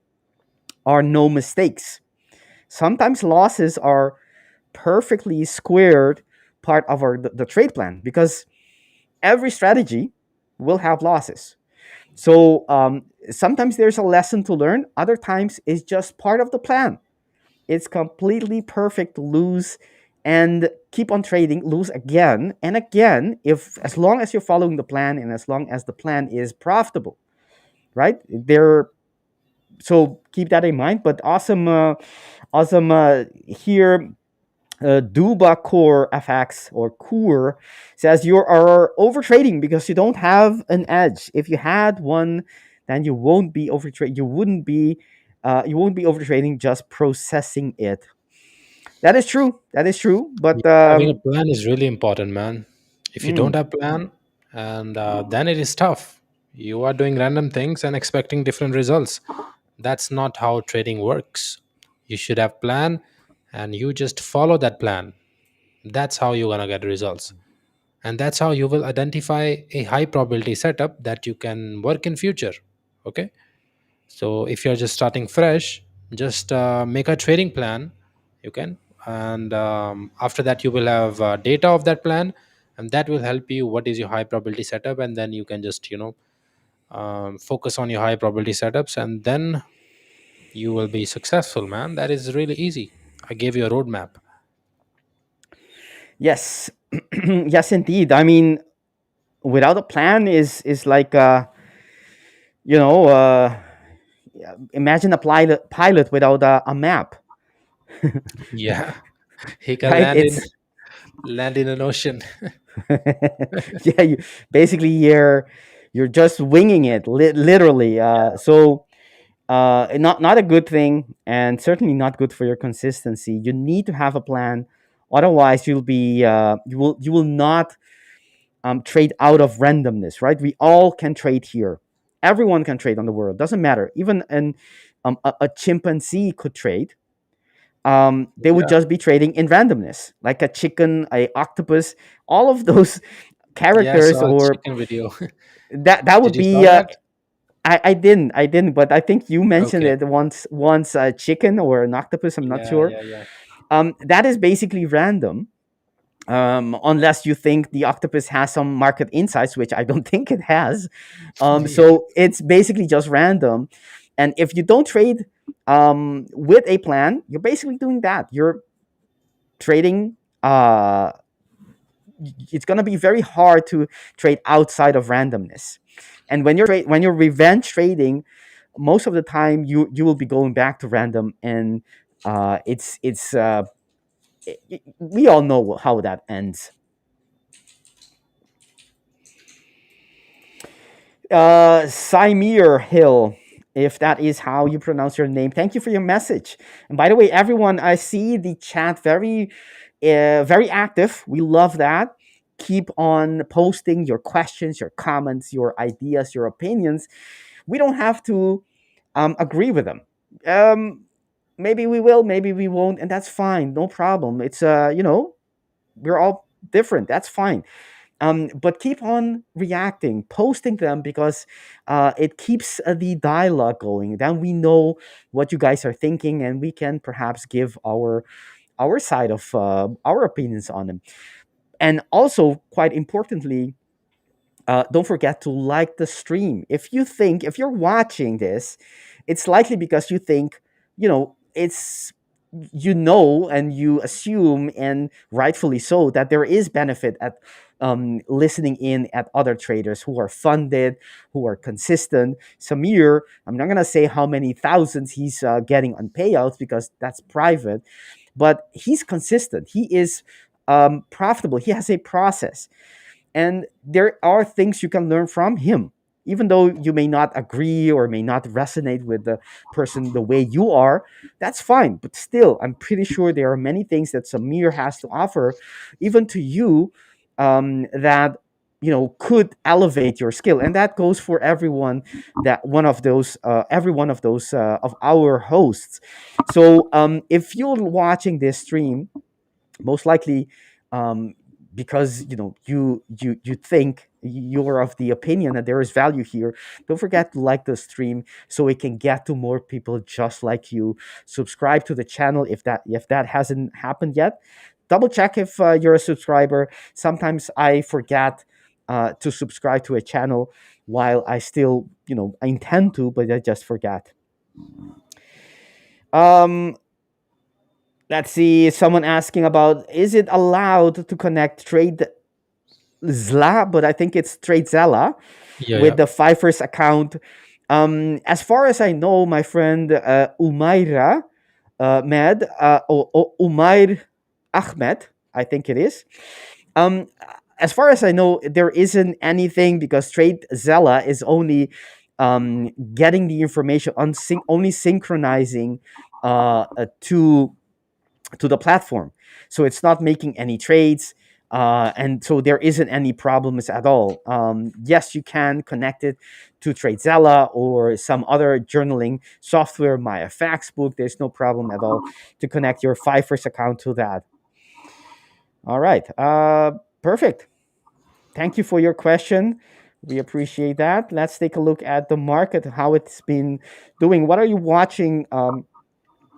are no mistakes. Sometimes losses are perfectly squared part of the trade plan, because every strategy will have losses. So sometimes there's a lesson to learn. Other times it's just part of the plan. It's completely perfect to lose and keep on trading, lose again and again, if as long as you're following the plan and as long as the plan is profitable, right? So keep that in mind. But awesome here. Duba Core FX or Core says you are overtrading because you don't have an edge. If you had one, then you won't be overtrading. You won't be overtrading, just processing it. That is true. That is true. But Having a plan is really important, man. If you don't mm, have plan, and then it is tough. You are doing random things and expecting different results. That's not how trading works. You should have plan, and you just follow that plan. That's how you're gonna get results, and that's how you will identify a high probability setup that you can work in future. Okay. So if you're just starting fresh, just make a trading plan. You can, and after that you will have data of that plan, and that will help you what is your high probability setup, and then you can just focus on your high probability setups, and then you will be successful, man. That is really easy. I gave you a roadmap. yes, yes, indeed. I mean, without a plan is like you know uh, imagine a pilot without a map, Yeah. He can right? land in an ocean. Yeah, basically you're just winging it, literally. So not a good thing, and certainly not good for your consistency. You need to have a plan, otherwise you will not trade out of randomness, right? We all can trade here. Everyone can trade on the world. Doesn't matter. Even a chimpanzee could trade. they would just be trading in randomness, like a chicken, a octopus, all of those Yeah, I characters, saw a or chicken video. that would Did you be. saw that? I didn't, but I think you mentioned Okay. it once a chicken or an octopus. I'm not Yeah, sure. yeah, yeah. That is basically random, unless you think the octopus has some market insights, which I don't think it has. Yeah. So it's basically just random. And if you don't trade with a plan, you're basically doing that. You're trading. It's going to be very hard to trade outside of randomness. And when you're revenge trading, most of the time you will be going back to random, and we all know how that ends. Simir Hill, if that is how you pronounce your name. Thank you for your message. And by the way, everyone, I see the chat very active. We love that. Keep on posting your questions, your comments, your ideas, your opinions. We don't have to agree with them. Um, Maybe we will, maybe we won't, and that's fine. No problem. It's we're all different. That's fine. But keep on reacting, posting them, because it keeps the dialogue going. Then we know what you guys are thinking, and we can perhaps give our side of our opinions on them. And also, quite importantly, don't forget to like the stream. If you're watching this, it's likely because you think, it's, and you assume, and rightfully so, that there is benefit at listening in at other traders who are funded, who are consistent. Samir, I'm not going to say how many thousands he's getting on payouts, because that's private, but he's consistent. He is profitable. He has a process, and there are things you can learn from him, even though you may not agree or may not resonate with the person the way you are. That's fine, but still, I'm pretty sure there are many things that Samir has to offer, even to you, that could elevate your skill. And that goes for everyone, that one of those every one of those of our hosts. So if you're watching this stream, most likely, um, because you think, you're of the opinion that there is value here. Don't forget to like the stream, so it can get to more people just like you. Subscribe to the channel if that hasn't happened yet. Double check if you're a subscriber. Sometimes I forget to subscribe to a channel, while I still, I intend to, but I just forget. um let's see, someone asking about, is it allowed to connect trade Zla, but I think it's trade Zella, Yeah, with yeah. the 5ers account. As far as I know, my friend Umaira Umair Ahmed, I think it is. Um, as far as I know, there isn't anything, because Trade Zella is only getting the information on only synchronizing to the platform. So it's not making any trades. And so there isn't any problems at all. Yes, you can connect it to TradeZella or some other journaling software, Maya Faxbook. There's no problem at all to connect your 5ers account to that. All right. Perfect. Thank you for your question. We appreciate that. Let's take a look at the market, how it's been doing. What are you watching,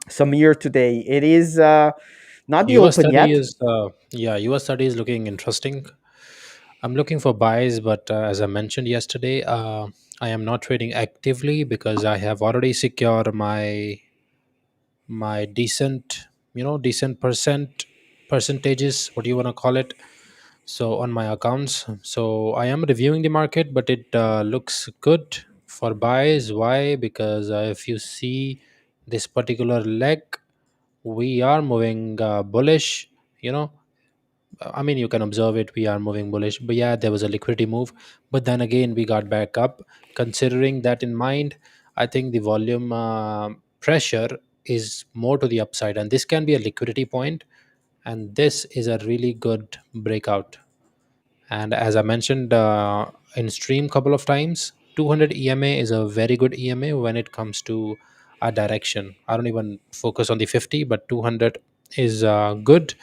Samir, today? It is not the US open study yet. is US study is looking interesting. I'm looking for buys, but as I mentioned yesterday, I am not trading actively because I have already secured my decent, decent percentages, what do you want to call it, so on my accounts. So I am reviewing the market, but it looks good for buys. Why? Because if you see this particular leg, we are moving bullish, you know. I mean, you can observe it. We are moving bullish, but yeah, there was a liquidity move. But then again, we got back up. Considering that in mind, I think the volume pressure is more to the upside, and this can be a liquidity point. And this is a really good breakout. And as I mentioned in stream couple of times, 200 EMA is a very good EMA when it comes to a direction. I don't even focus on the 50, but 200 is good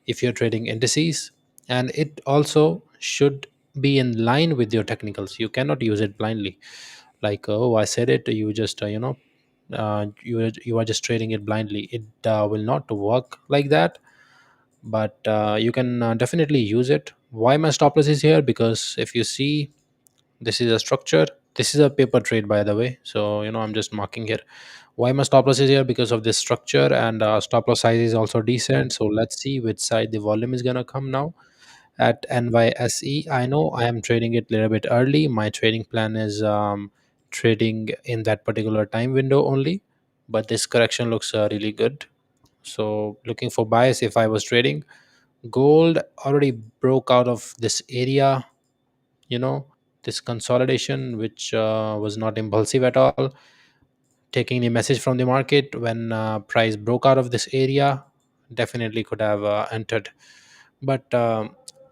if you're trading indices, and it also should be in line with your technicals. You cannot use it blindly, like, oh, I said it, you just you are just trading it blindly. It will not work like that, but you can definitely use it. Why my stop loss is here? Because if you see, this is a structure, this is a paper trade, by the way, so I'm just marking here. Why my stop loss is here? Because of this structure, and stop loss size is also decent. So let's see which side the volume is gonna come now. At NYSE, I know I am trading it a little bit early. My trading plan is trading in that particular time window only, but this correction looks really good. So looking for bias if I was trading. Gold already broke out of this area, you know this consolidation, which was not impulsive at all, taking the message from the market. When price broke out of this area, definitely could have entered, but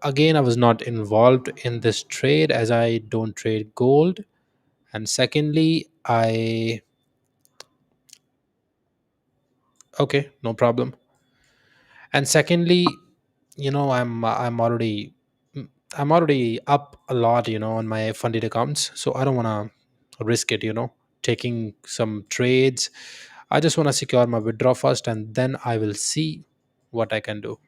again, I was not involved in this trade as I don't trade gold. And secondly, I okay, no problem. And secondly, I'm already up a lot, on my funded accounts, so I don't want to risk it, taking some trades. I just want to secure my withdrawal first, and then I will see what I can do.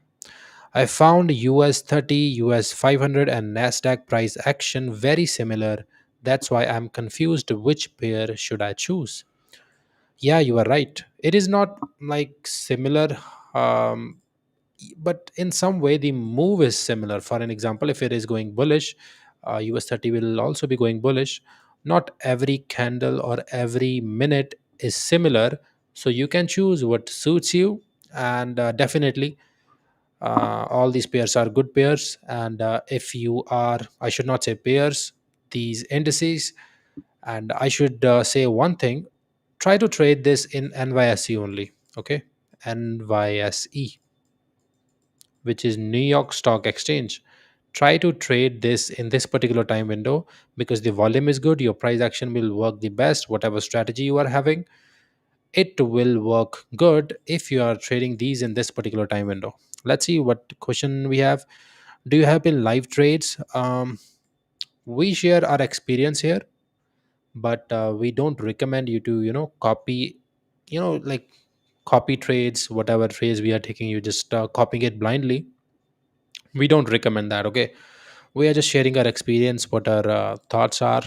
I found US 30, US 500, and NASDAQ price action very similar. That's why I'm confused which pair should I choose. Yeah, you are right. It is not like similar, um, but in some way the move is similar. For an example, if it is going bullish, US 30 will also be going bullish. Not every candle or every minute is similar, so you can choose what suits you. And definitely, all these pairs are good pairs. And if you are, I should not say pairs, these indices. And I should say one thing: try to trade this in NYSE only. Okay, NYSE, which is New York Stock Exchange. Try to trade this in this particular time window, because the volume is good, your price action will work the best. Whatever strategy you are having, it will work good if you are trading these in this particular time window. Let's see what question we have. Do you have been live trades? We share our experience here, but we don't recommend you to copy, like copy trades. Whatever trades we are taking, you just copying it blindly. We don't recommend that. Okay, we are just sharing our experience, what our thoughts are,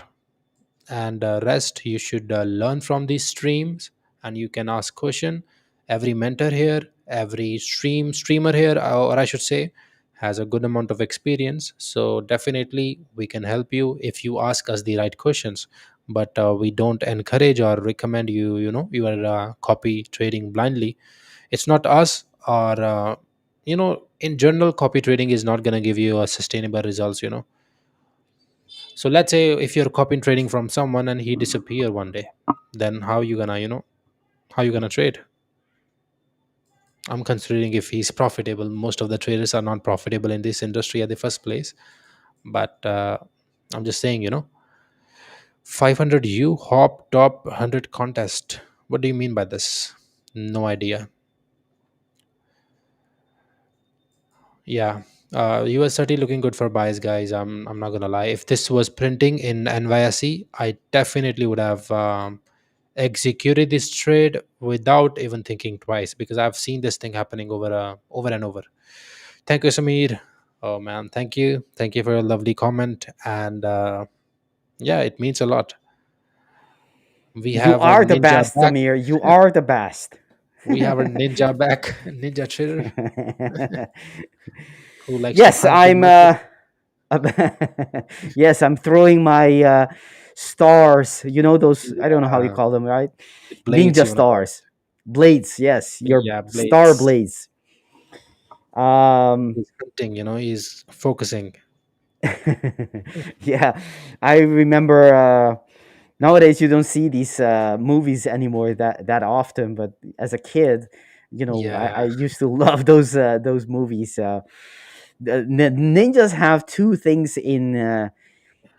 and rest you should learn from these streams. And you can ask question. Every mentor here, every streamer here, or I should say, has a good amount of experience, so definitely we can help you if you ask us the right questions. But we don't encourage or recommend you are copy trading blindly. It's not us, or in general, copy trading is not going to give you a sustainable results. So let's say if you're copy trading from someone and he disappear one day, then how you gonna trade? I'm considering if he's profitable. Most of the traders are not profitable in this industry at the first place. But I'm just saying, 500 U hop top 100 contest. What do you mean by this? No idea. Yeah. US 30 looking good for buys, guys. I'm not gonna lie. If this was printing in NYSE, I definitely would have executed this trade without even thinking twice, because I've seen this thing happening over and over. Thank you, Samir. Oh man, thank you for your lovely comment. And yeah, it means a lot. We You have our are the ninja best, back. Samir. You are the best. We have our ninja back, ninja trader who likes to Yes, hunt the I'm. market. Yes, I'm throwing my stars. You know those? I don't know how you Yeah, call them, right? the blades Ninja you wanna call. stars, blades. Yes, your Yeah, star blades. blades. Um, He's hunting. He's focusing. yeah, I remember. Nowadays, you don't see these movies anymore that often. But as a kid, I Yeah, used to love those movies. The ninjas have two things in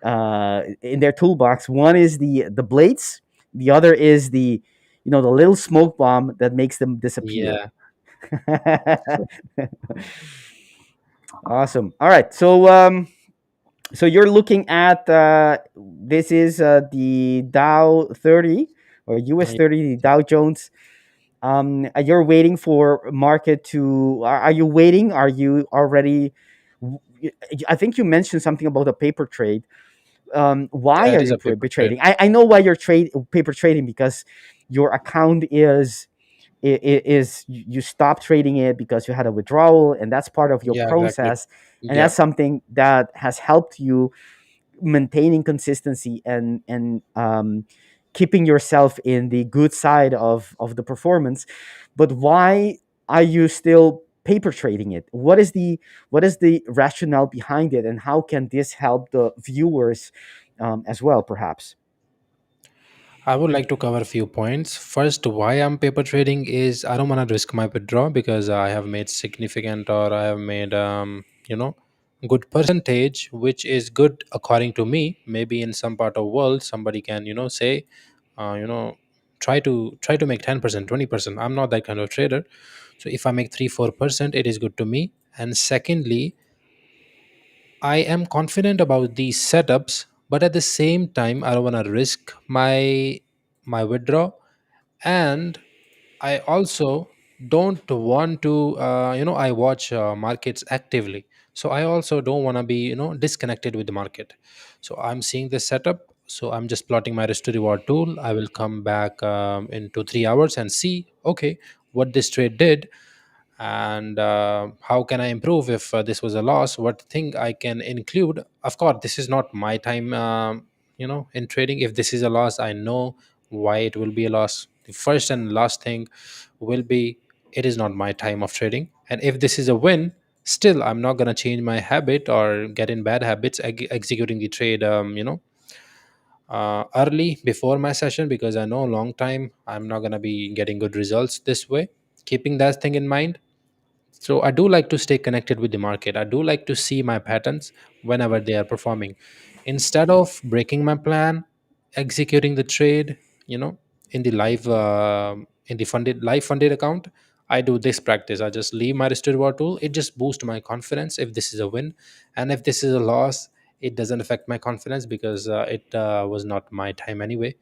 their toolbox. One is the blades. The other is the the little smoke bomb that makes them disappear. Yeah. Awesome. All right. So you're looking at this is the Dow 30 or US 30, the Dow Jones. You're waiting for market to. Are you waiting? Are you already? I think you mentioned something about a paper trade. Why Yeah, are it is you a paper paper trade. trading? I know why you're paper trading, because your account is you stop trading it because you had a withdrawal, and that's part of your Yeah, exactly. process, and Yeah. that's something that has helped you maintaining consistency and keeping yourself in the good side of the performance. But why are you still paper trading it? What is the rationale behind it, and how can this help the viewers as well, perhaps? I would like to cover a few points. First, why I'm paper trading is I don't want to risk my withdrawal because I have made significant, or I have made good percentage, which is good according to me. Maybe in some part of world somebody can say, uh, you know try to make 10%, 20%. I'm not that kind of trader. So if I make 3-4%, it is good to me. And secondly, I am confident about these setups, but at the same time, I don't want to risk my withdraw, and I also don't want to. I watch markets actively, so I also don't want to be disconnected with the market. So I'm seeing this setup. So I'm just plotting my risk to reward tool. I will come back into 3 hours and see, okay, what this trade did, and how can I improve if this was a loss, what thing I can include. Of course, this is not my time in trading. If this is a loss, I know why it will be a loss. The first and last thing will be, it is not my time of trading. And if this is a win, still I'm not going to change my habit or get in bad habits executing the trade early before my session, because I know long time I'm not going to be getting good results this way. Keeping that thing in mind, so I do like to stay connected with the market. I do like to see my patterns whenever they are performing. Instead of breaking my plan, executing the trade, in the live funded account, I do this practice. I just leave my risk to reward tool. It just boosts my confidence if this is a win, and if this is a loss, it doesn't affect my confidence because it was not my time anyway.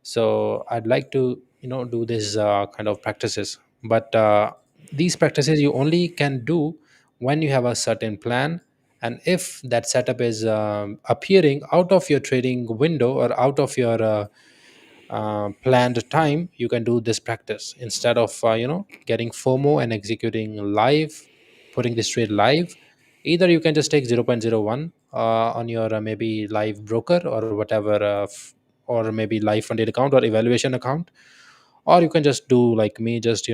So I'd like to do this kind of practices, but these practices you only can do when you have a certain plan. And if that setup is appearing out of your trading window or out of your planned time, you can do this practice instead of getting FOMO and executing live, putting this trade live. Either you can just take 0.01 on your maybe live broker or whatever, or maybe live funded account or evaluation account, or you can just do like me, just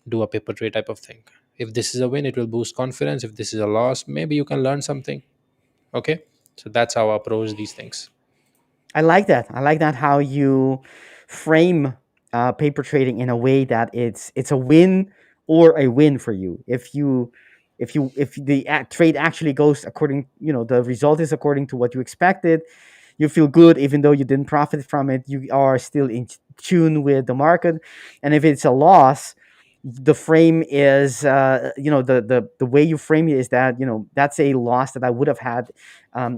do a paper trade type of thing. If this is a win, it will boost confidence. If this is a loss, maybe you can learn something. Okay, so that's how I approach these things. I like that. I like that how you frame paper trading in a way that it's a win or a win for you. If the trade actually goes according, the result is according to what you expected, you feel good even though you didn't profit from it. You are still in tune with the market. And if it's a loss, the frame is the way you frame it is that that's a loss that I would have had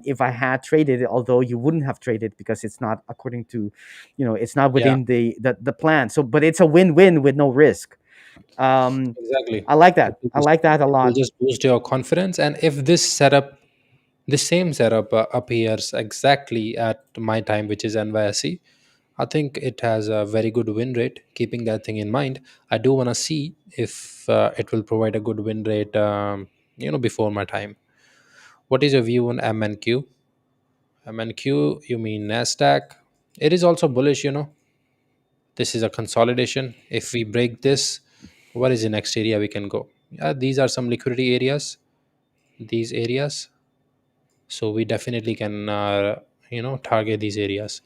if I had traded it, although you wouldn't have traded because it's not according to, it's not Yeah, within the plan. So but it's a win-win with no risk. um exactly. I like It that. will I just, like that a it will lot. just boost your confidence. And if the same setup appears exactly at my time, which is NYSE, I think it has a very good win rate. Keeping that thing in mind, I do want to see if it will provide a good win rate, before my time. What is your view on MNQ? MNQ, you mean NASDAQ? It is also bullish. This is a consolidation. If we break this, what is the next area we can go? Yeah, these are some liquidity areas, these areas. So we definitely can target these areas.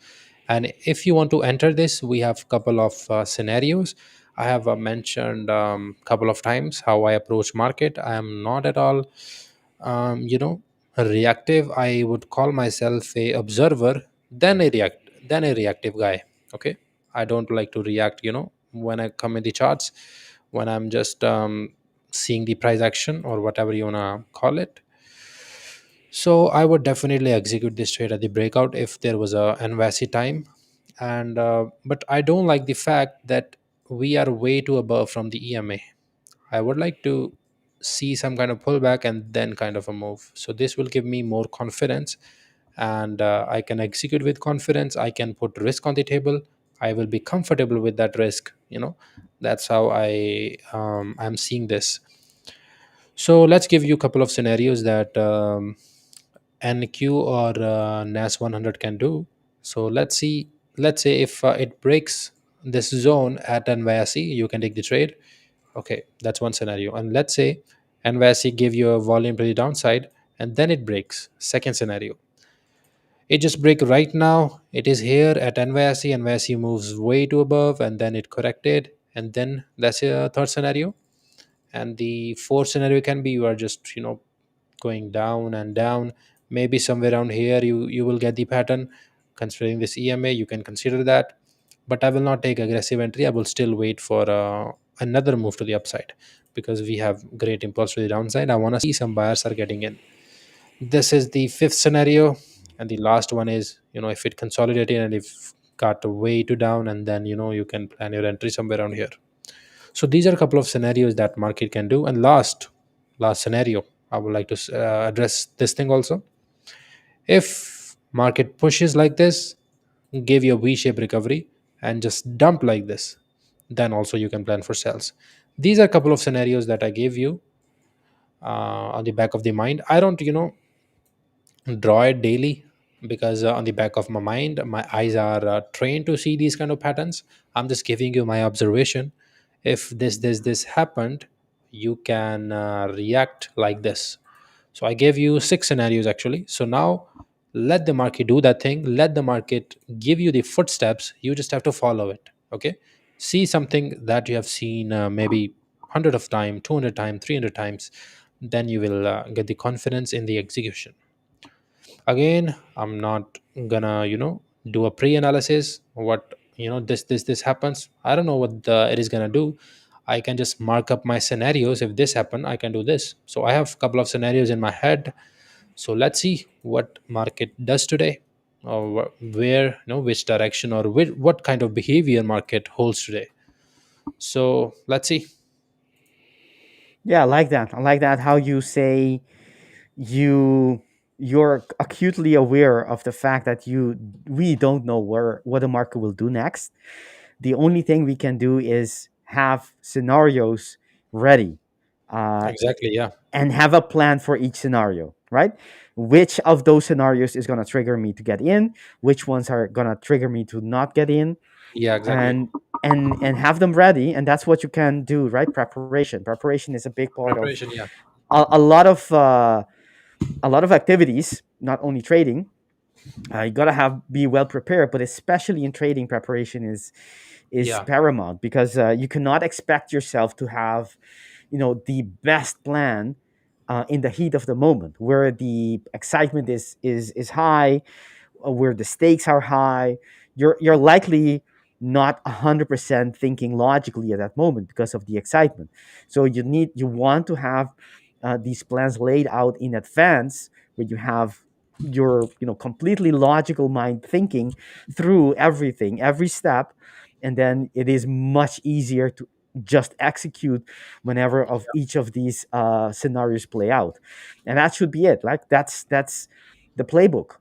And if you want to enter this, we have couple of scenarios. I have mentioned couple of times how I approach market. I am not at all reactive. I would call myself a observer, then a reactive guy. Okay, I don't like to react when I come in the charts, when I'm just seeing the price action or whatever you wanna call it. So I would definitely execute this trade at the breakout if there was a NVASI time, and but I don't like the fact that we are way too above from the EMA. I would like to see some kind of pullback and then kind of a move. So this will give me more confidence, and I can execute with confidence. I can put risk on the table. I will be comfortable with that risk. That's how I'm seeing this. So let's give you a couple of scenarios that NQ or NAS 100 can do. So let's see. Let's say if it breaks this zone at NYSE, you can take the trade. Okay, that's one scenario. And let's say NYSE give you a volume to the downside and then it breaks. Second scenario. It just break right now. It is here at NYSE. NYSE moves way too above and then it corrected. And then that's a third scenario. And the fourth scenario can be you are just going down and down. Maybe somewhere around here you will get the pattern. Considering this EMA, you can consider that, but I will not take aggressive entry. I will still wait for another move to the upside, because we have great impulse to the downside. I want to see some buyers are getting in. This is the fifth scenario, and the last one is if it consolidated and if got way too down, and then you can plan your entry somewhere around here. So these are a couple of scenarios that market can do. And last scenario, I would like to address this thing also. If market pushes like this, give you a V-shaped recovery and just dump like this, then also you can plan for sales. These are a couple of scenarios that I gave you on the back of the mind. I don't draw it daily, because on the back of my mind my eyes are trained to see these kind of patterns. I'm just giving you my observation. If this happened, you can react like this. So I gave you 6 scenarios actually. So now let the market do that thing. Let the market give you the footsteps. You just have to follow it. Okay. See something that you have seen maybe 100 of time, 200 times, 300 times. Then you will get the confidence in the execution. Again, I'm not gonna do a pre-analysis. What this happens, I don't know what it is gonna do. I can just mark up my scenarios. If this happen, I can do this. So I have a couple of scenarios in my head. So let's see what market does today, or where which direction, or what kind of behavior market holds today. So let's see. Yeah, I like that. I like that how you say you're acutely aware of the fact that we don't know what the market will do next. The only thing we can do is have scenarios ready, uh, Exactly, yeah. and have a plan for each scenario, right? Which of those scenarios is going to trigger me to get in? Which ones are going to trigger me to not get in? Yeah, exactly. And have them ready. And that's what you can do, right? Preparation is a big part of Preparation, yeah. a lot of activities, not only trading. You gotta be well prepared, but especially in trading, preparation is Yeah, paramount, because you cannot expect yourself to have the best plan in the heat of the moment, where the excitement is high, where the stakes are high. You're likely not 100% thinking logically at that moment because of the excitement. So you want to have these plans laid out in advance, where you have your completely logical mind thinking through everything, every step, and then it is much easier to just execute whenever of each of these scenarios play out. And that should be it. Like that's the playbook.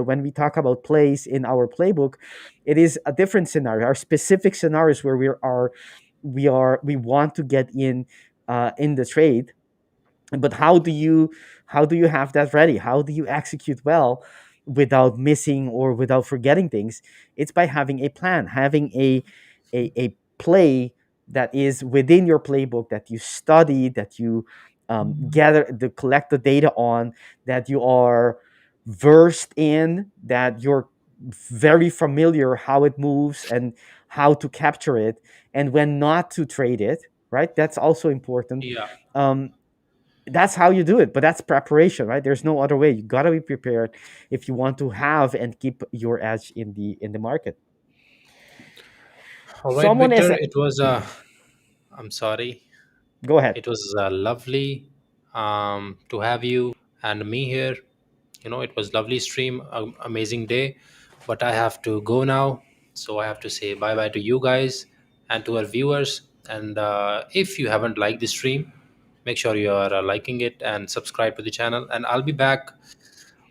When we talk about plays in our playbook, it is a different scenario, our specific scenarios where we want to get in the trade. But how do you have that ready? How do you execute well without missing or without forgetting things? It's by having a plan, having a play that is within your playbook, that you study, that you collect the data on, that you are versed in, that you're very familiar how it moves and how to capture it, and when not to trade it, right? That's also important. yeah. um, that's how you do it, but that's preparation, right? There's no other way. You got to be prepared if you want to have and keep your edge in the market. All right, Someone is. Victor. It was. I'm sorry. Go ahead. It was lovely to have you and me here. It was lovely stream, amazing day. But I have to go now, so I have to say bye bye to you guys and to our viewers. And if you haven't liked the stream, make sure you are liking it and subscribe to the channel. And I'll be back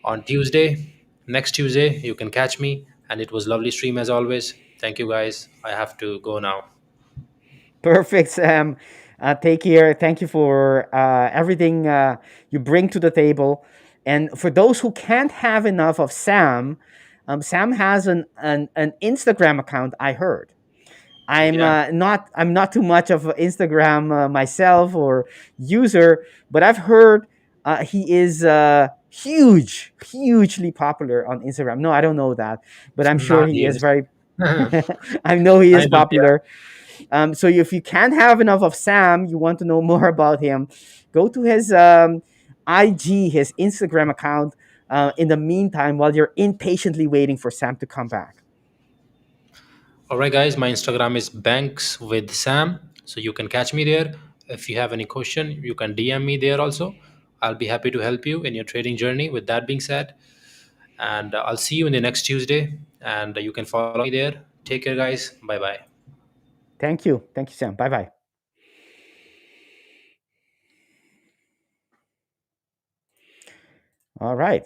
on Tuesday. Next Tuesday, you can catch me. And it was lovely stream as always. Thank you guys. I have to go now. Perfect, Sam. Take care. Thank you for everything you bring to the table. And for those who can't have enough of Sam, Sam has an Instagram account. I heard. I'm not too much of an Instagram myself or user, but I've heard he is hugely popular on Instagram. No, I don't know that, but I'm sure Not he is yet. very. I know he is Kind of, yeah. popular. So if you can't have enough of Sam, you want to know more about him, go to his IG, his Instagram account. In the meantime, while you're impatiently waiting for Sam to come back. All right, guys, my Instagram is Banks with Sam, so you can catch me there. If you have any question, you can DM me there also. I'll be happy to help you in your trading journey. With that being said, and I'll see you in the next Tuesday, and you can follow me there. Take care, guys. Bye bye. Thank you, Sam. Bye bye. All right.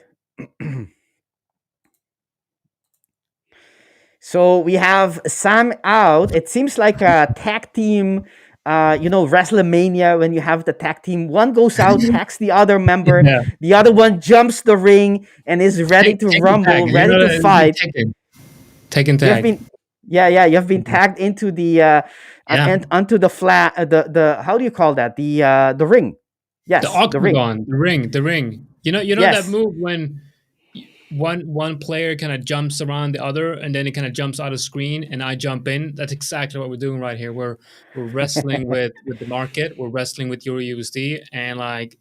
So we have Sam out. It seems like a tag team, WrestleMania when you have the tag team. One goes out, tags the other member. Yeah. The other one jumps the ring and is ready to Taking rumble, tag. ready to fight. Taking You have tag. been, yeah. You have been tagged into the and onto the flat. The how do you call that? The ring. Yes, The ring. octagon, the ring. You know Yes. that move when one player kind of jumps around the other and then it kind of jumps out of screen and I jump in. That's exactly what we're doing right here. We're wrestling with the market. We're wrestling with EUR USD, and like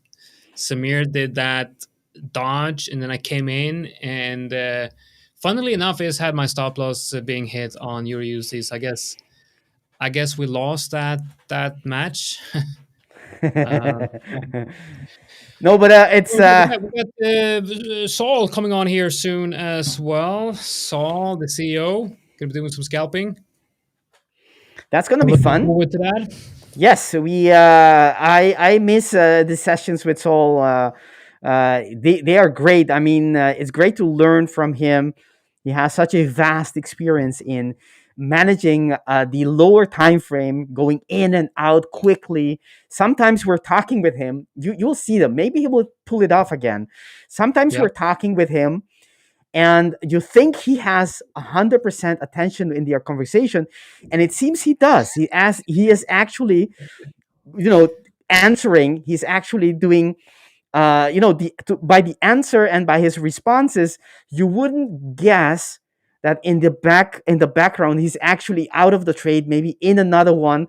Samir did that dodge and then I came in and funnily enough, I just had my stop loss being hit on EUR USD. So I guess we lost that match. No, but it's we got Saul coming on here soon as well. Saul, the CEO, gonna be doing some scalping. That's gonna be Looking fun. forward to that. Yes, we. I miss the sessions with Saul. They are great. I mean, it's great to learn from him. He has such a vast experience in managing the lower time frame, going in and out quickly. Sometimes we're talking with him. You'll see them. Maybe he will pull it off again. Sometimes Yep. we're talking with him, and you think he has 100% attention in their conversation, and it seems he does. He is actually, answering. He's actually doing, by the answer and by his responses, you wouldn't guess that in the background he's actually out of the trade, maybe in another one,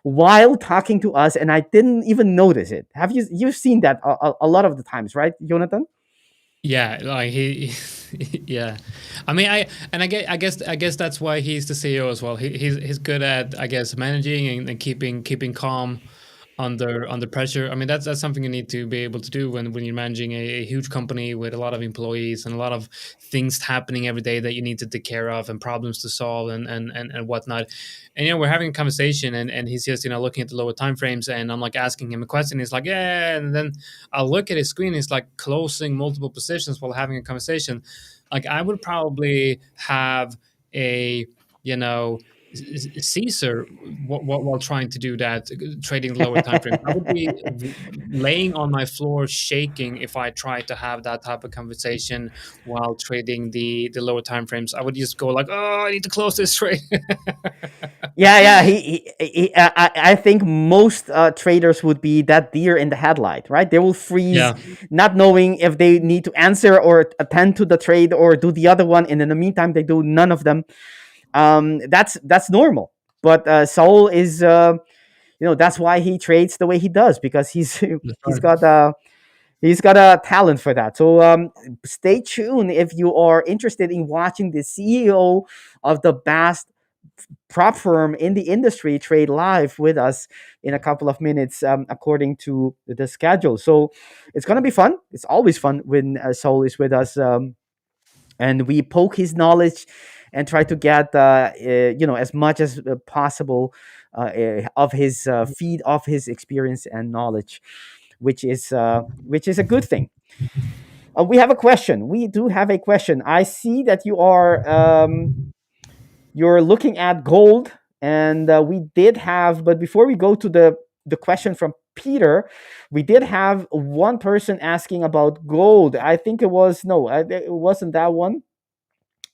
while talking to us, and I didn't even notice it. Have you've seen that a lot of the times, right, Jonatan? Yeah, like he yeah. I mean, I guess that's why he's the CEO as well. He's good at, I guess, managing and keeping calm under pressure. I mean, that's something you need to be able to do when you're managing a huge company with a lot of employees and a lot of things happening every day that you need to take care of and problems to solve and whatnot. And we're having a conversation and he's just looking at the lower time frames, and I'm like asking him a question. He's like, yeah, and then I'll look at his screen. He's like closing multiple positions while having a conversation. Like I would probably have a Caesar while trying to do that, trading the lower time frame. I would be laying on my floor shaking if I tried to have that type of conversation while trading the lower time frames. I would just go like, oh, I need to close this trade. Yeah. I think most traders would be that deer in the headlight, right? They will freeze, not knowing if they need to answer or attend to the trade or do the other one, and in the meantime, they do none of them. That's normal. But Saul is, that's why he trades the way he does, because he's got a talent for that. So stay tuned if you are interested in watching the CEO of the prop firm in the industry trade live with us in a couple of minutes, according to the schedule. So it's going to be fun. It's always fun when Saul is with us, and we poke his knowledge and try to get as much as possible of his feed of his experience and knowledge, which is a good thing. We have a question. We do have a question. I see that you're looking at gold, and we did have. But before we go to the question from Peter, we did have one person asking about gold. I think it was no, it wasn't that one.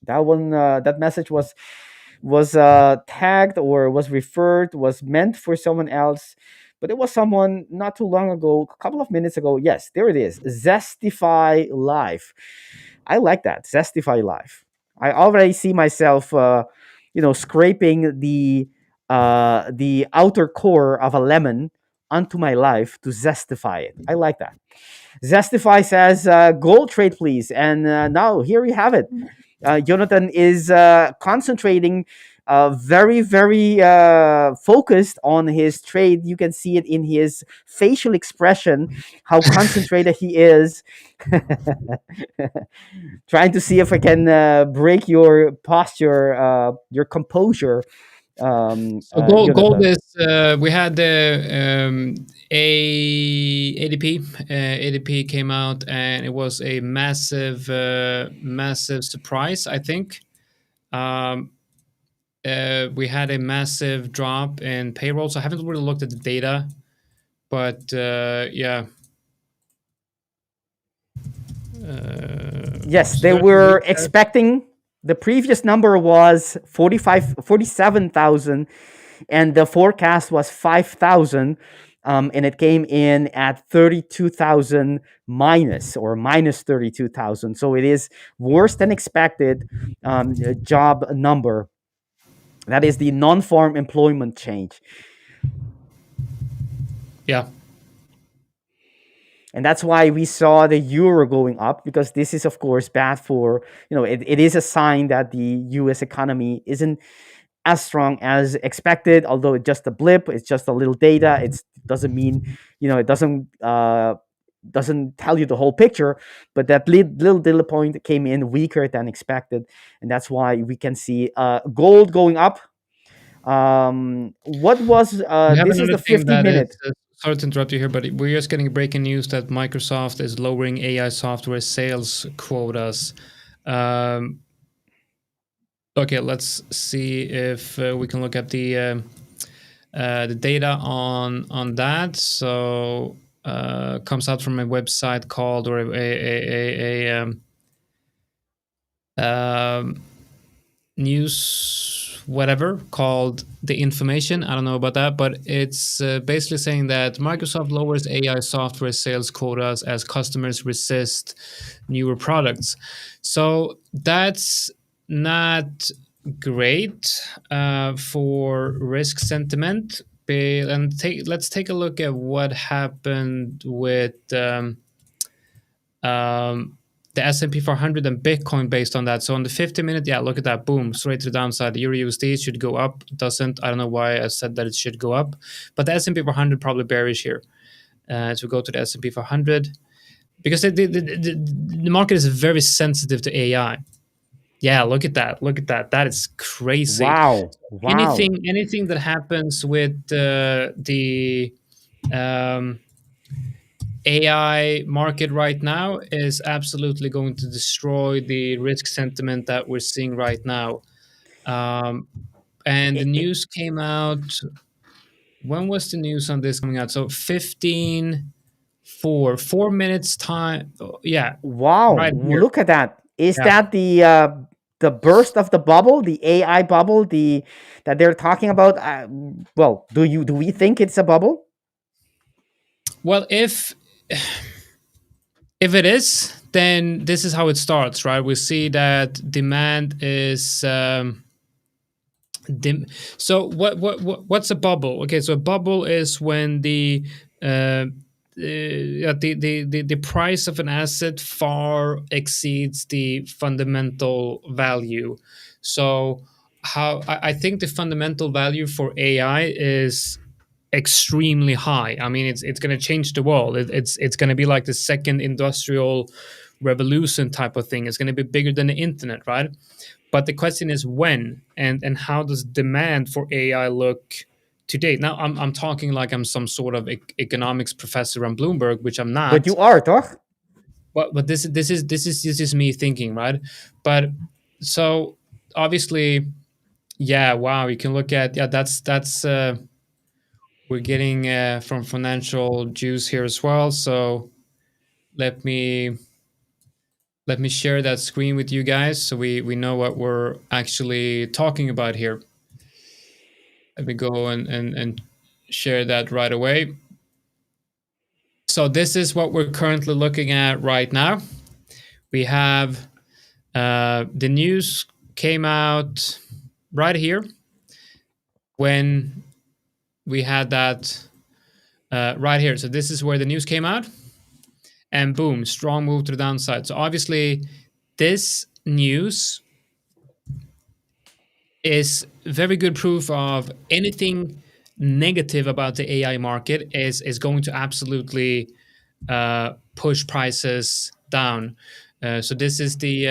That message was tagged or was referred, was meant for someone else, but it was someone not too long ago, a couple of minutes ago. Yes, there it is. Zestify Life. I like that. Zestify Life. I already see myself, scraping the outer core of a lemon onto my life to zestify it. I like that. Zestify says, gold trade, please. And now here you have it. Jonatan is concentrating, very, very focused on his trade. You can see it in his facial expression, how concentrated he is. Trying to see if I can break your posture, your composure. So gold Jonatan. is we had the ADP. ADP came out and it was a massive surprise. I think we had a massive drop in payroll. So I haven't really looked at the data, but yeah. Yes, they were expecting. The previous number was 47,000, and the forecast was 5,000, and it came in at 32,000 minus 32,000. So it is worse than expected job number. That is the non-farm employment change. Yeah. And that's why we saw the euro going up, because this is, of course, bad for, it is a sign that the US economy isn't as strong as expected, although it's just a blip, it's just a little data. It doesn't mean, it doesn't tell you the whole picture, but that little data point came in weaker than expected. And that's why we can see gold going up. What was, this is the 50-minute. Sorry to interrupt you here, but we're just getting breaking news that Microsoft is lowering AI software sales quotas. Okay, let's see if we can look at the data on that. So comes out from a website called, or a news whatever called The Information. I don't know about that, but it's basically saying that Microsoft lowers AI software sales quotas as customers resist newer products. So that's not great for risk sentiment. And let's take a look at what happened with the S&P 400 and Bitcoin based on that. So on the 50-minute, yeah, look at that, boom, straight to the downside. The EUR USD should go up, doesn't. I don't know why I said that it should go up, but the S&P 400 probably bearish here. So we go to the S&P 400 because the market is very sensitive to AI. Yeah, look at that. Look at that. That is crazy. Wow. Anything that happens with the AI market right now is absolutely going to destroy the risk sentiment that we're seeing right now. And the news came out. When was the news on this coming out? So 4 minutes time. Yeah. Wow. Right here. Look at that. Is that the burst of the bubble, the AI bubble, that they're talking about? Well, do we think it's a bubble? Well, if it is, then this is how it starts, right? We see that demand is so what's a bubble? Okay, so a bubble is when the price of an asset far exceeds the fundamental value. So I think the fundamental value for AI is extremely high. I mean, it's going to change the world. It's going to be like the second industrial revolution type of thing. It's going to be bigger than the internet, right? But the question is when and how does demand for AI look today? Now, I'm talking like I'm some sort of economics professor on Bloomberg, which I'm not. But you are, toch? But this is me thinking, right? But so obviously, yeah, wow, you can look at, yeah, that's we're getting from financial juice here as well. So let me share that screen with you guys so we know what we're actually talking about here. Let me go and share that right away. So this is what we're currently looking at right now. We have the news came out right here when we had that right here. So this is where the news came out, and boom, strong move to the downside. So obviously, this news is very good proof of anything negative about the AI market is going to absolutely push prices down. So this is the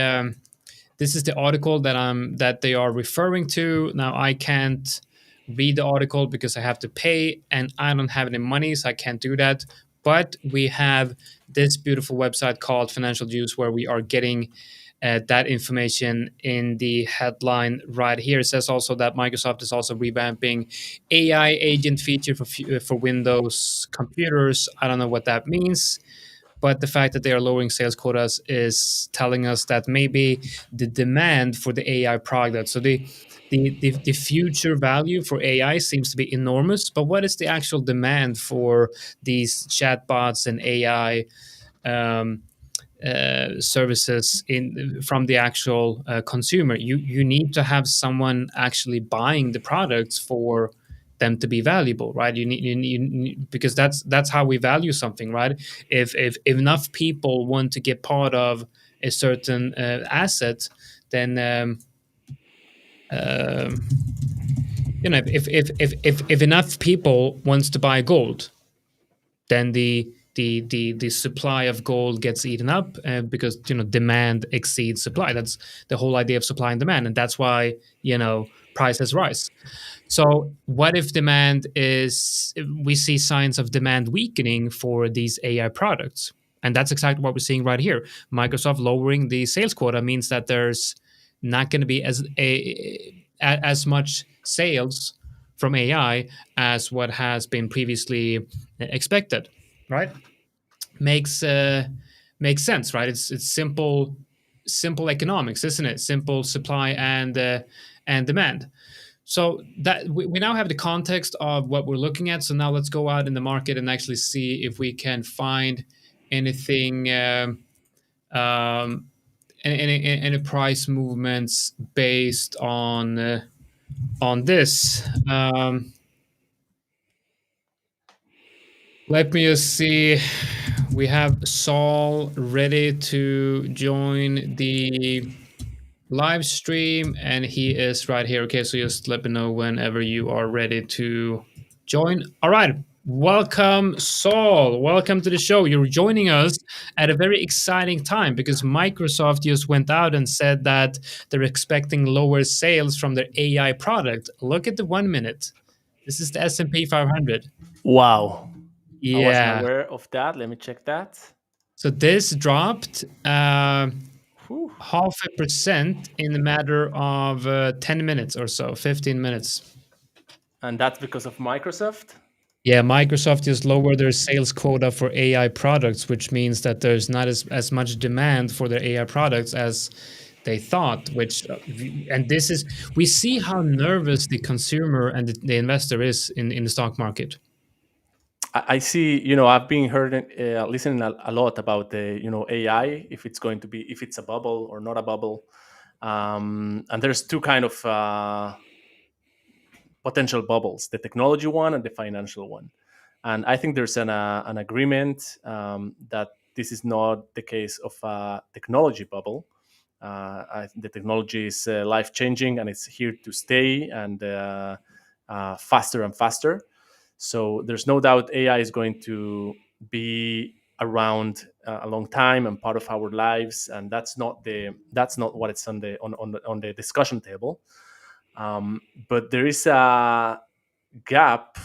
article that they are referring to. Now I can't read the article because I have to pay and I don't have any money, so I can't do that. But we have this beautiful website called Financial Juice where we are getting that information in the headline right here. It says also that Microsoft is also revamping AI agent feature for Windows computers. I don't know what that means, but the fact that they are lowering sales quotas is telling us that maybe the demand for the AI product, so the future value for AI seems to be enormous, but what is the actual demand for these chatbots and AI services from the actual consumer? You need to have someone actually buying the products for them to be valuable, right? You need because that's how we value something, right? If enough people want to get part of a certain asset, then if enough people wants to buy gold, then the supply of gold gets eaten up because demand exceeds supply. That's the whole idea of supply and demand, and that's why prices rise. So what if we see signs of demand weakening for these AI products? And that's exactly what we're seeing right here. Microsoft lowering the sales quota means that there's not going to be as much sales from AI as what has been previously expected, right? Makes sense, right? It's simple economics, isn't it? Simple supply and demand. So that we now have the context of what we're looking at. So now let's go out in the market and actually see if we can find anything, any price movements based on this. Let me just see. We have Saul ready to join the live stream, and he is right here. Okay, so just let me know whenever you are ready to join. All right. Welcome, Saul. Welcome to the show. You're joining us at a very exciting time because Microsoft just went out and said that they're expecting lower sales from their AI product. Look at the 1 minute. This is the S&P 500. Wow. I wasn't Yeah. aware of that. Let me check that. So this dropped Whew. 0.5% in a matter of 10 minutes or so, 15 minutes. And that's because of Microsoft? Yeah, Microsoft just lowered their sales quota for AI products, which means that there's not as much demand for their AI products as they thought, and this is, we see how nervous the consumer and the investor is in the stock market. I see, I've been listening a lot about the, AI, if it's a bubble or not a bubble. And there's two kind of potential bubbles, the technology one and the financial one. And I think there's an agreement that this is not the case of a technology bubble. The technology is life changing, and it's here to stay, and faster and faster. So there's no doubt AI is going to be around a long time and part of our lives, and that's not what it's on the discussion table. But there is a gap,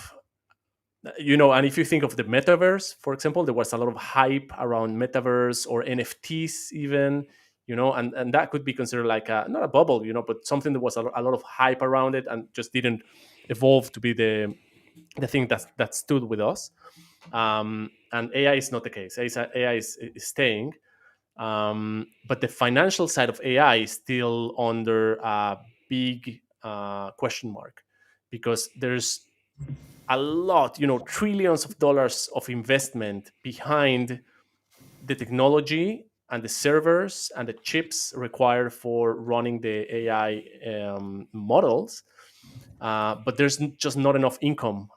and if you think of the metaverse, for example, there was a lot of hype around metaverse or NFTs even, and that could be considered like not a bubble, but something that was a lot of hype around it and just didn't evolve to be the thing that stood with us. And AI is not the case. AI is staying, but the financial side of AI is still under a big question mark, because there's a lot, trillions of dollars of investment behind the technology and the servers and the chips required for running the AI models, but there's just not enough income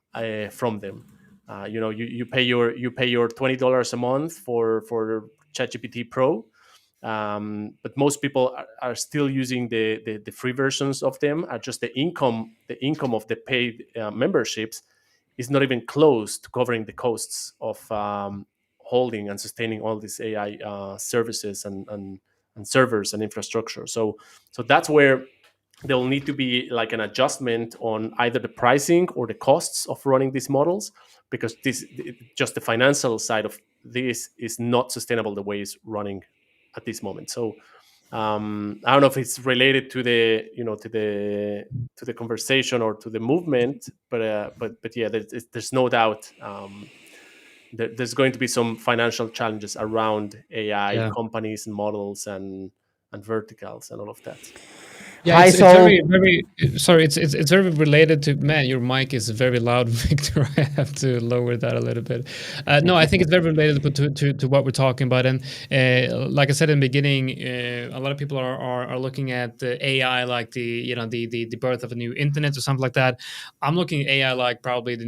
from them. You pay your $20 a month for ChatGPT Pro, but most people are still using the free versions of them. Are just the income of the paid memberships is not even close to covering the costs of holding and sustaining all these AI services and servers and infrastructure. So that's where there will need to be like an adjustment on either the pricing or the costs of running these models, because just the financial side of this is not sustainable the way it's running at this moment. So I don't know if it's related to the to the conversation or to the movement, but yeah, there's no doubt there's going to be some financial challenges around AI companies and models and verticals and all of that. Yeah, Hi, it's Saul. very sorry. It's very related to, man. Your mic is very loud, Victor. I have to lower that a little bit. No, I think it's very related to what we're talking about. And like I said in the beginning, a lot of people are looking at the AI like the birth of a new internet or something like that. I'm looking at AI like probably the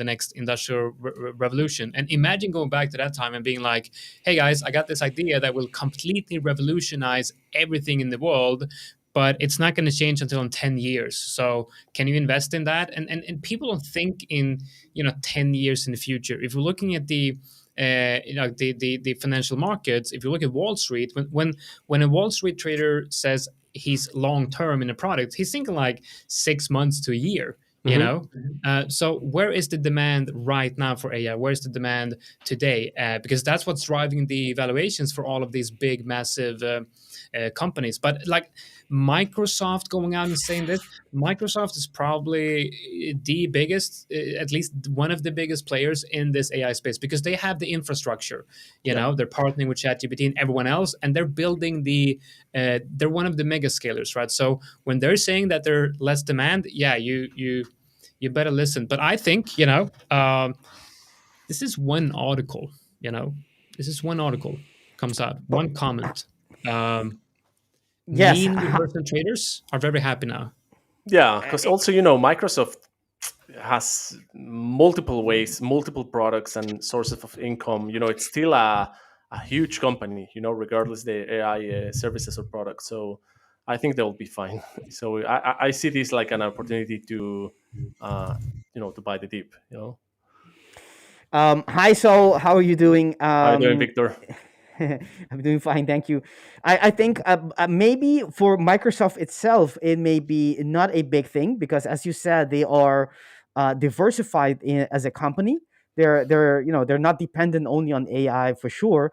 next industrial revolution. And imagine going back to that time and being like, hey guys, I got this idea that will completely revolutionize everything in the world, but it's not going to change until in 10 years. So can you invest in that? And people don't think in 10 years in the future. If we're looking at the financial markets, if you look at Wall Street, when a Wall Street trader says he's long term in a product, he's thinking like 6 months to a year. So where is the demand right now for AI? Where's the demand today? Because that's what's driving the valuations for all of these big, massive companies. But like Microsoft going out and saying this, Microsoft is probably the biggest, at least one of the biggest players in this AI space, because they have the infrastructure. They're partnering with ChatGPT and everyone else, and they're building they're one of the mega scalers, right? So when they're saying that there's less demand, yeah, you better listen. But I think this is one article. This is one article comes out, one comment. Yes. Mean traders are very happy now. Yeah, because also Microsoft has multiple ways, multiple products and sources of income. It's still a huge company, regardless the AI services or products. So I think they'll be fine. So I see this like an opportunity to to buy the dip. Hi, Saul. How are you doing? How are you doing, Victor? I'm doing fine, thank you. I think maybe for Microsoft itself, it may be not a big thing because, as you said, they are diversified as a company. They're not dependent only on AI for sure.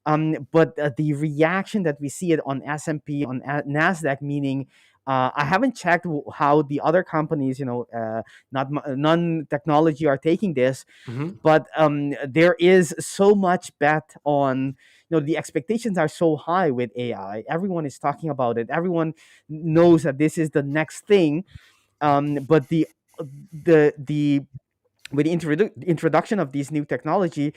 But the reaction that we see it on S&P, on NASDAQ, meaning I haven't checked how the other companies, non-technology are taking this, but there is so much bet on, the expectations are so high with AI. Everyone is talking about it. Everyone knows that this is the next thing. But the with the introduction of this new technology,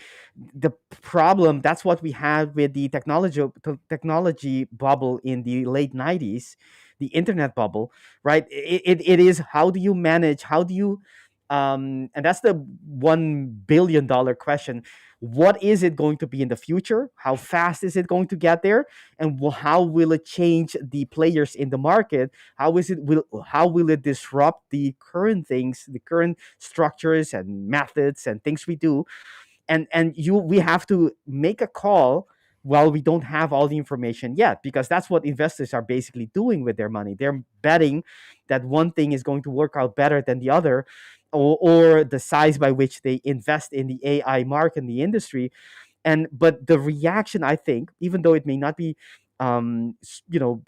the problem, that's what we had with the technology bubble in the late 90s, the internet bubble, right? It is, how do you manage, how do you And that's the $1 billion question. What is it going to be in the future? How fast is it going to get there? And how will it change the players in the market? How will it disrupt the current things, the current structures and methods and things we do? And we have to make a call while we don't have all the information yet, because that's what investors are basically doing with their money. They're betting that one thing is going to work out better than the other, or the size by which they invest in the AI market in the industry. But the reaction, I think, even though it may not be, you know,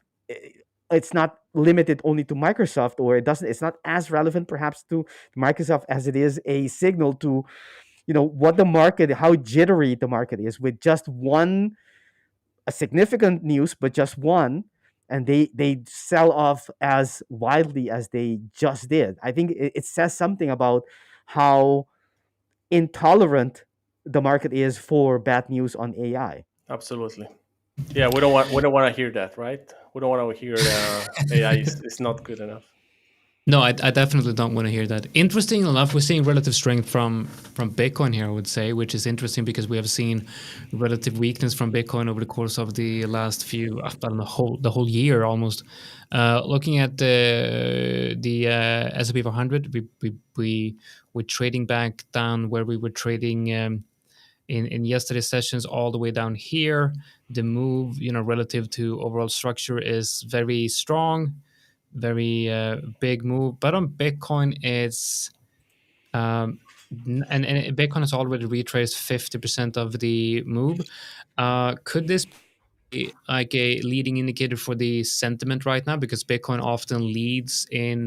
it's not limited only to Microsoft, or it's not as relevant perhaps to Microsoft as it is a signal to, what the market, how jittery the market is with just one, a significant news, but just one, and they sell off as wildly as they just did. I think it says something about how intolerant the market is for bad news on AI. Absolutely. Yeah, we don't want to hear that, right? We don't want to hear AI is not good enough. No, I definitely don't want to hear that. Interesting enough, we're seeing relative strength from Bitcoin here, I would say, which is interesting because we have seen relative weakness from Bitcoin over the course of the last few, I don't know, the whole year almost. Looking at the S&P 500, we're trading back down where we were trading in yesterday's sessions, all the way down here. The move, relative to overall structure, is very strong. Very big move, but on Bitcoin it's and Bitcoin has already retraced 50% of the move. Could this be like a leading indicator for the sentiment right now, because Bitcoin often leads in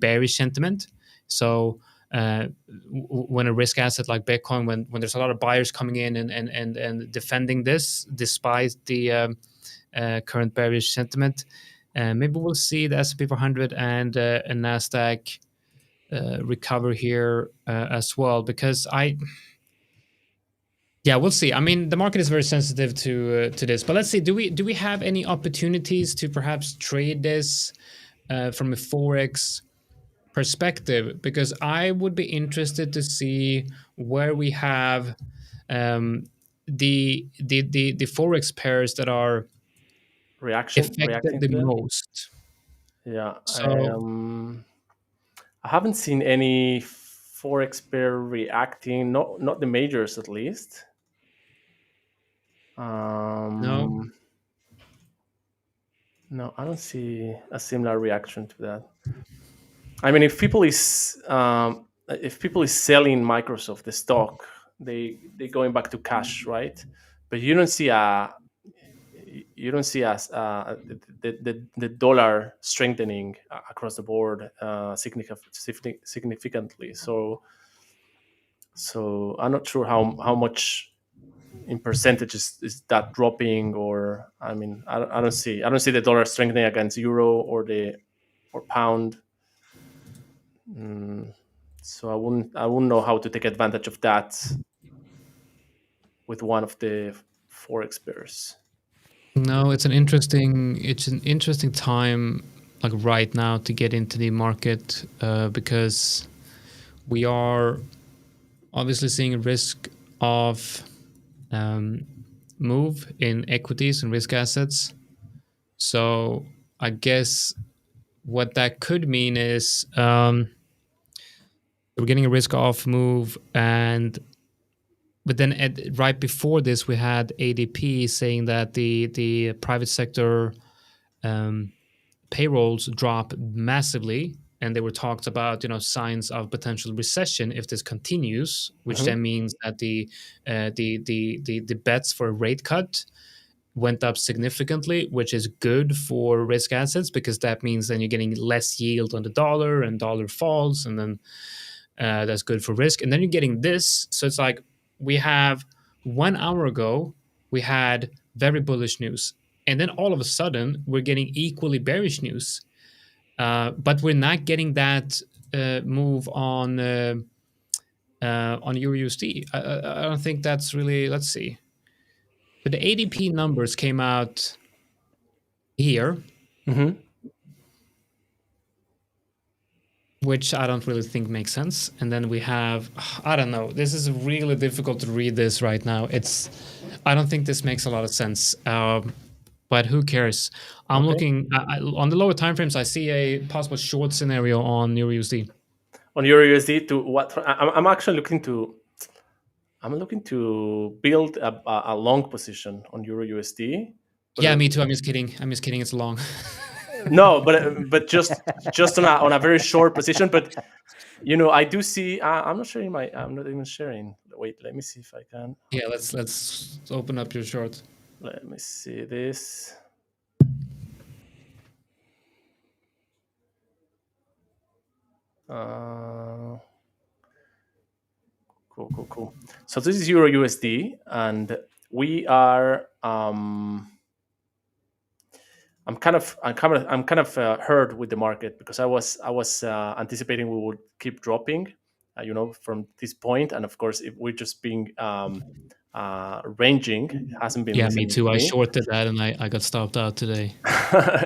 bearish sentiment? So when a risk asset like Bitcoin, when there's a lot of buyers coming in and defending this despite the current bearish sentiment, maybe we'll see the S&P 500 and NASDAQ recover here as well, because we'll see. I mean, the market is very sensitive to this, but let's see. Do we have any opportunities to perhaps trade this from a forex perspective? Because I would be interested to see where we have the forex pairs that are reacting affected the to that. most. Yeah, So I haven't seen any forex pair reacting. Not the majors, at least. no. No, I don't see a similar reaction to that. I mean, if people is selling Microsoft the stock, they going back to cash, right? But you don't see the dollar strengthening across the board significantly. So I'm not sure how much in percentages is that dropping, or I mean, I don't see the dollar strengthening against euro or pound. So I wouldn't know how to take advantage of that with one of the forex pairs. No, it's an interesting time, like right now, to get into the market because we are obviously seeing a risk of move in equities and risk assets. So I guess what that could mean is we're getting a risk off move, but then right before this, we had ADP saying that the private sector payrolls drop massively, and there were talks about signs of potential recession if this continues, which then means that the bets for a rate cut went up significantly, which is good for risk assets, because that means then you're getting less yield on the dollar, and dollar falls, and then that's good for risk. And then you're getting this. So it's like we have 1 hour ago, we had very bullish news. And then all of a sudden, we're getting equally bearish news. But we're not getting that move on Euro USD. I don't think that's really, let's see. But the ADP numbers came out here. which I don't really think makes sense. And then we have, I don't know, this is really difficult to read this right now. I don't think this makes a lot of sense. But who cares? I'm Okay. looking on the lower time frames. I see a possible short scenario on EUR USD. On EUR USD to what? I'm actually looking to. I'm looking to build a long position on EUR USD. But Yeah, me too. I'm just kidding. It's long. no, but just on a very short position. But I do see. I'm not sharing my. I'm not even sharing. Wait, let me see if I can. Yeah, let's open up your short. Let me see this. Cool. So this is EUR USD, and we are. I'm kind of hurt with the market because I was anticipating we would keep dropping, from this point, and of course, if we're just being ranging, it hasn't been. Yeah, me listening too. to I me. shorted that and I got stopped out today.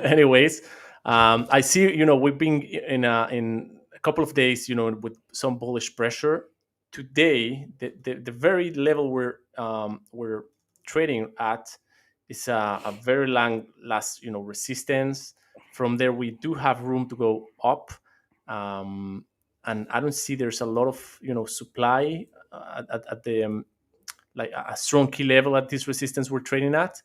Anyways, I see. We've been in a couple of days, with some bullish pressure. Today, the very level we're trading at is a very long last resistance. From there, we do have room to go up, and I don't see there's a lot of supply at the like a strong key level at this resistance we're trading at.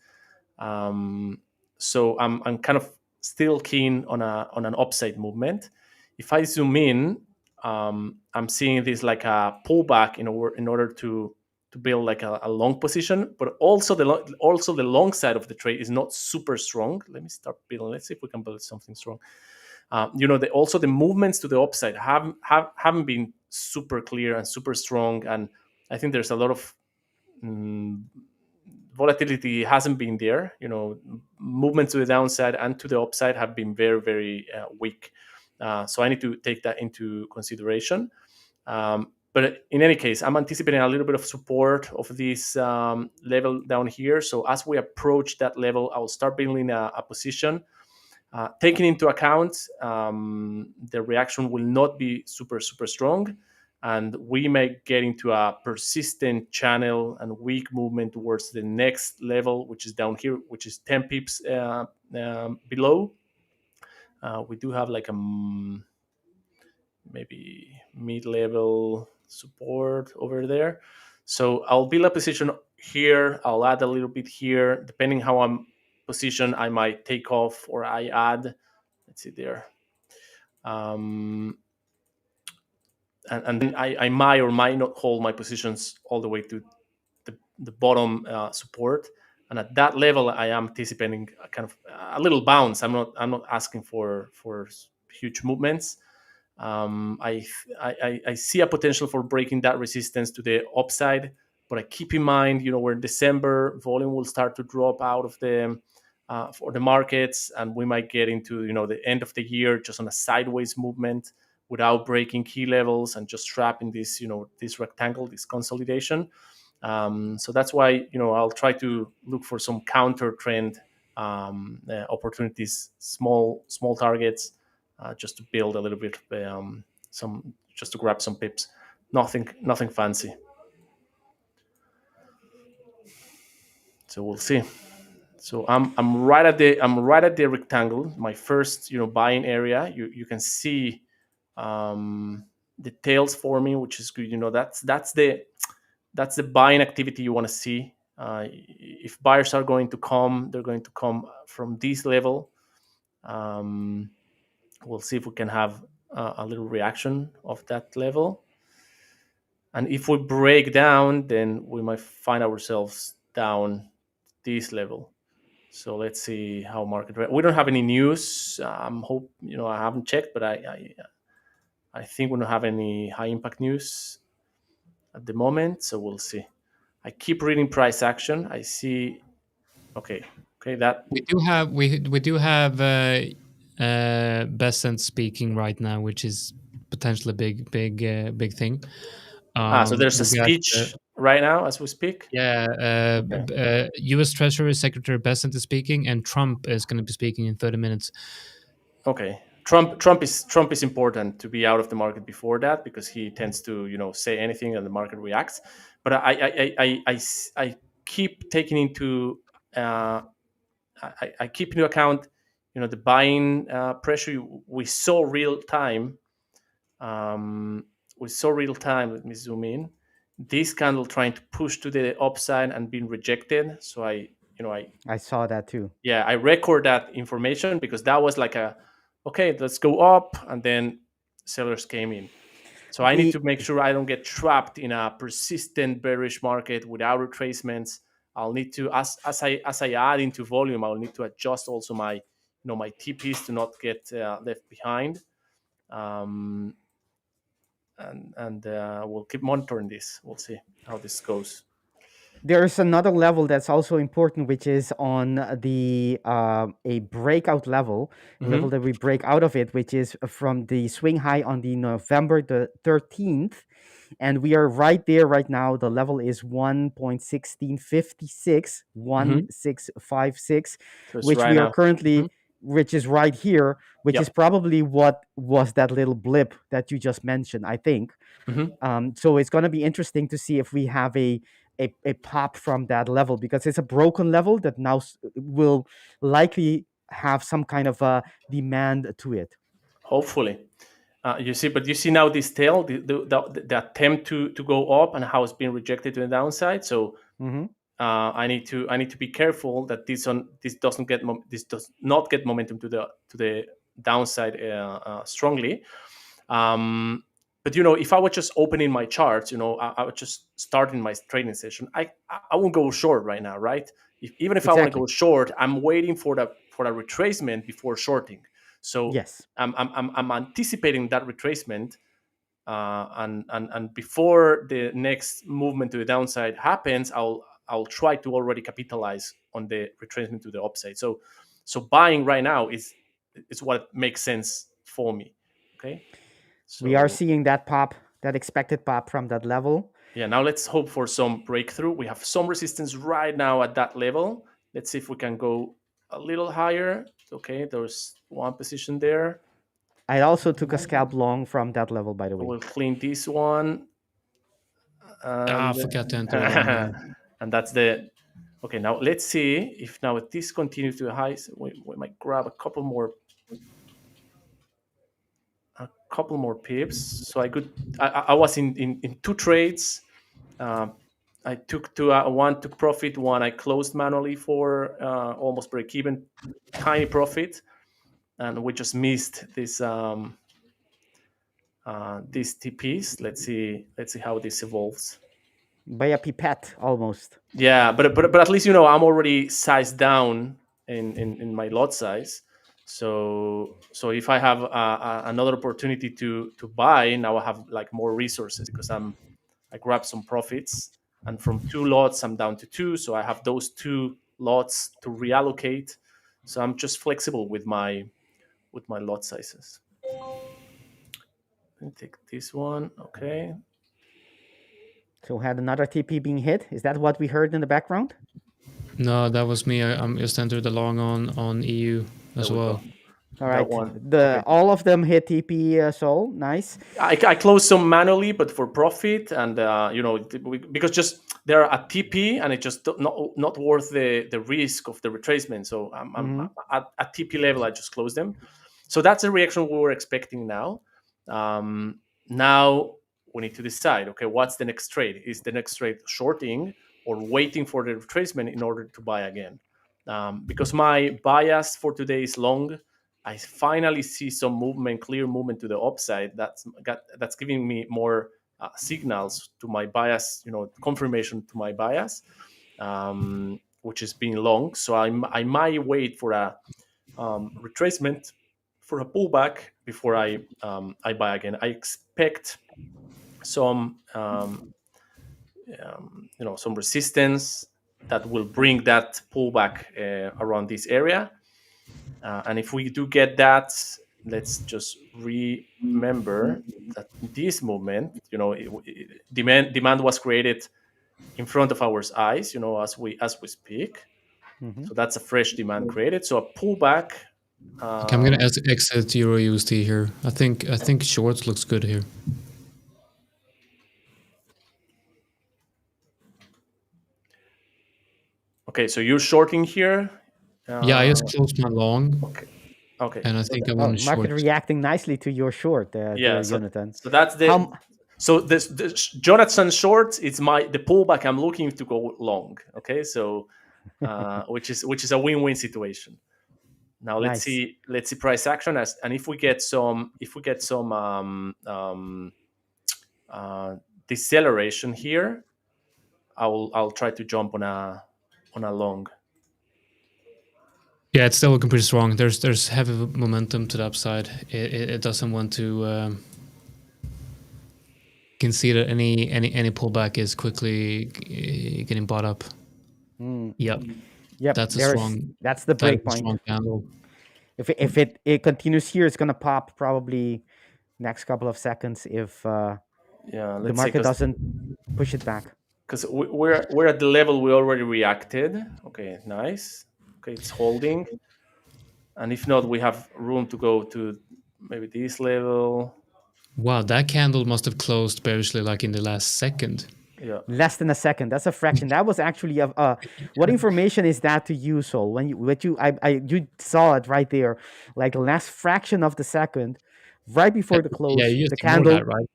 So I'm kind of still keen on an upside movement. If I zoom in, I'm seeing this like a pullback in order to build like a long position, but also the long side of the trade is not super strong. Let me start building. Let's see if we can build something strong. Also the movements to the upside haven't been super clear and super strong, and I think there's a lot of volatility hasn't been there. Movements to the downside and to the upside have been very, very weak. So I need to take that into consideration. But in any case, I'm anticipating a little bit of support of this level down here. So as we approach that level, I'll start building a position. Taking into account the reaction will not be super, super strong. And we may get into a persistent channel and weak movement towards the next level, which is down here, which is 10 pips below. We do have like a maybe mid-level support over there. So I'll build a position here. I'll add a little bit here. Depending how I'm positioned, I might take off or I add. Let's see there. And then I might or might not hold my positions all the way to the bottom support. And at that level, I am anticipating a kind of a little bounce. I'm not asking for huge movements. I see a potential for breaking that resistance to the upside, but I keep in mind, we're in December, volume will start to drop out of the for the markets, and we might get into the end of the year just on a sideways movement without breaking key levels and just trapping this this rectangle, this consolidation. So that's why I'll try to look for some counter trend opportunities, small targets, just to build a little bit just to grab some pips. Nothing fancy. So we'll see. So I'm right at the rectangle, my first buying area. You can see the tails forming, which is good. That's the buying activity you want to see. If buyers are going to come, they're going to come from this level. We'll see if we can have a little reaction of that level. And if we break down, then we might find ourselves down this level. So let's see how market. We don't have any news. I haven't checked, but I think we don't have any high impact news at the moment. So we'll see. I keep reading price action. I see. Okay. That we do have Besant speaking right now, which is potentially a big thing. So there's a speech right now as we speak. Yeah, U.S. Treasury Secretary Besant is speaking, and Trump is going to be speaking in 30 minutes. Okay. Trump is important to be out of the market before that, because he tends to say anything and the market reacts. But I keep taking into I keep into account the buying pressure we saw real time. Let me zoom in. This candle trying to push to the upside and being rejected. So I saw that too. yeah, I record that information because that was like okay, let's go up, and then sellers came in. So I need to make sure I don't get trapped in a persistent bearish market without retracements. I'll need to, as I add into volume, I'll need to adjust also my my TPs to not get left behind. And we'll keep monitoring this. We'll see how this goes. There's another level that's also important, which is on the a breakout level, level that we break out of it, which is from the swing high on the November the 13th, and we are right there right now. The level is 1.1656, 1656, So it's which right we are now. currently, which is right here, which Yep. is probably what was that little blip that you just mentioned, I think. So it's going to be interesting to see if we have a pop from that level, because it's a broken level that now will likely have some kind of a demand to it. Hopefully. You see now this tail, the attempt to go up and how it's been rejected to the downside. So I need to be careful that this does not get momentum to the downside strongly. But if I was just opening my charts, I was just starting my trading session, I won't go short right now, right? Even if I want to go short, I'm waiting for the retracement before shorting. So yes, I'm anticipating that retracement, and before the next movement to the downside happens, I'll try to already capitalize on the retracement to the upside. So buying right now is what makes sense for me. Okay. So we are seeing that pop, that expected pop from that level. Yeah, now let's hope for some breakthrough. We have some resistance right now at that level. Let's see if we can go a little higher. Okay, there's one position there. I also took a scalp long from that level, by the way. We'll clean this one. I forgot to enter it. And that's the... Okay, now let's see if now this continues to the highs. We might grab a couple more pips. So I was in two trades. I took one took profit, one I closed manually for almost break even, tiny profit, and we just missed this these TPs. Let's see how this evolves. By a pipette, almost. Yeah, but at least I'm already sized down in my lot size. So if I have another opportunity to buy, now I have like more resources, because I grabbed some profits, and from 2 lots I'm down to 2, so I have those 2 lots to reallocate. So I'm just flexible with my lot sizes. Let me take this one. Okay. So had another TP being hit. Is that what we heard in the background? No, that was me. I'm just entered the long on EU as well. All right. All of them hit TP, Saul. Nice. I closed some manually, but for profit, and because just they're a TP, and it's just not worth the risk of the retracement. So I'm at TP level, I just closed them. So that's the reaction we were expecting now. Now we need to decide, okay, what's the next trade? Is the next trade shorting or waiting for the retracement in order to buy again? Because my bias for today is long. I finally see some movement, clear movement to the upside. That's giving me more signals to my bias, confirmation to my bias, which is being long. So I might wait for a retracement, for a pullback before I buy again. I expect some some resistance that will bring that pullback around this area. And if we do get that, let's just remember that this movement, demand was created in front of our eyes, as we speak. So that's a fresh demand created. So a pullback Okay, I'm gonna exit Euro USD here. I think shorts looks good here. Okay, so you're shorting here. Yeah, I just closed my long. Okay. And I think I want to Market short. reacting nicely to your short there, Yeah. So, Jonatan. so that's the. How So this Jonathan short. It's the pullback. I'm looking to go long. Okay, so which is a win-win situation. Now let's nice. see price action and if we get some deceleration here, I'll try to jump on a long. Yeah, it's still looking pretty strong. There's heavy momentum to the upside. It doesn't want to concede that any pullback is quickly getting bought up. Yep. Yep. That's a strong. That's the break point. Strong candle. If it continues here, it's gonna pop probably next couple of seconds if the market doesn't push it back. Because we're at the level we already reacted. Okay, nice. Okay, it's holding, and if not, we have room to go to maybe this level. Wow, that candle must have closed bearishly like in the last second. Yeah, less than a second. That's a fraction. That was actually what information is that to you, Saul? When you saw it right there, like the last fraction of the second, right before the close. Yeah, you the just ignore candle, that, right?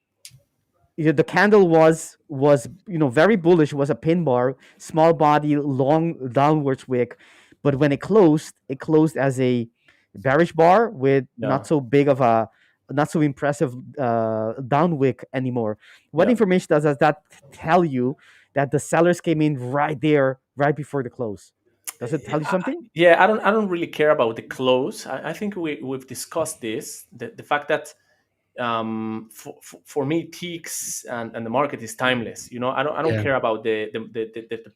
the candle was very bullish. Was a pin bar, small body, long downwards wick, but when it closed as a bearish bar with not so big of a not so impressive down wick anymore. What information does that tell you that the sellers came in right there right before the close? Does it tell you something? I don't really care about the close. I think we've discussed this. The fact that for me ticks and the market is timeless. I don't care about the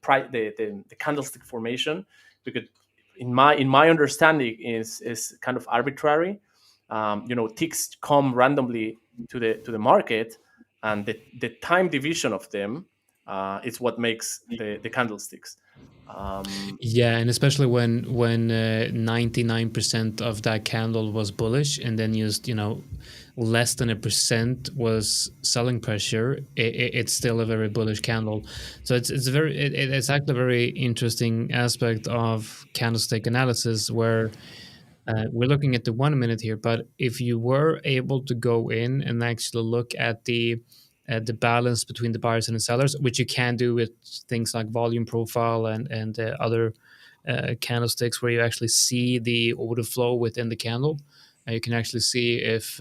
price, the candlestick formation, because in my understanding is kind of arbitrary. Ticks come randomly to the market, and the time division of them is what makes the candlesticks. Yeah, and especially when 99% of that candle was bullish, and then just less than 1% was selling pressure, it's still a very bullish candle. So it's actually a very interesting aspect of candlestick analysis where we're looking at the 1 minute here, but if you were able to go in and actually look at the balance between the buyers and the sellers, which you can do with things like volume profile and other candlesticks, where you actually see the order flow within the candle, you can actually see if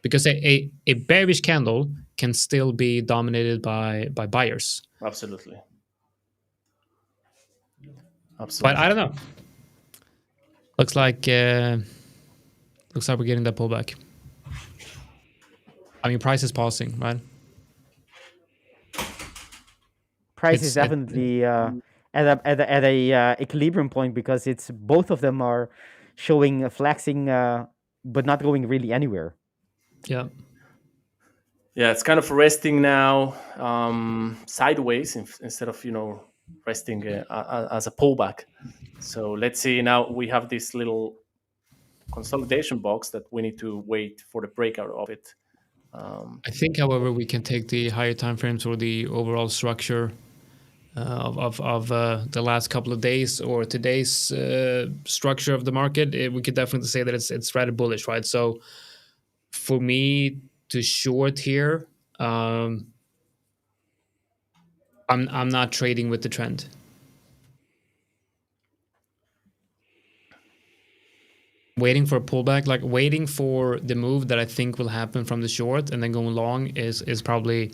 because a bearish candle can still be dominated by buyers. Absolutely. But I don't know. Looks like we're getting that pullback. I mean, price is pausing, right? Price is definitely at a equilibrium point, because it's both of them are showing flexing, but not going really anywhere. Yeah. Yeah, it's kind of resting now sideways instead of resting as a pullback. So let's see. Now we have this little consolidation box that we need to wait for the breakout of it. I think, however, we can take the higher time frames or the overall structure of the last couple of days or today's structure of the market. We could definitely say that it's rather bullish, right? So for me to short here, I'm not trading with the trend. Waiting for a pullback, like waiting for the move that I think will happen from the short and then going long is probably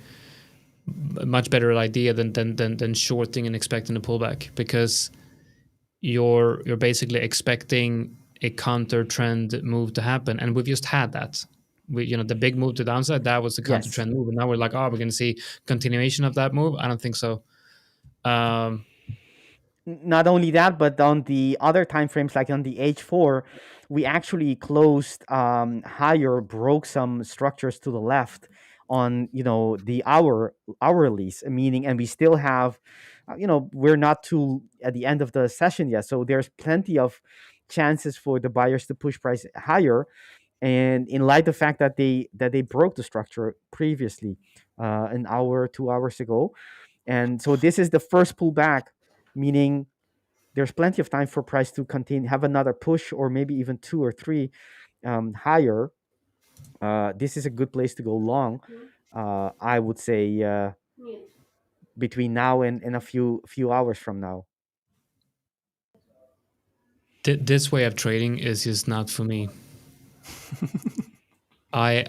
a much better idea than shorting and expecting a pullback, because you're basically expecting a counter trend move to happen, and we've just had that. The big move to downside, that was the counter trend move, and now we're like, we're going to see continuation of that move. I don't think so. Not only that, but on the other time frames, like on the H4, we actually closed higher, broke some structures to the left on the hourlies, meaning, and we still have we're not too at the end of the session yet, so there's plenty of chances for the buyers to push price higher, and in light of the fact that they broke the structure previously, an hour 2 hours ago. And so this is the first pullback, meaning there's plenty of time for price to continue, have another push, or maybe even two or three higher. This is a good place to go long. I would say between now and a few hours from now. This way of trading is just not for me. I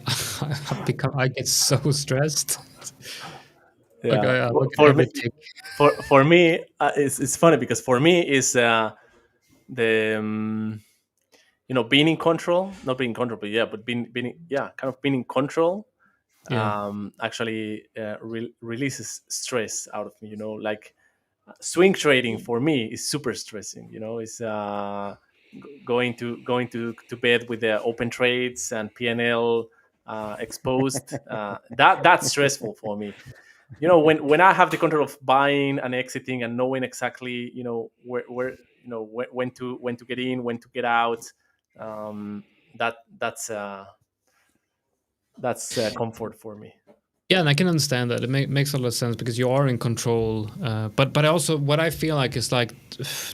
I get so stressed. Like Yeah. I look at For every me, tick. for me, it's funny because for me is the being in control, not being in control, but yeah, but being yeah, kind of being in control. Yeah. Actually releases stress out of me. Like swing trading for me is super stressing. It's going to bed with the open trades and PNL exposed. That's stressful for me. When I have the control of buying and exiting and knowing exactly where when to get in, when to get out, um, that's comfort for me. Yeah, and I can understand that. It makes a lot of sense because you are in control. But also, what I feel like is like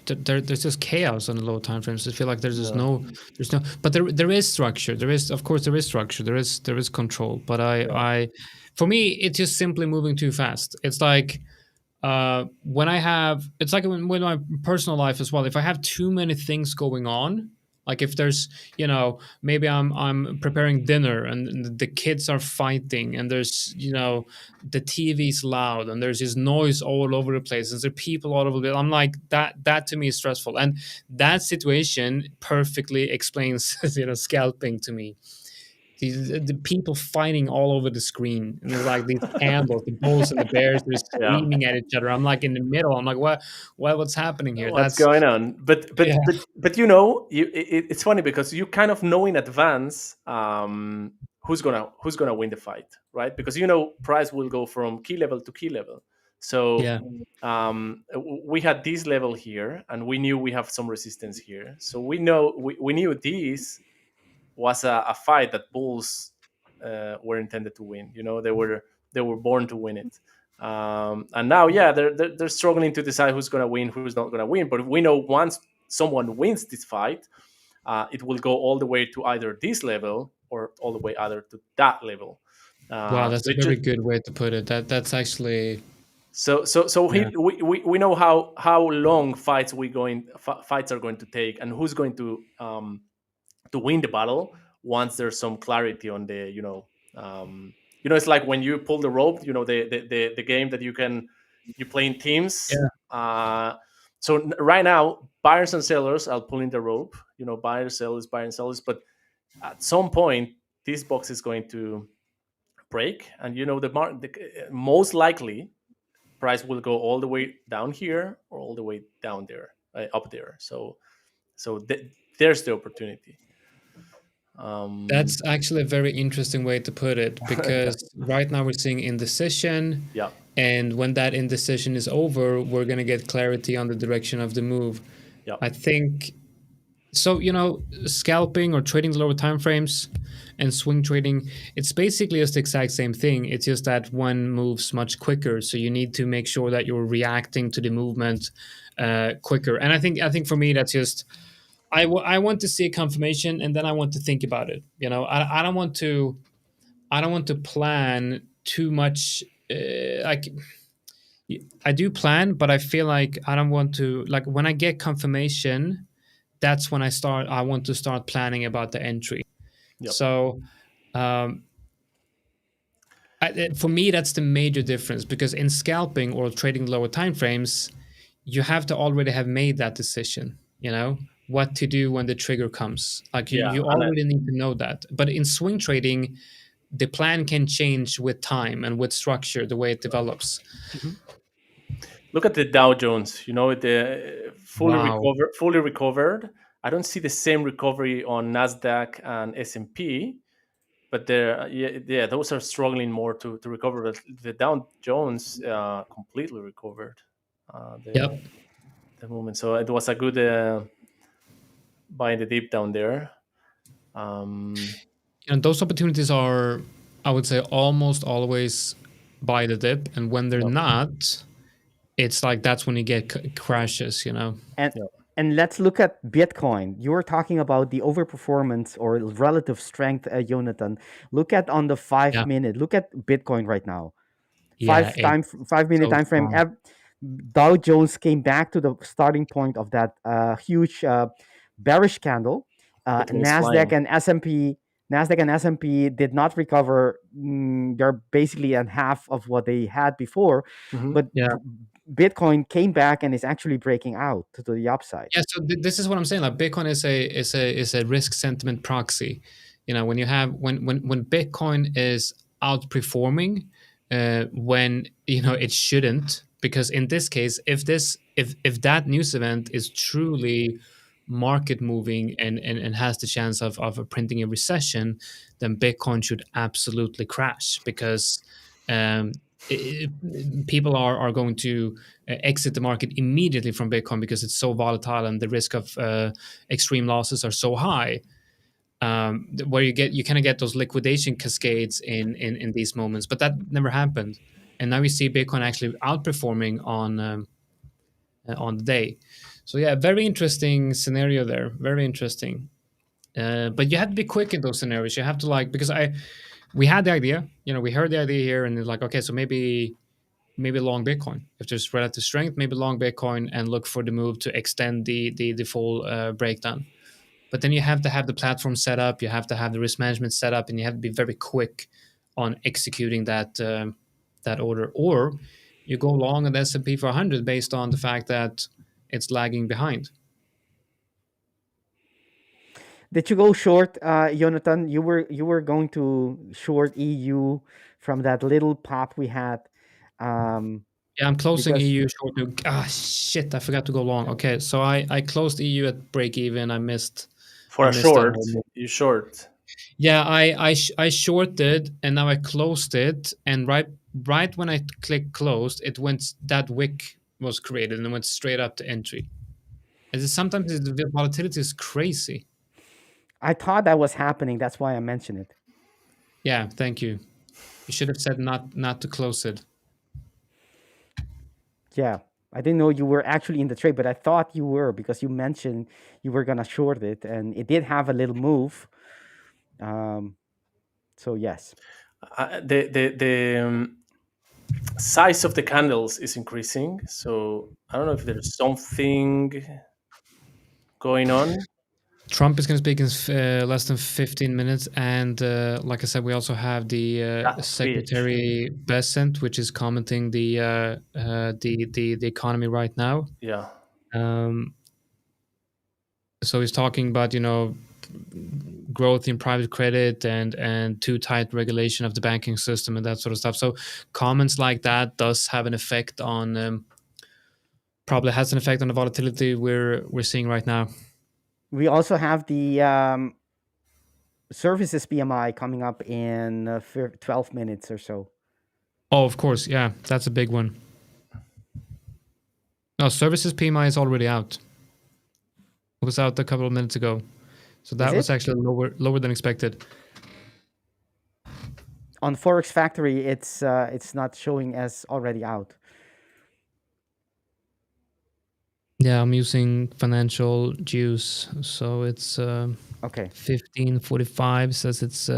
there's just chaos on the low time frames. I feel like there's just No. no. But there is structure. There is, of course, there is structure. There is control. But for me, it's just simply moving too fast. It's like when I have, it's like with my personal life as well. If I have too many things going on, like if there's, maybe I'm preparing dinner and the kids are fighting and there's, the TV's loud and there's this noise all over the place and there are people all over the place. I'm like that to me is stressful, and that situation perfectly explains, scalping to me. The people fighting all over the screen, and there's like these candles, the bulls and the bears, they're Yeah. screaming at each other. I'm like in the middle. I'm like, what's happening here? What's That's going on? Yeah. But it's funny because you kind of know in advance who's gonna win the fight, right? Because price will go from key level to key level. So Yeah. we had this level here, and we knew we have some resistance here. So we knew this was a fight that bulls were intended to win. They were born to win it. And now, yeah, they're struggling to decide who's going to win, who's not going to win. But we know once someone wins this fight, it will go all the way to either this level or all the way either to that level. Wow, that's So a it very just good way to put it. That's actually so yeah. we know how long fights are going to take, and who's going to win the battle once there's some clarity on the it's like when you pull the rope, the game that you play in teams. Yeah. So right now, buyers and sellers are pulling the rope, buyers, sellers, buyers and sellers, but at some point this box is going to break, and most likely price will go all the way down here or all the way down there, up there. So there's the opportunity. That's actually a very interesting way to put it, because right now we're seeing indecision. Yeah. And when that indecision is over, we're going to get clarity on the direction of the move. Yeah. I think so. Scalping or trading the lower time frames and swing trading, it's basically just the exact same thing. It's just that one moves much quicker, so you need to make sure that you're reacting to the movement quicker. And I think for me, that's just I want to see a confirmation, and then I want to think about it. I don't want to plan too much. Like I do plan, but I feel like I don't want to, like, when I get confirmation, that's when I want to start planning about the entry. Yep. So um, for me, that's the major difference, because in scalping or trading lower time frames, you have to already have made that decision, what to do when the trigger comes. Like Yeah, you and already need to know that. But in swing trading, the plan can change with time and with structure, the way it develops. look at the Dow Jones. The Wow. fully recovered. I don't see the same recovery on NASDAQ and S&P, but yeah, those are struggling more to recover. But the Dow Jones completely recovered Yep. the movement. So it was a good buying the dip down there. And those opportunities are, I would say, almost always buy the dip, and when they're not, it's like that's when you get crashes, you know. And and let's look at Bitcoin. You were talking about the overperformance or relative strength, Jonatan. Look at on the 5 minute. Look at Bitcoin right now. Yeah, it's 5 minute so time frame. strong. Dow Jones came back to the starting point of that huge bearish candle. Bitcoin is flying. Nasdaq and S&P did not recover. They're basically at half of what they had before, but Yeah. Bitcoin came back and is actually breaking out to the upside. Yeah, so this is what I'm saying. Like Bitcoin is a risk sentiment proxy. You know, when you have when Bitcoin is outperforming, when you know it shouldn't, because in this case, if that news event is truly market moving and has the chance of printing a recession, then Bitcoin should absolutely crash because people are going to exit the market immediately from Bitcoin because it's so volatile and the risk of extreme losses are so high. Where you kind of get those liquidation cascades in these moments, but that never happened, and now we see Bitcoin actually outperforming on the day. So yeah, very interesting scenario there. Very interesting. But you have to be quick in those scenarios. You have to because we had the idea, we heard the idea here, and it's like, okay, so maybe long Bitcoin. If there's relative strength, maybe long Bitcoin and look for the move to extend the full breakdown. But then you have to have the platform set up, you have to have the risk management set up, and you have to be very quick on executing that order. Or you go long on the S&P 400 based on the fact that it's lagging behind. Did you go short, Jonatan? You were going to short EU from that little pop we had. Yeah, I'm closing Because- EU short. Shit, I forgot to go long. Okay, so I closed EU at break even. I missed For I a missed that short, whole move. you short. Yeah, I shorted and now I closed it, and right when I clicked closed, it went, that wick was created and it went straight up to entry. Sometimes the volatility is crazy. I thought that was happening. That's why I mentioned it. Yeah, thank you. You should have said not to close it. Yeah, I didn't know you were actually in the trade, but I thought you were because you mentioned you were gonna short it, and it did have a little move. So yes, The size of the candles is increasing, so I don't know if there's something going on. Trump is going to speak in less than 15 minutes, and like I said, we also have the That Secretary Bessent, which is commenting the economy right now. Yeah. So he's talking about growth in private credit and too tight regulation of the banking system and that sort of stuff. So comments like that does have an effect on probably has an effect on the volatility we're seeing right now. we also have the services PMI coming up in 12 minutes or so. Oh, of course, yeah, that's a big one. No, services PMI is already out. It was out a couple of minutes ago, so that was actually lower than expected. On Forex Factory, it's not showing as already out. Yeah, I'm using financial juice, so it's okay. 1545 says its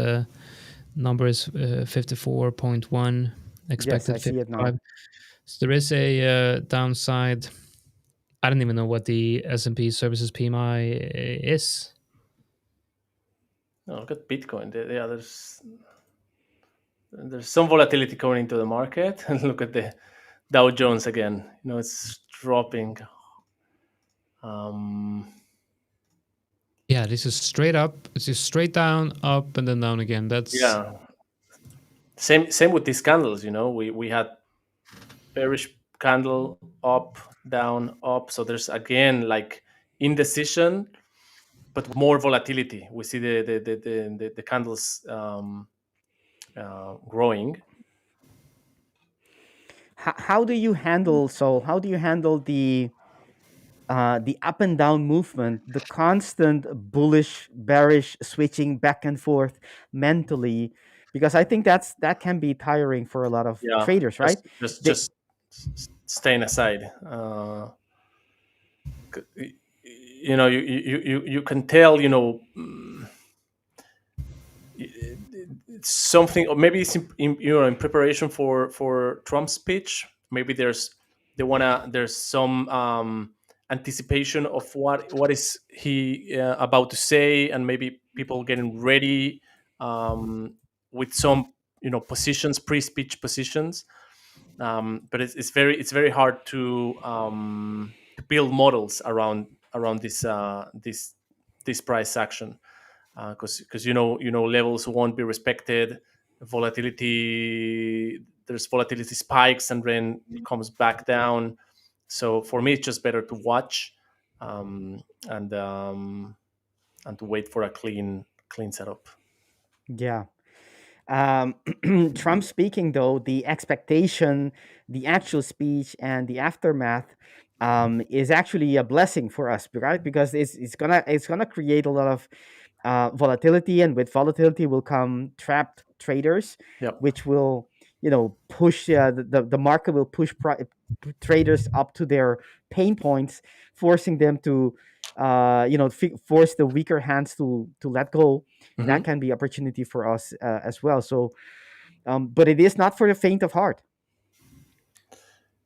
number is 54.1 expected. Yes, I see it now. 55. So there is a downside. I don't even know what the S&P Services PMI is. No, look at Bitcoin. Yeah, there's some volatility going into the market, and look at the Dow Jones again. It's dropping. Yeah, this is straight up. It's just straight down, up, and then down again. That's same with these candles. We had bearish candle, up, down, up. So there's again like indecision, but more volatility. We see the candles growing. How do you handle Saul? How do you handle the the up and down movement, the constant bullish, bearish switching back and forth mentally, because I think that can be tiring for a lot of Yeah, traders, right? just just They, just staying aside. You can tell, it's something, or maybe it's in preparation for Trump's speech. Maybe there's some anticipation of what is he about to say, and maybe people getting ready with some positions, pre-speech positions. But it's very hard to build models around this price action, because levels won't be respected. There's volatility spikes and then comes back down. So for me, it's just better to watch, um, and um, and to wait for a clean setup. yeah. Trump speaking, though, the expectation, the actual speech, and the aftermath is actually a blessing for us, right? Because it's gonna create a lot of volatility, and with volatility will come trapped traders, Yep. which will push the market will push traders up to their pain points, forcing them to force the weaker hands to let go. That Hmm. can be opportunity for us as well. So but it is not for the faint of heart.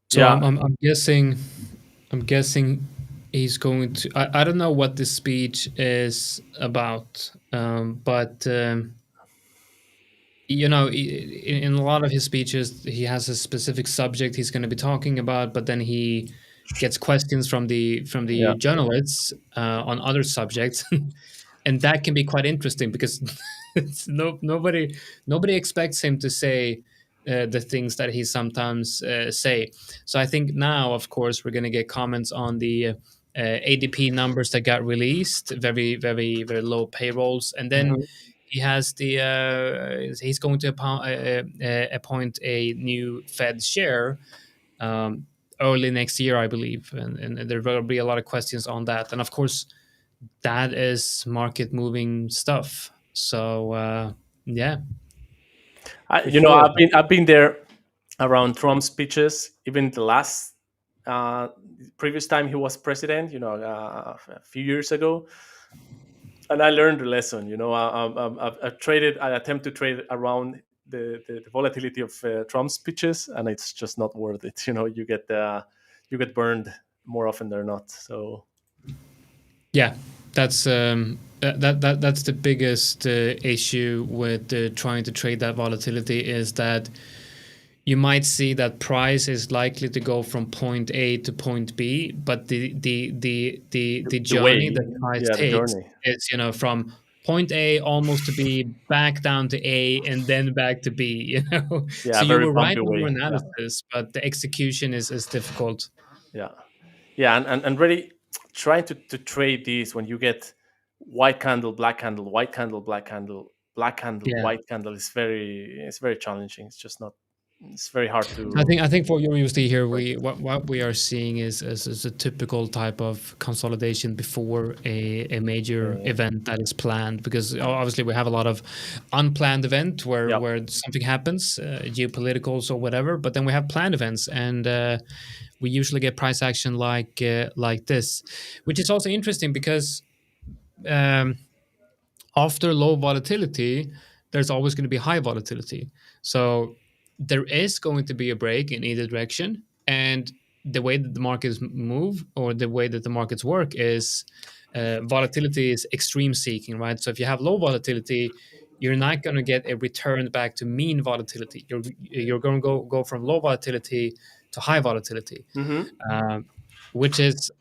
So Yeah. I'm guessing he's going to. I don't know what this speech is about, but in a lot of his speeches, he has a specific subject he's going to be talking about, but then he gets questions from the Yeah. journalists on other subjects, and that can be quite interesting because nobody expects him to say the things that he sometimes say. So I think now, of course, we're going to get comments on the ADP numbers that got released, very very very low payrolls, and then Mhm. he has he's going to appoint a new Fed chair early next year, I believe, and there will be a lot of questions on that. And of course, that is market moving stuff. So yeah. I, For you know, sure. I've been there around Trump's speeches, even the last previous time he was president. A few years ago, and I learned the lesson. I've traded. I attempt to trade around the volatility of Trump's speeches, and it's just not worth it. You get burned more often than not. So Yeah, that's that's the biggest issue with trying to trade that volatility is that you might see that price is likely to go from point A to point B, but the the journey way, that price yeah, the takes journey, is from point A almost to B, back down to A, and then back to B. yeah, So you very were right bumpy in your way, yeah, analysis, but the execution is difficult. yeah. Yeah, and really trying to trade these when you get white candle, black candle, white candle, black candle, black candle, Yeah. white candle is very challenging. It's just not. It's very hard I to. think for USD here, Break. what we are seeing is a typical type of consolidation before a major Yeah. event that is planned, because obviously we have a lot of unplanned event where Yep. something happens, geopoliticals or whatever, but then we have planned events, and we usually get price action like this, which is also interesting because um, after low volatility, there's always going to be high volatility. So there is going to be a break in either direction. And the way that the markets move, or the way that the markets work, is volatility is extreme seeking, right? So if you have low volatility, you're not going to get a return back to mean volatility. You're going to go from low volatility to high volatility, Mm-hmm. uh, which is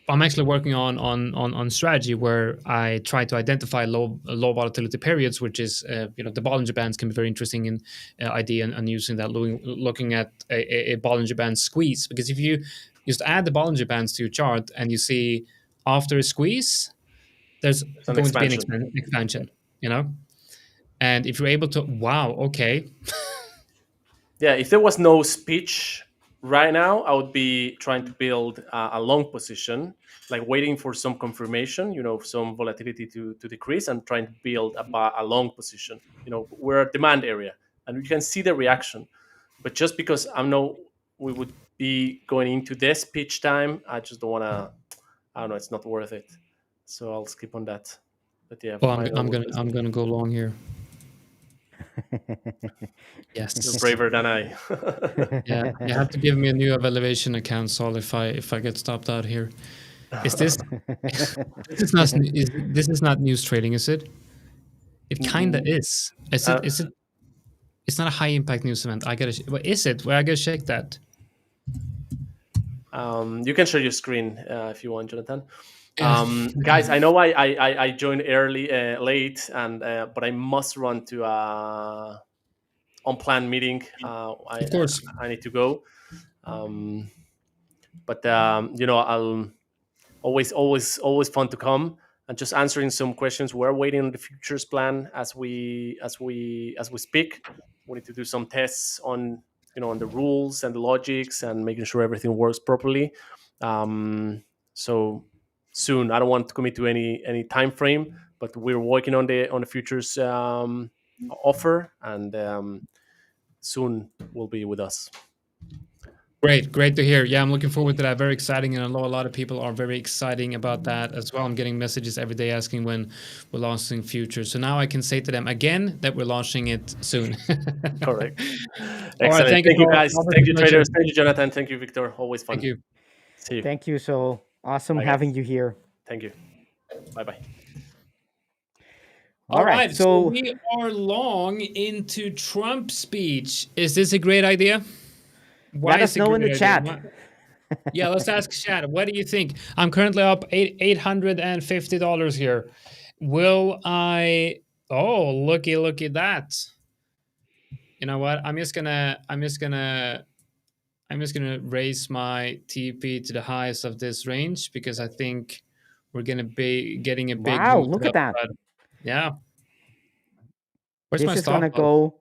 I'm actually working on strategy where I try to identify low volatility periods, which is the Bollinger Bands can be very interesting in idea, and using that, looking at a Bollinger Band squeeze, because if you just add the Bollinger Bands to your chart and you see after a squeeze, there's It's an going to be an expansion. expansion, and if you're able to, wow, okay. Yeah, if there was no speech right now I would be trying to build a long position, like waiting for some confirmation, some volatility to decrease, and trying to build a long position. We're a demand area, and we can see the reaction. But just because we would be going into this pitch time, I just don't want to. I don't know. It's not worth it. So I'll skip on that. But yeah, Oh, my goal was I'm gonna go long here. Yes. You're braver than I. Yeah, you have to give me a new evaluation account, Saul, if I get stopped out here. Is this this is not news trading, is it? It kinda is. Is it? It's not a high impact news event. What is it? Well, I gotta check that. You can share your screen if you want, Jonathan. Guys, I know I joined late, and but I must run to unplanned meeting. Of course. I need to go. But I'll always fun to come and just answering some questions. We're waiting on the futures plan as we speak. We need to do some tests on on the rules and the logics and making sure everything works properly. So soon, I don't want to commit to any time frame, but we're working on the futures offer, and soon will be with us. Great to hear. Yeah, I'm looking forward to that. Very exciting, and I know a lot of people are very exciting about that as well. I'm getting messages every day asking when we're launching futures. So now I can say to them again that we're launching it soon. Correct. All Excellent. right, Thank you, guys. Thank you, traders. Thank you, Jonathan. Thank you, Victor. Always fun. Thank you. See you. Thank you. So awesome Bye, having you here. Thank you. Bye-bye. All right. So we are long into Trump's speech. Is this a great idea? Let us know in the chat. Yeah, let's ask chat. What do you think? I'm currently up $850 here. Will I? Oh, look at that. You know what? I'm just gonna raise my TP to the highest of this range because I think we're gonna be getting a big Wow, move look at that. Yeah. Where's my stop loss?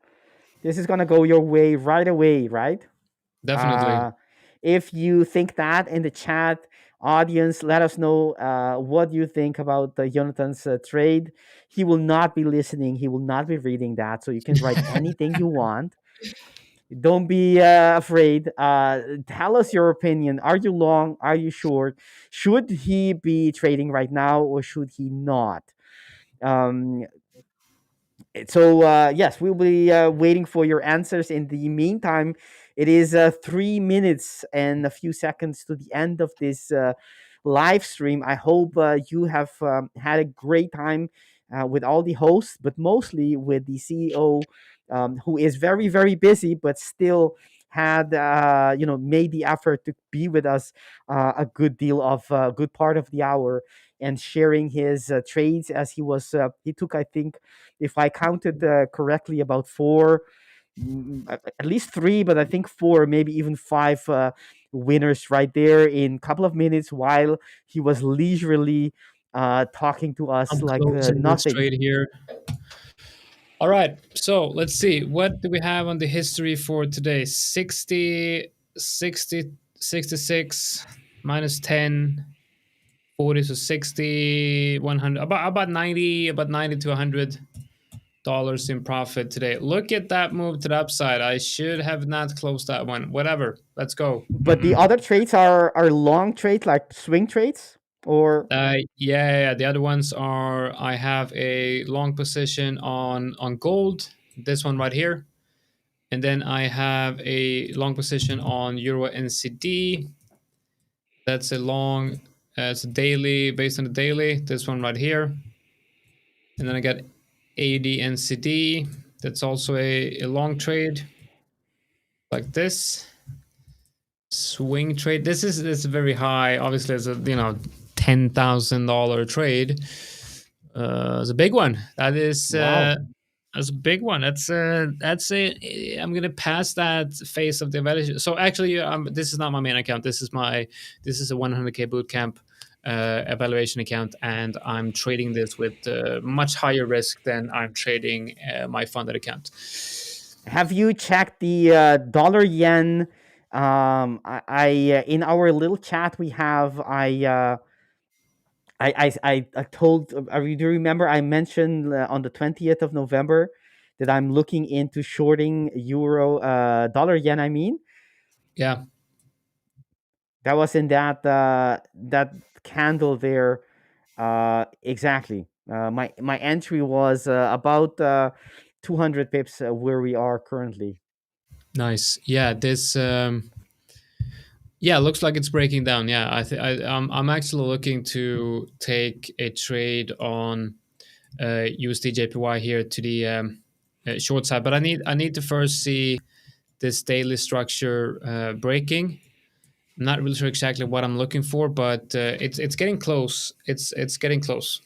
This is gonna go your way right away, right? Definitely. If you think that in the chat, audience, let us know what you think about Jonatan's trade. He will not be listening. He will not be reading that. So you can write anything you want. Don't be afraid. Tell us your opinion. Are you long? Are you short? Should he be trading right now or should he not? Yes, we'll be waiting for your answers. In the meantime, it is 3 minutes and a few seconds to the end of this live stream. I hope you have had a great time with all the hosts, but mostly with the CEO, who is very, very busy, but still had made the effort to be with us a good deal of good part of the hour and sharing his trades as he took, I think, if I counted correctly, about four, at least three, but I think four, maybe even five winners right there in a couple of minutes while he was leisurely talking to us I'm like closing this nothing. trade here. All right, so let's see. What do we have on the history for today? 60, 60, 66, minus 10, 40, so 60, 100, about 90 to $100 in profit today. Look at that move to the upside. I should have not closed that one. Whatever, let's go. But the other trades are long trades, like swing trades, or yeah. The other ones are, I have a long position on gold, this one right here, and then I have a long position on Euro NCD. That's a long, it's a daily, based on the daily, this one right here. And then I got AD NCD. That's also a long trade, like this. Swing trade. This is very high. Obviously, it's a $10,000 trade. It's a big one. That is wow. That's a big one. That's a. I'm gonna pass that phase of the evaluation. So actually, this is not my main account. This is a 100K bootcamp evaluation account, and I'm trading this with much higher risk than I'm trading my funded account. Have you checked the dollar yen I in our little chat we have, I told, do you remember I mentioned on the 20th of November that I'm looking into shorting euro, dollar yen, I mean. Yeah. That was in that candle there. Exactly. My entry was about 200 pips where we are currently. Nice. Yeah, this yeah, looks like it's breaking down. Yeah, I'm actually looking to take a trade on USD JPY here to the short side, but I need to first see this daily structure breaking. I'm not really sure exactly what I'm looking for, but it's getting close. It's getting close.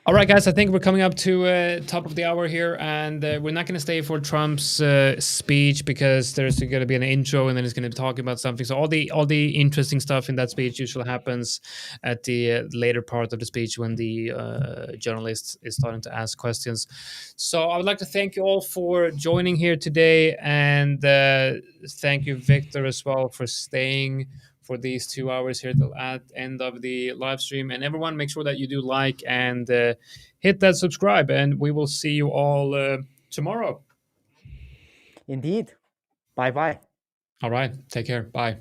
All right, guys, I think we're coming up to top of the hour here, and we're not going to stay for Trump's speech because there's going to be an intro, and then he's going to be talking about something. So all the interesting stuff in that speech usually happens at the later part of the speech when the journalist is starting to ask questions. So I would like to thank you all for joining here today, and thank you, Victor, as well, for staying for these 2 hours here till at end of the live stream. And everyone, make sure that you do like and hit that subscribe, and we will see you all tomorrow. Indeed. Bye bye. All right, take care. Bye.